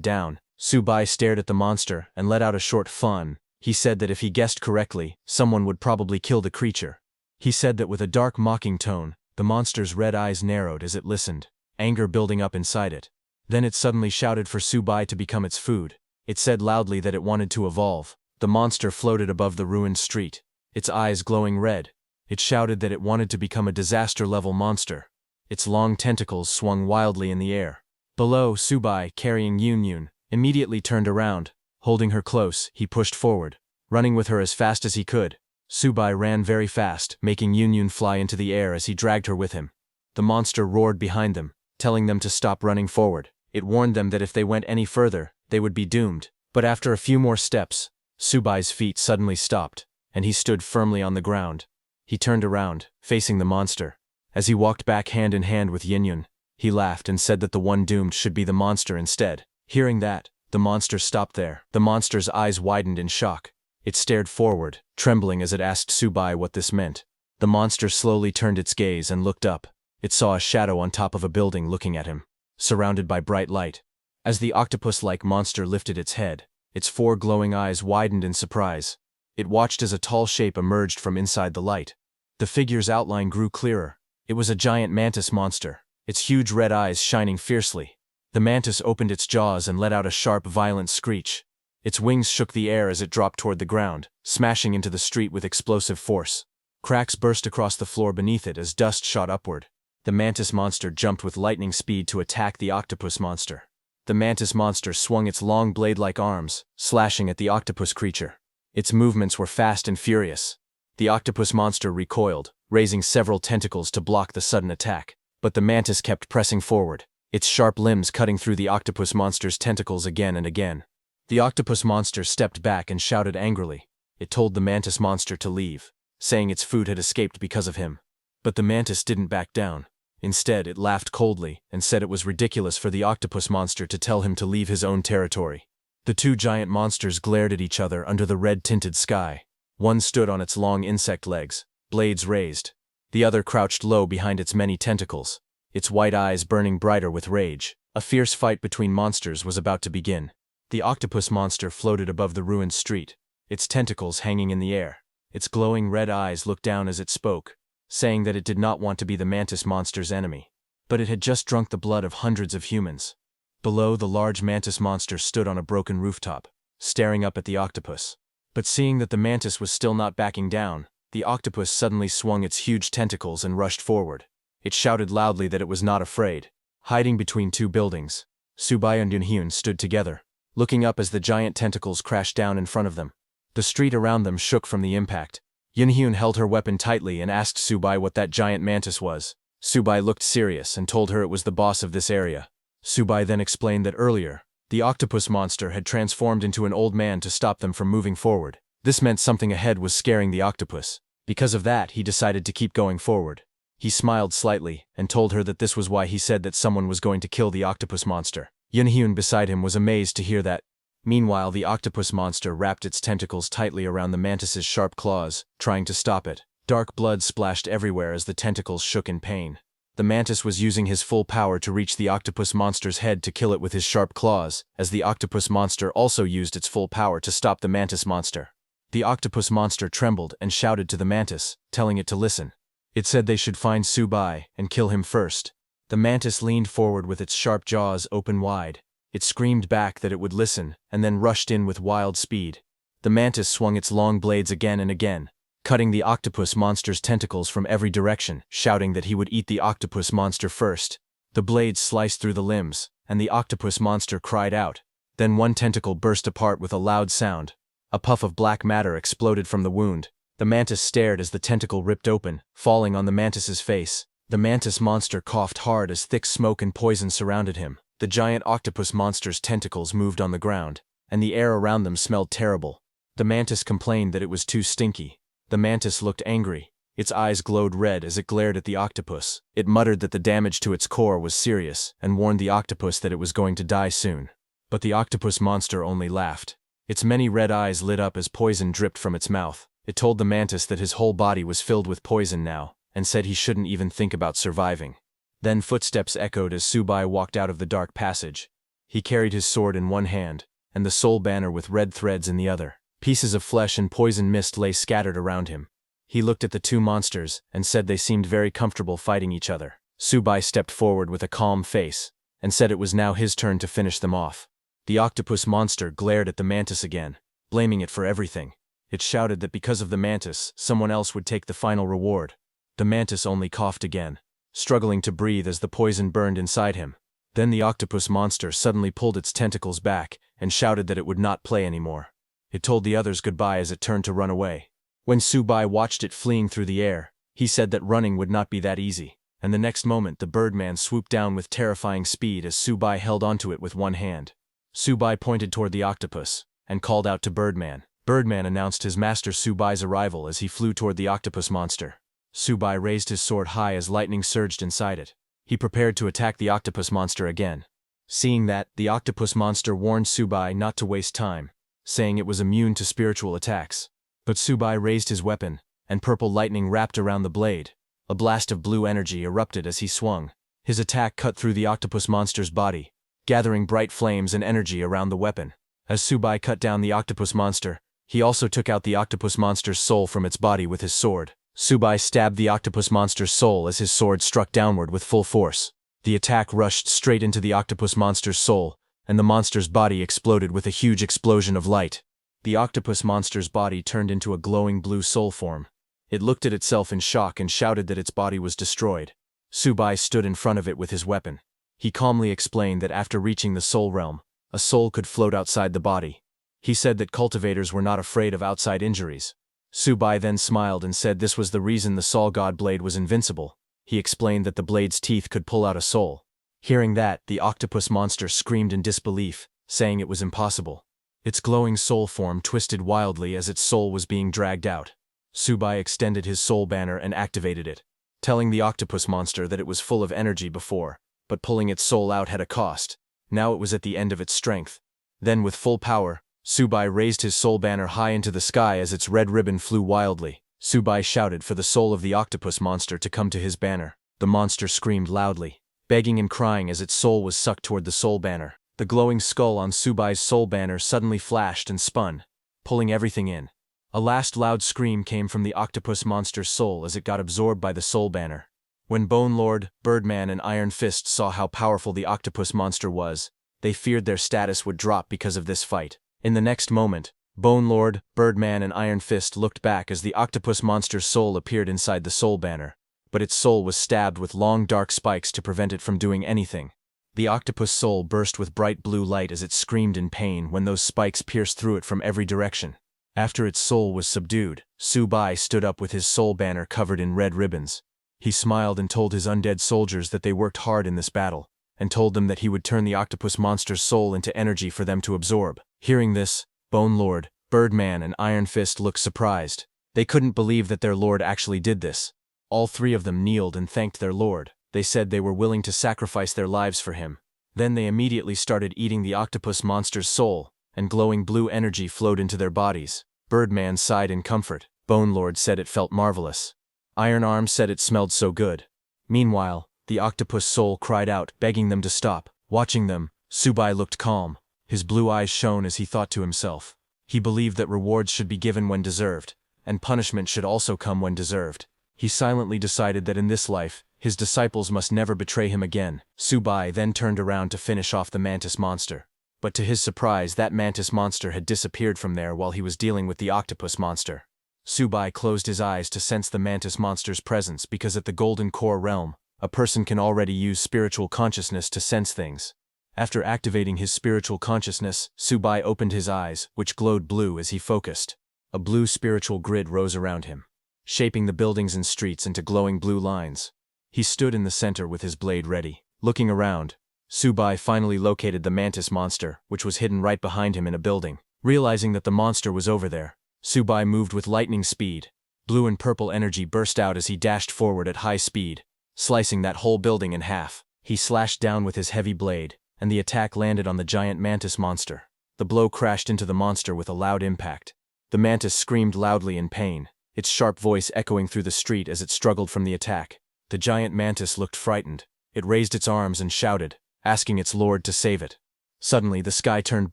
down. Subai stared at the monster and let out a short fun. He said that if he guessed correctly, someone would probably kill the creature. He said that with a dark mocking tone. The monster's red eyes narrowed as it listened, anger building up inside it. Then it suddenly shouted for Subai to become its food. It said loudly that it wanted to evolve. The monster floated above the ruined street, its eyes glowing red. It shouted that it wanted to become a disaster-level monster. Its long tentacles swung wildly in the air. Below, Subai, carrying Yun, immediately turned around. Holding her close, he pushed forward, running with her as fast as he could. Subai ran very fast, making Yun fly into the air as he dragged her with him. The monster roared behind them, telling them to stop running forward. It warned them that if they went any further, they would be doomed. But after a few more steps, Subai's feet suddenly stopped, and he stood firmly on the ground. He turned around, facing the monster. As he walked back hand in hand with Yun, he laughed and said that the one doomed should be the monster instead. Hearing that, the monster stopped there. The monster's eyes widened in shock. It stared forward, trembling as it asked Subai what this meant. The monster slowly turned its gaze and looked up. It saw a shadow on top of a building looking at him, surrounded by bright light. As the octopus-like monster lifted its head, its four glowing eyes widened in surprise. It watched as a tall shape emerged from inside the light. The figure's outline grew clearer. It was a giant mantis monster, its huge red eyes shining fiercely. The mantis opened its jaws and let out a sharp, violent screech. Its wings shook the air as it dropped toward the ground, smashing into the street with explosive force. Cracks burst across the floor beneath it as dust shot upward. The mantis monster jumped with lightning speed to attack the octopus monster. The mantis monster swung its long blade-like arms, slashing at the octopus creature. Its movements were fast and furious. The octopus monster recoiled, raising several tentacles to block the sudden attack. But the mantis kept pressing forward, its sharp limbs cutting through the octopus monster's tentacles again and again. The octopus monster stepped back and shouted angrily. It told the mantis monster to leave, saying its food had escaped because of him. But the mantis didn't back down. Instead, it laughed coldly and said it was ridiculous for the octopus monster to tell him to leave his own territory. The two giant monsters glared at each other under the red-tinted sky. One stood on its long insect legs, blades raised. The other crouched low behind its many tentacles, its white eyes burning brighter with rage. A fierce fight between monsters was about to begin. The octopus monster floated above the ruined street, its tentacles hanging in the air. Its glowing red eyes looked down as it spoke, saying that it did not want to be the mantis monster's enemy. But it had just drunk the blood of hundreds of humans. Below, the large mantis monster stood on a broken rooftop, staring up at the octopus. But seeing that the mantis was still not backing down, the octopus suddenly swung its huge tentacles and rushed forward. It shouted loudly that it was not afraid. Hiding between two buildings, Subai and Yunhyun stood together, looking up as the giant tentacles crashed down in front of them. The street around them shook from the impact. Yunhyun held her weapon tightly and asked Subai what that giant mantis was. Subai looked serious and told her it was the boss of this area. Subai then explained that earlier, the octopus monster had transformed into an old man to stop them from moving forward. This meant something ahead was scaring the octopus. Because of that, he decided to keep going forward. He smiled slightly and told her that this was why he said that someone was going to kill the octopus monster. Yunhyun beside him was amazed to hear that. Meanwhile, the octopus monster wrapped its tentacles tightly around the mantis's sharp claws, trying to stop it. Dark blood splashed everywhere as the tentacles shook in pain. The mantis was using his full power to reach the octopus monster's head to kill it with his sharp claws, as the octopus monster also used its full power to stop the mantis monster. The octopus monster trembled and shouted to the mantis, telling it to listen. It said they should find Subai and kill him first. The mantis leaned forward with its sharp jaws open wide. It screamed back that it would listen, and then rushed in with wild speed. The mantis swung its long blades again and again, cutting the octopus monster's tentacles from every direction, shouting that he would eat the octopus monster first. The blades sliced through the limbs, and the octopus monster cried out. Then one tentacle burst apart with a loud sound. A puff of black matter exploded from the wound. The mantis stared as the tentacle ripped open, falling on the mantis's face. The mantis monster coughed hard as thick smoke and poison surrounded him. The giant octopus monster's tentacles moved on the ground, and the air around them smelled terrible. The mantis complained that it was too stinky. The mantis looked angry. Its eyes glowed red as it glared at the octopus. It muttered that the damage to its core was serious, and warned the octopus that it was going to die soon. But the octopus monster only laughed. Its many red eyes lit up as poison dripped from its mouth. It told the mantis that his whole body was filled with poison now, and said he shouldn't even think about surviving. Then footsteps echoed as Subai walked out of the dark passage. He carried his sword in one hand, and the soul banner with red threads in the other. Pieces of flesh and poison mist lay scattered around him. He looked at the two monsters, and said they seemed very comfortable fighting each other. Subai stepped forward with a calm face, and said it was now his turn to finish them off. The octopus monster glared at the mantis again, blaming it for everything. It shouted that because of the mantis, someone else would take the final reward. The mantis only coughed again, struggling to breathe as the poison burned inside him. Then the octopus monster suddenly pulled its tentacles back and shouted that it would not play anymore. It told the others goodbye as it turned to run away. When Subai watched it fleeing through the air, he said that running would not be that easy, and the next moment the birdman swooped down with terrifying speed as Subai held onto it with one hand. Subai pointed toward the octopus and called out to Birdman. Birdman announced his master Subai's arrival as he flew toward the octopus monster. Subai raised his sword high as lightning surged inside it. He prepared to attack the octopus monster again. Seeing that, the octopus monster warned Subai not to waste time, saying it was immune to spiritual attacks. But Subai raised his weapon, and purple lightning wrapped around the blade. A blast of blue energy erupted as he swung. His attack cut through the octopus monster's body, gathering bright flames and energy around the weapon. As Subai cut down the octopus monster, he also took out the octopus monster's soul from its body with his sword. Subai stabbed the octopus monster's soul as his sword struck downward with full force. The attack rushed straight into the octopus monster's soul, and the monster's body exploded with a huge explosion of light. The octopus monster's body turned into a glowing blue soul form. It looked at itself in shock and shouted that its body was destroyed. Subai stood in front of it with his weapon. He calmly explained that after reaching the soul realm, a soul could float outside the body. He said that cultivators were not afraid of outside injuries. Subai then smiled and said this was the reason the Sol God blade was invincible. He explained that the blade's teeth could pull out a soul. Hearing that, the octopus monster screamed in disbelief, saying it was impossible. Its glowing soul form twisted wildly as its soul was being dragged out. Subai extended his soul banner and activated it, telling the octopus monster that it was full of energy before, but pulling its soul out had a cost. Now it was at the end of its strength. Then with full power, Subai raised his soul banner high into the sky as its red ribbon flew wildly. Subai shouted for the soul of the octopus monster to come to his banner. The monster screamed loudly, begging and crying as its soul was sucked toward the soul banner. The glowing skull on Subai's soul banner suddenly flashed and spun, pulling everything in. A last loud scream came from the octopus monster's soul as it got absorbed by the soul banner. When Bone Lord, Birdman and Iron Fist saw how powerful the octopus monster was, they feared their status would drop because of this fight. In the next moment, Bone Lord, Birdman and Iron Fist looked back as the octopus monster's soul appeared inside the soul banner, but its soul was stabbed with long dark spikes to prevent it from doing anything. The octopus soul burst with bright blue light as it screamed in pain when those spikes pierced through it from every direction. After its soul was subdued, Subai stood up with his soul banner covered in red ribbons. He smiled and told his undead soldiers that they worked hard in this battle, and told them that he would turn the octopus monster's soul into energy for them to absorb. Hearing this, Bone Lord, Birdman and Iron Fist looked surprised. They couldn't believe that their lord actually did this. All three of them kneeled and thanked their lord. They said they were willing to sacrifice their lives for him. Then they immediately started eating the octopus monster's soul, and glowing blue energy flowed into their bodies. Birdman sighed in comfort. Bone Lord said it felt marvelous. Iron Arm said it smelled so good. Meanwhile, the octopus soul cried out, begging them to stop. Watching them, Subai looked calm. His blue eyes shone as he thought to himself. He believed that rewards should be given when deserved, and punishment should also come when deserved. He silently decided that in this life, his disciples must never betray him again. Subai then turned around to finish off the mantis monster. But to his surprise, that mantis monster had disappeared from there while he was dealing with the octopus monster. Subai closed his eyes to sense the mantis monster's presence because at the Golden Core realm, a person can already use spiritual consciousness to sense things. After activating his spiritual consciousness, Subai opened his eyes, which glowed blue as he focused. A blue spiritual grid rose around him, shaping the buildings and streets into glowing blue lines. He stood in the center with his blade ready. Looking around, Subai finally located the mantis monster, which was hidden right behind him in a building. Realizing that the monster was over there, Subai moved with lightning speed. Blue and purple energy burst out as he dashed forward at high speed, slicing that whole building in half. He slashed down with his heavy blade, and the attack landed on the giant mantis monster. The blow crashed into the monster with a loud impact. The mantis screamed loudly in pain, its sharp voice echoing through the street as it struggled from the attack. The giant mantis looked frightened. It raised its arms and shouted, asking its lord to save it. Suddenly, the sky turned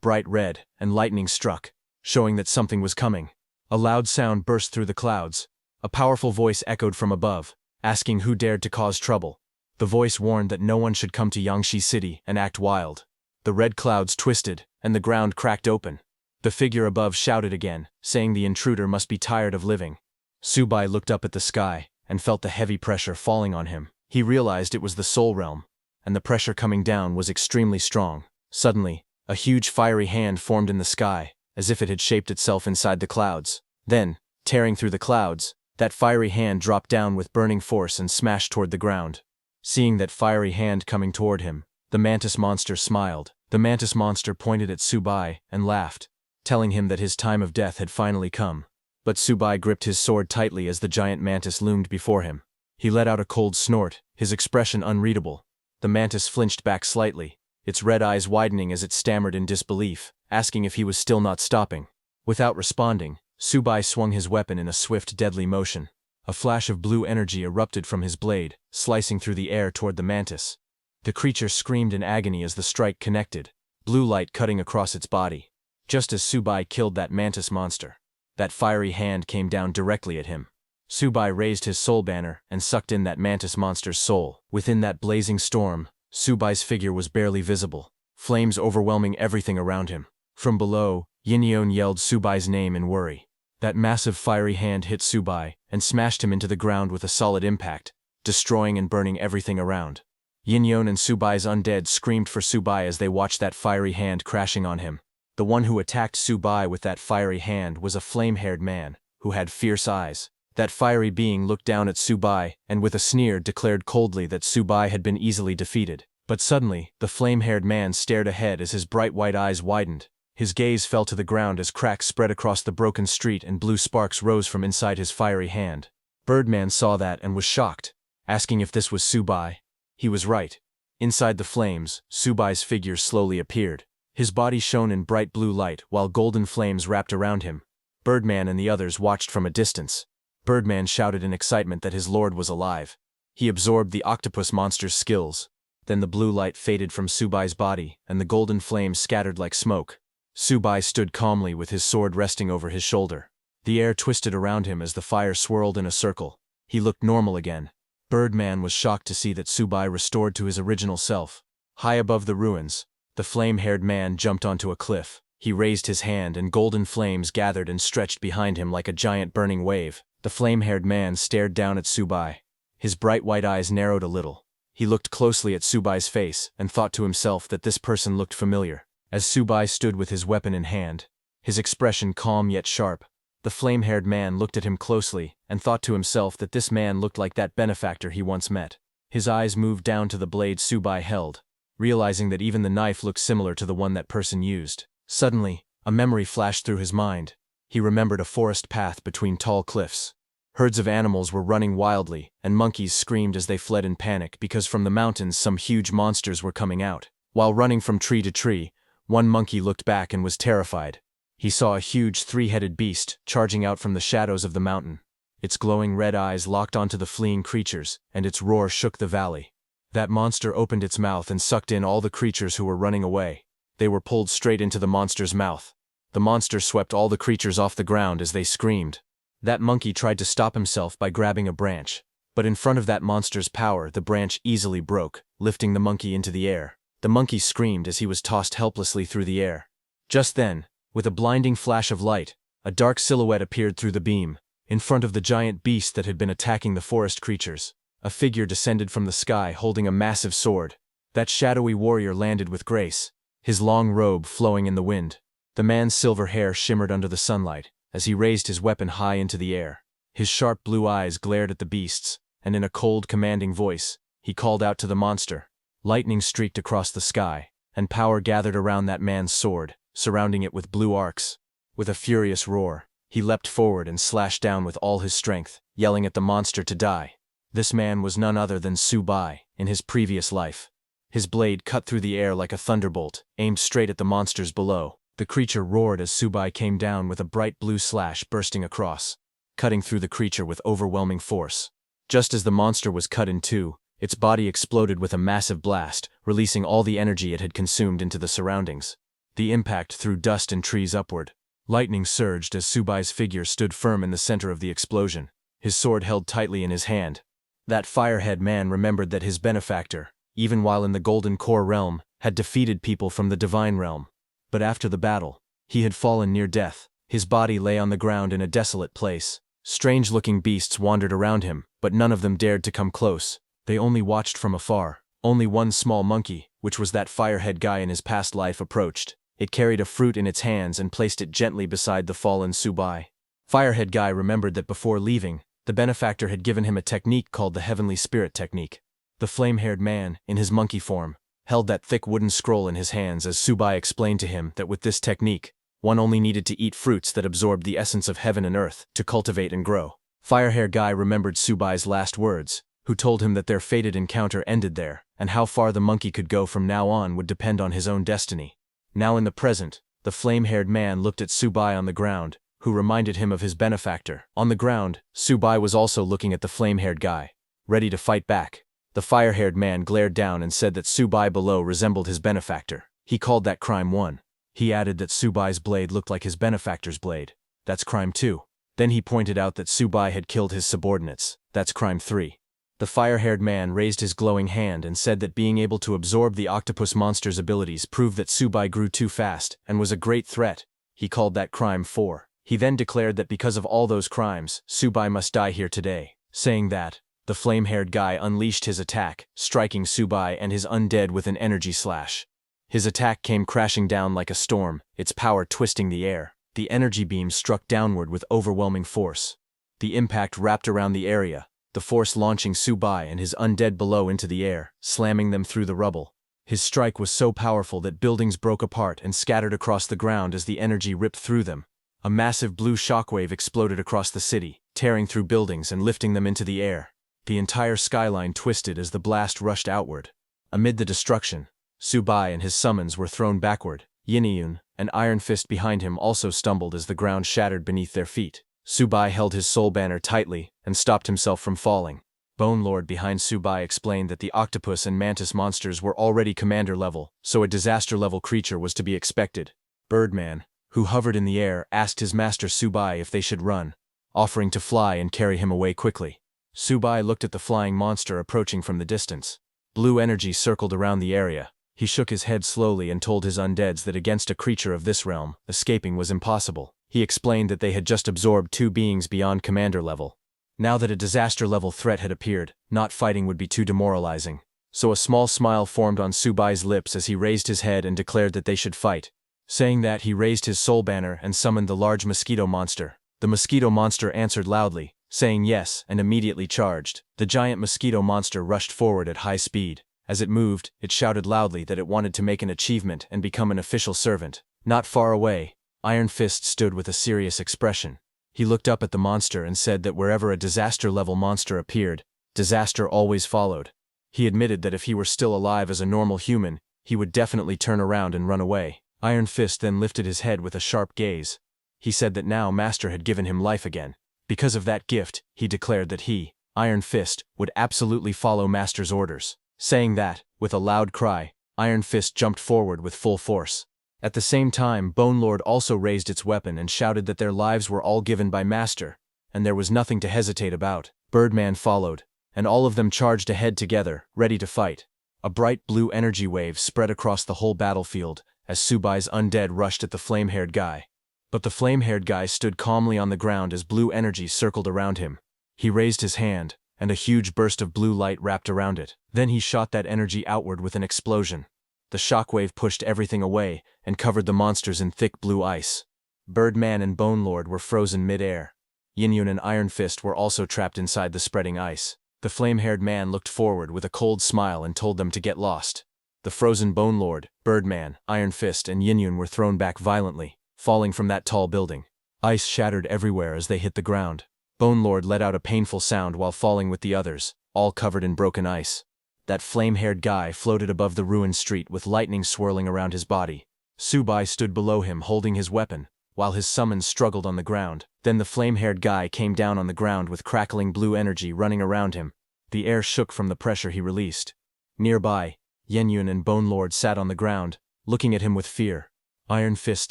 bright red, and lightning struck, showing that something was coming. A loud sound burst through the clouds. A powerful voice echoed from above, asking who dared to cause trouble. The voice warned that no one should come to Yangshi City and act wild. The red clouds twisted, and the ground cracked open. The figure above shouted again, saying the intruder must be tired of living. Subai looked up at the sky, and felt the heavy pressure falling on him. He realized it was the Soul Realm, and the pressure coming down was extremely strong. Suddenly, a huge fiery hand formed in the sky, as if it had shaped itself inside the clouds. Then, tearing through the clouds, that fiery hand dropped down with burning force and smashed toward the ground. Seeing that fiery hand coming toward him, the mantis monster smiled. The mantis monster pointed at Subai and laughed, telling him that his time of death had finally come. But Subai gripped his sword tightly as the giant mantis loomed before him. He let out a cold snort, his expression unreadable. The mantis flinched back slightly, its red eyes widening as it stammered in disbelief, asking if he was still not stopping. Without responding, Subai swung his weapon in a swift, deadly motion. A flash of blue energy erupted from his blade, slicing through the air toward the mantis. The creature screamed in agony as the strike connected, blue light cutting across its body. Just as Subai killed that mantis monster, that fiery hand came down directly at him. Subai raised his soul banner and sucked in that mantis monster's soul. Within that blazing storm, Subai's figure was barely visible, flames overwhelming everything around him. From below, Yinyon yelled Subai's name in worry. That massive fiery hand hit Subai and smashed him into the ground with a solid impact, destroying and burning everything around. Yinyon and Subai's undead screamed for Subai as they watched that fiery hand crashing on him. The one who attacked Subai with that fiery hand was a flame-haired man, who had fierce eyes. That fiery being looked down at Subai and with a sneer declared coldly that Subai had been easily defeated. But suddenly, the flame-haired man stared ahead as his bright white eyes widened. His gaze fell to the ground as cracks spread across the broken street and blue sparks rose from inside his fiery hand. Birdman saw that and was shocked, asking if this was Subai. He was right. Inside the flames, Subai's figure slowly appeared. His body shone in bright blue light while golden flames wrapped around him. Birdman and the others watched from a distance. Birdman shouted in excitement that his lord was alive. He absorbed the octopus monster's skills. Then the blue light faded from Subai's body and the golden flames scattered like smoke. Subai stood calmly with his sword resting over his shoulder. The air twisted around him as the fire swirled in a circle. He looked normal again. Birdman was shocked to see that Subai restored to his original self. High above the ruins, the flame-haired man jumped onto a cliff. He raised his hand and golden flames gathered and stretched behind him like a giant burning wave. The flame-haired man stared down at Subai. His bright white eyes narrowed a little. He looked closely at Subai's face and thought to himself that this person looked familiar. As Subai stood with his weapon in hand, his expression calm yet sharp, the flame-haired man looked at him closely and thought to himself that this man looked like that benefactor he once met. His eyes moved down to the blade Subai held, realizing that even the knife looked similar to the one that person used. Suddenly, a memory flashed through his mind. He remembered a forest path between tall cliffs. Herds of animals were running wildly, and monkeys screamed as they fled in panic because from the mountains some huge monsters were coming out. While running from tree to tree, one monkey looked back and was terrified. He saw a huge three-headed beast charging out from the shadows of the mountain. Its glowing red eyes locked onto the fleeing creatures, and its roar shook the valley. That monster opened its mouth and sucked in all the creatures who were running away. They were pulled straight into the monster's mouth. The monster swept all the creatures off the ground as they screamed. That monkey tried to stop himself by grabbing a branch, but in front of that monster's power, the branch easily broke, lifting the monkey into the air. The monkey screamed as he was tossed helplessly through the air. Just then, with a blinding flash of light, a dark silhouette appeared through the beam. In front of the giant beast that had been attacking the forest creatures, a figure descended from the sky holding a massive sword. That shadowy warrior landed with grace, his long robe flowing in the wind. The man's silver hair shimmered under the sunlight as he raised his weapon high into the air. His sharp blue eyes glared at the beasts, and in a cold, commanding voice, he called out to the monster. Lightning streaked across the sky, and power gathered around that man's sword, surrounding it with blue arcs. With a furious roar, he leapt forward and slashed down with all his strength, yelling at the monster to die. This man was none other than Subai, in his previous life. His blade cut through the air like a thunderbolt, aimed straight at the monsters below. The creature roared as Subai came down with a bright blue slash bursting across, cutting through the creature with overwhelming force. Just as the monster was cut in two, its body exploded with a massive blast, releasing all the energy it had consumed into the surroundings. The impact threw dust and trees upward. Lightning surged as Subai's figure stood firm in the center of the explosion, his sword held tightly in his hand. That firehead man remembered that his benefactor, even while in the Golden Core realm, had defeated people from the Divine realm. But after the battle, he had fallen near death. His body lay on the ground in a desolate place. Strange-looking beasts wandered around him, but none of them dared to come close. They only watched from afar. Only one small monkey, which was that firehead guy in his past life, approached. It carried a fruit in its hands and placed it gently beside the fallen Subai. Firehead guy remembered that before leaving, the benefactor had given him a technique called the Heavenly Spirit Technique. The flame-haired man, in his monkey form, held that thick wooden scroll in his hands as Subai explained to him that with this technique, one only needed to eat fruits that absorbed the essence of heaven and earth to cultivate and grow. Firehair Guy remembered Subai's last words, who told him that their fated encounter ended there, and how far the monkey could go from now on would depend on his own destiny. Now in the present, the flame-haired man looked at Subai on the ground, who reminded him of his benefactor. On the ground, Subai was also looking at the flame-haired guy, ready to fight back. The fire-haired man glared down and said that Subai below resembled his benefactor. He called that crime 1. He added that Subai's blade looked like his benefactor's blade. That's crime 2. Then he pointed out that Subai had killed his subordinates. That's crime 3. The fire-haired man raised his glowing hand and said that being able to absorb the octopus monster's abilities proved that Subai grew too fast and was a great threat. He called that crime 4. He then declared that because of all those crimes, Subai must die here today, saying that the flame-haired guy unleashed his attack, striking Subai and his undead with an energy slash. His attack came crashing down like a storm, its power twisting the air. The energy beam struck downward with overwhelming force. The impact wrapped around the area, the force launching Subai and his undead below into the air, slamming them through the rubble. His strike was so powerful that buildings broke apart and scattered across the ground as the energy ripped through them. A massive blue shockwave exploded across the city, tearing through buildings and lifting them into the air. The entire skyline twisted as the blast rushed outward. Amid the destruction, Subai and his summons were thrown backward. Yiniyun, an iron fist behind him, also stumbled as the ground shattered beneath their feet. Subai held his soul banner tightly and stopped himself from falling. Bone Lord behind Subai explained that the octopus and mantis monsters were already commander level, so a disaster level creature was to be expected. Birdman, who hovered in the air, asked his master Subai if they should run, offering to fly and carry him away quickly. Subai looked at the flying monster approaching from the distance. Blue energy circled around the area. He shook his head slowly and told his undeads that against a creature of this realm, escaping was impossible. He explained that they had just absorbed 2 beings beyond commander level. Now that a disaster-level threat had appeared, not fighting would be too demoralizing. So a small smile formed on Subai's lips as he raised his head and declared that they should fight. Saying that, he raised his soul banner and summoned the large mosquito monster. The mosquito monster answered loudly, saying yes, and immediately charged. The giant mosquito monster rushed forward at high speed. As it moved, it shouted loudly that it wanted to make an achievement and become an official servant. Not far away, Iron Fist stood with a serious expression. He looked up at the monster and said that wherever a disaster-level monster appeared, disaster always followed. He admitted that if he were still alive as a normal human, he would definitely turn around and run away. Iron Fist then lifted his head with a sharp gaze. He said that now Master had given him life again. Because of that gift, he declared that he, Iron Fist, would absolutely follow Master's orders. Saying that, with a loud cry, Iron Fist jumped forward with full force. At the same time, Bone Lord also raised its weapon and shouted that their lives were all given by Master, and there was nothing to hesitate about. Birdman followed, and all of them charged ahead together, ready to fight. A bright blue energy wave spread across the whole battlefield as Subai's undead rushed at the flame-haired guy. But the flame-haired guy stood calmly on the ground as blue energy circled around him. He raised his hand, and a huge burst of blue light wrapped around it. Then he shot that energy outward with an explosion. The shockwave pushed everything away and covered the monsters in thick blue ice. Birdman and Bone Lord were frozen mid-air. Yin-Yun and Iron Fist were also trapped inside the spreading ice. The flame-haired man looked forward with a cold smile and told them to get lost. The frozen Bone Lord, Birdman, Iron Fist, and Yin-Yun were thrown back violently, falling from that tall building. Ice shattered everywhere as they hit the ground. Bone Lord let out a painful sound while falling with the others, all covered in broken ice. That flame-haired guy floated above the ruined street with lightning swirling around his body. Subai stood below him holding his weapon, while his summons struggled on the ground. Then the flame-haired guy came down on the ground with crackling blue energy running around him. The air shook from the pressure he released. Nearby, Yin-Yun and Bone Lord sat on the ground, looking at him with fear. Iron Fist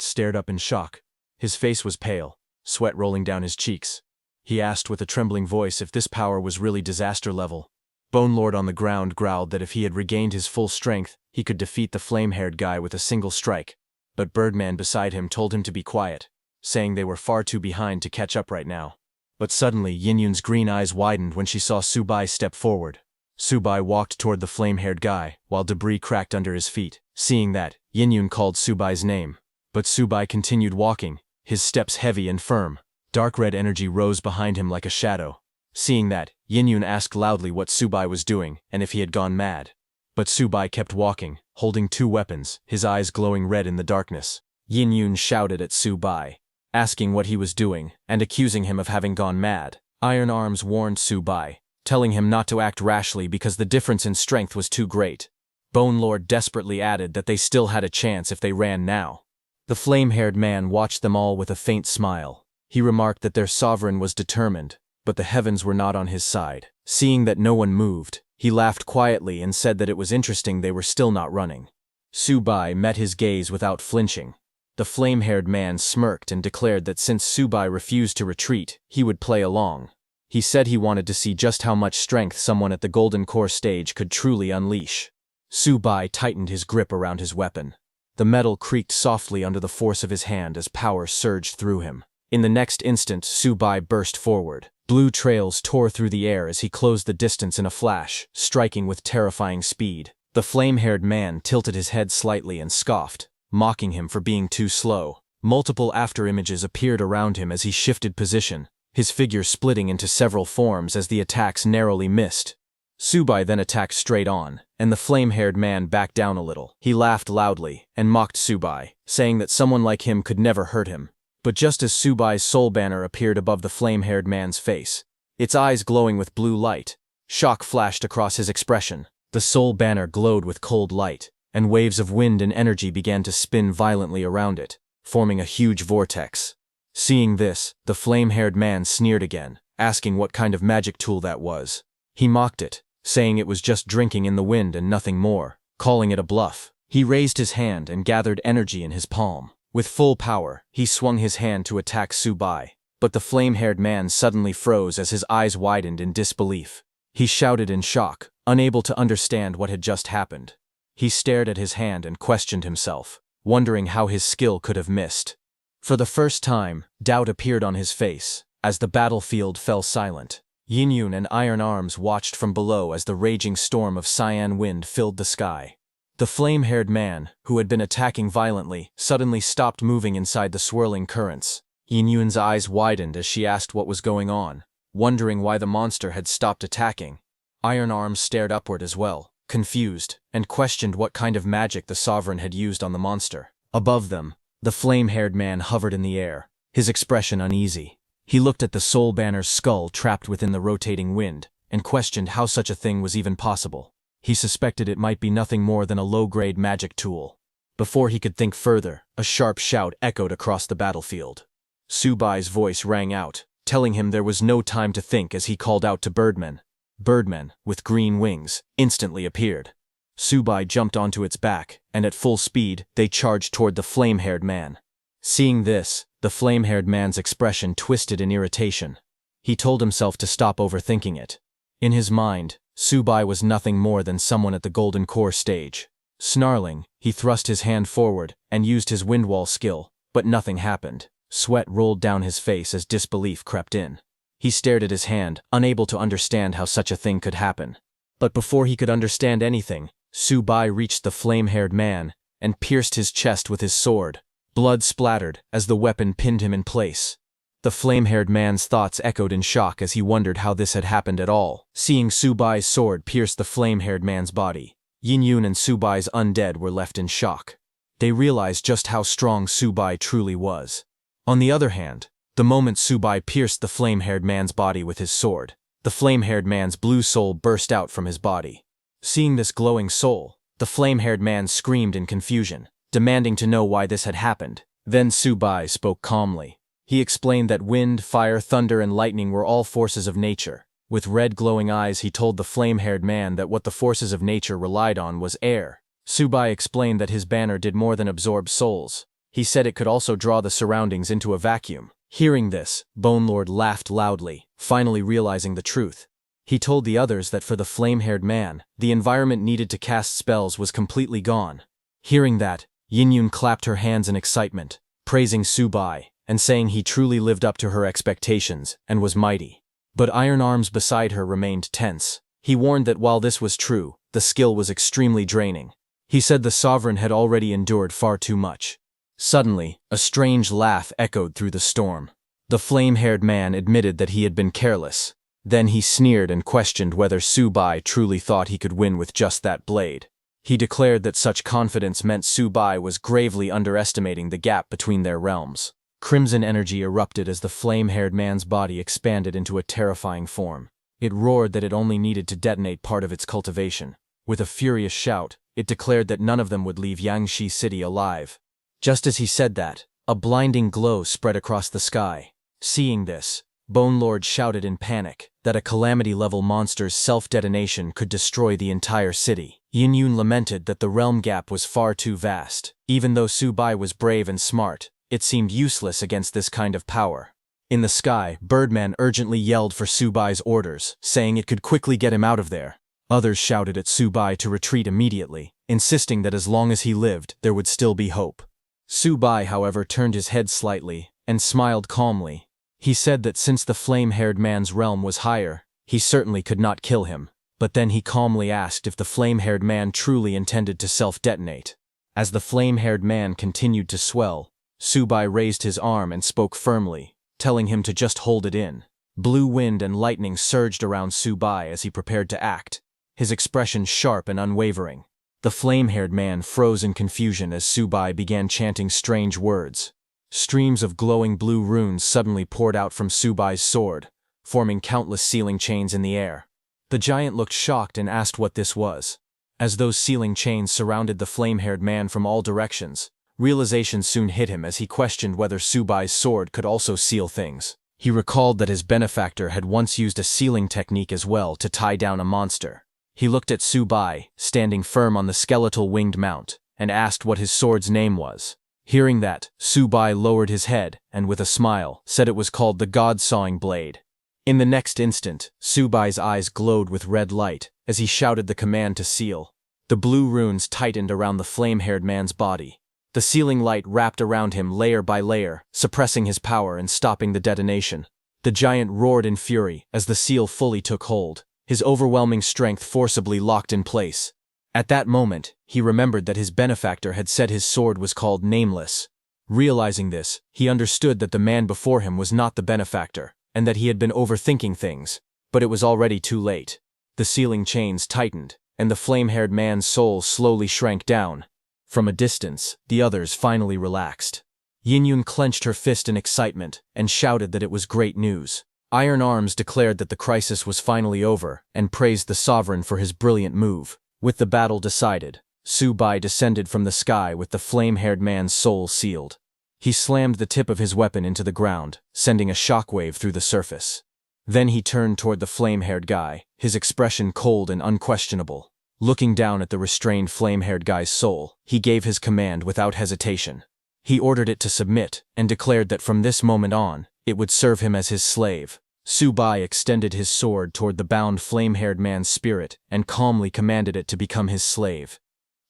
stared up in shock. His face was pale, sweat rolling down his cheeks. He asked with a trembling voice if this power was really disaster level. Bone Lord on the ground growled that if he had regained his full strength, he could defeat the flame-haired guy with a single strike. But Birdman beside him told him to be quiet, saying they were far too behind to catch up right now. But suddenly Yin-Yun's green eyes widened when she saw Subai step forward. Subai walked toward the flame-haired guy, while debris cracked under his feet. Seeing that, Yin-Yun called Subai's name. But Subai continued walking, his steps heavy and firm. Dark red energy rose behind him like a shadow. Seeing that, Yin-Yun asked loudly what Subai was doing and if he had gone mad. But Subai kept walking, holding two weapons, his eyes glowing red in the darkness. Yin-Yun shouted at Subai, asking what he was doing and accusing him of having gone mad. Iron Arms warned Subai, telling him not to act rashly because the difference in strength was too great. Bone Lord desperately added that they still had a chance if they ran now. The flame-haired man watched them all with a faint smile. He remarked that their sovereign was determined, but the heavens were not on his side. Seeing that no one moved, he laughed quietly and said that it was interesting they were still not running. Subai met his gaze without flinching. The flame-haired man smirked and declared that since Subai refused to retreat, he would play along. He said he wanted to see just how much strength someone at the Golden Core stage could truly unleash. Subai tightened his grip around his weapon. The metal creaked softly under the force of his hand as power surged through him. In the next instant, Subai burst forward. Blue trails tore through the air as he closed the distance in a flash, striking with terrifying speed. The flame-haired man tilted his head slightly and scoffed, mocking him for being too slow. Multiple afterimages appeared around him as he shifted position, his figure splitting into several forms as the attacks narrowly missed. Subai then attacked straight on, and the flame-haired man backed down a little. He laughed loudly and mocked Subai, saying that someone like him could never hurt him. But just as Subai's soul banner appeared above the flame-haired man's face, its eyes glowing with blue light, shock flashed across his expression. The soul banner glowed with cold light, and waves of wind and energy began to spin violently around it, forming a huge vortex. Seeing this, the flame-haired man sneered again, asking what kind of magic tool that was. He mocked it, saying it was just drinking in the wind and nothing more, calling it a bluff. He raised his hand and gathered energy in his palm. With full power, he swung his hand to attack Subai, but the flame-haired man suddenly froze as his eyes widened in disbelief. He shouted in shock, unable to understand what had just happened. He stared at his hand and questioned himself, wondering how his skill could have missed. For the first time, doubt appeared on his face, as the battlefield fell silent. Yin-Yun and Iron Arms watched from below as the raging storm of cyan wind filled the sky. The flame-haired man, who had been attacking violently, suddenly stopped moving inside the swirling currents. Yin-Yun's eyes widened as she asked what was going on, wondering why the monster had stopped attacking. Iron Arms stared upward as well, confused, and questioned what kind of magic the sovereign had used on the monster. Above them, the flame-haired man hovered in the air, his expression uneasy. He looked at the soul banner's skull trapped within the rotating wind, and questioned how such a thing was even possible. He suspected it might be nothing more than a low-grade magic tool. Before he could think further, a sharp shout echoed across the battlefield. Subai's voice rang out, telling him there was no time to think as he called out to Birdman. Birdman, with green wings, instantly appeared. Subai jumped onto its back, and at full speed, they charged toward the flame-haired man. Seeing this, the flame-haired man's expression twisted in irritation. He told himself to stop overthinking it. In his mind, Subai was nothing more than someone at the Golden Core stage. Snarling, he thrust his hand forward and used his windwall skill, but nothing happened. Sweat rolled down his face as disbelief crept in. He stared at his hand, unable to understand how such a thing could happen. But before he could understand anything, Subai reached the flame-haired man and pierced his chest with his sword. Blood splattered as the weapon pinned him in place. The flame-haired man's thoughts echoed in shock as he wondered how this had happened at all. Seeing Subai's sword pierce the flame-haired man's body, Yin-Yun and Subai's undead were left in shock. They realized just how strong Subai truly was. On the other hand, the moment Subai pierced the flame-haired man's body with his sword, the flame-haired man's blue soul burst out from his body. Seeing this glowing soul, the flame-haired man screamed in confusion, demanding to know why this had happened. Then Subai spoke calmly. He explained that wind, fire, thunder, and lightning were all forces of nature. With red glowing eyes, he told the flame-haired man that what the forces of nature relied on was air. Subai explained that his banner did more than absorb souls. He said it could also draw the surroundings into a vacuum. Hearing this, Bone Lord laughed loudly, finally realizing the truth. He told the others that for the flame-haired man, the environment needed to cast spells was completely gone. Hearing that, Yin-Yun clapped her hands in excitement, praising Subai, and saying he truly lived up to her expectations and was mighty. But Iron Arms beside her remained tense. He warned that while this was true, the skill was extremely draining. He said the sovereign had already endured far too much. Suddenly, a strange laugh echoed through the storm. The flame-haired man admitted that he had been careless. Then he sneered and questioned whether Subai truly thought he could win with just that blade. He declared that such confidence meant Subai was gravely underestimating the gap between their realms. Crimson energy erupted as the flame-haired man's body expanded into a terrifying form. It roared that it only needed to detonate part of its cultivation. With a furious shout, it declared that none of them would leave Yangshi City alive. Just as he said that, a blinding glow spread across the sky. Seeing this, Bone Lord shouted in panic that a calamity-level monster's self-detonation could destroy the entire city. Yin-Yun lamented that the realm gap was far too vast. Even though Subai was brave and smart, it seemed useless against this kind of power. In the sky, Birdman urgently yelled for Subai's orders, saying it could quickly get him out of there. Others shouted at Subai to retreat immediately, insisting that as long as he lived, there would still be hope. Subai, however, turned his head slightly and smiled calmly. He said that since the flame-haired man's realm was higher, he certainly could not kill him. But then he calmly asked if the flame-haired man truly intended to self-detonate. As the flame-haired man continued to swell, Subai raised his arm and spoke firmly, telling him to just hold it in. Blue wind and lightning surged around Subai as he prepared to act, his expression sharp and unwavering. The flame-haired man froze in confusion as Subai began chanting strange words. Streams of glowing blue runes suddenly poured out from Subai's sword, forming countless sealing chains in the air. The giant looked shocked and asked what this was. As those sealing chains surrounded the flame-haired man from all directions, realization soon hit him as he questioned whether Subai's sword could also seal things. He recalled that his benefactor had once used a sealing technique as well to tie down a monster. He looked at Subai, standing firm on the skeletal winged mount, and asked what his sword's name was. Hearing that, Subai lowered his head and with a smile, said it was called the God-Sawing Blade. In the next instant, Subai's eyes glowed with red light as he shouted the command to seal. The blue runes tightened around the flame-haired man's body. The sealing light wrapped around him layer by layer, suppressing his power and stopping the detonation. The giant roared in fury as the seal fully took hold, his overwhelming strength forcibly locked in place. At that moment, he remembered that his benefactor had said his sword was called Nameless. Realizing this, he understood that the man before him was not the benefactor, and that he had been overthinking things, but it was already too late. The sealing chains tightened, and the flame-haired man's soul slowly shrank down. From a distance, the others finally relaxed. Yin-Yun clenched her fist in excitement and shouted that it was great news. Iron Arms declared that the crisis was finally over and praised the sovereign for his brilliant move. With the battle decided, Subai descended from the sky with the flame-haired man's soul sealed. He slammed the tip of his weapon into the ground, sending a shockwave through the surface. Then he turned toward the flame-haired guy, his expression cold and unquestionable. Looking down at the restrained flame-haired guy's soul, he gave his command without hesitation. He ordered it to submit and declared that from this moment on, it would serve him as his slave. Subai extended his sword toward the bound flame-haired man's spirit and calmly commanded it to become his slave.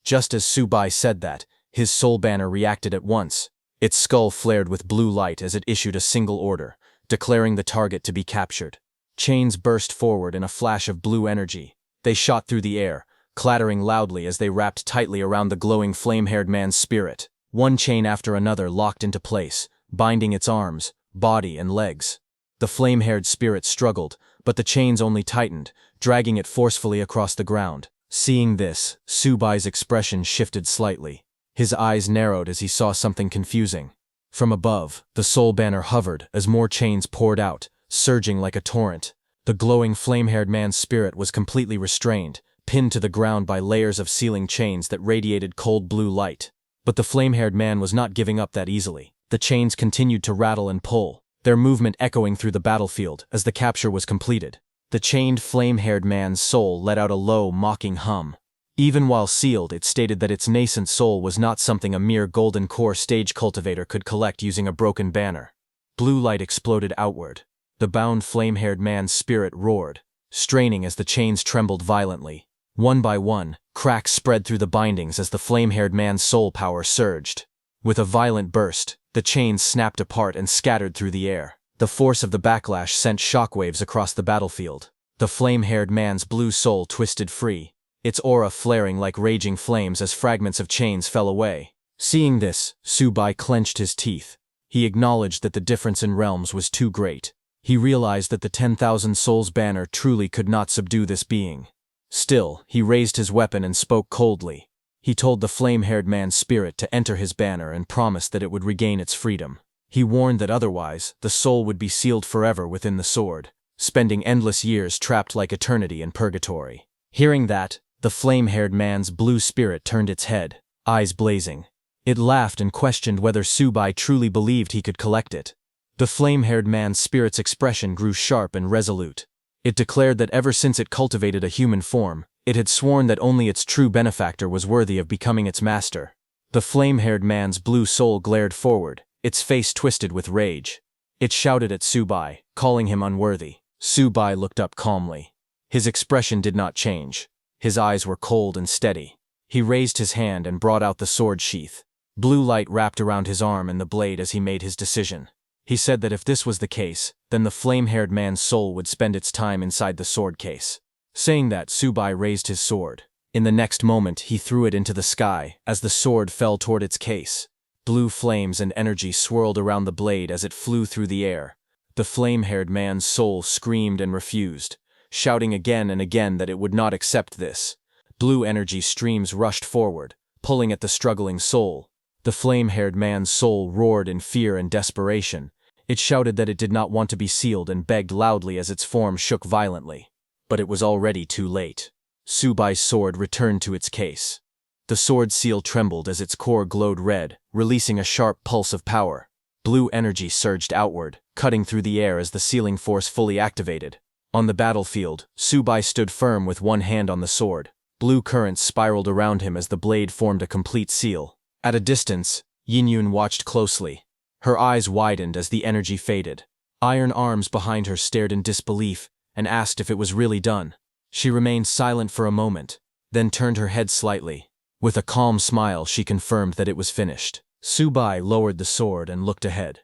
Just as Subai said that, his soul banner reacted at once. Its skull flared with blue light as it issued a single order, declaring the target to be captured. Chains burst forward in a flash of blue energy. They shot through the air, clattering loudly as they wrapped tightly around the glowing flame-haired man's spirit. One chain after another locked into place, binding its arms, body, and legs. The flame-haired spirit struggled, but the chains only tightened, dragging it forcefully across the ground. Seeing this, Subai's expression shifted slightly. His eyes narrowed as he saw something confusing. From above, the soul banner hovered as more chains poured out, surging like a torrent. The glowing flame-haired man's spirit was completely restrained, pinned to the ground by layers of sealing chains that radiated cold blue light. But the flame-haired man was not giving up that easily. The chains continued to rattle and pull, their movement echoing through the battlefield as the capture was completed. The chained flame-haired man's soul let out a low, mocking hum. Even while sealed, it stated that its nascent soul was not something a mere golden core stage cultivator could collect using a broken banner. Blue light exploded outward. The bound flame-haired man's spirit roared, straining as the chains trembled violently. One by one, cracks spread through the bindings as the flame-haired man's soul power surged. With a violent burst, the chains snapped apart and scattered through the air. The force of the backlash sent shockwaves across the battlefield. The flame-haired man's blue soul twisted free, its aura flaring like raging flames as fragments of chains fell away. Seeing this, Subai clenched his teeth. He acknowledged that the difference in realms was too great. He realized that the 10,000 Souls banner truly could not subdue this being. Still, he raised his weapon and spoke coldly. He told the flame-haired man's spirit to enter his banner and promised that it would regain its freedom. He warned that otherwise, the soul would be sealed forever within the sword, spending endless years trapped like eternity in purgatory. Hearing that, the flame-haired man's blue spirit turned its head, eyes blazing. It laughed and questioned whether Subai truly believed he could collect it. The flame-haired man's spirit's expression grew sharp and resolute. It declared that ever since it cultivated a human form, it had sworn that only its true benefactor was worthy of becoming its master. The flame-haired man's blue soul glared forward, its face twisted with rage. It shouted at Subai, calling him unworthy. Subai looked up calmly. His expression did not change. His eyes were cold and steady. He raised his hand and brought out the sword sheath. Blue light wrapped around his arm and the blade as he made his decision. He said that if this was the case, then the flame-haired man's soul would spend its time inside the sword case. Saying that, Subai raised his sword. In the next moment, he threw it into the sky as the sword fell toward its case. Blue flames and energy swirled around the blade as it flew through the air. The flame-haired man's soul screamed and refused, shouting again and again that it would not accept this. Blue energy streams rushed forward, pulling at the struggling soul. The flame-haired man's soul roared in fear and desperation. It shouted that it did not want to be sealed and begged loudly as its form shook violently. But it was already too late. Subai's sword returned to its case. The sword seal trembled as its core glowed red, releasing a sharp pulse of power. Blue energy surged outward, cutting through the air as the sealing force fully activated. On the battlefield, Subai stood firm with one hand on the sword. Blue currents spiraled around him as the blade formed a complete seal. At a distance, Yinyun watched closely. Her eyes widened as the energy faded. Iron arms behind her stared in disbelief and asked if it was really done. She remained silent for a moment, then turned her head slightly. With a calm smile, she confirmed that it was finished. Subai lowered the sword and looked ahead.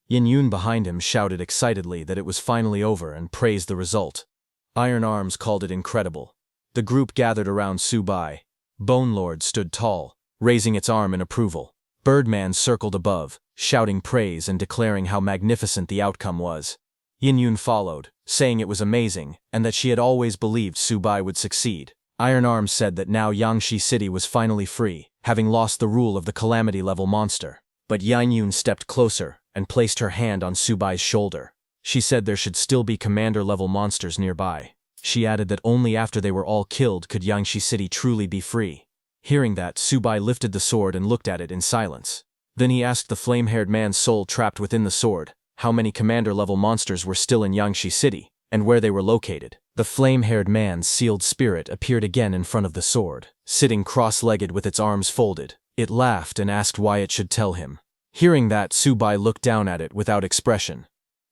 Yinyun behind him shouted excitedly that it was finally over and praised the result. Iron Arms called it incredible. The group gathered around Subai. Bone Lord stood tall, raising its arm in approval. Birdman circled above, shouting praise and declaring how magnificent the outcome was. Yinyun followed, saying it was amazing and that she had always believed Subai would succeed. Iron Arms said that now Yangshi City was finally free, having lost the rule of the calamity-level monster. But Yinyun stepped closer and placed her hand on Subai's shoulder. She said there should still be commander-level monsters nearby. She added that only after they were all killed could Yangshi City truly be free. Hearing that, Subai lifted the sword and looked at it in silence. Then he asked the flame-haired man's soul trapped within the sword how many commander-level monsters were still in Yangshi City, and where they were located. The flame-haired man's sealed spirit appeared again in front of the sword, sitting cross-legged with its arms folded. It laughed and asked why it should tell him. Hearing that, Subai looked down at it without expression.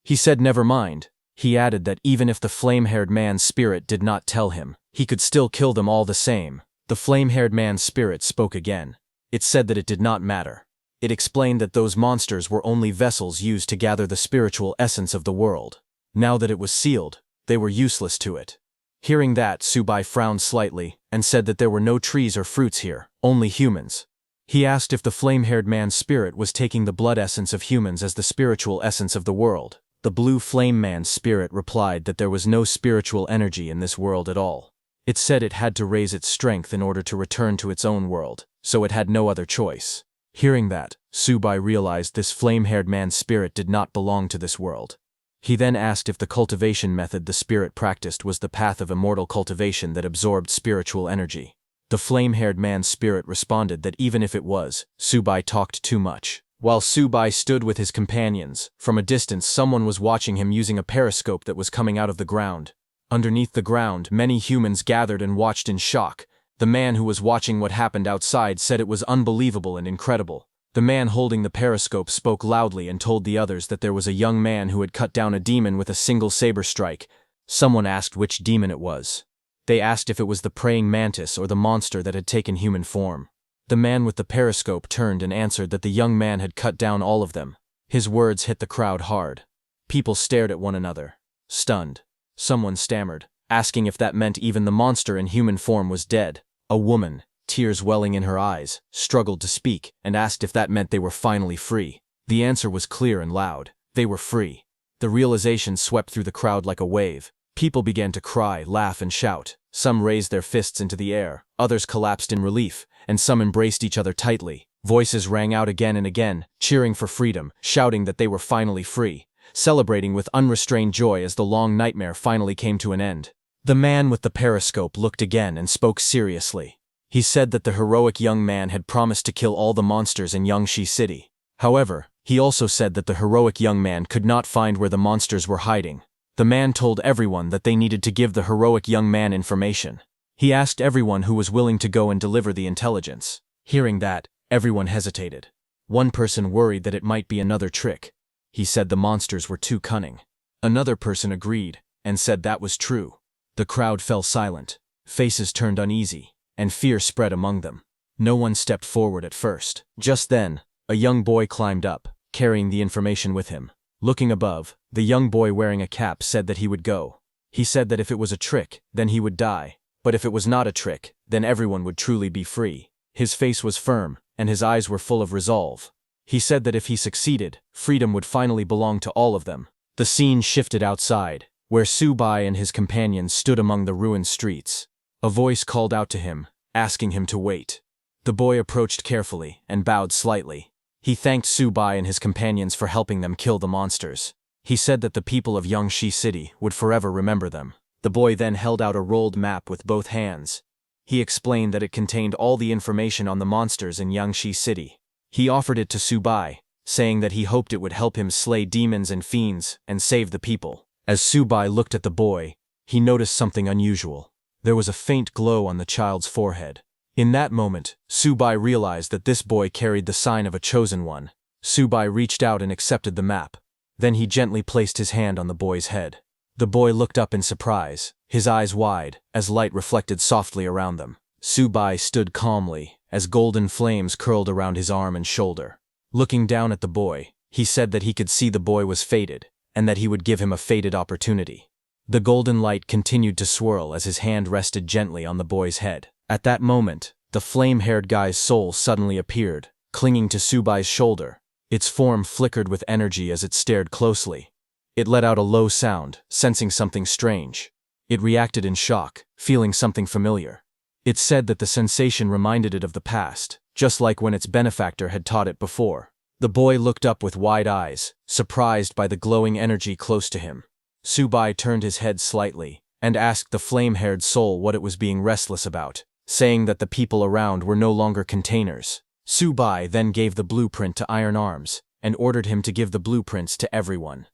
He said never mind, He added that even if the flame-haired man's spirit did not tell him, he could still kill them all the same. The flame-haired man's spirit spoke again. It said that it did not matter. It explained that those monsters were only vessels used to gather the spiritual essence of the world. Now that it was sealed, they were useless to it. Hearing that, Subai frowned slightly and said that there were no trees or fruits here, only humans. He asked if the flame-haired man's spirit was taking the blood essence of humans as the spiritual essence of the world. The blue flame man's spirit replied that there was no spiritual energy in this world at all. It said it had to raise its strength in order to return to its own world, so it had no other choice. Hearing that, Subai realized this flame-haired man's spirit did not belong to this world. He then asked if the cultivation method the spirit practiced was the path of immortal cultivation that absorbed spiritual energy. The flame-haired man's spirit responded that even if it was, Subai talked too much. While Subai stood with his companions, from a distance someone was watching him using a periscope that was coming out of the ground. Underneath the ground, many humans gathered and watched in shock. The man who was watching what happened outside said it was unbelievable and incredible. The man holding the periscope spoke loudly and told the others that there was a young man who had cut down a demon with a single saber strike. Someone asked which demon it was. They asked if it was the praying mantis or the monster that had taken human form. The man with the periscope turned and answered that the young man had cut down all of them. His words hit the crowd hard. People stared at one another, stunned. Someone stammered, asking if that meant even the monster in human form was dead. A woman, tears welling in her eyes, struggled to speak and asked if that meant they were finally free. The answer was clear and loud. They were free. The realization swept through the crowd like a wave. People began to cry, laugh, and shout. Some raised their fists into the air, others collapsed in relief, and some embraced each other tightly. Voices rang out again and again, cheering for freedom, shouting that they were finally free, celebrating with unrestrained joy as the long nightmare finally came to an end. The man with the periscope looked again and spoke seriously. He said that the heroic young man had promised to kill all the monsters in Yangshi City. However, he also said that the heroic young man could not find where the monsters were hiding. The man told everyone that they needed to give the heroic young man information. He asked everyone who was willing to go and deliver the intelligence. Hearing that, everyone hesitated. One person worried that it might be another trick. He said the monsters were too cunning. Another person agreed and said that was true. The crowd fell silent. Faces turned uneasy, and fear spread among them. No one stepped forward at first. Just then, a young boy climbed up, carrying the information with him. Looking above, the young boy wearing a cap said that he would go. He said that if it was a trick, then he would die. But if it was not a trick, then everyone would truly be free. His face was firm, and his eyes were full of resolve. He said that if he succeeded, freedom would finally belong to all of them. The scene shifted outside, where Subai and his companions stood among the ruined streets. A voice called out to him, asking him to wait. The boy approached carefully and bowed slightly. He thanked Subai and his companions for helping them kill the monsters. He said that the people of Yangshi City would forever remember them. The boy then held out a rolled map with both hands. He explained that it contained all the information on the monsters in Yangshi City. He offered it to Subai, saying that he hoped it would help him slay demons and fiends and save the people. As Subai looked at the boy, he noticed something unusual. There was a faint glow on the child's forehead. In that moment, Subai realized that this boy carried the sign of a chosen one. Subai reached out and accepted the map. Then he gently placed his hand on the boy's head. The boy looked up in surprise, his eyes wide, as light reflected softly around them. Subai stood calmly, as golden flames curled around his arm and shoulder. Looking down at the boy, he said that he could see the boy was fated, and that he would give him a fated opportunity. The golden light continued to swirl as his hand rested gently on the boy's head. At that moment, the flame-haired guy's soul suddenly appeared, clinging to Subai's shoulder. Its form flickered with energy as it stared closely. It let out a low sound, sensing something strange. It reacted in shock, feeling something familiar. It said that the sensation reminded it of the past, just like when its benefactor had taught it before. The boy looked up with wide eyes, surprised by the glowing energy close to him. Subai turned his head slightly and asked the flame-haired soul what it was being restless about, saying that the people around were no longer containers. Subai then gave the blueprint to Iron Arms and ordered him to give the blueprints to everyone.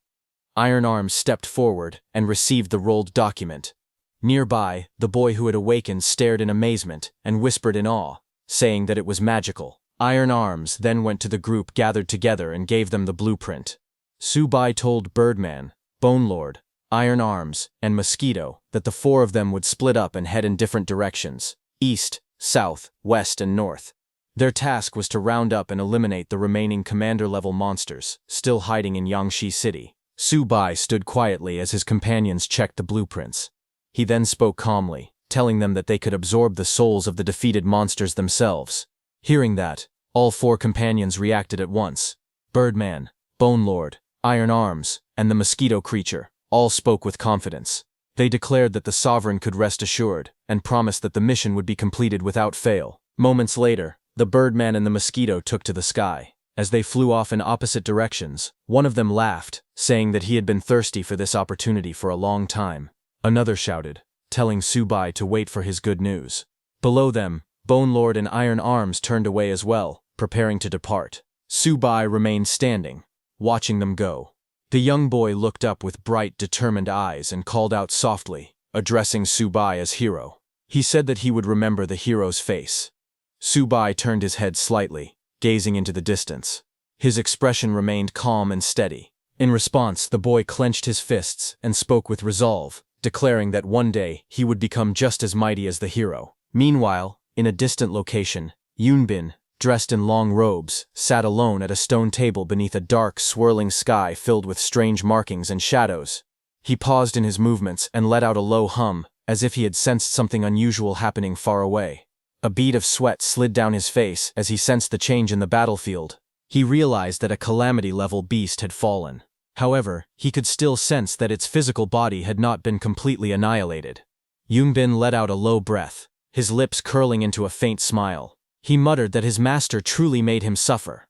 Iron Arms stepped forward and received the rolled document. Nearby, the boy who had awakened stared in amazement and whispered in awe, saying that it was magical. Iron Arms then went to the group gathered together and gave them the blueprint. Subai told Birdman, Bone Lord, Iron Arms, and Mosquito, that the four of them would split up and head in different directions: east, south, west, and north. Their task was to round up and eliminate the remaining commander-level monsters, still hiding in Yangshi City. Su Bai stood quietly as his companions checked the blueprints. He then spoke calmly, telling them that they could absorb the souls of the defeated monsters themselves. Hearing that, all four companions reacted at once. Birdman, Bone Lord, Iron Arms, and the Mosquito Creature all spoke with confidence. They declared that the Sovereign could rest assured, and promised that the mission would be completed without fail. Moments later, the Birdman and the Mosquito took to the sky. As they flew off in opposite directions, one of them laughed, saying that he had been thirsty for this opportunity for a long time. Another shouted, telling Su Bai to wait for his good news. Below them, Bone Lord and Iron Arms turned away as well, preparing to depart. Su Bai remained standing, watching them go. The young boy looked up with bright, determined eyes and called out softly, addressing Su Bai as hero. He said that he would remember the hero's face. Su Bai turned his head slightly, gazing into the distance. His expression remained calm and steady. In response, the boy clenched his fists and spoke with resolve, declaring that one day he would become just as mighty as the hero. Meanwhile, in a distant location, Yunbin, dressed in long robes, sat alone at a stone table beneath a dark, swirling sky filled with strange markings and shadows. He paused in his movements and let out a low hum, as if he had sensed something unusual happening far away. A bead of sweat slid down his face as he sensed the change in the battlefield. He realized that a calamity-level beast had fallen. However, he could still sense that its physical body had not been completely annihilated. Yunbin let out a low breath, his lips curling into a faint smile. He muttered that his master truly made him suffer.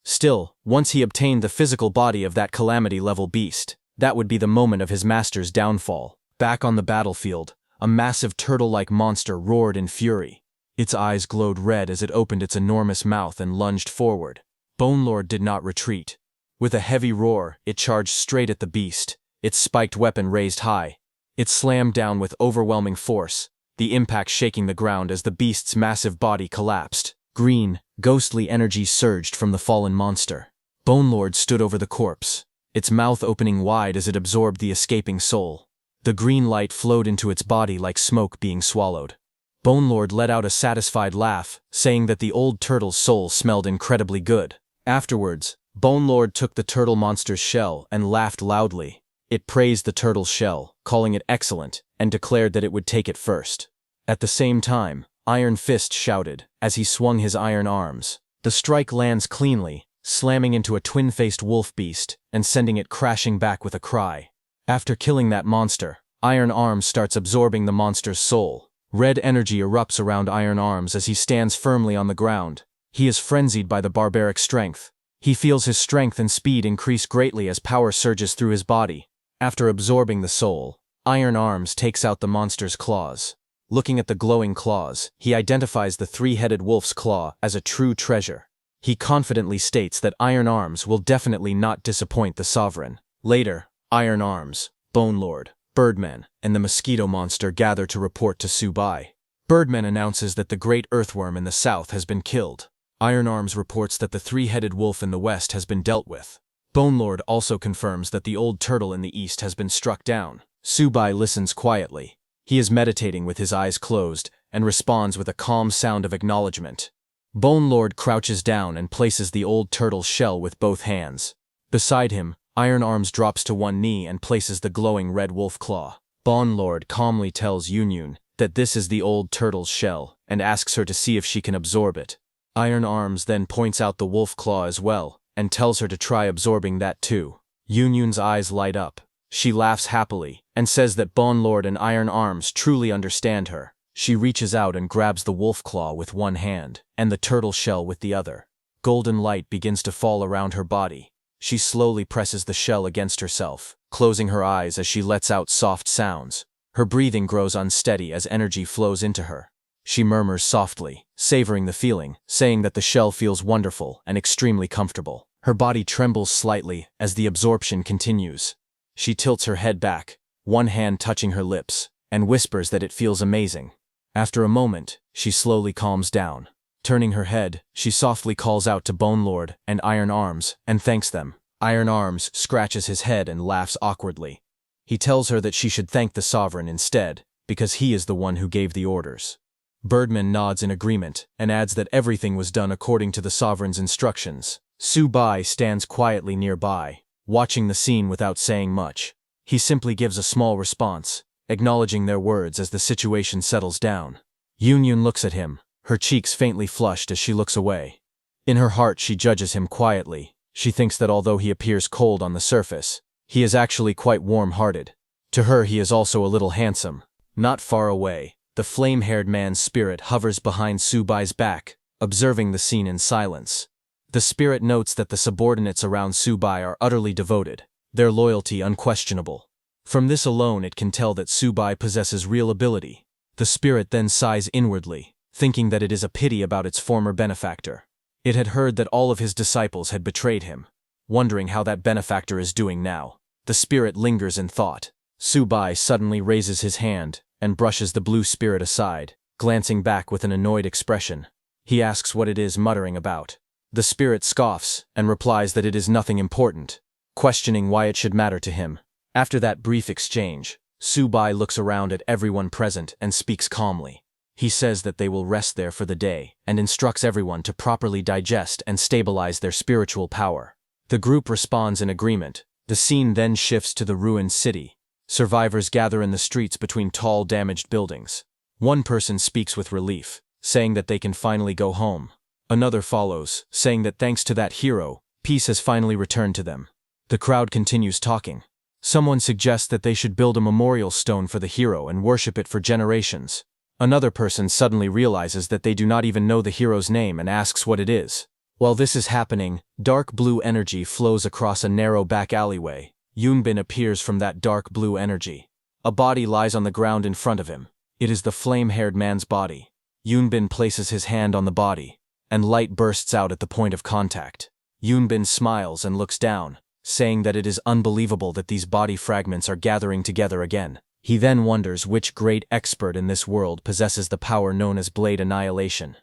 Still, once he obtained the physical body of that calamity-level beast, that would be the moment of his master's downfall. Back on the battlefield, a massive turtle-like monster roared in fury. Its eyes glowed red as it opened its enormous mouth and lunged forward. Bone Lord did not retreat. With a heavy roar, it charged straight at the beast, its spiked weapon raised high. It slammed down with overwhelming force, the impact shaking the ground as the beast's massive body collapsed. Green, ghostly energy surged from the fallen monster. Bone Lord stood over the corpse, its mouth opening wide as it absorbed the escaping soul. The green light flowed into its body like smoke being swallowed. Bone Lord let out a satisfied laugh, saying that the old turtle's soul smelled incredibly good. Afterwards, Bone Lord took the turtle monster's shell and laughed loudly. It praised the turtle's shell, calling it excellent, and declared that it would take it first. At the same time, Iron Fist shouted, as he swung his iron arms. The strike lands cleanly, slamming into a twin-faced wolf beast and sending it crashing back with a cry. After killing that monster, Iron Arms starts absorbing the monster's soul. Red energy erupts around Iron Arms as he stands firmly on the ground. He is frenzied by the barbaric strength. He feels his strength and speed increase greatly as power surges through his body. After absorbing the soul, Iron Arms takes out the monster's claws. Looking at the glowing claws, he identifies the three-headed wolf's claw as a true treasure. He confidently states that Iron Arms will definitely not disappoint the Sovereign. Later, Iron Arms, Bone Lord, Birdman, and the Mosquito Monster gather to report to Su Bai. Birdman announces that the great earthworm in the south has been killed. Iron Arms reports that the three-headed wolf in the west has been dealt with. Bone Lord also confirms that the old turtle in the east has been struck down. Su Bai listens quietly. He is meditating with his eyes closed and responds with a calm sound of acknowledgement. Bone Lord crouches down and places the old turtle's shell with both hands. Beside him, Iron Arms drops to one knee and places the glowing red wolf claw. Bone Lord calmly tells Yunyun that this is the old turtle's shell and asks her to see if she can absorb it. Iron Arms then points out the wolf claw as well and tells her to try absorbing that too. Yunyun's eyes light up. She laughs happily and says that Bone Lord and Iron Arms truly understand her. She reaches out and grabs the wolf claw with one hand and the turtle shell with the other. Golden light begins to fall around her body. She slowly presses the shell against herself, closing her eyes as she lets out soft sounds. Her breathing grows unsteady as energy flows into her. She murmurs softly, savoring the feeling, saying that the shell feels wonderful and extremely comfortable. Her body trembles slightly as the absorption continues. She tilts her head back, one hand touching her lips, and whispers that it feels amazing. After a moment, she slowly calms down. Turning her head, she softly calls out to Bone Lord and Iron Arms and thanks them. Iron Arms scratches his head and laughs awkwardly. He tells her that she should thank the sovereign instead, because he is the one who gave the orders. Birdman nods in agreement and adds that everything was done according to the sovereign's instructions. Su-bai stands quietly nearby, watching the scene without saying much. He simply gives a small response, acknowledging their words as the situation settles down. Yun looks at him, her cheeks faintly flushed as she looks away. In her heart she judges him quietly. She thinks that although he appears cold on the surface, he is actually quite warm-hearted. To her he is also a little handsome. Not far away, the flame-haired man's spirit hovers behind Su-bai's back, observing the scene in silence. The spirit notes that the subordinates around Su-bai are utterly devoted, their loyalty unquestionable. From this alone it can tell that Su-bai possesses real ability. The spirit then sighs inwardly, thinking that it is a pity about its former benefactor. It had heard that all of his disciples had betrayed him. Wondering how that benefactor is doing now, the spirit lingers in thought. Su-bai suddenly raises his hand and brushes the blue spirit aside, glancing back with an annoyed expression. He asks what it is muttering about. The spirit scoffs and replies that it is nothing important, questioning why it should matter to him. After that brief exchange, Su-bai looks around at everyone present and speaks calmly. He says that they will rest there for the day and instructs everyone to properly digest and stabilize their spiritual power. The group responds in agreement. The scene then shifts to the ruined city. Survivors gather in the streets between tall, damaged buildings. One person speaks with relief, saying that they can finally go home. Another follows, saying that thanks to that hero, peace has finally returned to them. The crowd continues talking. Someone suggests that they should build a memorial stone for the hero and worship it for generations. Another person suddenly realizes that they do not even know the hero's name and asks what it is. While this is happening, dark blue energy flows across a narrow back alleyway. Yunbin appears from that dark blue energy. A body lies on the ground in front of him. It is the flame-haired man's body. Yunbin places his hand on the body, and light bursts out at the point of contact. Yunbin smiles and looks down, saying that it is unbelievable that these body fragments are gathering together again. He then wonders which great expert in this world possesses the power known as Blade Annihilation.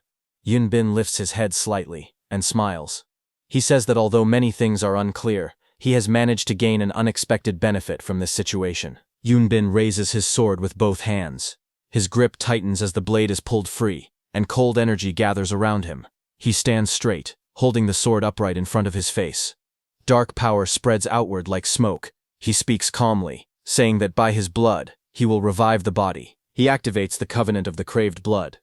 Yunbin lifts his head slightly and smiles. He says that although many things are unclear, he has managed to gain an unexpected benefit from this situation. Yunbin raises his sword with both hands. His grip tightens as the blade is pulled free, and cold energy gathers around him. He stands straight, holding the sword upright in front of his face. Dark power spreads outward like smoke. He speaks calmly, saying that by his blood, he will revive the body. He activates the covenant of the craved blood.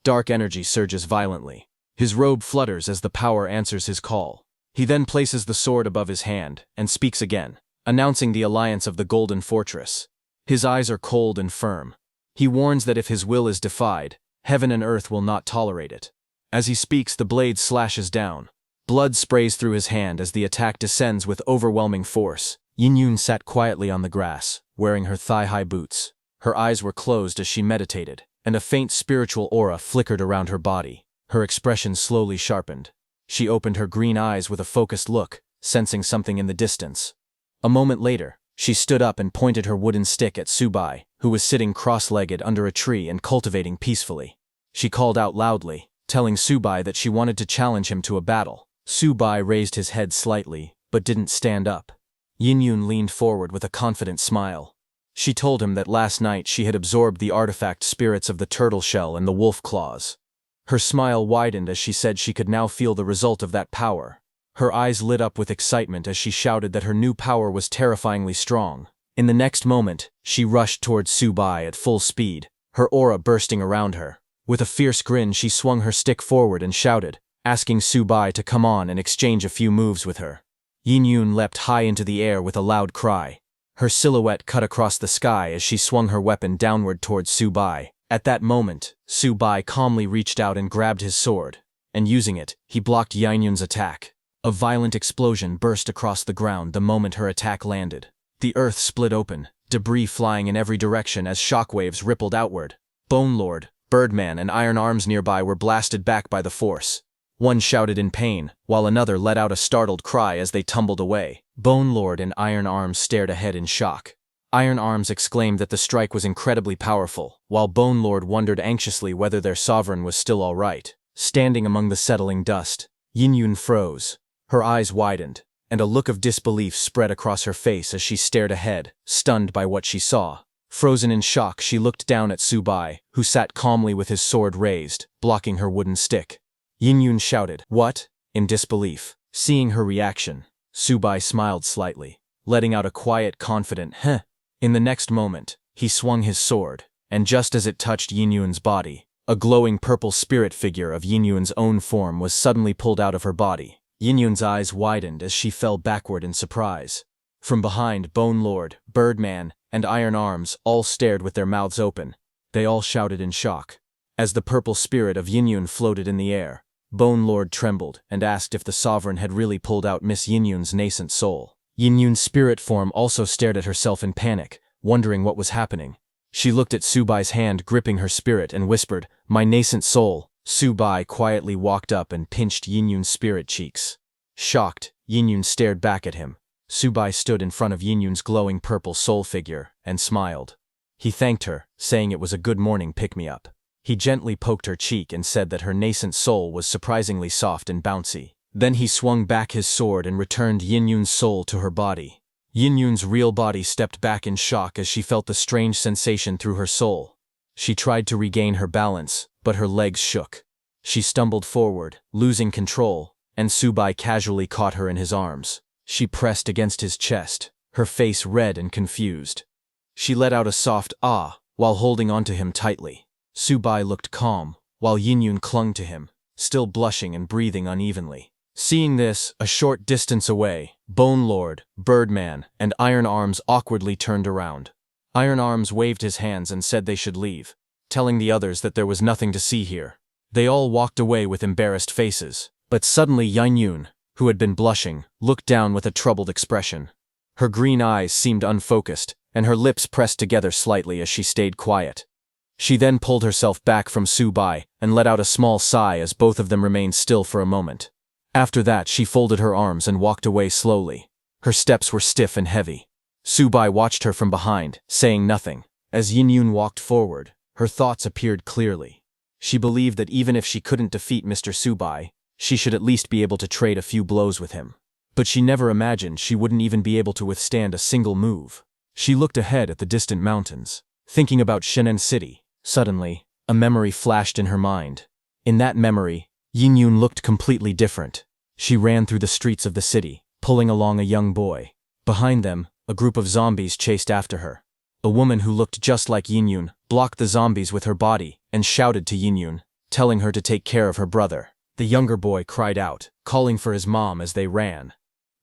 Dark energy surges violently. His robe flutters as the power answers his call. He then places the sword above his hand and speaks again, announcing the alliance of the Golden Fortress. His eyes are cold and firm. He warns that if his will is defied, heaven and earth will not tolerate it. As he speaks, the blade slashes down. Blood sprays through his hand as the attack descends with overwhelming force. Yin sat quietly on the grass, wearing her thigh-high boots. Her eyes were closed as she meditated, and a faint spiritual aura flickered around her body. Her expression slowly sharpened. She opened her green eyes with a focused look, sensing something in the distance. A moment later, she stood up and pointed her wooden stick at Su-bai, who was sitting cross-legged under a tree and cultivating peacefully. She called out loudly, telling Su-bai that she wanted to challenge him to a battle. Su-bai raised his head slightly, but didn't stand up. Yin leaned forward with a confident smile. She told him that last night she had absorbed the artifact spirits of the turtle shell and the wolf claws. Her smile widened as she said she could now feel the result of that power. Her eyes lit up with excitement as she shouted that her new power was terrifyingly strong. In the next moment, she rushed towards Su-bai at full speed, her aura bursting around her. With a fierce grin, she swung her stick forward and shouted, asking Su-bai to come on and exchange a few moves with her. Yin leapt high into the air with a loud cry. Her silhouette cut across the sky as she swung her weapon downward towards Su-bai. At that moment, Su-bai calmly reached out and grabbed his sword, and using it, he blocked Yin attack. A violent explosion burst across the ground the moment her attack landed. The earth split open, debris flying in every direction as shockwaves rippled outward. Bone Lord, Birdman, and Iron Arms nearby were blasted back by the force. One shouted in pain, while another let out a startled cry as they tumbled away. Bone Lord and Iron Arms stared ahead in shock. Iron Arms exclaimed that the strike was incredibly powerful, while Bone Lord wondered anxiously whether their sovereign was still all right. Standing among the settling dust, Yin froze. Her eyes widened, and a look of disbelief spread across her face as she stared ahead, stunned by what she saw. Frozen in shock, she looked down at Subai, who sat calmly with his sword raised, blocking her wooden stick. Yin shouted, "What?" in disbelief. Seeing her reaction, Subai smiled slightly, letting out a quiet, confident "Heh." In the next moment, he swung his sword, and just as it touched Yin body, a glowing purple spirit figure of Yin own form was suddenly pulled out of her body. Yin eyes widened as she fell backward in surprise. From behind, Bone Lord, Birdman, and Iron Arms all stared with their mouths open. They all shouted in shock. As the purple spirit of Yin floated in the air, Bone Lord trembled and asked if the sovereign had really pulled out Miss Yin's nascent soul. Yin's spirit form also stared at herself in panic, wondering what was happening. She looked at Subai's hand gripping her spirit and whispered, "My nascent soul." Subai quietly walked up and pinched Yin's spirit cheeks. Shocked, Yin stared back at him. Subai stood in front of Yin's glowing purple soul figure and smiled. He thanked her, saying it was a good morning pick-me-up. He gently poked her cheek and said that her nascent soul was surprisingly soft and bouncy. Then he swung back his sword and returned Yin's soul to her body. Yin's real body stepped back in shock as she felt the strange sensation through her soul. She tried to regain her balance, but her legs shook. She stumbled forward, losing control, and Subai casually caught her in his arms. She pressed against his chest, her face red and confused. She let out a soft "ah" while holding onto him tightly. Subai looked calm, while Yin clung to him, still blushing and breathing unevenly. Seeing this, a short distance away, Bone Lord, Birdman, and Iron Arms awkwardly turned around. Iron Arms waved his hands and said they should leave, telling the others that there was nothing to see here. They all walked away with embarrassed faces, but suddenly Yin, who had been blushing, looked down with a troubled expression. Her green eyes seemed unfocused, and her lips pressed together slightly as she stayed quiet. She then pulled herself back from Subai and let out a small sigh as both of them remained still for a moment. After that, she folded her arms and walked away slowly. Her steps were stiff and heavy. Subai watched her from behind, saying nothing. As Yin walked forward, her thoughts appeared clearly. She believed that even if she couldn't defeat Mr. Subai, she should at least be able to trade a few blows with him. But she never imagined she wouldn't even be able to withstand a single move. She looked ahead at the distant mountains, thinking about Shenen City. Suddenly, a memory flashed in her mind. In that memory, Yin looked completely different. She ran through the streets of the city, pulling along a young boy. Behind them, a group of zombies chased after her. A woman who looked just like Yin blocked the zombies with her body and shouted to Yin, telling her to take care of her brother. The younger boy cried out, calling for his mom as they ran.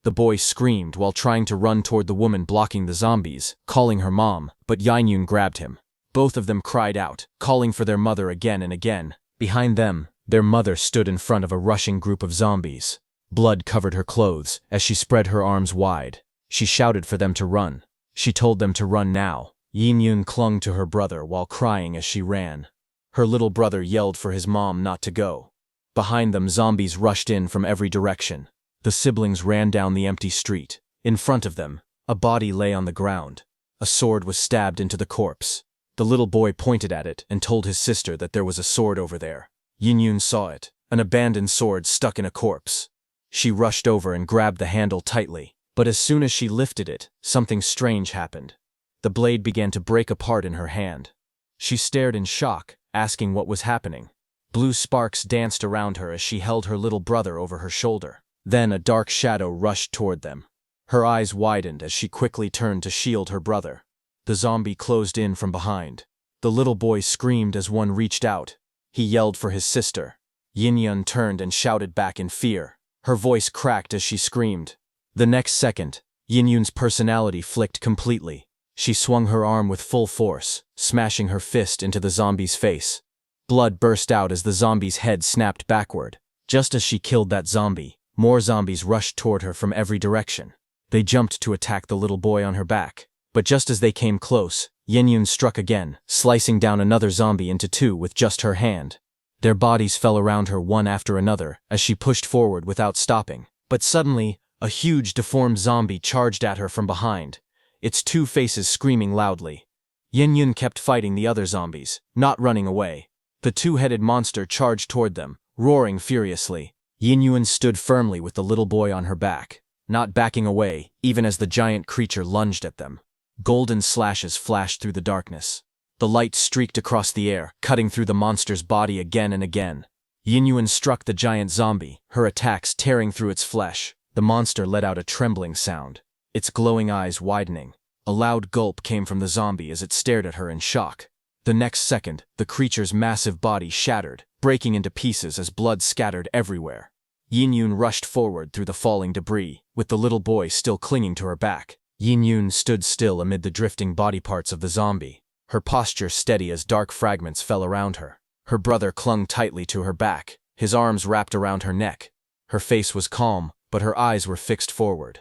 The boy screamed while trying to run toward the woman blocking the zombies, calling her mom, but Yin grabbed him. Both of them cried out, calling for their mother again and again. Behind them, their mother stood in front of a rushing group of zombies. Blood covered her clothes as she spread her arms wide. She shouted for them to run. She told them to run now. Yin clung to her brother while crying as she ran. Her little brother yelled for his mom not to go. Behind them, zombies rushed in from every direction. The siblings ran down the empty street. In front of them, a body lay on the ground. A sword was stabbed into the corpse. The little boy pointed at it and told his sister that there was a sword over there. Yin saw it, an abandoned sword stuck in a corpse. She rushed over and grabbed the handle tightly, but as soon as she lifted it, something strange happened. The blade began to break apart in her hand. She stared in shock, asking what was happening. Blue sparks danced around her as she held her little brother over her shoulder. Then a dark shadow rushed toward them. Her eyes widened as she quickly turned to shield her brother. The zombie closed in from behind. The little boy screamed as one reached out. He yelled for his sister. Yin turned and shouted back in fear. Her voice cracked as she screamed. The next second, Yin's personality flicked completely. She swung her arm with full force, smashing her fist into the zombie's face. Blood burst out as the zombie's head snapped backward. Just as she killed that zombie, more zombies rushed toward her from every direction. They jumped to attack the little boy on her back. But just as they came close, Yin struck again, slicing down another zombie into two with just her hand. Their bodies fell around her one after another as she pushed forward without stopping. But suddenly, a huge deformed zombie charged at her from behind, its two faces screaming loudly. Yin kept fighting the other zombies, not running away. The two-headed monster charged toward them, roaring furiously. Yin stood firmly with the little boy on her back. not backing away, even as the giant creature lunged at them. Golden slashes flashed through the darkness. The light streaked across the air, cutting through the monster's body again and again. Yinyuan struck the giant zombie, her attacks tearing through its flesh. The monster let out a trembling sound, its glowing eyes widening. A loud gulp came from the zombie as it stared at her in shock. The next second, the creature's massive body shattered, breaking into pieces as blood scattered everywhere. Yinyun rushed forward through the falling debris, with the little boy still clinging to her back. Yinyun stood still amid the drifting body parts of the zombie, her posture steady as dark fragments fell around her. Her brother clung tightly to her back, his arms wrapped around her neck. Her face was calm, but her eyes were fixed forward.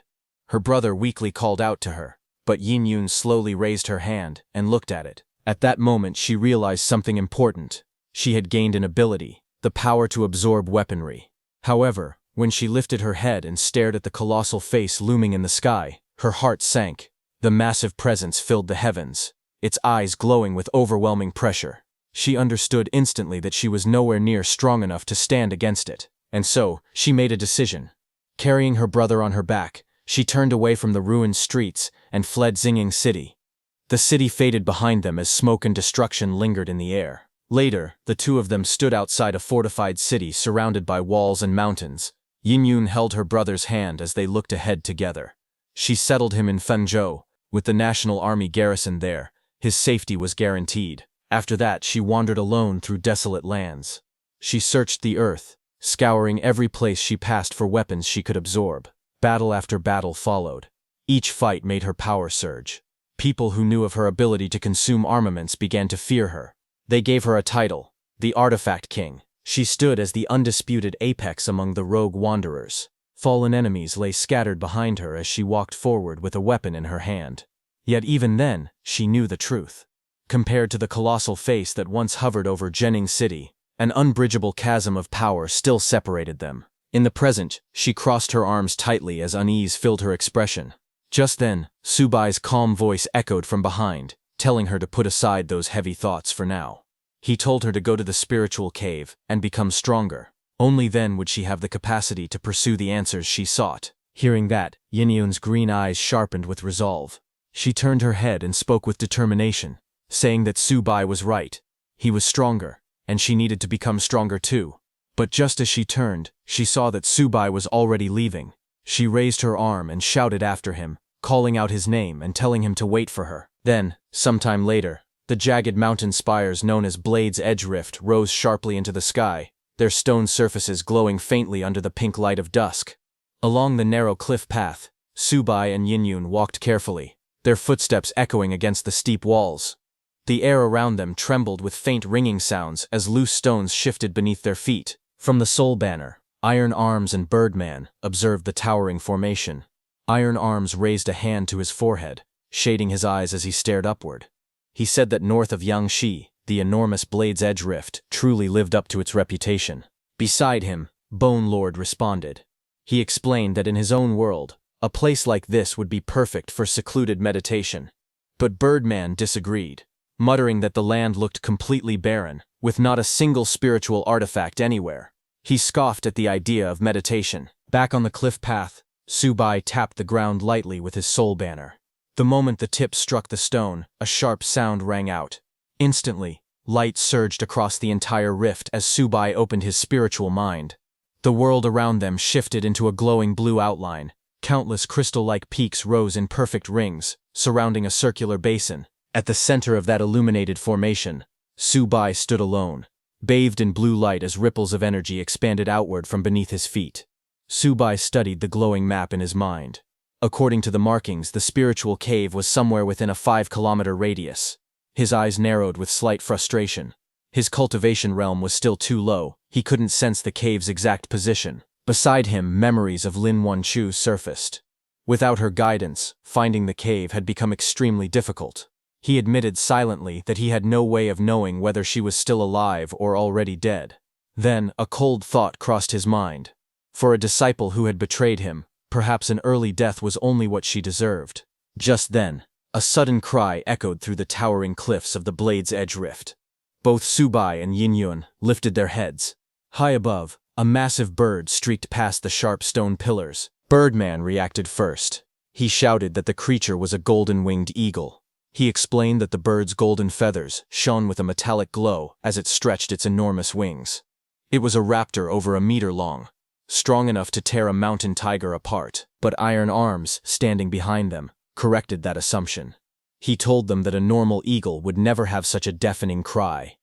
Her brother weakly called out to her, but Yinyun slowly raised her hand and looked at it. At that moment she realized something important. She had gained an ability, the power to absorb weaponry. However, when she lifted her head and stared at the colossal face looming in the sky, her heart sank. The massive presence filled the heavens, its eyes glowing with overwhelming pressure. She understood instantly that she was nowhere near strong enough to stand against it, and so, she made a decision. Carrying her brother on her back, she turned away from the ruined streets and fled Xinging City. The city faded behind them as smoke and destruction lingered in the air. Later, the two of them stood outside a fortified city surrounded by walls and mountains. Yinyun held her brother's hand as they looked ahead together. She settled him in Fenzhou. With the National Army garrison there, his safety was guaranteed. After that, she wandered alone through desolate lands. She searched the earth, scouring every place she passed for weapons she could absorb. Battle after battle followed. Each fight made her power surge. People who knew of her ability to consume armaments began to fear her. They gave her a title, the Artifact King. She stood as the undisputed apex among the rogue wanderers. Fallen enemies lay scattered behind her as she walked forward with a weapon in her hand. Yet even then, she knew the truth. Compared to the colossal face that once hovered over Jining City, an unbridgeable chasm of power still separated them. In the present, she crossed her arms tightly as unease filled her expression. Just then, Subai's calm voice echoed from behind, telling her to put aside those heavy thoughts for now. He told her to go to the spiritual cave and become stronger. Only then would she have the capacity to pursue the answers she sought. Hearing that, Yinyun's green eyes sharpened with resolve. She turned her head and spoke with determination, saying that Subai was right. He was stronger, and she needed to become stronger too. But just as she turned, she saw that Subai was already leaving. She raised her arm and shouted after him, calling out his name and telling him to wait for her. Then, sometime later, the jagged mountain spires known as Blade's Edge Rift rose sharply into the sky, their stone surfaces glowing faintly under the pink light of dusk. Along the narrow cliff path, Subai and Yinyun walked carefully, their footsteps echoing against the steep walls. The air around them trembled with faint ringing sounds as loose stones shifted beneath their feet. From the Soul Banner, Iron Arms and Birdman observed the towering formation. Iron Arms raised a hand to his forehead, shading his eyes as he stared upward. He said that north of Yangshi, the enormous Blade's Edge Rift truly lived up to its reputation. Beside him, Bone Lord responded. He explained that in his own world, a place like this would be perfect for secluded meditation. But Birdman disagreed, muttering that the land looked completely barren, with not a single spiritual artifact anywhere. He scoffed at the idea of meditation. Back on the cliff path, Subai tapped the ground lightly with his soul banner. The moment the tip struck the stone, a sharp sound rang out. Instantly, light surged across the entire rift as Subai opened his spiritual mind. The world around them shifted into a glowing blue outline. Countless crystal-like peaks rose in perfect rings, surrounding a circular basin. At the center of that illuminated formation, Subai stood alone, bathed in blue light as ripples of energy expanded outward from beneath his feet. Subai studied the glowing map in his mind. According to the markings, the spiritual cave was somewhere within a 5-kilometer radius. His eyes narrowed with slight frustration. His cultivation realm was still too low. He couldn't sense the cave's exact position. Beside him, memories of Lin Wanchu surfaced. Without her guidance, finding the cave had become extremely difficult. He admitted silently that he had no way of knowing whether she was still alive or already dead. Then, a cold thought crossed his mind. For a disciple who had betrayed him, perhaps an early death was only what she deserved. Just then, a sudden cry echoed through the towering cliffs of the Blade's Edge Rift. Both Subai and Yinyun lifted their heads. High above, a massive bird streaked past the sharp stone pillars, Birdman reacted first. He shouted that the creature was a golden-winged eagle. He explained that the bird's golden feathers shone with a metallic glow as it stretched its enormous wings. It was a raptor over a meter long, strong enough to tear a mountain tiger apart, but iron arms, standing behind them, corrected that assumption. He told them that a normal eagle would never have such a deafening cry.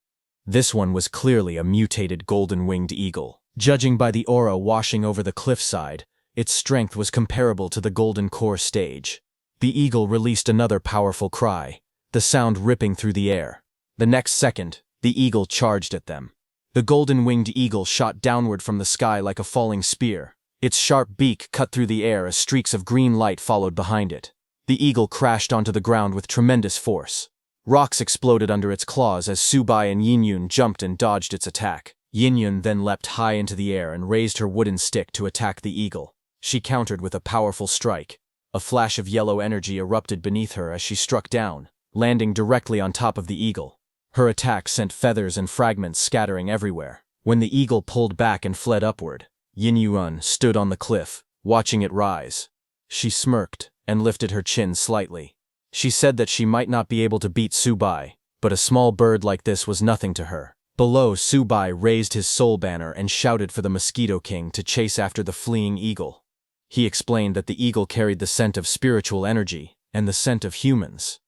This one was clearly a mutated golden-winged eagle. Judging by the aura washing over the cliffside, its strength was comparable to the Golden Core stage. The eagle released another powerful cry, the sound ripping through the air. The next second, the eagle charged at them. The golden-winged eagle shot downward from the sky like a falling spear. Its sharp beak cut through the air as streaks of green light followed behind it. The eagle crashed onto the ground with tremendous force. Rocks exploded under its claws as Subai and Yinyun jumped and dodged its attack. Yinyun then leapt high into the air and raised her wooden stick to attack the eagle. She countered with a powerful strike. A flash of yellow energy erupted beneath her as she struck down, landing directly on top of the eagle. Her attack sent feathers and fragments scattering everywhere. When the eagle pulled back and fled upward, Yinyun stood on the cliff, watching it rise. She smirked and lifted her chin slightly. She said that she might not be able to beat Subai, but a small bird like this was nothing to her. Below, Subai raised his soul banner and shouted for the Mosquito King to chase after the fleeing eagle. He explained that the eagle carried the scent of spiritual energy and the scent of humans.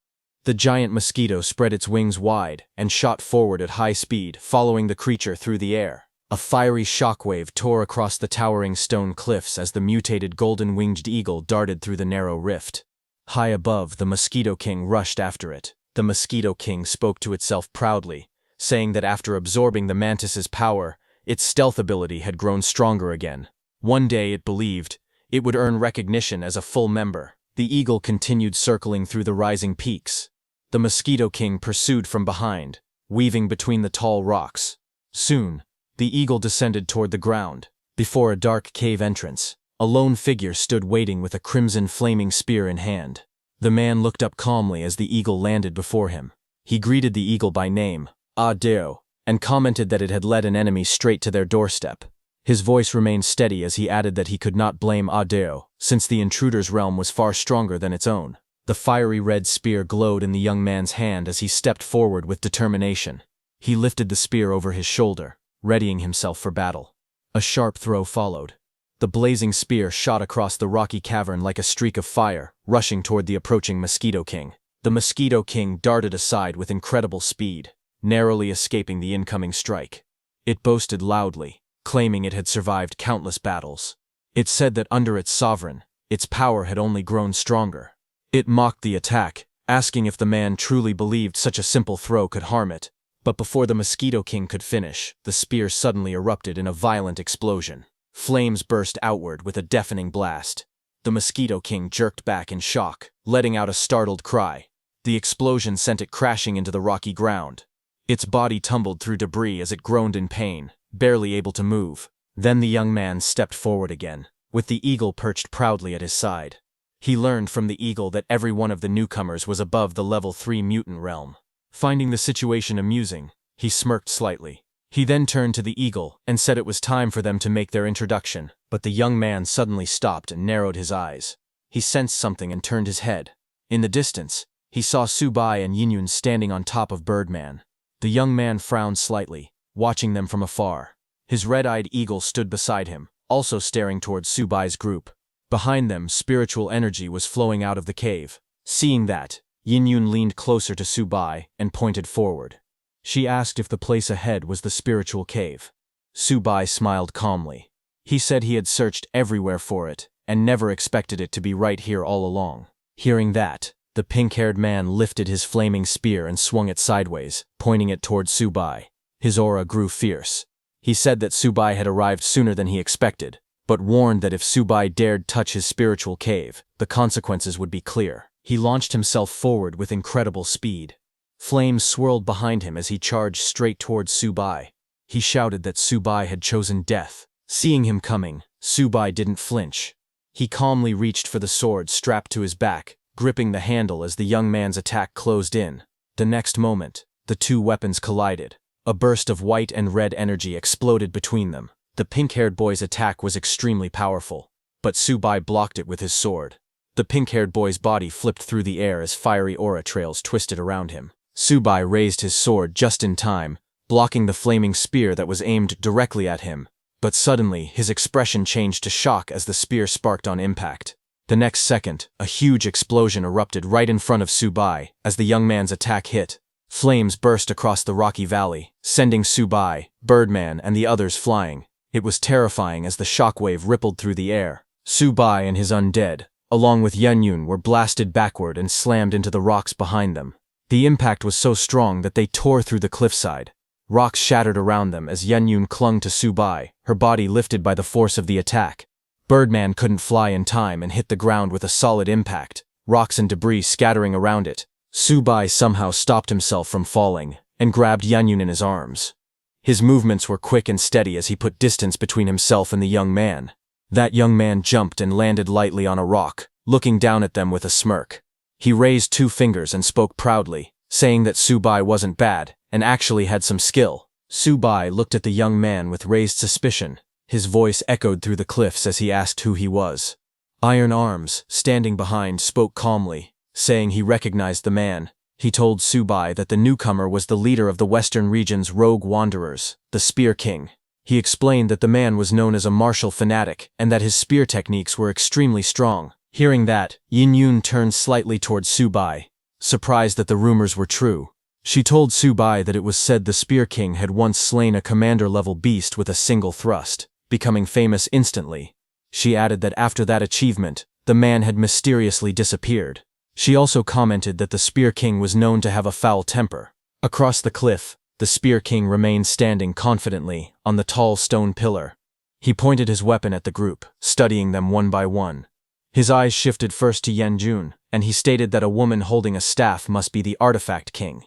The giant mosquito spread its wings wide and shot forward at high speed, following the creature through the air. A fiery shockwave tore across the towering stone cliffs as the mutated golden-winged eagle darted through the narrow rift. High above, the Mosquito King rushed after it. The Mosquito King spoke to itself proudly, saying that after absorbing the mantis's power, its stealth ability had grown stronger again. One day, it believed, it would earn recognition as a full member. The eagle continued circling through the rising peaks. The Mosquito King pursued from behind, weaving between the tall rocks. Soon, the eagle descended toward the ground. Before a dark cave entrance, a lone figure stood waiting with a crimson flaming spear in hand. The man looked up calmly as the eagle landed before him. He greeted the eagle by name, Ah Deo, and commented that it had led an enemy straight to their doorstep. His voice remained steady as he added that he could not blame Ah Deo, since the intruder's realm was far stronger than its own. The fiery red spear glowed in the young man's hand as he stepped forward with determination. He lifted the spear over his shoulder, readying himself for battle. A sharp throw followed. The blazing spear shot across the rocky cavern like a streak of fire, rushing toward the approaching Mosquito King. The Mosquito King darted aside with incredible speed, narrowly escaping the incoming strike. It boasted loudly, claiming it had survived countless battles. It said that under its sovereign, its power had only grown stronger. It mocked the attack, asking if the man truly believed such a simple throw could harm it. But before the Mosquito King could finish, the spear suddenly erupted in a violent explosion. Flames burst outward with a deafening blast. The Mosquito King jerked back in shock, letting out a startled cry. The explosion sent it crashing into the rocky ground. Its body tumbled through debris as it groaned in pain, barely able to move. Then the young man stepped forward again, with the eagle perched proudly at his side. He learned from the eagle that every one of the newcomers was above the level 3 mutant realm. Finding the situation amusing, he smirked slightly. He then turned to the eagle and said it was time for them to make their introduction, but the young man suddenly stopped and narrowed his eyes. He sensed something and turned his head. In the distance, he saw Subai and Yinyun standing on top of Birdman. The young man frowned slightly, watching them from afar. His red-eyed eagle stood beside him, also staring towards Subai's group. Behind them, spiritual energy was flowing out of the cave. Seeing that, Yinyun leaned closer to Subai and pointed forward. She asked if the place ahead was the spiritual cave. Subai smiled calmly. He said he had searched everywhere for it and never expected it to be right here all along. Hearing that, the pink-haired man lifted his flaming spear and swung it sideways, pointing it towards Subai. His aura grew fierce. He said that Subai had arrived sooner than he expected, but warned that if Subai dared touch his spiritual cave, the consequences would be clear. He launched himself forward with incredible speed. Flames swirled behind him as he charged straight towards Subai. He shouted that Subai had chosen death. Seeing him coming, Subai didn't flinch. He calmly reached for the sword strapped to his back, gripping the handle as the young man's attack closed in. The next moment, the two weapons collided. A burst of white and red energy exploded between them. The pink-haired boy's attack was extremely powerful, but Subai blocked it with his sword. The pink-haired boy's body flipped through the air as fiery aura trails twisted around him. Subai raised his sword just in time, blocking the flaming spear that was aimed directly at him. But suddenly, his expression changed to shock as the spear sparked on impact. The next second, a huge explosion erupted right in front of Subai as the young man's attack hit. Flames burst across the rocky valley, sending Subai, Birdman, and the others flying. It was terrifying as the shockwave rippled through the air. Subai and his undead, along with Yenyun, were blasted backward and slammed into the rocks behind them. The impact was so strong that they tore through the cliffside. Rocks shattered around them as Yenyun clung to Subai, her body lifted by the force of the attack. Birdman couldn't fly in time and hit the ground with a solid impact, rocks and debris scattering around it. Subai somehow stopped himself from falling and grabbed Yenyun in his arms. His movements were quick and steady as he put distance between himself and the young man. That young man jumped and landed lightly on a rock, looking down at them with a smirk. He raised 2 fingers and spoke proudly, saying that Subai wasn't bad and actually had some skill. Subai looked at the young man with raised suspicion. His voice echoed through the cliffs as he asked who he was. Iron Arms, standing behind, spoke calmly, saying he recognized the man. He told Subai that the newcomer was the leader of the Western region's rogue wanderers, the Spear King. He explained that the man was known as a martial fanatic and that his spear techniques were extremely strong. Hearing that, Yenyun turned slightly towards Subai, surprised that the rumors were true. She told Subai that it was said the Spear King had once slain a commander-level beast with a single thrust, becoming famous instantly. She added that after that achievement, the man had mysteriously disappeared. She also commented that the Spear King was known to have a foul temper. Across the cliff, the Spear King remained standing confidently on the tall stone pillar. He pointed his weapon at the group, studying them one by one. His eyes shifted first to Yenjun, and he stated that a woman holding a staff must be the Artifact King.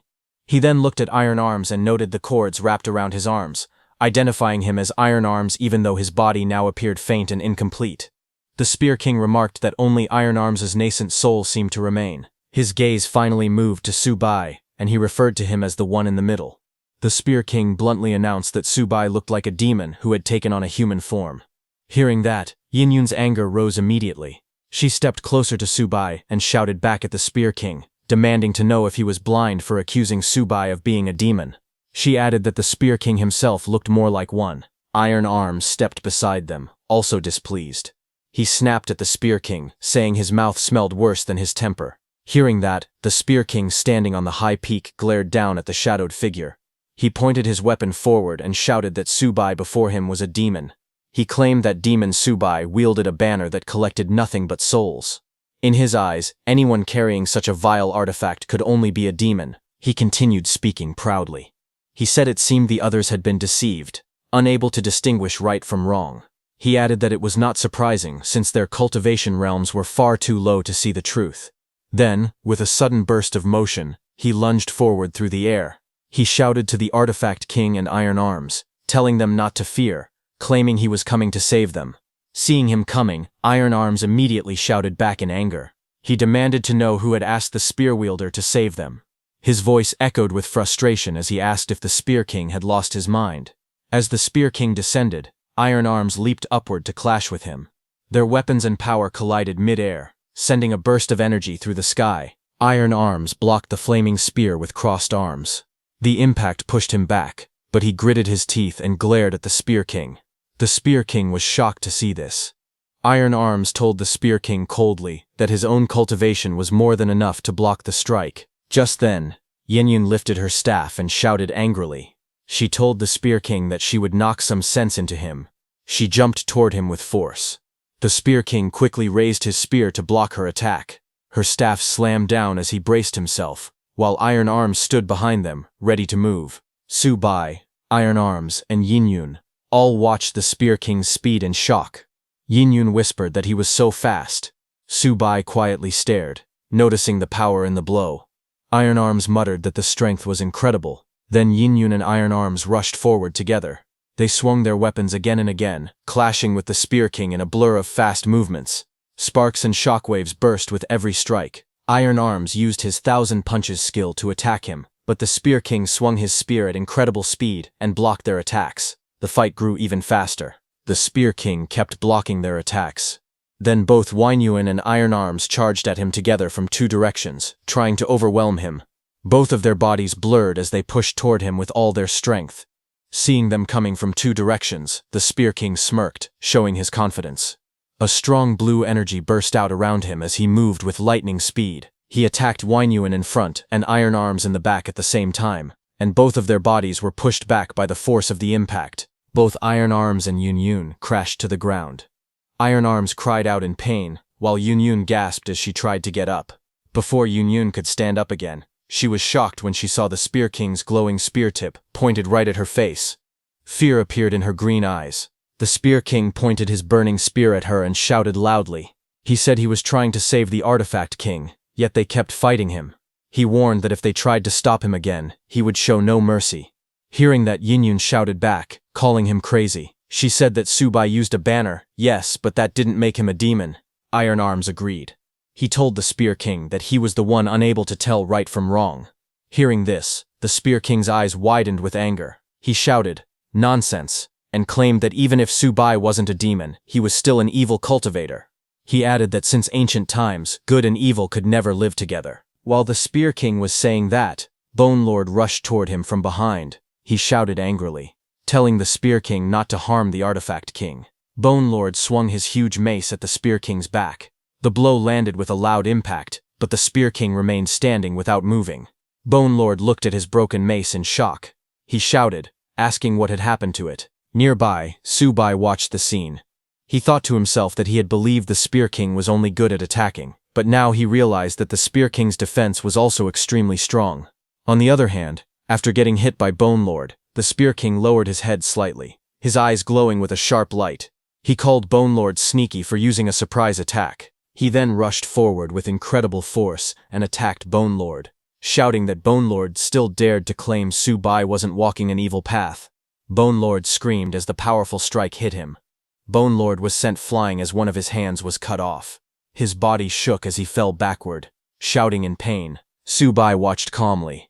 He then looked at Iron Arms and noted the cords wrapped around his arms, identifying him as Iron Arms even though his body now appeared faint and incomplete. The Spear King remarked that only Iron Arms' nascent soul seemed to remain. His gaze finally moved to Subai, and he referred to him as the one in the middle. The Spear King bluntly announced that Subai looked like a demon who had taken on a human form. Hearing that, Yenyun's anger rose immediately. She stepped closer to Subai and shouted back at the Spear King, demanding to know if he was blind for accusing Subai of being a demon. She added that the Spear King himself looked more like one. Iron Arms stepped beside them, also displeased. He snapped at the Spear King, saying his mouth smelled worse than his temper. Hearing that, the Spear King standing on the high peak glared down at the shadowed figure. He pointed his weapon forward and shouted that Subai before him was a demon. He claimed that demon Subai wielded a banner that collected nothing but souls. In his eyes, anyone carrying such a vile artifact could only be a demon. He continued speaking proudly. He said it seemed the others had been deceived, unable to distinguish right from wrong. He added that it was not surprising since their cultivation realms were far too low to see the truth. Then, with a sudden burst of motion, he lunged forward through the air. He shouted to the Artifact King and Iron Arms, telling them not to fear, claiming he was coming to save them. Seeing him coming, Iron Arms immediately shouted back in anger. He demanded to know who had asked the spear wielder to save them. His voice echoed with frustration as he asked if the Spear King had lost his mind. As the Spear King descended, Iron Arms leaped upward to clash with him. Their weapons and power collided mid-air, sending a burst of energy through the sky. Iron Arms blocked the flaming spear with crossed arms. The impact pushed him back, but he gritted his teeth and glared at the Spear King. The Spear King was shocked to see this. Iron Arms told the Spear King coldly that his own cultivation was more than enough to block the strike. Just then, Yenyun lifted her staff and shouted angrily. She told the Spear King that she would knock some sense into him. She jumped toward him with force. The Spear King quickly raised his spear to block her attack. Her staff slammed down as he braced himself, while Iron Arms stood behind them, ready to move. Subai, Iron Arms, and Yenyun all watched the Spear King's speed in shock. Yenyun whispered that he was so fast. Subai quietly stared, noticing the power in the blow. Iron Arms muttered that the strength was incredible. Then Yenyun and Iron Arms rushed forward together. They swung their weapons again and again, clashing with the Spear King in a blur of fast movements. Sparks and shockwaves burst with every strike. Iron Arms used his 1,000 punches skill to attack him, but the Spear King swung his spear at incredible speed and blocked their attacks. The fight grew even faster. The Spear King kept blocking their attacks. Then both Weinyuan and Iron Arms charged at him together from two directions, trying to overwhelm him. Both of their bodies blurred as they pushed toward him with all their strength. Seeing them coming from two directions, the Spear King smirked, showing his confidence. A strong blue energy burst out around him as he moved with lightning speed. He attacked Weinyuan in front and Iron Arms in the back at the same time, and both of their bodies were pushed back by the force of the impact. Both Iron Arms and Yun crashed to the ground. Iron Arms cried out in pain, while Yun gasped as she tried to get up. Before Yun could stand up again, she was shocked when she saw the Spear King's glowing spear tip pointed right at her face. Fear appeared in her green eyes. The Spear King pointed his burning spear at her and shouted loudly. He said he was trying to save the Artifact King, yet they kept fighting him. He warned that if they tried to stop him again, he would show no mercy. Hearing that, Yun shouted back, calling him crazy. She said that Subai used a banner, yes, but that didn't make him a demon. Iron Arms agreed. He told the Spear King that he was the one unable to tell right from wrong. Hearing this, the Spear King's eyes widened with anger. He shouted, "Nonsense," and claimed that even if Subai wasn't a demon, he was still an evil cultivator. He added that since ancient times, good and evil could never live together. While the Spear King was saying that, Bone Lord rushed toward him from behind. He shouted angrily, telling the Spear King not to harm the Artifact King. Bone Lord swung his huge mace at the Spear King's back. The blow landed with a loud impact, but the Spear King remained standing without moving. Bone Lord looked at his broken mace in shock. He shouted, asking what had happened to it. Nearby, Subai watched the scene. He thought to himself that he had believed the Spear King was only good at attacking, but now he realized that the Spear King's defense was also extremely strong. On the other hand, after getting hit by Bone Lord, the Spear King lowered his head slightly, his eyes glowing with a sharp light. He called Bone Lord sneaky for using a surprise attack. He then rushed forward with incredible force and attacked Bone Lord, shouting that Bone Lord still dared to claim Subai wasn't walking an evil path. Bone Lord screamed as the powerful strike hit him. Bone Lord was sent flying as one of his hands was cut off. His body shook as he fell backward, shouting in pain. Subai watched calmly.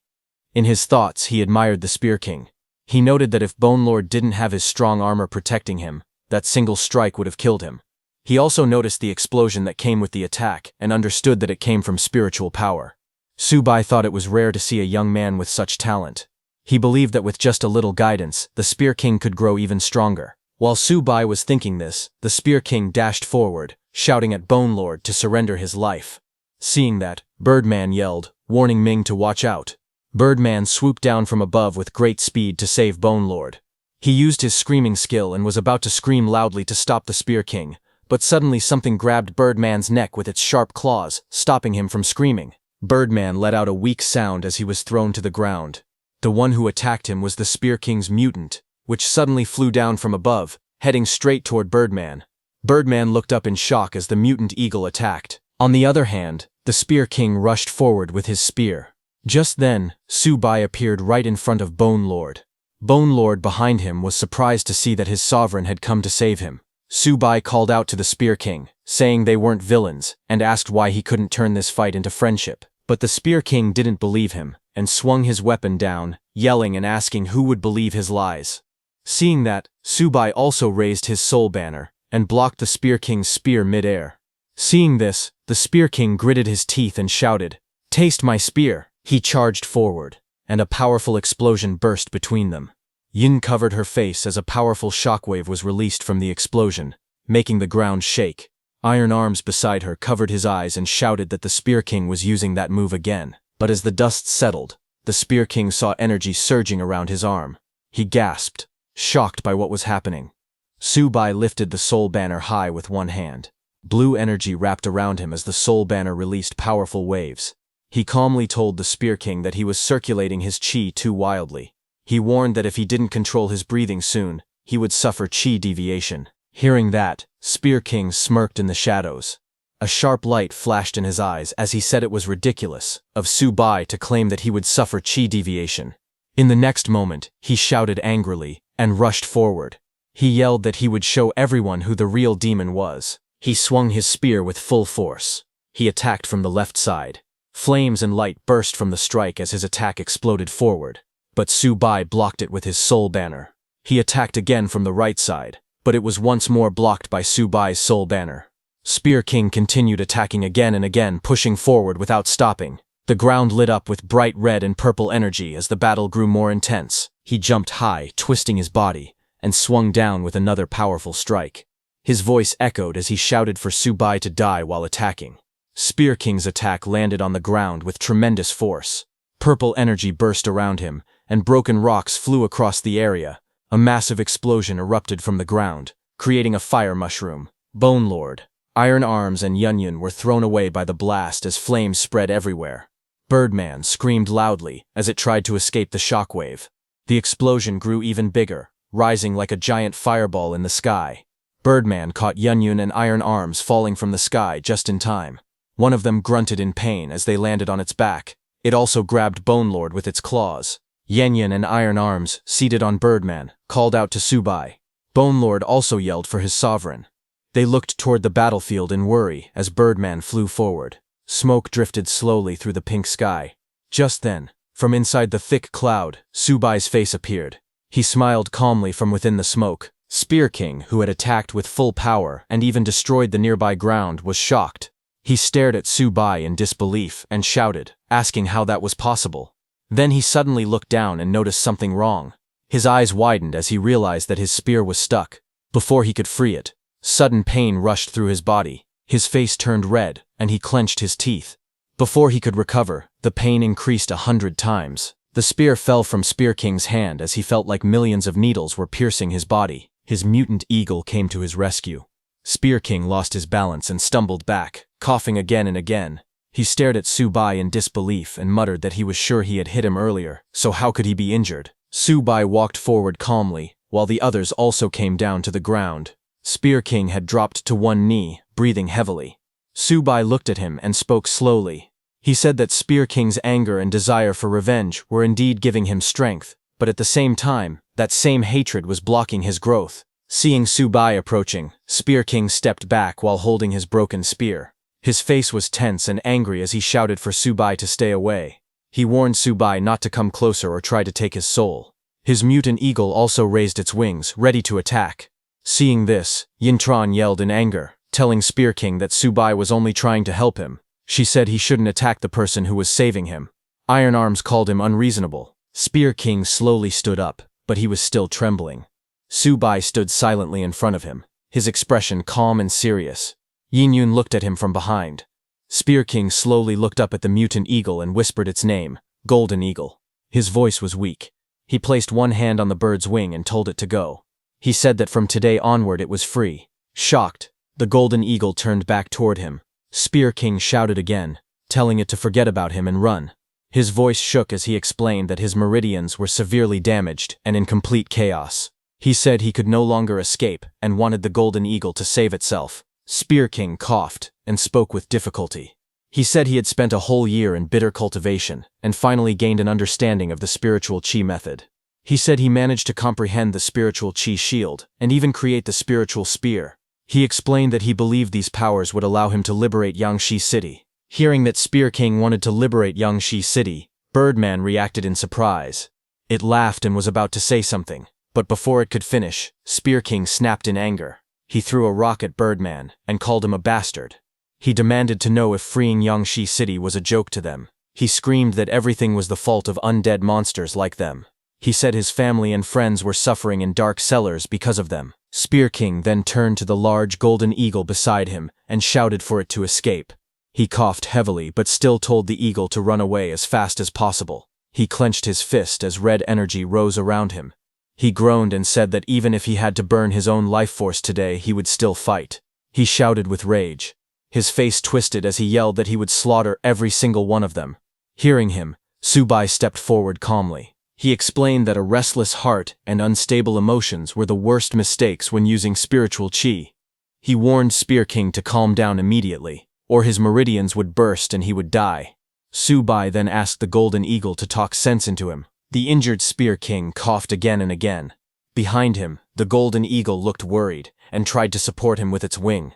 In his thoughts, he admired the Spear King. He noted that if Bone Lord didn't have his strong armor protecting him, that single strike would have killed him. He also noticed the explosion that came with the attack and understood that it came from spiritual power. Subai thought it was rare to see a young man with such talent. He believed that with just a little guidance, the Spear King could grow even stronger. While Subai was thinking this, the Spear King dashed forward, shouting at Bone Lord to surrender his life. Seeing that, Birdman yelled, warning Ming to watch out. Birdman swooped down from above with great speed to save Bone Lord. He used his screaming skill and was about to scream loudly to stop the Spear King, but suddenly something grabbed Birdman's neck with its sharp claws, stopping him from screaming. Birdman let out a weak sound as he was thrown to the ground. The one who attacked him was the Spear King's mutant, which suddenly flew down from above, heading straight toward Birdman. Birdman looked up in shock as the mutant eagle attacked. On the other hand, the Spear King rushed forward with his spear. Just then, Subai appeared right in front of Bone Lord. Bone Lord behind him was surprised to see that his sovereign had come to save him. Subai called out to the Spear King, saying they weren't villains, and asked why he couldn't turn this fight into friendship. But the Spear King didn't believe him, and swung his weapon down, yelling and asking who would believe his lies. Seeing that, Subai also raised his soul banner, and blocked the Spear King's spear mid-air. Seeing this, the Spear King gritted his teeth and shouted, "Taste my spear!" He charged forward, and a powerful explosion burst between them. Yin covered her face as a powerful shockwave was released from the explosion, making the ground shake. Iron Arms beside her covered his eyes and shouted that the Spear King was using that move again. But as the dust settled, the Spear King saw energy surging around his arm. He gasped, shocked by what was happening. Subai lifted the soul banner high with one hand. Blue energy wrapped around him as the soul banner released powerful waves. He calmly told the Spear King that he was circulating his chi too wildly. He warned that if he didn't control his breathing soon, he would suffer chi deviation. Hearing that, Spear King smirked in the shadows. A sharp light flashed in his eyes as he said it was ridiculous of Subai to claim that he would suffer chi deviation. In the next moment, he shouted angrily and rushed forward. He yelled that he would show everyone who the real demon was. He swung his spear with full force. He attacked from the left side. Flames and light burst from the strike as his attack exploded forward. But Subai blocked it with his soul banner. He attacked again from the right side, but it was once more blocked by Subai's soul banner. Spear King continued attacking again and again, pushing forward without stopping. The ground lit up with bright red and purple energy as the battle grew more intense. He jumped high, twisting his body, and swung down with another powerful strike. His voice echoed as he shouted for Subai to die while attacking. Spear King's attack landed on the ground with tremendous force. Purple energy burst around him, and broken rocks flew across the area. A massive explosion erupted from the ground, creating a fire mushroom. Bone Lord, Iron Arms, and Yunyun were thrown away by the blast as flames spread everywhere. Birdman screamed loudly as it tried to escape the shockwave. The explosion grew even bigger, rising like a giant fireball in the sky. Birdman caught Yunyun and Iron Arms falling from the sky just in time. One of them grunted in pain as they landed on its back. It also grabbed Bone Lord with its claws. Yunyun and Iron Arms, seated on Birdman, called out to Subai. Bone Lord also yelled for his sovereign. They looked toward the battlefield in worry as Birdman flew forward. Smoke drifted slowly through the pink sky. Just then, from inside the thick cloud, Subai's face appeared. He smiled calmly from within the smoke. Spear King, who had attacked with full power and even destroyed the nearby ground, was shocked. He stared at Subai in disbelief and shouted, asking how that was possible. Then he suddenly looked down and noticed something wrong. His eyes widened as he realized that his spear was stuck. Before he could free it, sudden pain rushed through his body. His face turned red, and he clenched his teeth. Before he could recover, the pain increased 100 times. The spear fell from Spear King's hand as he felt like millions of needles were piercing his body. His mutant eagle came to his rescue. Spear King lost his balance and stumbled back, coughing again and again. He stared at Subai in disbelief and muttered that he was sure he had hit him earlier, so how could he be injured? Subai walked forward calmly, while the others also came down to the ground. Spear King had dropped to one knee, breathing heavily. Subai looked at him and spoke slowly. He said that Spear King's anger and desire for revenge were indeed giving him strength, but at the same time, that same hatred was blocking his growth. Seeing Subai approaching, Spear King stepped back while holding his broken spear. His face was tense and angry as he shouted for Subai to stay away. He warned Subai not to come closer or try to take his soul. His mutant eagle also raised its wings, ready to attack. Seeing this, Yintran yelled in anger, telling Spear King that Subai was only trying to help him. She said he shouldn't attack the person who was saving him. Iron Arms called him unreasonable. Spear King slowly stood up, but he was still trembling. Subai stood silently in front of him, his expression calm and serious. Yunyun looked at him from behind. Spear King slowly looked up at the mutant eagle and whispered its name, Golden Eagle. His voice was weak. He placed one hand on the bird's wing and told it to go. He said that from today onward it was free. Shocked, the Golden Eagle turned back toward him. Spear King shouted again, telling it to forget about him and run. His voice shook as he explained that his meridians were severely damaged and in complete chaos. He said he could no longer escape and wanted the Golden Eagle to save itself. Spear King coughed and spoke with difficulty. He said he had spent a whole year in bitter cultivation and finally gained an understanding of the spiritual chi method. He said he managed to comprehend the spiritual chi shield and even create the spiritual spear. He explained that he believed these powers would allow him to liberate Yangshi City. Hearing that Spear King wanted to liberate Yangshi City, Birdman reacted in surprise. It laughed and was about to say something, but before it could finish, Spear King snapped in anger. He threw a rock at Birdman and called him a bastard. He demanded to know if freeing Yangshi City was a joke to them. He screamed that everything was the fault of undead monsters like them. He said his family and friends were suffering in dark cellars because of them. Spear King then turned to the large golden eagle beside him and shouted for it to escape. He coughed heavily but still told the eagle to run away as fast as possible. He clenched his fist as red energy rose around him. He groaned and said that even if he had to burn his own life force today, he would still fight. He shouted with rage. His face twisted as he yelled that he would slaughter every single one of them. Hearing him, Subai stepped forward calmly. He explained that a restless heart and unstable emotions were the worst mistakes when using spiritual chi. He warned Spear King to calm down immediately, or his meridians would burst and he would die. Subai then asked the Golden Eagle to talk sense into him. The injured Spear King coughed again and again. Behind him, the Golden Eagle looked worried and tried to support him with its wing.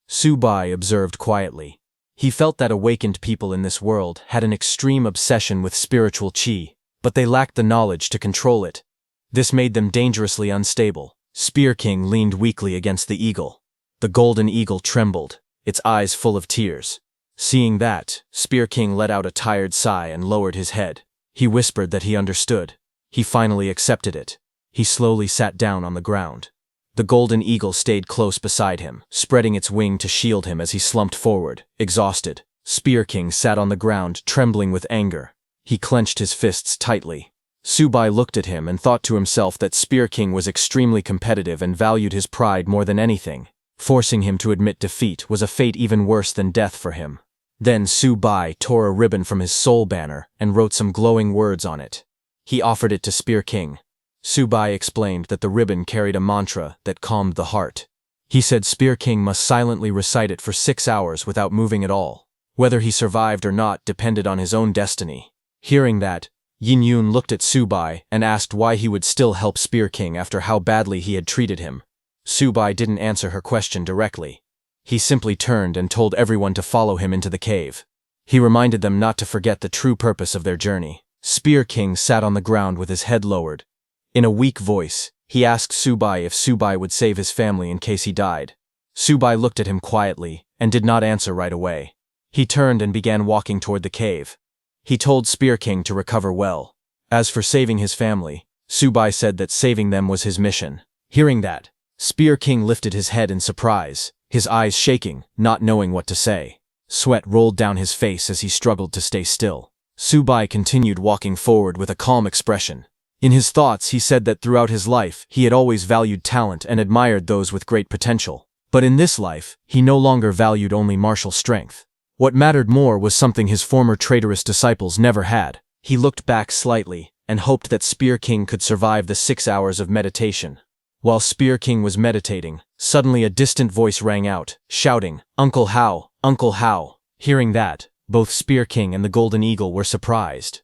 Subai observed quietly. He felt that awakened people in this world had an extreme obsession with spiritual chi, but they lacked the knowledge to control it. This made them dangerously unstable. Spear King leaned weakly against the eagle. The Golden Eagle trembled. its eyes full of tears. Seeing that, Spear King let out a tired sigh and lowered his head. He whispered that he understood. He finally accepted it. He slowly sat down on the ground. The golden eagle stayed close beside him, spreading its wing to shield him as he slumped forward, exhausted. Spear King sat on the ground, trembling with anger. He clenched his fists tightly. Subai looked at him and thought to himself that Spear King was extremely competitive and valued his pride more than anything. Forcing him to admit defeat was a fate even worse than death for him. Then Subai tore a ribbon from his soul banner and wrote some glowing words on it. He offered it to Spear King. Subai explained that the ribbon carried a mantra that calmed the heart. He said Spear King must silently recite it for 6 hours without moving at all. Whether he survived or not depended on his own destiny. Hearing that, Yin Yun looked at Subai and asked why he would still help Spear King after how badly he had treated him. Subai didn't answer her question directly. He simply turned and told everyone to follow him into the cave. He reminded them not to forget the true purpose of their journey. Spear King sat on the ground with his head lowered. In a weak voice, he asked Subai if Subai would save his family in case he died. Subai looked at him quietly and did not answer right away. He turned and began walking toward the cave. He told Spear King to recover well. As for saving his family, Subai said that saving them was his mission. Hearing that, Spear King lifted his head in surprise, his eyes shaking, not knowing what to say. Sweat rolled down his face as he struggled to stay still. Subai continued walking forward with a calm expression. In his thoughts, he said that throughout his life, he had always valued talent and admired those with great potential. But in this life, he no longer valued only martial strength. What mattered more was something his former traitorous disciples never had. He looked back slightly and hoped that Spear King could survive the 6 hours of meditation. While Spear King was meditating, suddenly a distant voice rang out, shouting, "Uncle Hao! Uncle Hao!" Hearing that, both Spear King and the Golden Eagle were surprised.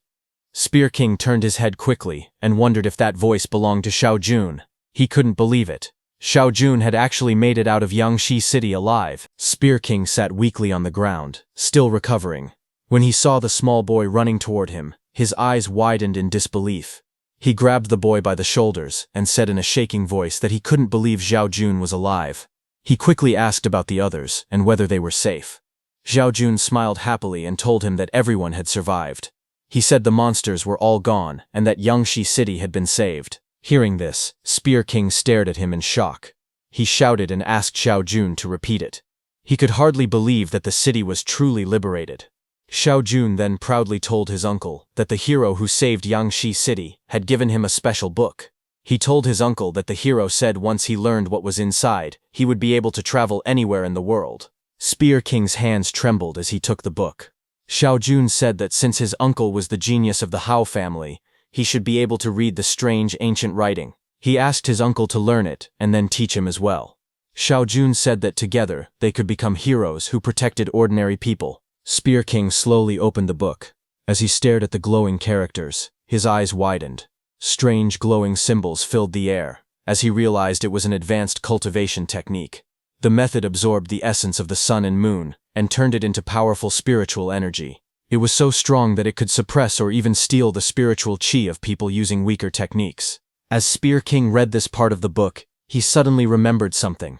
Spear King turned his head quickly and wondered if that voice belonged to Xiao Jun. He couldn't believe it. Xiao Jun had actually made it out of Yangshi City alive. Spear King sat weakly on the ground, still recovering. When he saw the small boy running toward him, his eyes widened in disbelief. He grabbed the boy by the shoulders and said in a shaking voice that he couldn't believe Xiao Jun was alive. He quickly asked about the others and whether they were safe. Xiao Jun smiled happily and told him that everyone had survived. He said the monsters were all gone and that Yangshi City had been saved. Hearing this, Spear King stared at him in shock. He shouted and asked Xiao Jun to repeat it. He could hardly believe that the city was truly liberated. Xiao Jun then proudly told his uncle that the hero who saved Yangshi City had given him a special book. He told his uncle that the hero said once he learned what was inside, he would be able to travel anywhere in the world. Spear King's hands trembled as he took the book. Xiao Jun said that since his uncle was the genius of the Hao family, he should be able to read the strange ancient writing. He asked his uncle to learn it and then teach him as well. Xiao Jun said that together they could become heroes who protected ordinary people. Spear King slowly opened the book. As he stared at the glowing characters, his eyes widened. Strange glowing symbols filled the air, as he realized it was an advanced cultivation technique. The method absorbed the essence of the sun and moon and turned it into powerful spiritual energy. It was so strong that it could suppress or even steal the spiritual chi of people using weaker techniques. As Spear King read this part of the book, he suddenly remembered something.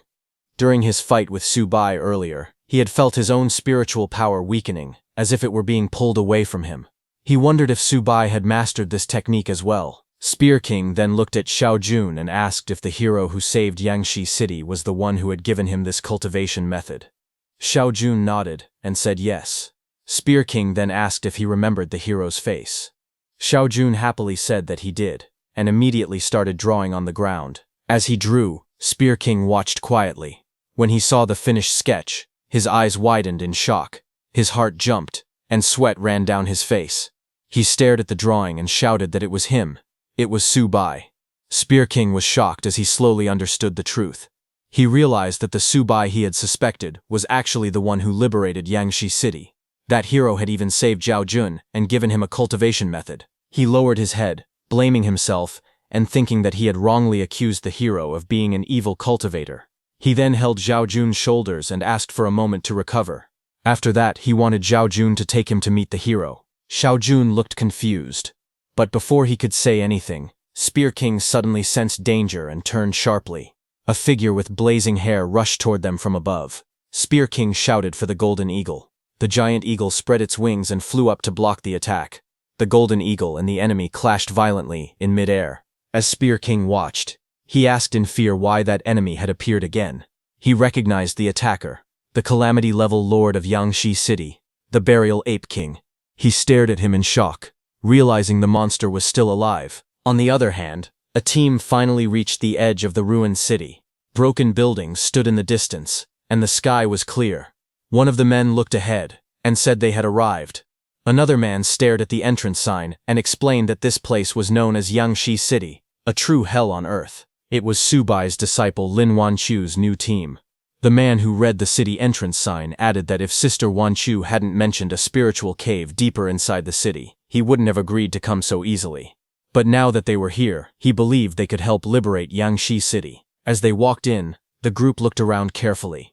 During his fight with Subai earlier, he had felt his own spiritual power weakening, as if it were being pulled away from him. He wondered if Subai had mastered this technique as well. Spear King then looked at Xiao Jun and asked if the hero who saved Yangshi City was the one who had given him this cultivation method. Xiao Jun nodded and said yes. Spear King then asked if he remembered the hero's face. Xiao Jun happily said that he did, and immediately started drawing on the ground. As he drew, Spear King watched quietly. When he saw the finished sketch, his eyes widened in shock, his heart jumped, and sweat ran down his face. He stared at the drawing and shouted that it was him. It was Subai. Spear King was shocked as he slowly understood the truth. He realized that the Subai he had suspected was actually the one who liberated Yangshi City. That hero had even saved Xiao Jun and given him a cultivation method. He lowered his head, blaming himself and thinking that he had wrongly accused the hero of being an evil cultivator. He then held Xiao Jun's shoulders and asked for a moment to recover. After that, he wanted Xiao Jun to take him to meet the hero. Xiao Jun looked confused. But before he could say anything, Spear King suddenly sensed danger and turned sharply. A figure with blazing hair rushed toward them from above. Spear King shouted for the golden eagle. The giant eagle spread its wings and flew up to block the attack. The golden eagle and the enemy clashed violently in midair. As Spear King watched, he asked in fear why that enemy had appeared again. He recognized the attacker, the calamity-level lord of Yangshi City, the burial ape king. He stared at him in shock, realizing the monster was still alive. On the other hand, a team finally reached the edge of the ruined city. Broken buildings stood in the distance, and the sky was clear. One of the men looked ahead and said they had arrived. Another man stared at the entrance sign and explained that this place was known as Yangshi City, a true hell on earth. It was Subai's disciple Lin Wanchu's new team. The man who read the city entrance sign added that if Sister Wanchu hadn't mentioned a spiritual cave deeper inside the city, he wouldn't have agreed to come so easily. But now that they were here, he believed they could help liberate Yangshi City. As they walked in, the group looked around carefully.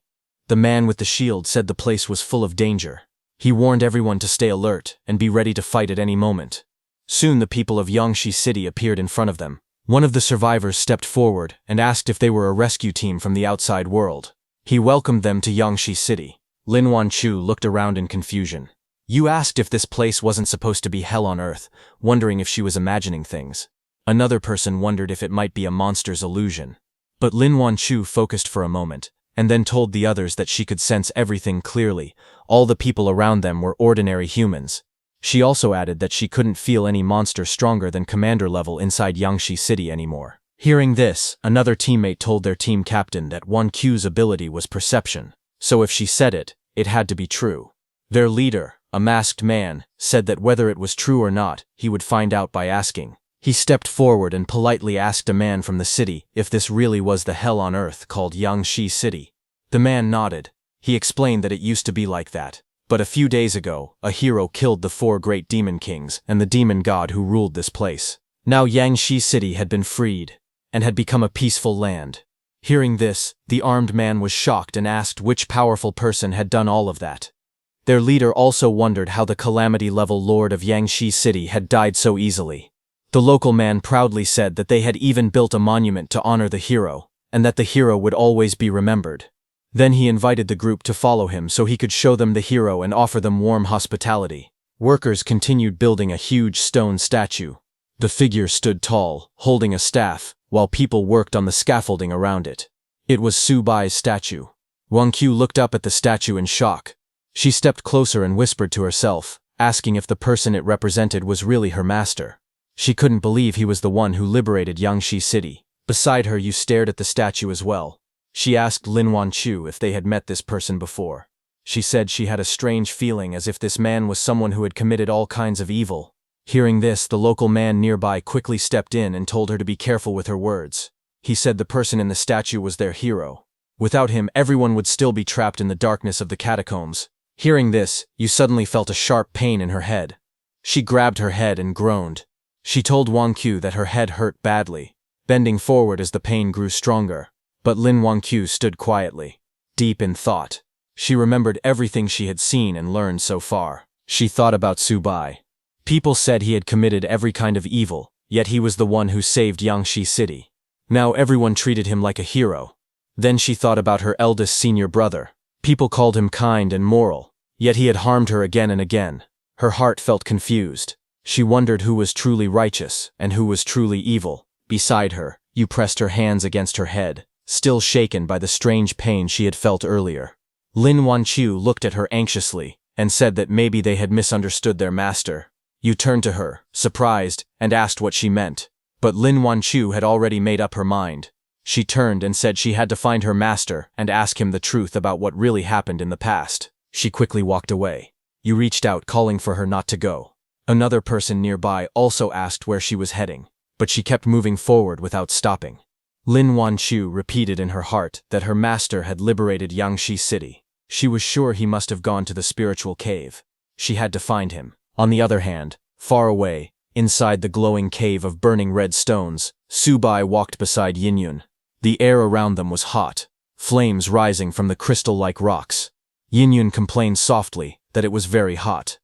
The man with the shield said the place was full of danger. He warned everyone to stay alert and be ready to fight at any moment. Soon the people of Yangshi City appeared in front of them. One of the survivors stepped forward and asked if they were a rescue team from the outside world. He welcomed them to Yangshi City. Lin Wanchu looked around in confusion. You asked if this place wasn't supposed to be hell on earth, wondering if she was imagining things. Another person wondered if it might be a monster's illusion. But Lin Wanchu focused for a moment, and then told the others that she could sense everything clearly. All the people around them were ordinary humans. She also added that she couldn't feel any monster stronger than commander level inside Yangshi City anymore. Hearing this, another teammate told their team captain that Wanchu's ability was perception, so if she said it, it had to be true. Their leader, a masked man, said that whether it was true or not, he would find out by asking. He stepped forward and politely asked a man from the city if this really was the hell on earth called Yangshi City. The man nodded. He explained that it used to be like that. But a few days ago, a hero killed the 4 great demon kings and the demon god who ruled this place. Now Yangshi City had been freed and had become a peaceful land. Hearing this, the armed man was shocked and asked which powerful person had done all of that. Their leader also wondered how the calamity-level lord of Yangshi City had died so easily. The local man proudly said that they had even built a monument to honor the hero, and that the hero would always be remembered. Then he invited the group to follow him so he could show them the hero and offer them warm hospitality. Workers continued building a huge stone statue. The figure stood tall, holding a staff, while people worked on the scaffolding around it. It was Subai's statue. Wanchu looked up at the statue in shock. She stepped closer and whispered to herself, asking if the person it represented was really her master. She couldn't believe he was the one who liberated Yangshi City. Beside her, you stared at the statue as well. She asked Lin Wanchu if they had met this person before. She said she had a strange feeling as if this man was someone who had committed all kinds of evil. Hearing this, the local man nearby quickly stepped in and told her to be careful with her words. He said the person in the statue was their hero. Without him, everyone would still be trapped in the darkness of the catacombs. Hearing this, you suddenly felt a sharp pain in her head. She grabbed her head and groaned. She told Wanchu that her head hurt badly, bending forward as the pain grew stronger. But Lin Wanchu stood quietly, deep in thought. She remembered everything she had seen and learned so far. She thought about Subai. People said he had committed every kind of evil, yet he was the one who saved Yangshi City. Now everyone treated him like a hero. Then she thought about her eldest senior brother. People called him kind and moral, yet he had harmed her again and again. Her heart felt confused. She wondered who was truly righteous and who was truly evil. Beside her, you pressed her hands against her head, still shaken by the strange pain she had felt earlier. Lin Wanchu looked at her anxiously and said that maybe they had misunderstood their master. You turned to her, surprised, and asked what she meant. But Lin Wanchu had already made up her mind. She turned and said she had to find her master and ask him the truth about what really happened in the past. She quickly walked away. You reached out, calling for her not to go. Another person nearby also asked where she was heading, but she kept moving forward without stopping. Lin Wanchu repeated in her heart that her master had liberated Yangshi City. She was sure he must have gone to the spiritual cave. She had to find him. On the other hand, far away, inside the glowing cave of burning red stones, Subai walked beside Yinyun. The air around them was hot, flames rising from the crystal-like rocks. Yinyun complained softly that it was very hot.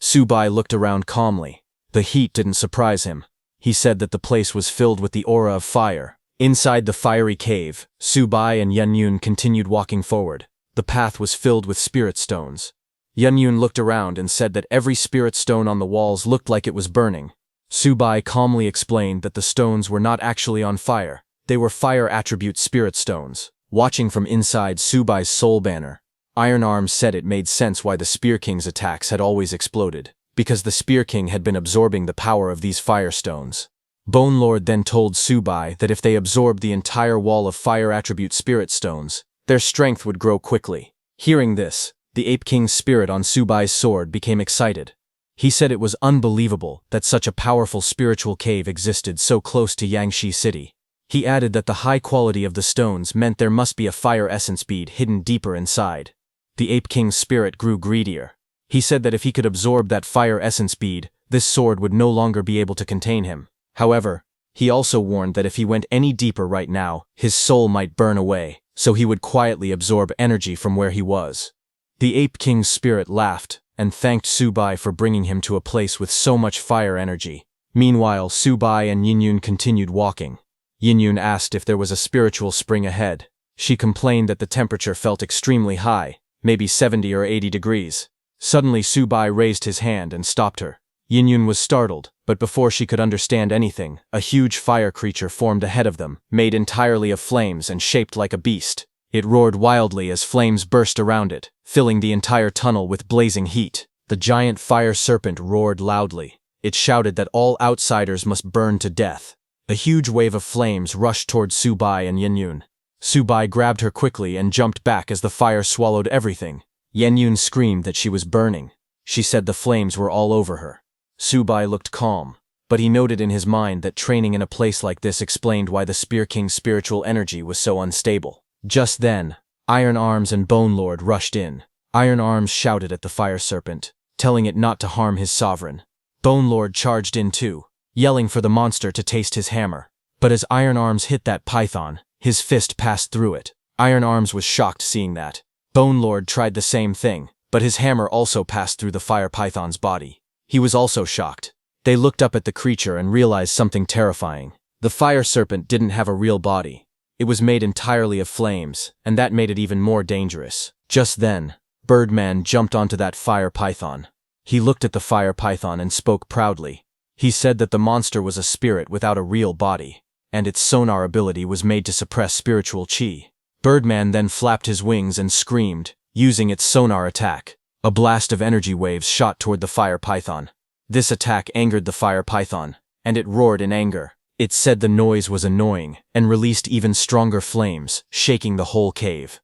Subai looked around calmly. The heat didn't surprise him. He said that the place was filled with the aura of fire. Inside the fiery cave, Subai and Yinyun continued walking forward. The path was filled with spirit stones. Yunyun looked around and said that every spirit stone on the walls looked like it was burning. Subai calmly explained that the stones were not actually on fire. They were fire attribute spirit stones. Watching from inside Subai's soul banner, Iron Arms said it made sense why the Spear King's attacks had always exploded, because the Spear King had been absorbing the power of these fire stones. Bone Lord then told Subai that if they absorbed the entire wall of fire attribute spirit stones, their strength would grow quickly. Hearing this, the Ape King's spirit on Subai's sword became excited. He said it was unbelievable that such a powerful spiritual cave existed so close to Yangshi City. He added that the high quality of the stones meant there must be a fire essence bead hidden deeper inside. The Ape King's spirit grew greedier. He said that if he could absorb that fire essence bead, this sword would no longer be able to contain him. However, he also warned that if he went any deeper right now, his soul might burn away, so he would quietly absorb energy from where he was. The Ape King's spirit laughed and thanked Subai for bringing him to a place with so much fire energy. Meanwhile, Subai and Yinyun continued walking. Yinyun asked if there was a spiritual spring ahead. She complained that the temperature felt extremely high, maybe 70 or 80 degrees. Suddenly Subai raised his hand and stopped her. Yinyun was startled, but before she could understand anything, a huge fire creature formed ahead of them, made entirely of flames and shaped like a beast. It roared wildly as flames burst around it, filling the entire tunnel with blazing heat. The giant fire serpent roared loudly. It shouted that all outsiders must burn to death. A huge wave of flames rushed toward Subai and Yinyun. Subai grabbed her quickly and jumped back as the fire swallowed everything. Yinyun screamed that she was burning. She said the flames were all over her. Subai looked calm, but he noted in his mind that training in a place like this explained why the Spear King's spiritual energy was so unstable. Just then, Iron Arms and Bone Lord rushed in. Iron Arms shouted at the fire serpent, telling it not to harm his sovereign. Bone Lord charged in too, yelling for the monster to taste his hammer. But as Iron Arms hit that python, his fist passed through it. Iron Arms was shocked seeing that. Bone Lord tried the same thing, but his hammer also passed through the fire python's body. He was also shocked. They looked up at the creature and realized something terrifying. The fire serpent didn't have a real body. It was made entirely of flames, and that made it even more dangerous. Just then, Birdman jumped onto that fire python. He looked at the fire python and spoke proudly. He said that the monster was a spirit without a real body, and its sonar ability was made to suppress spiritual chi. Birdman then flapped his wings and screamed, using its sonar attack. A blast of energy waves shot toward the fire python. This attack angered the fire python, and it roared in anger. It said the noise was annoying, and released even stronger flames, shaking the whole cave.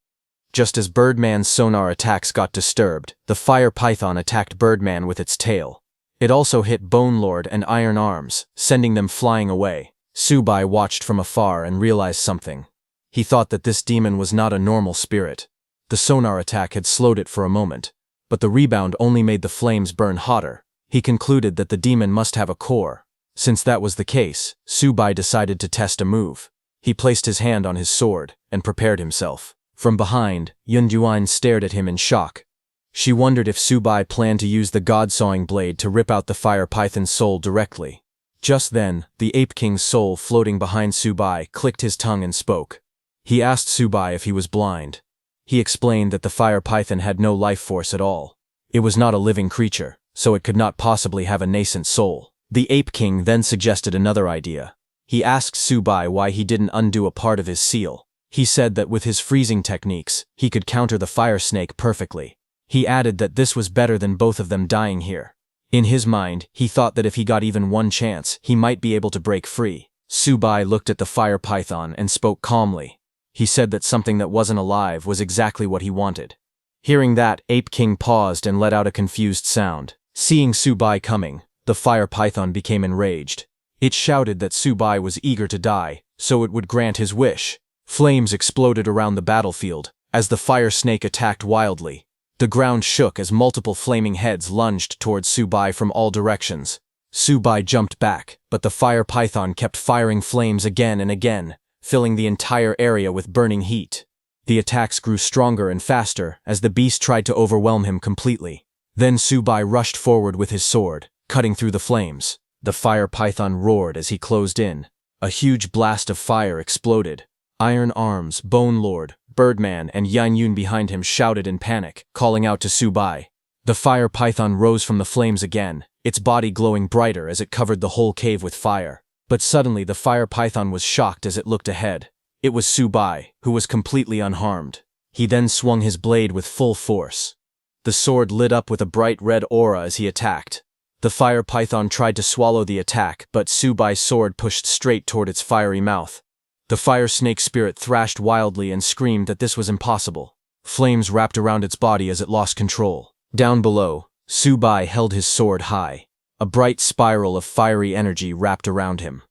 Just as Birdman's sonar attacks got disturbed, the fire python attacked Birdman with its tail. It also hit Bone Lord and Iron Arms, sending them flying away. Subai watched from afar and realized something. He thought that this demon was not a normal spirit. The sonar attack had slowed it for a moment, but the rebound only made the flames burn hotter. He concluded that the demon must have a core. Since that was the case, Subai decided to test a move. He placed his hand on his sword and prepared himself. From behind, Yunduan stared at him in shock. She wondered if Subai planned to use the god-sawing blade to rip out the fire python's soul directly. Just then, the Ape King's soul floating behind Subai clicked his tongue and spoke. He asked Subai if he was blind. He explained that the fire python had no life force at all. It was not a living creature, so it could not possibly have a nascent soul. The Ape King then suggested another idea. He asked Subai why he didn't undo a part of his seal. He said that with his freezing techniques, he could counter the fire snake perfectly. He added that this was better than both of them dying here. In his mind, he thought that if he got even one chance, he might be able to break free. Subai looked at the fire python and spoke calmly. He said that something that wasn't alive was exactly what he wanted. Hearing that, Ape King paused and let out a confused sound. Seeing Subai coming, the fire python became enraged. It shouted that Subai was eager to die, so it would grant his wish. Flames exploded around the battlefield as the fire snake attacked wildly. The ground shook as multiple flaming heads lunged towards Subai from all directions. Subai jumped back, but the fire python kept firing flames again and again, filling the entire area with burning heat. The attacks grew stronger and faster as the beast tried to overwhelm him completely. Then Subai rushed forward with his sword, cutting through the flames. The fire python roared as he closed in. A huge blast of fire exploded. Iron Arms, Bone Lord, Birdman, and Yan Yun behind him shouted in panic, calling out to Subai. The fire python rose from the flames again, its body glowing brighter as it covered the whole cave with fire. But suddenly the fire python was shocked as it looked ahead. It was Subai, who was completely unharmed. He then swung his blade with full force. The sword lit up with a bright red aura as he attacked. The fire python tried to swallow the attack, but Subai's sword pushed straight toward its fiery mouth. The fire snake spirit thrashed wildly and screamed that this was impossible. Flames wrapped around its body as it lost control. Down below, Subai held his sword high. A bright spiral of fiery energy wrapped around him.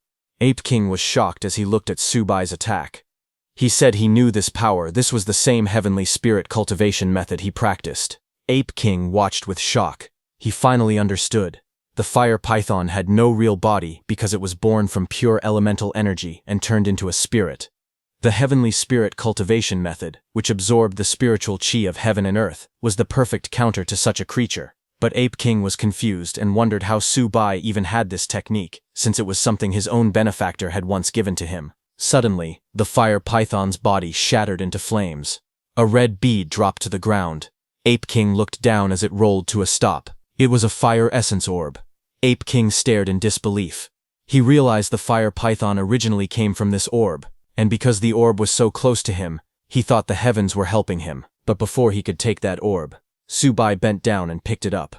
Ape King was shocked as he looked at Subai's attack. He said he knew this power. This was the same heavenly spirit cultivation method he practiced. Ape King watched with shock. He finally understood. The fire python had no real body because it was born from pure elemental energy and turned into a spirit. The heavenly spirit cultivation method, which absorbed the spiritual chi of heaven and earth, was the perfect counter to such a creature. But Ape King was confused and wondered how Subai even had this technique, since it was something his own benefactor had once given to him. Suddenly, the fire python's body shattered into flames. A red bead dropped to the ground. Ape King looked down as it rolled to a stop. It was a fire essence orb. Ape King stared in disbelief. He realized the fire python originally came from this orb, and because the orb was so close to him, he thought the heavens were helping him. But before he could take that orb, Subai bent down and picked it up.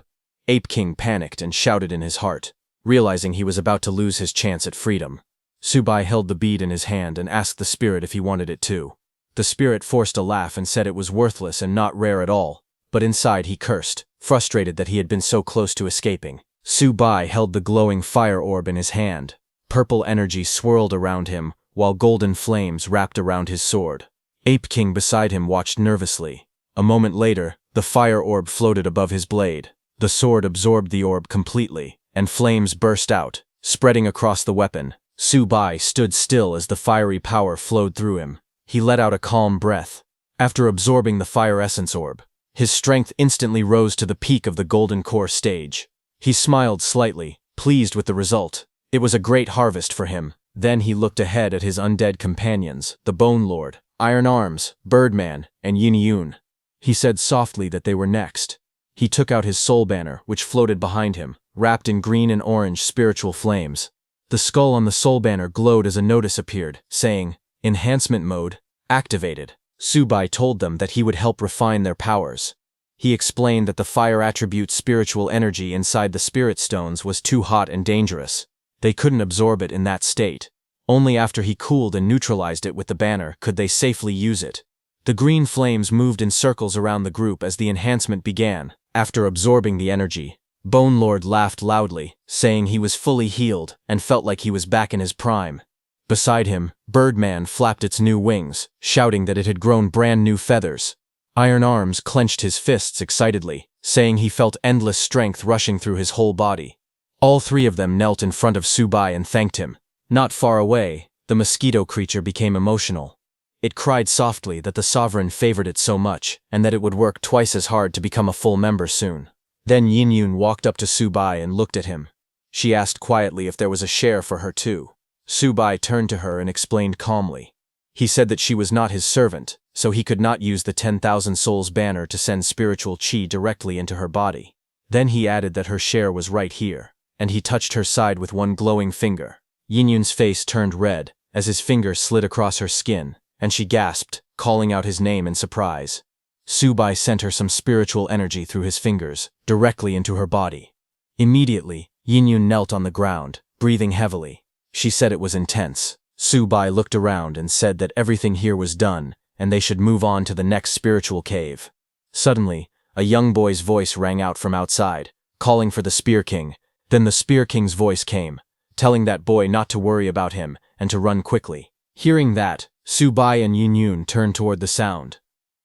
Ape King panicked and shouted in his heart, realizing he was about to lose his chance at freedom. Subai held the bead in his hand and asked the spirit if he wanted it too. The spirit forced a laugh and said it was worthless and not rare at all, but inside he cursed, frustrated that he had been so close to escaping. Subai held the glowing fire orb in his hand. Purple energy swirled around him, while golden flames wrapped around his sword. Ape King beside him watched nervously. A moment later, the fire orb floated above his blade. The sword absorbed the orb completely, and flames burst out, spreading across the weapon. Subai stood still as the fiery power flowed through him. He let out a calm breath. After absorbing the fire essence orb, his strength instantly rose to the peak of the golden core stage. He smiled slightly, pleased with the result. It was a great harvest for him. Then he looked ahead at his undead companions, the Bone Lord, Iron Arms, Birdman, and Yin Yun. He said softly that they were next. He took out his soul banner, which floated behind him, wrapped in green and orange spiritual flames. The skull on the soul banner glowed as a notice appeared, saying, "Enhancement mode, activated." Subai told them that he would help refine their powers. He explained that the fire attribute spiritual energy inside the spirit stones was too hot and dangerous. They couldn't absorb it in that state. Only after he cooled and neutralized it with the banner could they safely use it. The green flames moved in circles around the group as the enhancement began. After absorbing the energy, Bone Lord laughed loudly, saying he was fully healed and felt like he was back in his prime. Beside him, Birdman flapped its new wings, shouting that it had grown brand new feathers. Iron Arms clenched his fists excitedly, saying he felt endless strength rushing through his whole body. All three of them knelt in front of Subai and thanked him. Not far away, the mosquito creature became emotional. It cried softly that the sovereign favored it so much, and that it would work twice as hard to become a full member soon. Then Yin Yun walked up to Subai and looked at him. She asked quietly if there was a share for her too. Subai turned to her and explained calmly. He said that she was not his servant, so he could not use the 10,000 souls banner to send spiritual chi directly into her body. Then he added that her share was right here, and he touched her side with one glowing finger. Yin Yun's face turned red as his finger slid across her skin, and she gasped, calling out his name in surprise. Subai sent her some spiritual energy through his fingers, directly into her body. Immediately, Yin Yun knelt on the ground, breathing heavily. She said it was intense. Subai looked around and said that everything here was done, and they should move on to the next spiritual cave. Suddenly, a young boy's voice rang out from outside, calling for the Spear King. Then the Spear King's voice came, telling that boy not to worry about him and to run quickly. Hearing that, Subai and Yin Yun turned toward the sound.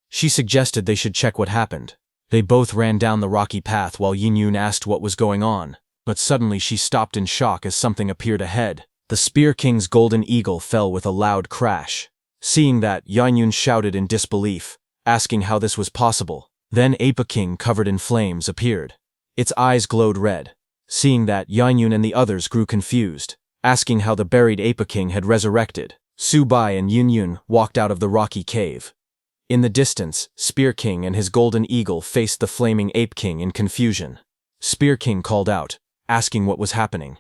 She suggested they should check what happened. They both ran down the rocky path while Yin Yun asked what was going on, but suddenly she stopped in shock as something appeared ahead. The Spear King's golden eagle fell with a loud crash. Seeing that, Yin Yun shouted in disbelief, asking how this was possible. Then Ape King covered in flames appeared. Its eyes glowed red. Seeing that, Yin Yun and the others grew confused, asking how the buried Ape King had resurrected. Su Bai and Yun Yun walked out of the rocky cave. In the distance, Spear King and his golden eagle faced the flaming Ape King in confusion. Spear King called out, asking what was happening.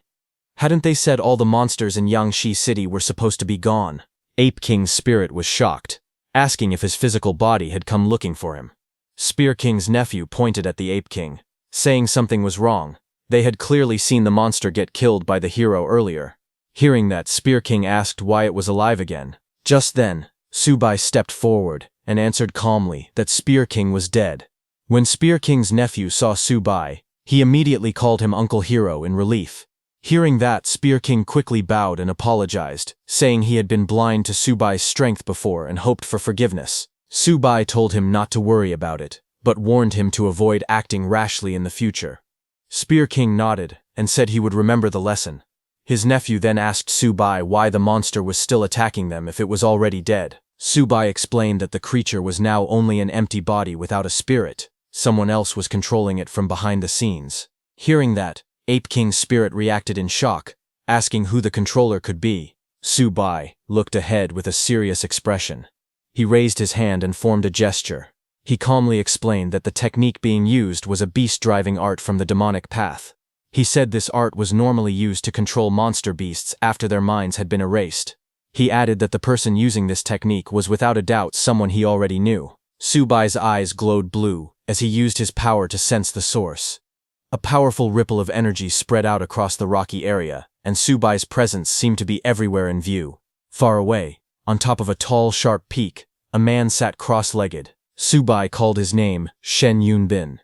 Hadn't they said all the monsters in Yangshi City were supposed to be gone? Ape King's spirit was shocked, asking if his physical body had come looking for him. Spear King's nephew pointed at the Ape King, saying something was wrong. They had clearly seen the monster get killed by the hero earlier. Hearing that, Spear King asked why it was alive again. Just then, Su Bai stepped forward and answered calmly that Spear King was dead. When Spear King's nephew saw Su Bai, he immediately called him Uncle Hero in relief. Hearing that, Spear King quickly bowed and apologized, saying he had been blind to Su Bai's strength before and hoped for forgiveness. Su Bai told him not to worry about it, but warned him to avoid acting rashly in the future. Spear King nodded and said he would remember the lesson. His nephew then asked Su Bai why the monster was still attacking them if it was already dead. Su Bai explained that the creature was now only an empty body without a spirit. Someone else was controlling it from behind the scenes. Hearing that, Ape King's spirit reacted in shock, asking who the controller could be. Su Bai looked ahead with a serious expression. He raised his hand and formed a gesture. He calmly explained that the technique being used was a beast-driving art from the demonic path. He said this art was normally used to control monster beasts after their minds had been erased. He added that the person using this technique was without a doubt someone he already knew. Su Bai's eyes glowed blue as he used his power to sense the source. A powerful ripple of energy spread out across the rocky area, and Su Bai's presence seemed to be everywhere in view. Far away, on top of a tall, sharp peak, a man sat cross-legged. Su Bai called his name Shen Yunbin.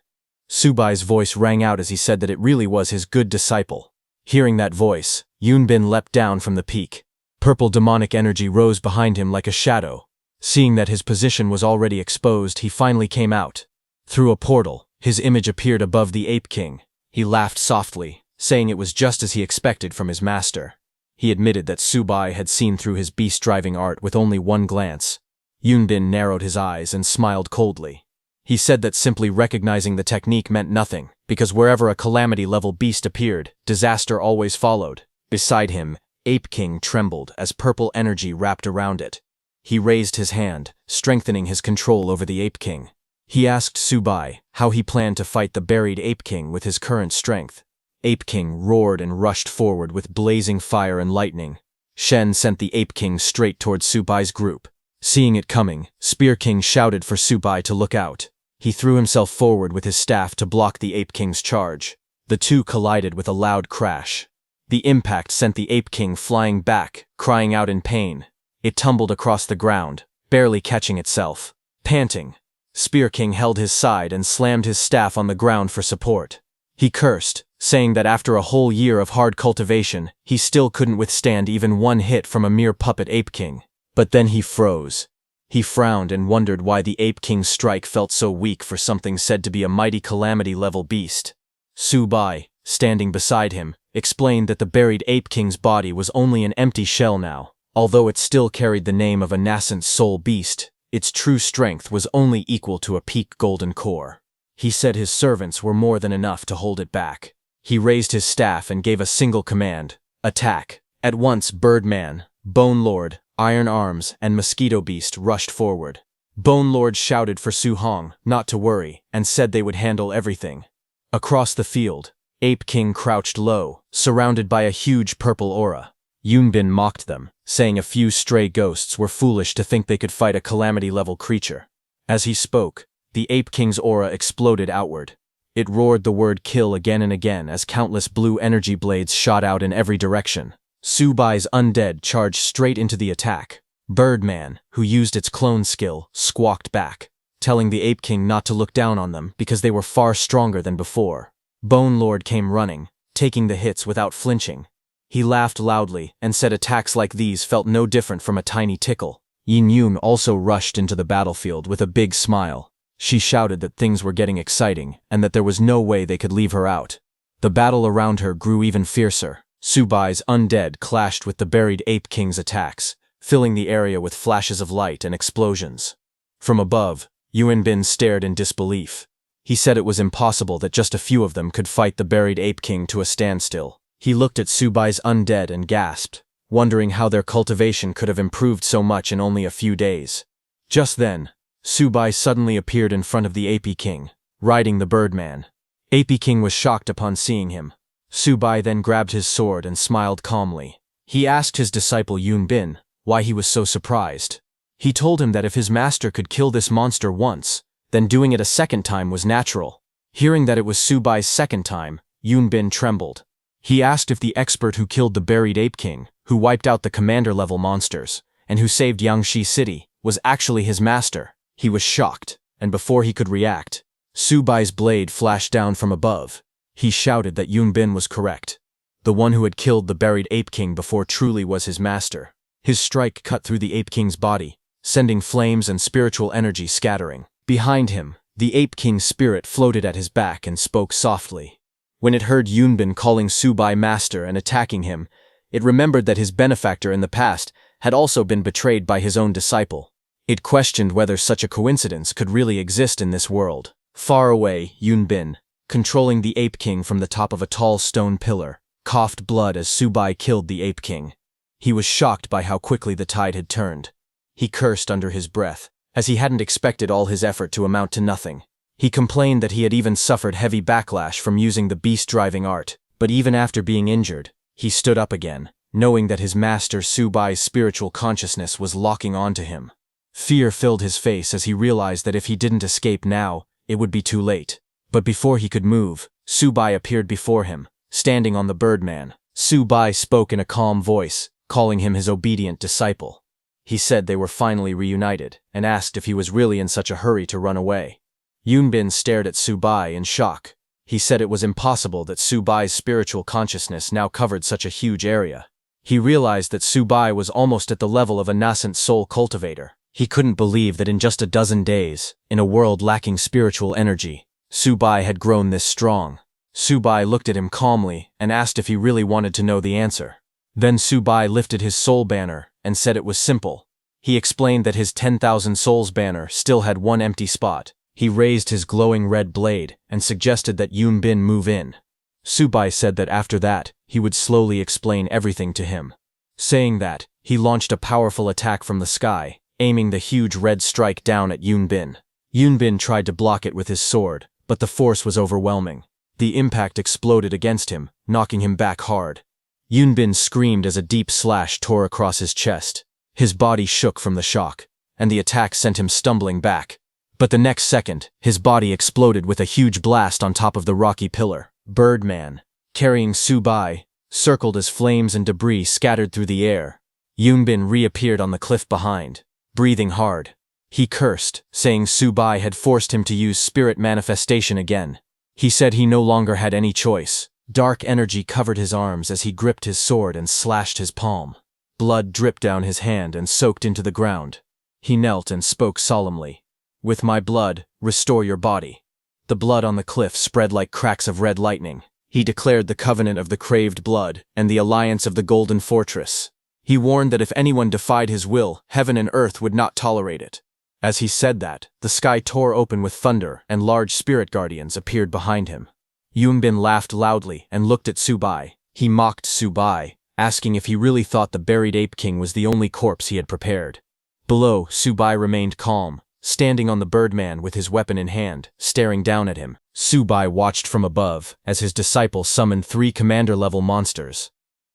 Su Bai's voice rang out as he said that it really was his good disciple. Hearing that voice, Yunbin leapt down from the peak. Purple demonic energy rose behind him like a shadow. Seeing that his position was already exposed, he finally came out. Through a portal, his image appeared above the Ape King. He laughed softly, saying it was just as he expected from his master. He admitted that Su Bai had seen through his beast-driving art with only one glance. Yunbin narrowed his eyes and smiled coldly. He said that simply recognizing the technique meant nothing, because wherever a calamity-level beast appeared, disaster always followed. Beside him, Ape King trembled as purple energy wrapped around it. He raised his hand, strengthening his control over the Ape King. He asked Su Bai how he planned to fight the buried Ape King with his current strength. Ape King roared and rushed forward with blazing fire and lightning. Shen sent the Ape King straight towards Su Bai's group. Seeing it coming, Spear King shouted for Su Bai to look out. He threw himself forward with his staff to block the Ape King's charge. The two collided with a loud crash. The impact sent the Ape King flying back, crying out in pain. It tumbled across the ground, barely catching itself. Panting, Spear King held his side and slammed his staff on the ground for support. He cursed, saying that after a whole year of hard cultivation, he still couldn't withstand even one hit from a mere puppet Ape King. But then he froze. He frowned and wondered why the Ape King's strike felt so weak for something said to be a mighty calamity-level beast. Su Bai, standing beside him, explained that the buried Ape King's body was only an empty shell now. Although it still carried the name of a nascent soul beast, its true strength was only equal to a peak golden core. He said his servants were more than enough to hold it back. He raised his staff and gave a single command: attack. At once Birdman, Bone Lord, Iron Arms, and Mosquito Beast rushed forward. Bone Lord shouted for Su Hong not to worry and said they would handle everything. Across the field, Ape King crouched low, surrounded by a huge purple aura. Yunbin mocked them, saying a few stray ghosts were foolish to think they could fight a calamity-level creature. As he spoke, the Ape King's aura exploded outward. It roared the word kill again and again as countless blue energy blades shot out in every direction. Su Bai's undead charged straight into the attack. Birdman, who used its clone skill, squawked back, telling the Ape King not to look down on them because they were far stronger than before. Bone Lord came running, taking the hits without flinching. He laughed loudly and said attacks like these felt no different from a tiny tickle. Yin Yun also rushed into the battlefield with a big smile. She shouted that things were getting exciting and that there was no way they could leave her out. The battle around her grew even fiercer. Su Bai's undead clashed with the buried Ape King's attacks, filling the area with flashes of light and explosions. From above, Yunbin stared in disbelief. He said it was impossible that just a few of them could fight the buried Ape King to a standstill. He looked at Su Bai's undead and gasped, wondering how their cultivation could have improved so much in only a few days. Just then, Subai suddenly appeared in front of the Ape King, riding the Birdman. Ape King was shocked upon seeing him. Subai then grabbed his sword and smiled calmly. He asked his disciple Yun Bin why he was so surprised. He told him that if his master could kill this monster once, then doing it a second time was natural. Hearing that it was Subai's second time, Yun Bin trembled. He asked if the expert who killed the buried Ape King, who wiped out the commander-level monsters, and who saved Yangshi City, was actually his master. He was shocked, and before he could react, Subai's blade flashed down from above. He shouted that Yun Bin was correct. The one who had killed the buried Ape King before truly was his master. His strike cut through the Ape King's body, sending flames and spiritual energy scattering. Behind him, the Ape King's spirit floated at his back and spoke softly. When it heard Yun Bin calling Subai master and attacking him, it remembered that his benefactor in the past had also been betrayed by his own disciple. It questioned whether such a coincidence could really exist in this world. Far away, Yun Bin, controlling the Ape King from the top of a tall stone pillar, coughed blood as Subai killed the Ape King. He was shocked by how quickly the tide had turned. He cursed under his breath, as he hadn't expected all his effort to amount to nothing. He complained that he had even suffered heavy backlash from using the beast-driving art, but even after being injured, he stood up again, knowing that his master Subai's spiritual consciousness was locking onto him. Fear filled his face as he realized that if he didn't escape now, it would be too late. But before he could move, Subai appeared before him, standing on the Birdman. Subai spoke in a calm voice, calling him his obedient disciple. He said they were finally reunited, and asked if he was really in such a hurry to run away. Yun Bin stared at Subai in shock. He said it was impossible that Subai's spiritual consciousness now covered such a huge area. He realized that Subai was almost at the level of a nascent soul cultivator. He couldn't believe that in just a dozen days, in a world lacking spiritual energy, Subai had grown this strong. Subai looked at him calmly and asked if he really wanted to know the answer. Then Subai lifted his soul banner and said it was simple. He explained that his 10,000 souls banner still had one empty spot. He raised his glowing red blade and suggested that Yun Bin move in. Subai said that after that, he would slowly explain everything to him. Saying that, he launched a powerful attack from the sky, aiming the huge red strike down at Yun Bin. Yun Bin tried to block it with his sword, but the force was overwhelming. The impact exploded against him, knocking him back hard. Yun Bin screamed as a deep slash tore across his chest. His body shook from the shock, and the attack sent him stumbling back. But the next second, his body exploded with a huge blast on top of the rocky pillar. Birdman, carrying Subai, circled as flames and debris scattered through the air. Yun Bin reappeared on the cliff behind, breathing hard. He cursed, saying Subai had forced him to use spirit manifestation again. He said he no longer had any choice. Dark energy covered his arms as he gripped his sword and slashed his palm. Blood dripped down his hand and soaked into the ground. He knelt and spoke solemnly. "With my blood, restore your body." The blood on the cliff spread like cracks of red lightning. He declared the covenant of the craved blood and the alliance of the Golden Fortress. He warned that if anyone defied his will, heaven and earth would not tolerate it. As he said that, the sky tore open with thunder and large spirit guardians appeared behind him. Yun Bin laughed loudly and looked at Subai. He mocked Subai, asking if he really thought the buried Ape King was the only corpse he had prepared. Below, Subai remained calm, standing on the Birdman with his weapon in hand, staring down at him. Subai watched from above as his disciple summoned 3 commander-level monsters.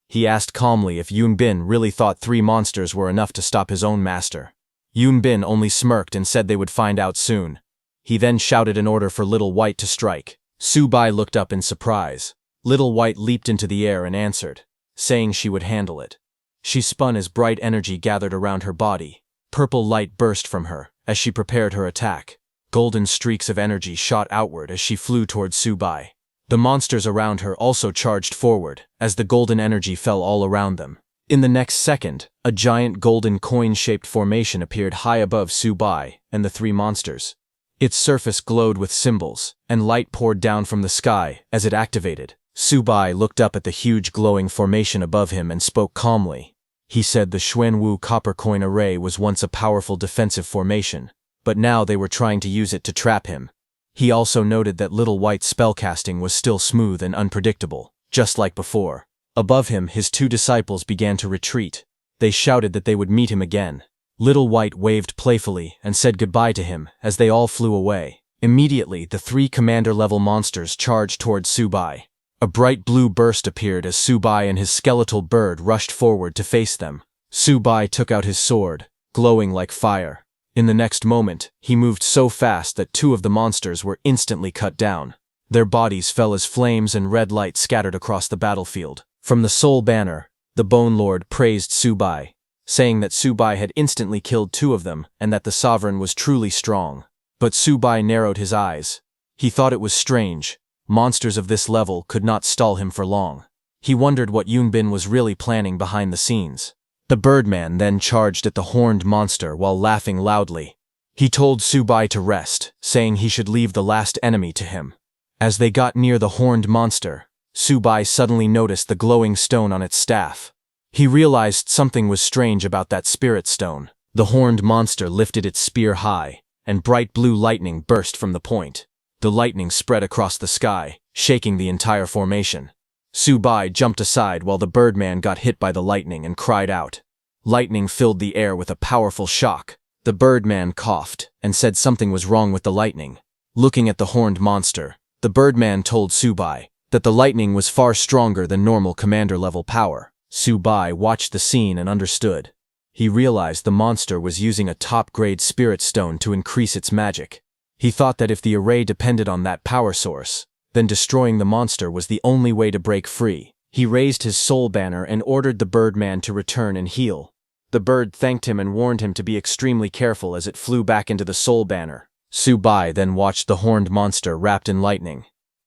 He asked calmly if Yun Bin really thought 3 monsters were enough to stop his own master. Yun Bin only smirked and said they would find out soon. He then shouted an order for Little White to strike. Subai looked up in surprise. Little White leaped into the air and answered, saying she would handle it. She spun as bright energy gathered around her body. Purple light burst from her as she prepared her attack. Golden streaks of energy shot outward as she flew towards Subai. The monsters around her also charged forward as the golden energy fell all around them. In the next second, a giant golden coin-shaped formation appeared high above Subai and the 3 monsters. Its surface glowed with symbols, and light poured down from the sky as it activated. Subai looked up at the huge glowing formation above him and spoke calmly. He said the Xuanwu copper coin array was once a powerful defensive formation, but now they were trying to use it to trap him. He also noted that Little White's spellcasting was still smooth and unpredictable, just like before. Above him, his two disciples began to retreat. They shouted that they would meet him again. Little White waved playfully and said goodbye to him as they all flew away. Immediately, the three commander-level monsters charged toward Subai. A bright blue burst appeared as Subai and his skeletal bird rushed forward to face them. Subai took out his sword, glowing like fire. In the next moment, he moved so fast that two of the monsters were instantly cut down. Their bodies fell as flames and red light scattered across the battlefield. From the Soul Banner, the Bone Lord praised Subai, saying that Subai had instantly killed two of them and that the Sovereign was truly strong. But Subai narrowed his eyes. He thought it was strange. Monsters of this level could not stall him for long. He wondered what Yunbin was really planning behind the scenes. The Birdman then charged at the horned monster while laughing loudly. He told Subai to rest, saying he should leave the last enemy to him. As they got near the horned monster, Subai suddenly noticed the glowing stone on its staff. He realized something was strange about that spirit stone. The horned monster lifted its spear high, and bright blue lightning burst from the point. The lightning spread across the sky, shaking the entire formation. Subai jumped aside while the Birdman got hit by the lightning and cried out. Lightning filled the air with a powerful shock. The Birdman coughed and said something was wrong with the lightning. Looking at the horned monster, the Birdman told Subai that the lightning was far stronger than normal commander-level power. Subai watched the scene and understood. He realized the monster was using a top-grade spirit stone to increase its magic. He thought that if the array depended on that power source, then destroying the monster was the only way to break free. He raised his soul banner and ordered the Birdman to return and heal. The bird thanked him and warned him to be extremely careful as it flew back into the soul banner. Subai then watched the horned monster wrapped in lightning.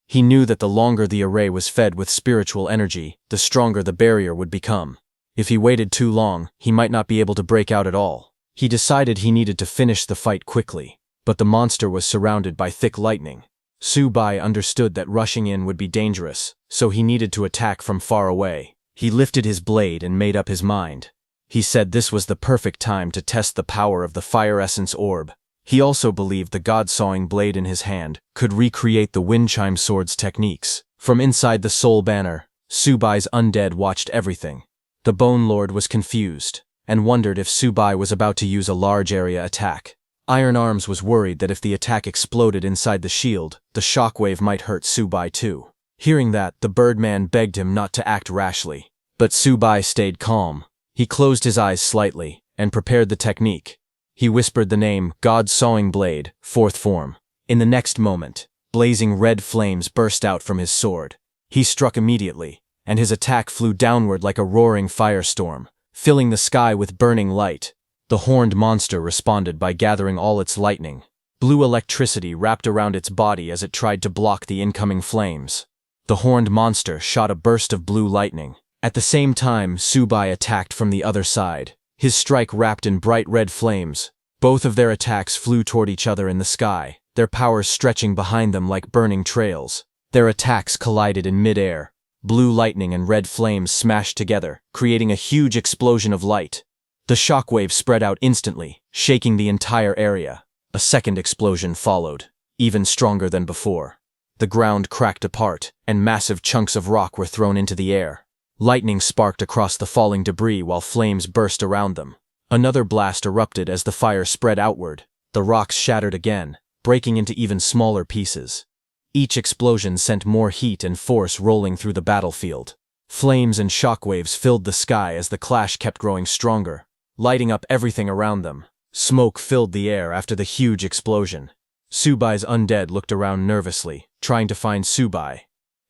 He knew that the longer the array was fed with spiritual energy, the stronger the barrier would become. If he waited too long, he might not be able to break out at all. He decided he needed to finish the fight quickly, but the monster was surrounded by thick lightning. Subai understood that rushing in would be dangerous, so he needed to attack from far away. He lifted his blade and made up his mind. He said this was the perfect time to test the power of the Fire Essence Orb. He also believed the God-sawing blade in his hand could recreate the Wind Chime Sword's techniques. From inside the Soul Banner, Subai's undead watched everything. The Bone Lord was confused, and wondered if Subai was about to use a large area attack. Iron Arms was worried that if the attack exploded inside the shield, the shockwave might hurt Subai too. Hearing that, the Birdman begged him not to act rashly. But Subai stayed calm. He closed his eyes slightly, and prepared the technique. He whispered the name, God-sawing blade, 4th form. In the next moment, blazing red flames burst out from his sword. He struck immediately, and his attack flew downward like a roaring firestorm, filling the sky with burning light. The horned monster responded by gathering all its lightning. Blue electricity wrapped around its body as it tried to block the incoming flames. The horned monster shot a burst of blue lightning. At the same time, Subai attacked from the other side, his strike wrapped in bright red flames. Both of their attacks flew toward each other in the sky, their powers stretching behind them like burning trails. Their attacks collided in mid-air. Blue lightning and red flames smashed together, creating a huge explosion of light. The shockwave spread out instantly, shaking the entire area. A second explosion followed, even stronger than before. The ground cracked apart, and massive chunks of rock were thrown into the air. Lightning sparked across the falling debris while flames burst around them. Another blast erupted as the fire spread outward. The rocks shattered again, breaking into even smaller pieces. Each explosion sent more heat and force rolling through the battlefield. Flames and shockwaves filled the sky as the clash kept growing stronger, lighting up everything around them. Smoke filled the air after the huge explosion. Subai's undead looked around nervously, trying to find Subai.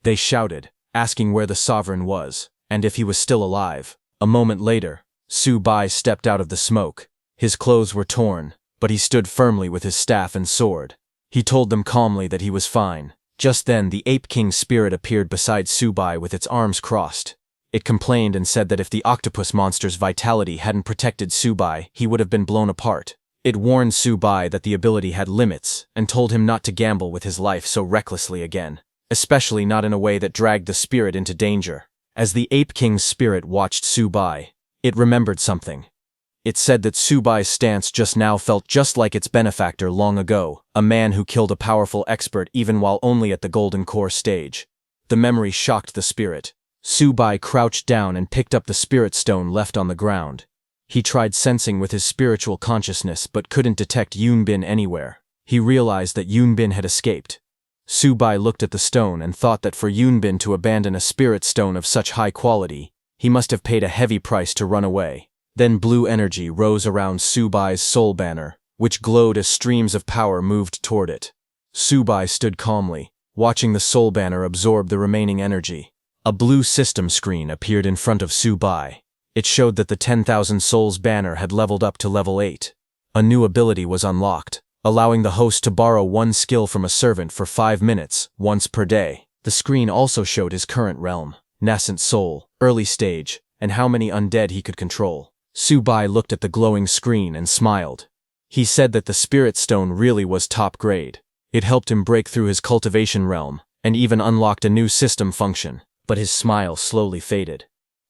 They shouted, asking where the Sovereign was, and if he was still alive. A moment later, Subai stepped out of the smoke. His clothes were torn, but he stood firmly with his staff and sword. He told them calmly that he was fine. Just then, the Ape King's spirit appeared beside Subai with its arms crossed. It complained and said that if the octopus monster's vitality hadn't protected Subai, he would have been blown apart. It warned Subai that the ability had limits, and told him not to gamble with his life so recklessly again, especially not in a way that dragged the spirit into danger. As the Ape King's spirit watched Subai, it remembered something. It said that Subai's stance just now felt just like its benefactor long ago, a man who killed a powerful expert even while only at the Golden Core stage. The memory shocked the spirit. Su Bai crouched down and picked up the spirit stone left on the ground. He tried sensing with his spiritual consciousness but couldn't detect Yunbin anywhere. He realized that Yunbin had escaped. Su Bai looked at the stone and thought that for Yunbin to abandon a spirit stone of such high quality, he must have paid a heavy price to run away. Then blue energy rose around Su Bai's soul banner, which glowed as streams of power moved toward it. Su Bai stood calmly, watching the soul banner absorb the remaining energy. A blue system screen appeared in front of Su Bai. It showed that the 10,000 Souls banner had leveled up to level 8. A new ability was unlocked, allowing the host to borrow one skill from a servant for 5 minutes, once per day. The screen also showed his current realm, nascent soul, early stage, and how many undead he could control. Su Bai looked at the glowing screen and smiled. He said that the spirit stone really was top grade. It helped him break through his cultivation realm, and even unlocked a new system function, but his smile slowly faded.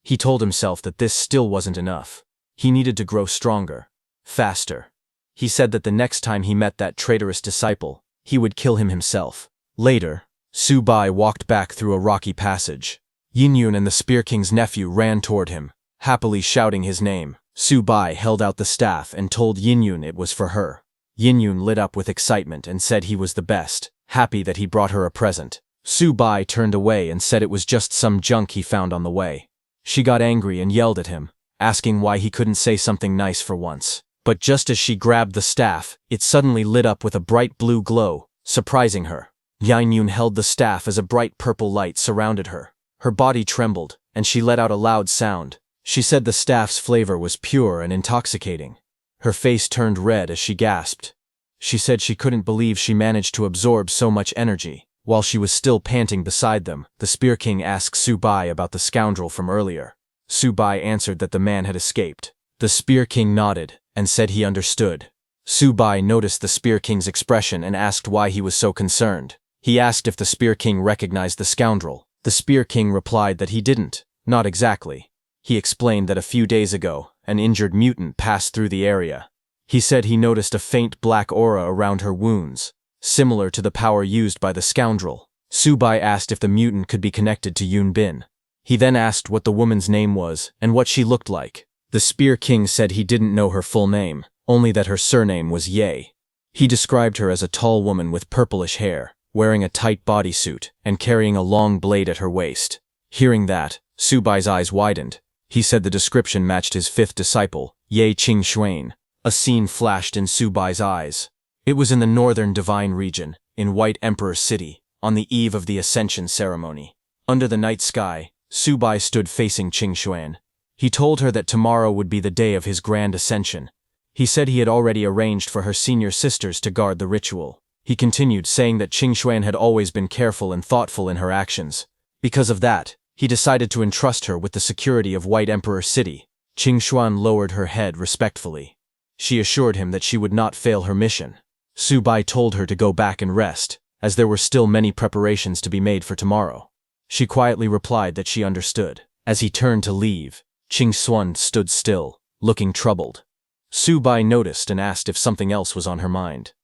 He told himself that this still wasn't enough. He needed to grow stronger, faster. He said that the next time he met that traitorous disciple, he would kill him himself. Later, Su Bai walked back through a rocky passage. Yinyun and the Spear King's nephew ran toward him, happily shouting his name. Su Bai held out the staff and told Yinyun it was for her. Yinyun lit up with excitement and said he was the best, happy that he brought her a present. Su Bai turned away and said it was just some junk he found on the way. She got angry and yelled at him, asking why he couldn't say something nice for once. But just as she grabbed the staff, it suddenly lit up with a bright blue glow, surprising her. Yinyun held the staff as a bright purple light surrounded her. Her body trembled, and she let out a loud sound. She said the staff's flavor was pure and intoxicating. Her face turned red as she gasped. She said she couldn't believe she managed to absorb so much energy. While she was still panting beside them, the Spear King asked Su Bai about the scoundrel from earlier. Su Bai answered that the man had escaped. The Spear King nodded and said he understood. Su Bai noticed the Spear King's expression and asked why he was so concerned. He asked if the Spear King recognized the scoundrel. The Spear King replied that he didn't, not exactly. He explained that a few days ago, an injured mutant passed through the area. He said he noticed a faint black aura around her wounds, similar to the power used by the scoundrel. Su Bai asked if the mutant could be connected to Yunbin. He then asked what the woman's name was and what she looked like. The Spear King said he didn't know her full name, only that her surname was Ye. He described her as a tall woman with purplish hair, wearing a tight bodysuit and carrying a long blade at her waist. Hearing that, Su Bai's eyes widened. He said the description matched his fifth disciple, Ye Qingxuan. A scene flashed in Su Bai's eyes. It was in the northern Divine region, in White Emperor City, on the eve of the Ascension ceremony. Under the night sky, Su Bai stood facing Qingxuan. He told her that tomorrow would be the day of his grand ascension. He said he had already arranged for her senior sisters to guard the ritual. He continued, saying that Qingxuan had always been careful and thoughtful in her actions. Because of that, he decided to entrust her with the security of White Emperor City. Qingxuan lowered her head respectfully. She assured him that she would not fail her mission. Su Bai told her to go back and rest, as there were still many preparations to be made for tomorrow. She quietly replied that she understood. As he turned to leave, Qingxuan stood still, looking troubled. Su Bai noticed and asked if something else was on her mind.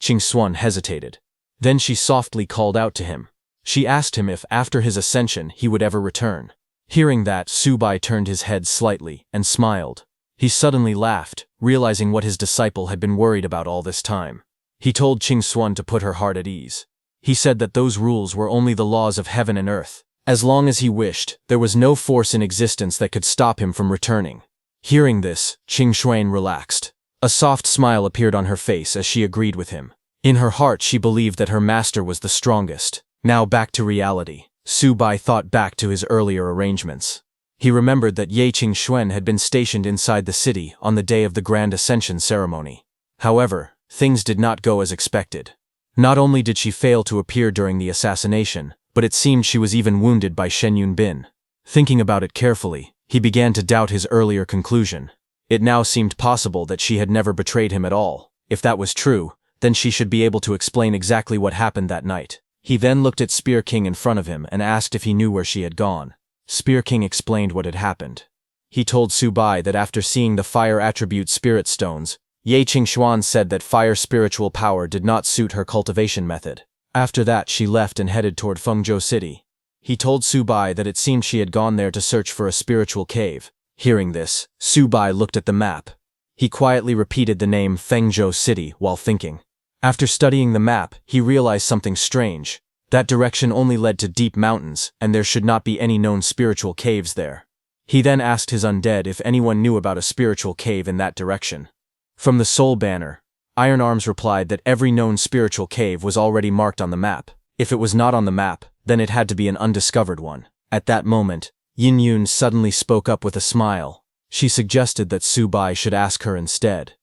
Qingxuan hesitated. Then she softly called out to him. She asked him if, after his ascension, he would ever return. Hearing that, Su Bai turned his head slightly and smiled. He suddenly laughed, realizing what his disciple had been worried about all this time. He told Qingxuan to put her heart at ease. He said that those rules were only the laws of heaven and earth. As long as he wished, there was no force in existence that could stop him from returning. Hearing this, Qingxuan relaxed. A soft smile appeared on her face as she agreed with him. In her heart she believed that her master was the strongest. Now back to reality. Su Bai thought back to his earlier arrangements. He remembered that Ye Qingxuan had been stationed inside the city on the day of the Grand Ascension ceremony. However, things did not go as expected. Not only did she fail to appear during the assassination, but it seemed she was even wounded by Shen Yunbin. Thinking about it carefully, he began to doubt his earlier conclusion. It now seemed possible that she had never betrayed him at all. If that was true, then she should be able to explain exactly what happened that night. He then looked at Spear King in front of him and asked if he knew where she had gone. Spear King explained what had happened. He told Su Bai that after seeing the fire attribute spirit stones, Ye Qingxuan said that fire spiritual power did not suit her cultivation method. After that, she left and headed toward Fengzhou City. he told Su-bai that it seemed she had gone there to search for a spiritual cave. Hearing this, Su-bai looked at the map. He quietly repeated the name Fengzhou City while thinking. After studying the map, he realized something strange. That direction only led to deep mountains, and there should not be any known spiritual caves there. He then asked his undead if anyone knew about a spiritual cave in that direction. From the Soul Banner, Iron Arms replied that every known spiritual cave was already marked on the map. If it was not on the map, then it had to be an undiscovered one. At that moment, Yin Yun suddenly spoke up with a smile. She suggested that Su-bai should ask her instead.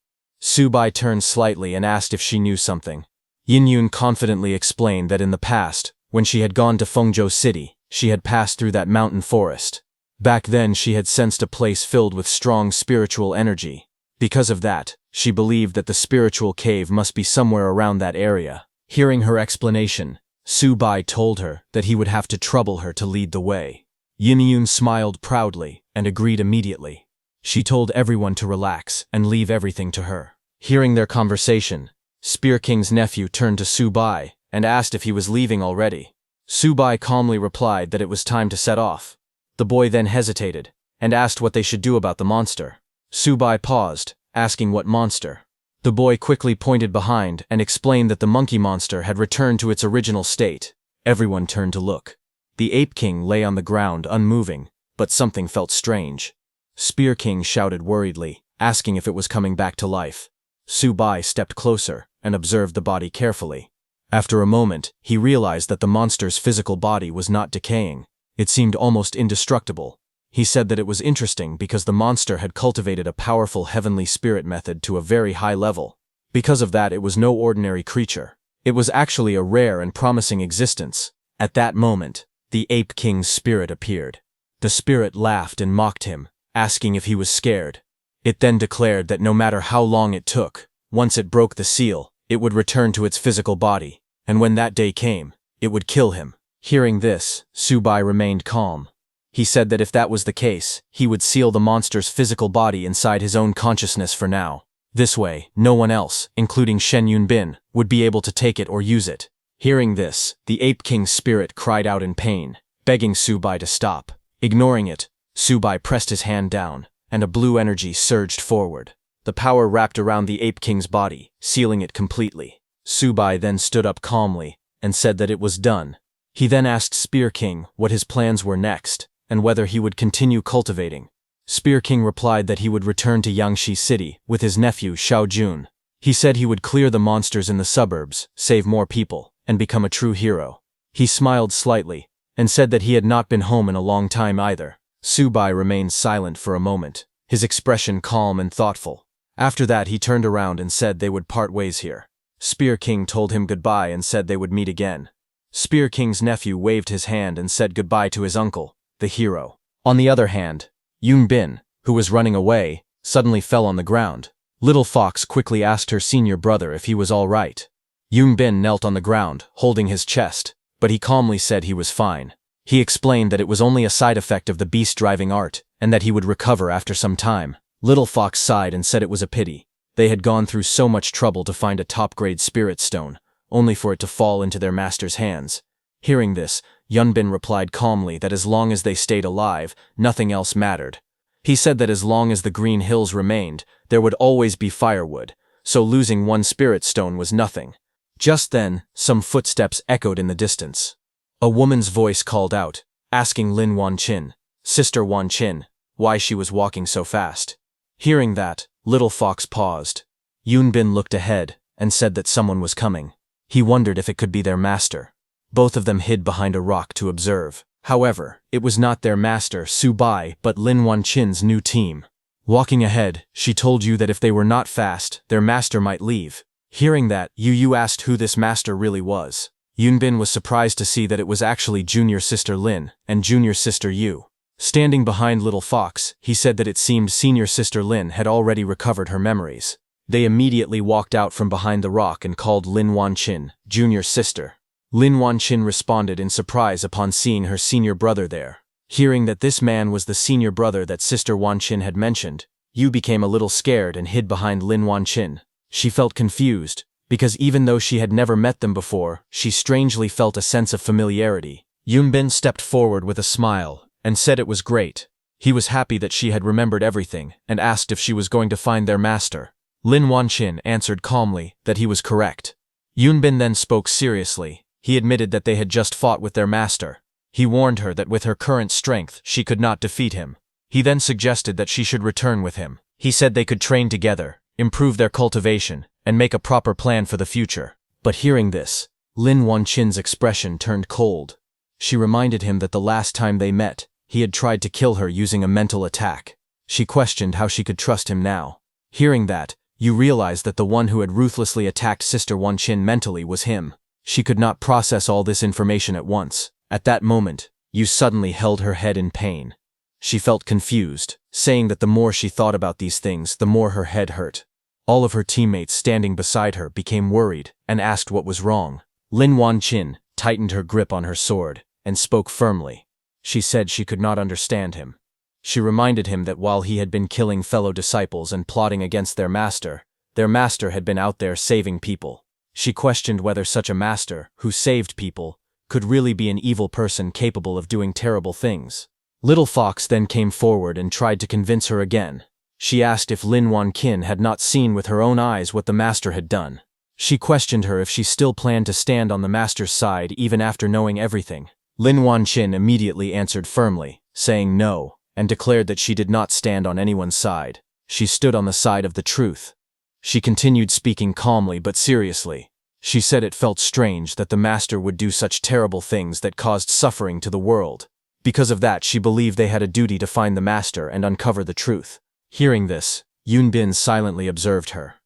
Su-bai turned slightly and asked if she knew something. Yin Yun confidently explained that in the past, when she had gone to Fengzhou City, she had passed through that mountain forest. Back then she had sensed a place filled with strong spiritual energy. Because of that, she believed that the spiritual cave must be somewhere around that area. Hearing her explanation, Su-bai told her that he would have to trouble her to lead the way. Yin Yun smiled proudly and agreed immediately. She told everyone to relax and leave everything to her. Hearing their conversation, Spear King's nephew turned to Su-bai and asked if he was leaving already. Su-bai calmly replied that it was time to set off. The boy then hesitated and asked what they should do about the monster. Su-bai paused, asking what monster. The boy quickly pointed behind and explained that the monkey monster had returned to its original state. Everyone turned to look. The Ape King lay on the ground unmoving, but something felt strange. Spear King shouted worriedly, asking if it was coming back to life. Su-bai stepped closer and observed the body carefully. After a moment, he realized that the monster's physical body was not decaying. It seemed almost indestructible. He said that it was interesting because the monster had cultivated a powerful heavenly spirit method to a very high level. Because of that, it was no ordinary creature. It was actually a rare and promising existence. At that moment, the Ape King's spirit appeared. The spirit laughed and mocked him, asking if he was scared. It then declared that no matter how long it took, once it broke the seal, it would return to its physical body, and when that day came, it would kill him. Hearing this, Su-bai remained calm. He said that if that was the case, he would seal the monster's physical body inside his own consciousness for now. This way, no one else, including Shen Yunbin, would be able to take it or use it. Hearing this, the Ape King's spirit cried out in pain, begging Su-bai to stop. Ignoring it, Su-bai pressed his hand down, and a blue energy surged forward. The power wrapped around the Ape King's body, sealing it completely. Su-bai then stood up calmly and said that it was done. He then asked Spear King what his plans were next, and whether he would continue cultivating. Spear King replied that he would return to Yangshi City with his nephew Xiao Jun. He said he would clear the monsters in the suburbs, save more people, and become a true hero. He smiled slightly, and said that he had not been home in a long time either. Su-bai remained silent for a moment, his expression calm and thoughtful. After that he turned around and said they would part ways here. Spear King told him goodbye and said they would meet again. Spear King's nephew waved his hand and said goodbye to his uncle, the hero. On the other hand, Yunbin, who was running away, suddenly fell on the ground. Little Fox quickly asked her senior brother if he was all right. Yunbin knelt on the ground, holding his chest, but he calmly said he was fine. He explained that it was only a side effect of the beast-driving art, and that he would recover after some time. Little Fox sighed and said it was a pity. They had gone through so much trouble to find a top-grade spirit stone, only for it to fall into their master's hands. Hearing this, Yunbin replied calmly that as long as they stayed alive, nothing else mattered. He said that as long as the green hills remained, there would always be firewood, so losing one spirit stone was nothing. Just then, some footsteps echoed in the distance. A woman's voice called out, asking Lin Wanqin, Sister Wanqin, why she was walking so fast. Hearing that, Little Fox paused. Yunbin looked ahead and said that someone was coming. He wondered if it could be their master. Both of them hid behind a rock to observe. However, it was not their master, Su-bai, but Lin Wanqin's new team. Walking ahead, she told you that if they were not fast, their master might leave. Hearing that, Yu asked who this master really was. Yunbin was surprised to see that it was actually junior sister Lin and junior sister Yu. Standing behind Little Fox, he said that it seemed senior sister Lin had already recovered her memories. They immediately walked out from behind the rock and called Lin Wanqin, junior sister. Lin Wanqin responded in surprise upon seeing her senior brother there. Hearing that this man was the senior brother that Sister Wanqin had mentioned, Yu became a little scared and hid behind Lin Wanqin. She felt confused, because even though she had never met them before, she strangely felt a sense of familiarity. Yunbin stepped forward with a smile and said it was great. He was happy that she had remembered everything and asked if she was going to find their master. Lin Wanqin answered calmly that he was correct. Yunbin then spoke seriously. He admitted that they had just fought with their master. He warned her that with her current strength, she could not defeat him. He then suggested that she should return with him. He said they could train together, improve their cultivation, and make a proper plan for the future. But hearing this, Lin Wanqin's expression turned cold. She reminded him that the last time they met, he had tried to kill her using a mental attack. She questioned how she could trust him now. Hearing that, you realized that the one who had ruthlessly attacked Sister Wanqin mentally was him. She could not process all this information at once. At that moment, Yu suddenly held her head in pain. She felt confused, saying that the more she thought about these things, the more her head hurt. All of her teammates standing beside her became worried and asked what was wrong. Lin Wanqin tightened her grip on her sword and spoke firmly. She said she could not understand him. She reminded him that while he had been killing fellow disciples and plotting against their master had been out there saving people. She questioned whether such a master, who saved people, could really be an evil person capable of doing terrible things. Little Fox then came forward and tried to convince her again. She asked if Lin Wanqin had not seen with her own eyes what the master had done. She questioned her if she still planned to stand on the master's side even after knowing everything. Lin Wanqin immediately answered firmly, saying no, and declared that she did not stand on anyone's side. She stood on the side of the truth. She continued speaking calmly but seriously. She said it felt strange that the master would do such terrible things that caused suffering to the world. Because of that, she believed they had a duty to find the master and uncover the truth. Hearing this, Yunbin silently observed her.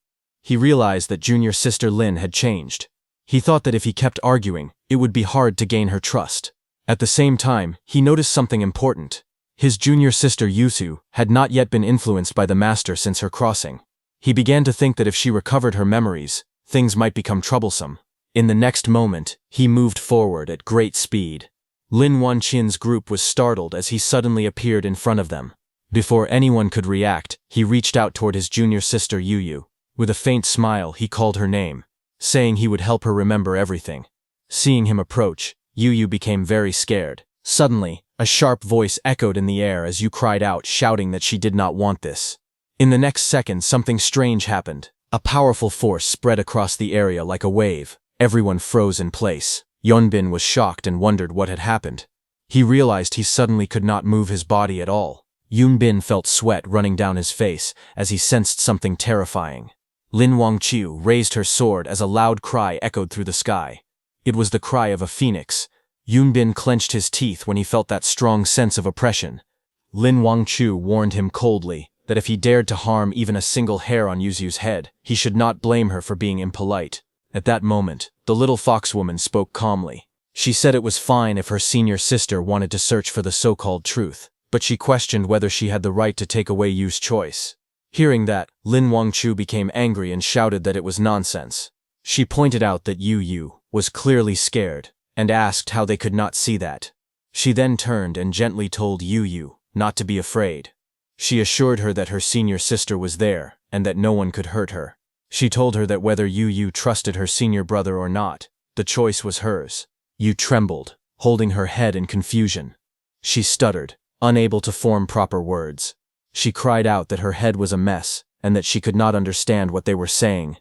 He realized that junior sister Lin had changed. He thought that if he kept arguing, it would be hard to gain her trust. At the same time, he noticed something important. His junior sister Yusu had not yet been influenced by the master since her crossing. He began to think that if she recovered her memories, things might become troublesome. In the next moment, he moved forward at great speed. Lin Wanqin's group was startled as he suddenly appeared in front of them. Before anyone could react, he reached out toward his junior sister Yu. With a faint smile, he called her name, saying he would help her remember everything. Seeing him approach, Yu became very scared. Suddenly, a sharp voice echoed in the air as Yu cried out, shouting that she did not want this. In the next second, something strange happened. A powerful force spread across the area like a wave. Everyone froze in place. Yunbin was shocked and wondered what had happened. He realized he suddenly could not move his body at all. Yunbin felt sweat running down his face as he sensed something terrifying. Lin Wangqiu raised her sword as a loud cry echoed through the sky. It was the cry of a phoenix. Yunbin clenched his teeth when he felt that strong sense of oppression. Lin Wangqiu warned him coldly that if he dared to harm even a single hair on Yuzu's head, he should not blame her for being impolite. At that moment, the little foxwoman spoke calmly. She said it was fine if her senior sister wanted to search for the so-called truth, but she questioned whether she had the right to take away Yu's choice. Hearing that, Lin Wangqiu became angry and shouted that it was nonsense. She pointed out that Yu was clearly scared and asked how they could not see that. She then turned and gently told Yu not to be afraid. She assured her that her senior sister was there and that no one could hurt her. She told her that whether Yu trusted her senior brother or not, the choice was hers. Yu trembled, holding her head in confusion. She stuttered, unable to form proper words. She cried out that her head was a mess and that she could not understand what they were saying.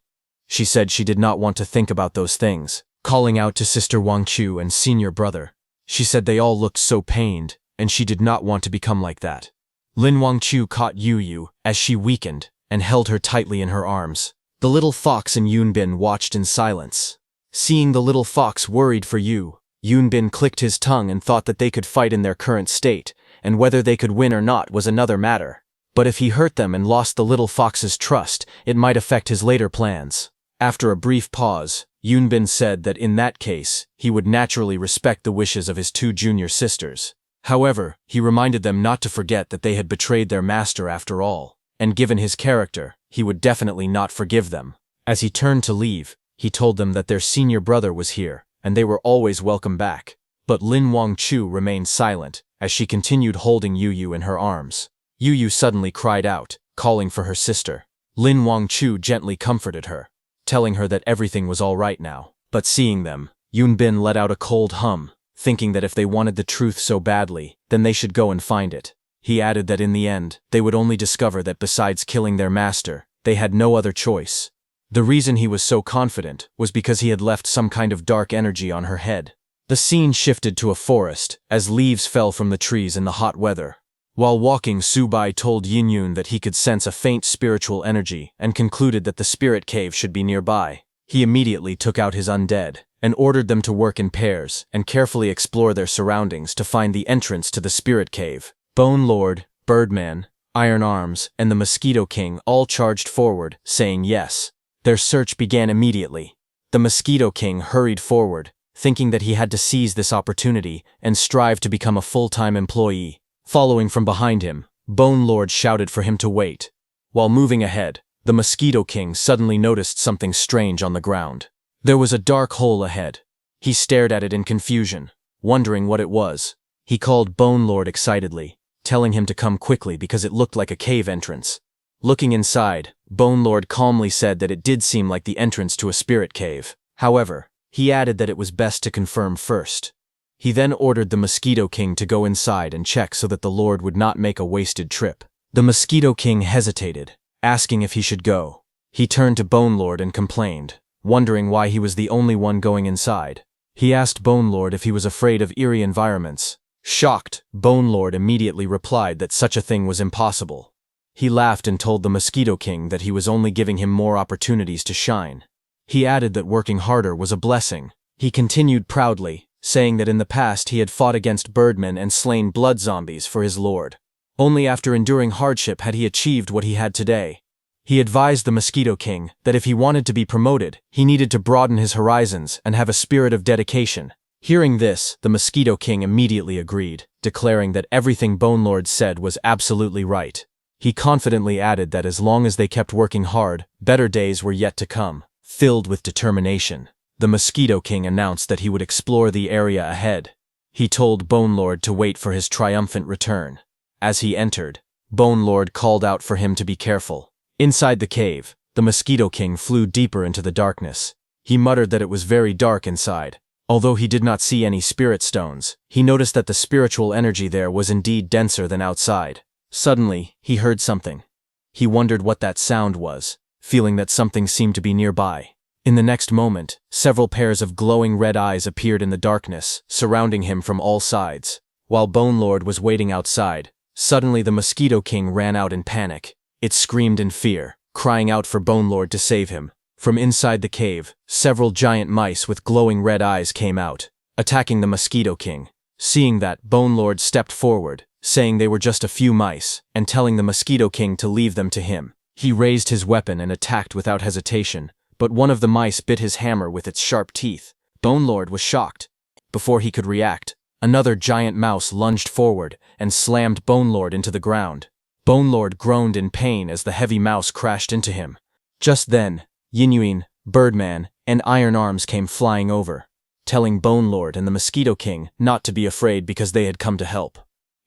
She said she did not want to think about those things, calling out to Sister Wangqiu and senior brother. She said they all looked so pained, and she did not want to become like that. Lin Wangqiu caught Yu as she weakened and held her tightly in her arms. The little fox and Yunbin watched in silence. Seeing the little fox worried for Yunbin clicked his tongue and thought that they could fight in their current state, and whether they could win or not was another matter. But if he hurt them and lost the little fox's trust, it might affect his later plans. After a brief pause, Yunbin said that in that case, he would naturally respect the wishes of his two junior sisters. However, he reminded them not to forget that they had betrayed their master after all, and given his character, he would definitely not forgive them. As he turned to leave, he told them that their senior brother was here, and they were always welcome back. But Lin Wangqiu remained silent, as she continued holding Yu in her arms. Yu suddenly cried out, calling for her sister. Lin Wangqiu gently comforted her, telling her that everything was all right now. But seeing them, Yunbin let out a cold hum. thinking that if they wanted the truth so badly, then they should go and find it. He added that in the end, they would only discover that besides killing their master, they had no other choice. The reason he was so confident was because he had left some kind of dark energy on her head. The scene shifted to a forest, as leaves fell from the trees in the hot weather. While walking, Subai told Yinyun that he could sense a faint spiritual energy and concluded that the spirit cave should be nearby. He immediately took out his undead and ordered them to work in pairs and carefully explore their surroundings to find the entrance to the spirit cave. Bone Lord, Birdman, Iron Arms, and the Mosquito King all charged forward, saying yes. Their search began immediately. The Mosquito King hurried forward, thinking that he had to seize this opportunity and strive to become a full-time employee. Following from behind him, Bone Lord shouted for him to wait. While moving ahead, the Mosquito King suddenly noticed something strange on the ground. There was a dark hole ahead. He stared at it in confusion, wondering what it was. He called Bone Lord excitedly, telling him to come quickly because it looked like a cave entrance. Looking inside, Bone Lord calmly said that it did seem like the entrance to a spirit cave. However, he added that it was best to confirm first. He then ordered the Mosquito King to go inside and check so that the Lord would not make a wasted trip. The Mosquito King hesitated, asking if he should go. He turned to Bone Lord and complained, wondering why he was the only one going inside. He asked Bone Lord if he was afraid of eerie environments. Shocked, Bone Lord immediately replied that such a thing was impossible. He laughed and told the Mosquito King that he was only giving him more opportunities to shine. He added that working harder was a blessing. He continued proudly, saying that in the past he had fought against birdmen and slain blood zombies for his lord. Only after enduring hardship had he achieved what he had today. He advised the Mosquito King that if he wanted to be promoted, he needed to broaden his horizons and have a spirit of dedication. Hearing this, the Mosquito King immediately agreed, declaring that everything Bone Lord said was absolutely right. He confidently added that as long as they kept working hard, better days were yet to come. Filled with determination, the Mosquito King announced that he would explore the area ahead. He told Bone Lord to wait for his triumphant return. As he entered, Bone Lord called out for him to be careful. Inside the cave, the Mosquito King flew deeper into the darkness. He muttered that it was very dark inside. Although he did not see any spirit stones, he noticed that the spiritual energy there was indeed denser than outside. Suddenly, he heard something. He wondered what that sound was, feeling that something seemed to be nearby. In the next moment, several pairs of glowing red eyes appeared in the darkness, surrounding him from all sides. While Bone Lord was waiting outside, suddenly the Mosquito King ran out in panic. It screamed in fear, crying out for Bone Lord to save him. From inside the cave, several giant mice with glowing red eyes came out, attacking the Mosquito King. Seeing that, Bone Lord stepped forward, saying they were just a few mice, and telling the Mosquito King to leave them to him. He raised his weapon and attacked without hesitation, but one of the mice bit his hammer with its sharp teeth. Bone Lord was shocked. Before he could react, another giant mouse lunged forward and slammed Bone Lord into the ground. Bone Lord groaned in pain as the heavy mouse crashed into him. Just then, Yinyun, Birdman, and Iron Arms came flying over, telling Bone Lord and the Mosquito King not to be afraid because they had come to help.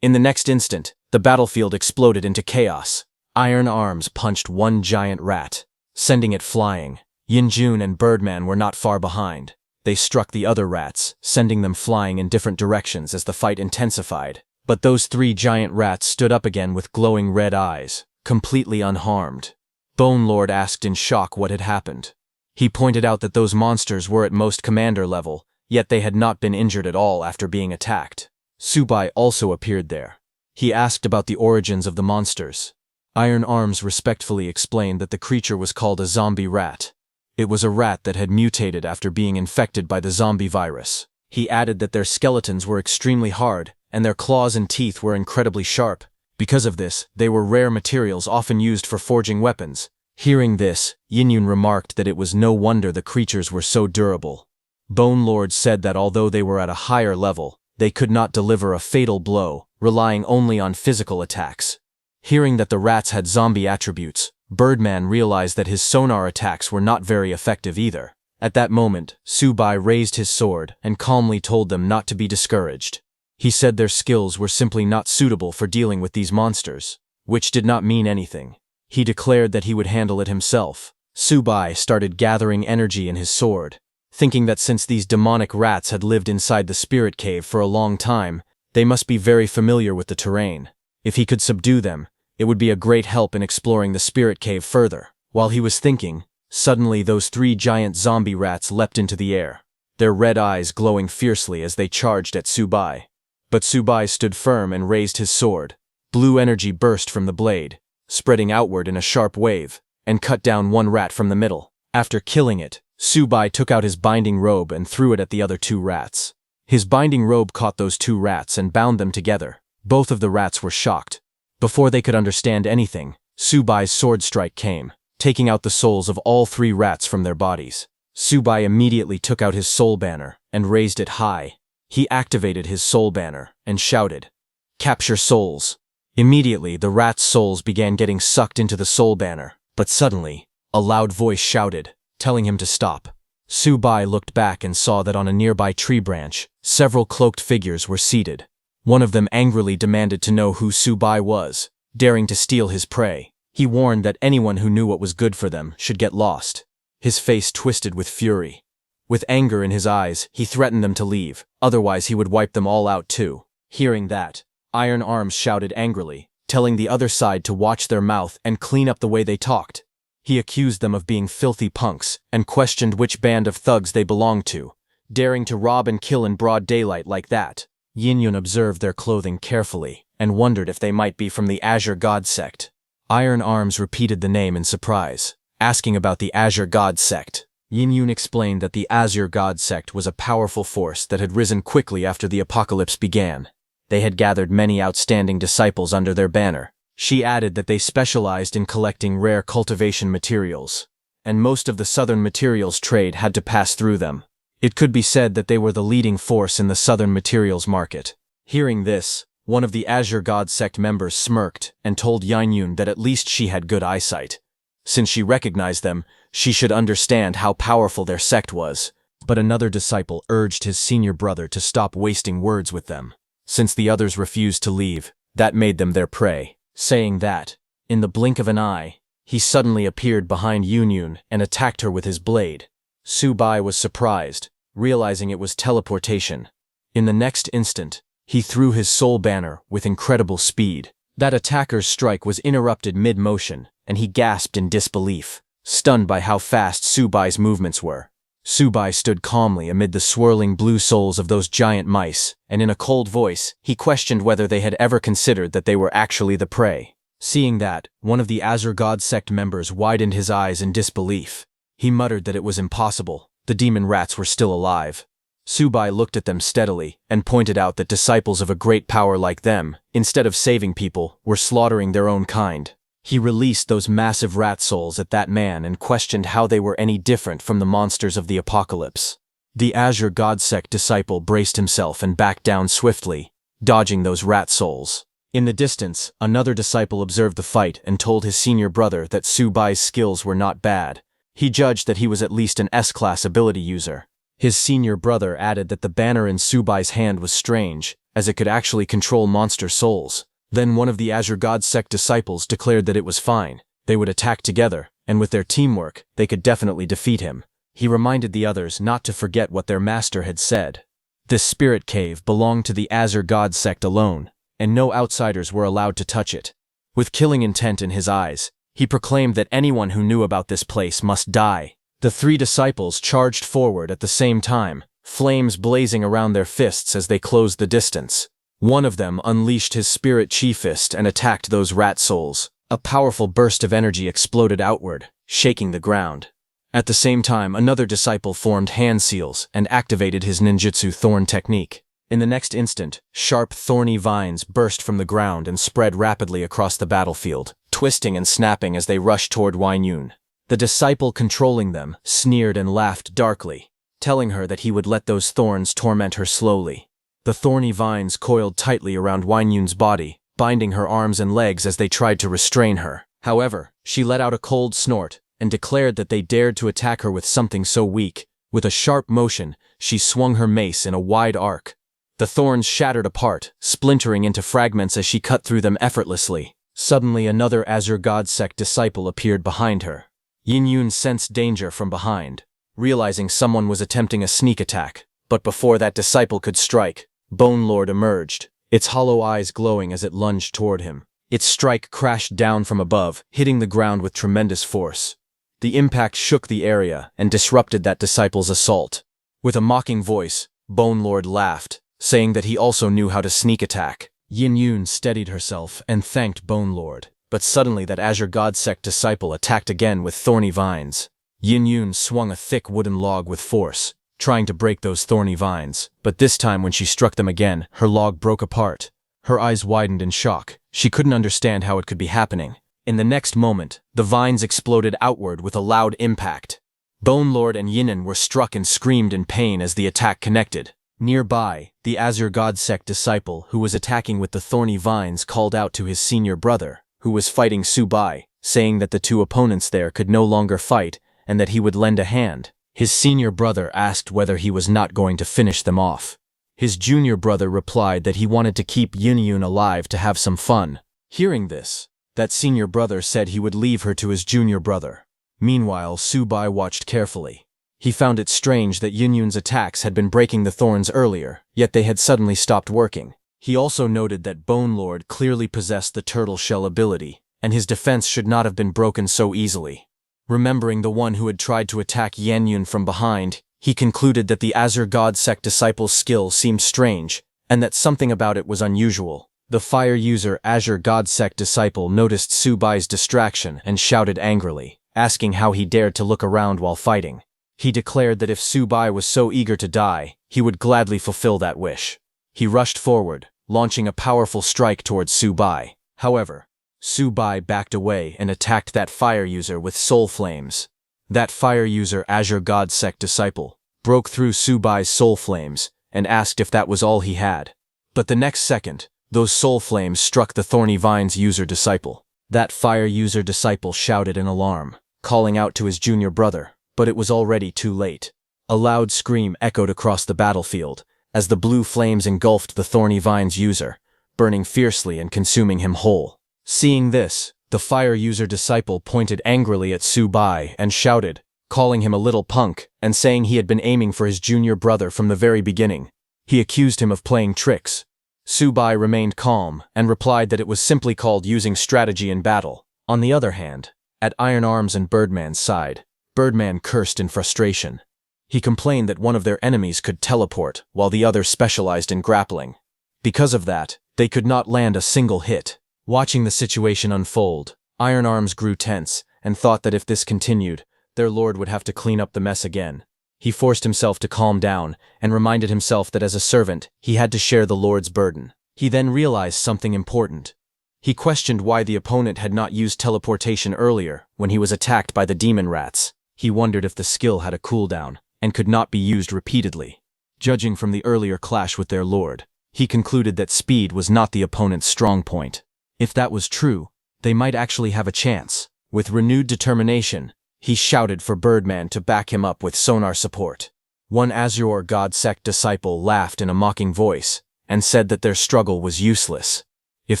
In the next instant, the battlefield exploded into chaos. Iron Arms punched one giant rat, sending it flying. Yinyun and Birdman were not far behind. They struck the other rats, sending them flying in different directions as the fight intensified. But those three giant rats stood up again with glowing red eyes, completely unharmed. Bone Lord asked in shock what had happened. He pointed out that those monsters were at most commander level, yet they had not been injured at all after being attacked. Subai also appeared there. He asked about the origins of the monsters. Iron Arms respectfully explained that the creature was called a zombie rat. It was a rat that had mutated after being infected by the zombie virus. He added that their skeletons were extremely hard, and their claws and teeth were incredibly sharp. Because of this, they were rare materials often used for forging weapons. Hearing this, Yinyun remarked that it was no wonder the creatures were so durable. Bone Lord said that although they were at a higher level, they could not deliver a fatal blow, relying only on physical attacks. Hearing that the rats had zombie attributes, Birdman realized that his sonar attacks were not very effective either. At that moment, Subai raised his sword and calmly told them not to be discouraged. He said their skills were simply not suitable for dealing with these monsters, which did not mean anything. He declared that he would handle it himself. Subai started gathering energy in his sword, thinking that since these demonic rats had lived inside the spirit cave for a long time, they must be very familiar with the terrain. If he could subdue them, it would be a great help in exploring the spirit cave further. While he was thinking, suddenly those 3 giant zombie rats leapt into the air, their red eyes glowing fiercely as they charged at Subai. But Subai stood firm and raised his sword. Blue energy burst from the blade, spreading outward in a sharp wave, and cut down one rat from the middle. After killing it, Subai took out his binding robe and threw it at the other 2 rats. His binding robe caught those 2 rats and bound them together. Both of the rats were shocked. Before they could understand anything, Subai's sword strike came, taking out the souls of all 3 rats from their bodies. Subai immediately took out his soul banner and raised it high. He activated his soul banner and shouted, "Capture souls!" Immediately, the rats' souls began getting sucked into the soul banner, but suddenly, a loud voice shouted, telling him to stop. Subai looked back and saw that on a nearby tree branch, several cloaked figures were seated. One of them angrily demanded to know who Subai was, daring to steal his prey. He warned that anyone who knew what was good for them should get lost. His face twisted with fury. With anger in his eyes, he threatened them to leave, otherwise he would wipe them all out too. Hearing that, Iron Arms shouted angrily, telling the other side to watch their mouth and clean up the way they talked. He accused them of being filthy punks and questioned which band of thugs they belonged to, daring to rob and kill in broad daylight like that. Yin-Yun observed their clothing carefully and wondered if they might be from the Azure God sect. Iron Arms repeated the name in surprise, asking about the Azure God sect. Yin-Yun explained that the Azure God sect was a powerful force that had risen quickly after the apocalypse began. They had gathered many outstanding disciples under their banner. She added that they specialized in collecting rare cultivation materials, and most of the southern materials trade had to pass through them. It could be said that they were the leading force in the southern materials market. Hearing this, one of the Azure God sect members smirked and told Yin-Yun that at least she had good eyesight. Since she recognized them, she should understand how powerful their sect was. But another disciple urged his senior brother to stop wasting words with them. Since the others refused to leave, that made them their prey. Saying that, in the blink of an eye, he suddenly appeared behind Yin-Yun and attacked her with his blade. Subai was surprised, realizing it was teleportation. In the next instant, he threw his soul banner with incredible speed. That attacker's strike was interrupted mid-motion, and he gasped in disbelief, stunned by how fast Subai's movements were. Subai stood calmly amid the swirling blue souls of those giant mice, and in a cold voice, he questioned whether they had ever considered that they were actually the prey. Seeing that, one of the Azure God sect members widened his eyes in disbelief. He muttered that it was impossible. The demon rats were still alive. Subai looked at them steadily and pointed out that disciples of a great power like them, instead of saving people, were slaughtering their own kind. He released those massive rat souls at that man and questioned how they were any different from the monsters of the apocalypse. The Azure God sect disciple braced himself and backed down swiftly, dodging those rat souls. In the distance, another disciple observed the fight and told his senior brother that Subai's skills were not bad. He judged that he was at least an S-class ability user. His senior brother added that the banner in Subai's hand was strange, as it could actually control monster souls. Then one of the Azure God sect disciples declared that it was fine. They would attack together, and with their teamwork, they could definitely defeat him. He reminded the others not to forget what their master had said. This spirit cave belonged to the Azure God sect alone, and no outsiders were allowed to touch it. With killing intent in his eyes, he proclaimed that anyone who knew about this place must die. The 3 disciples charged forward at the same time, flames blazing around their fists as they closed the distance. One of them unleashed his spirit chi fist and attacked those rat souls. A powerful burst of energy exploded outward, shaking the ground. At the same time, another disciple formed hand seals and activated his ninjutsu thorn technique. In the next instant, sharp thorny vines burst from the ground and spread rapidly across the battlefield, twisting and snapping as they rushed toward Yin-Yun. The disciple controlling them sneered and laughed darkly, telling her that he would let those thorns torment her slowly. The thorny vines coiled tightly around Yin-Yun's body, binding her arms and legs as they tried to restrain her. However, she let out a cold snort and declared that they dared to attack her with something so weak. With a sharp motion, she swung her mace in a wide arc. The thorns shattered apart, splintering into fragments as she cut through them effortlessly. Suddenly, another Azure God sect disciple appeared behind her. Yin-Yun sensed danger from behind. realizing someone was attempting a sneak attack. But before that disciple could strike, Bone Lord emerged, its hollow eyes glowing as it lunged toward him. Its strike crashed down from above, hitting the ground with tremendous force. The impact shook the area and disrupted that disciple's assault. With a mocking voice, Bone Lord laughed, saying that he also knew how to sneak attack. Yin Yun steadied herself and thanked Bone Lord. But suddenly that Azure God Sect disciple attacked again with thorny vines. Yin Yun swung a thick wooden log with force, trying to break those thorny vines, but this time when she struck them again, her log broke apart. Her eyes widened in shock. She couldn't understand how it could be happening. In the next moment, the vines exploded outward with a loud impact. Bone Lord and Yinan were struck and screamed in pain as the attack connected. Nearby, the Azure God Sect disciple who was attacking with the thorny vines called out to his senior brother, who was fighting Subai, saying that the two opponents there could no longer fight and that he would lend a hand. His senior brother asked whether he was not going to finish them off. His junior brother replied that he wanted to keep Yin Yun alive to have some fun. Hearing this, that senior brother said he would leave her to his junior brother. Meanwhile, Subai watched carefully. He found it strange that Yin Yun's attacks had been breaking the thorns earlier, yet they had suddenly stopped working. He also noted that Bone Lord clearly possessed the turtle shell ability, and his defense should not have been broken so easily. Remembering the one who had tried to attack Yin Yun from behind, he concluded that the Azure God Sect disciple's skill seemed strange, and that something about it was unusual. The fire user Azure God Sect disciple noticed Subai's distraction and shouted angrily, asking how he dared to look around while fighting. He declared that if Subai was so eager to die, he would gladly fulfill that wish. He rushed forward, launching a powerful strike towards Subai. However, Subai backed away and attacked that fire user with soul flames. That fire user Azure God Sect disciple broke through Subai's soul flames and asked if that was all he had. But the next second, those soul flames struck the thorny vines user disciple. That fire user disciple shouted in alarm, calling out to his junior brother, but it was already too late. A loud scream echoed across the battlefield as the blue flames engulfed the thorny vines user, burning fiercely and consuming him whole. Seeing this, the fire user disciple pointed angrily at Subai and shouted, calling him a little punk and saying he had been aiming for his junior brother from the very beginning. He accused him of playing tricks. Subai remained calm and replied that it was simply called using strategy in battle. On the other hand, at Iron Arms and Birdman's side, Birdman cursed in frustration. He complained that one of their enemies could teleport while the other specialized in grappling. Because of that, they could not land a single hit. Watching the situation unfold, Iron Arms grew tense and thought that if this continued, their lord would have to clean up the mess again. He forced himself to calm down and reminded himself that as a servant, he had to share the lord's burden. He then realized something important. He questioned why the opponent had not used teleportation earlier when he was attacked by the demon rats. He wondered if the skill had a cooldown and could not be used repeatedly. Judging from the earlier clash with their lord, he concluded that speed was not the opponent's strong point. If that was true, they might actually have a chance. With renewed determination, he shouted for Birdman to back him up with sonar support. One Azure God Sect disciple laughed in a mocking voice and said that their struggle was useless. If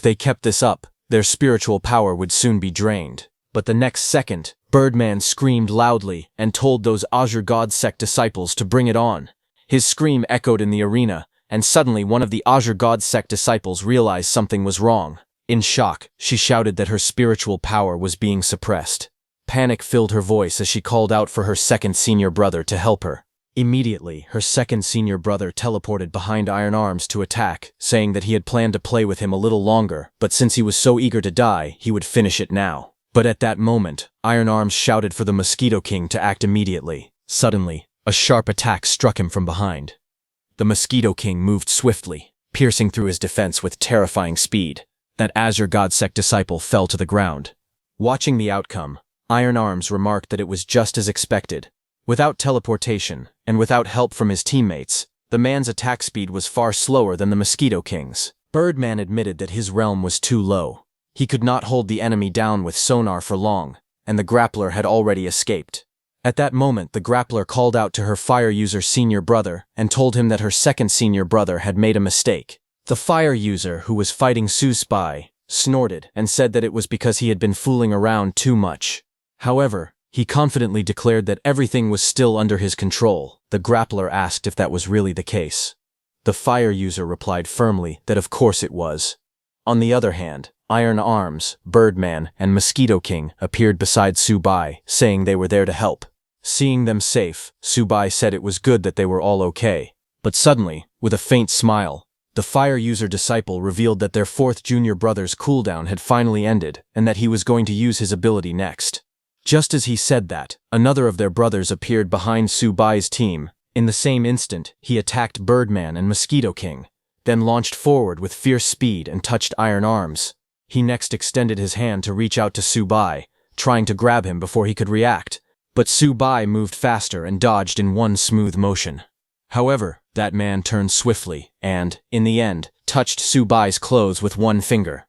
they kept this up, their spiritual power would soon be drained. But the next second, Birdman screamed loudly and told those Azure God Sect disciples to bring it on. His scream echoed in the arena, and suddenly one of the Azure God Sect disciples realized something was wrong. In shock, she shouted that her spiritual power was being suppressed. Panic filled her voice as she called out for her second senior brother to help her. Immediately, her second senior brother teleported behind Iron Arms to attack, saying that he had planned to play with him a little longer, but since he was so eager to die, he would finish it now. But at that moment, Iron Arms shouted for the Mosquito King to act immediately. Suddenly, a sharp attack struck him from behind. The Mosquito King moved swiftly, piercing through his defense with terrifying speed. That Azure God Sect disciple fell to the ground. Watching the outcome, Iron Arms remarked that it was just as expected. Without teleportation, and without help from his teammates, the man's attack speed was far slower than the Mosquito King's. Birdman admitted that his realm was too low. He could not hold the enemy down with sonar for long, and the grappler had already escaped. At that moment, the grappler called out to her fire user senior brother and told him that her second senior brother had made a mistake. The fire user, who was fighting Subai, snorted and said that it was because he had been fooling around too much. However, He confidently declared that everything was still under his control. The grappler asked if that was really the case. The fire user replied firmly that of course it was. On the other hand, Iron Arms, Birdman, and Mosquito King appeared beside Subai, saying they were there to help. Seeing them safe, Subai said it was good that they were all okay. But suddenly, with a faint smile, the fire user disciple revealed that their fourth junior brother's cooldown had finally ended and that he was going to use his ability next. Just as he said that, another of their brothers appeared behind Subai's team. In the same instant, he attacked Birdman and Mosquito King, then launched forward with fierce speed and touched Iron Arms. He next extended his hand to reach out to Subai, trying to grab him before he could react, but Subai moved faster and dodged in one smooth motion. However, that man turned swiftly and, in the end, touched Subai's clothes with one finger.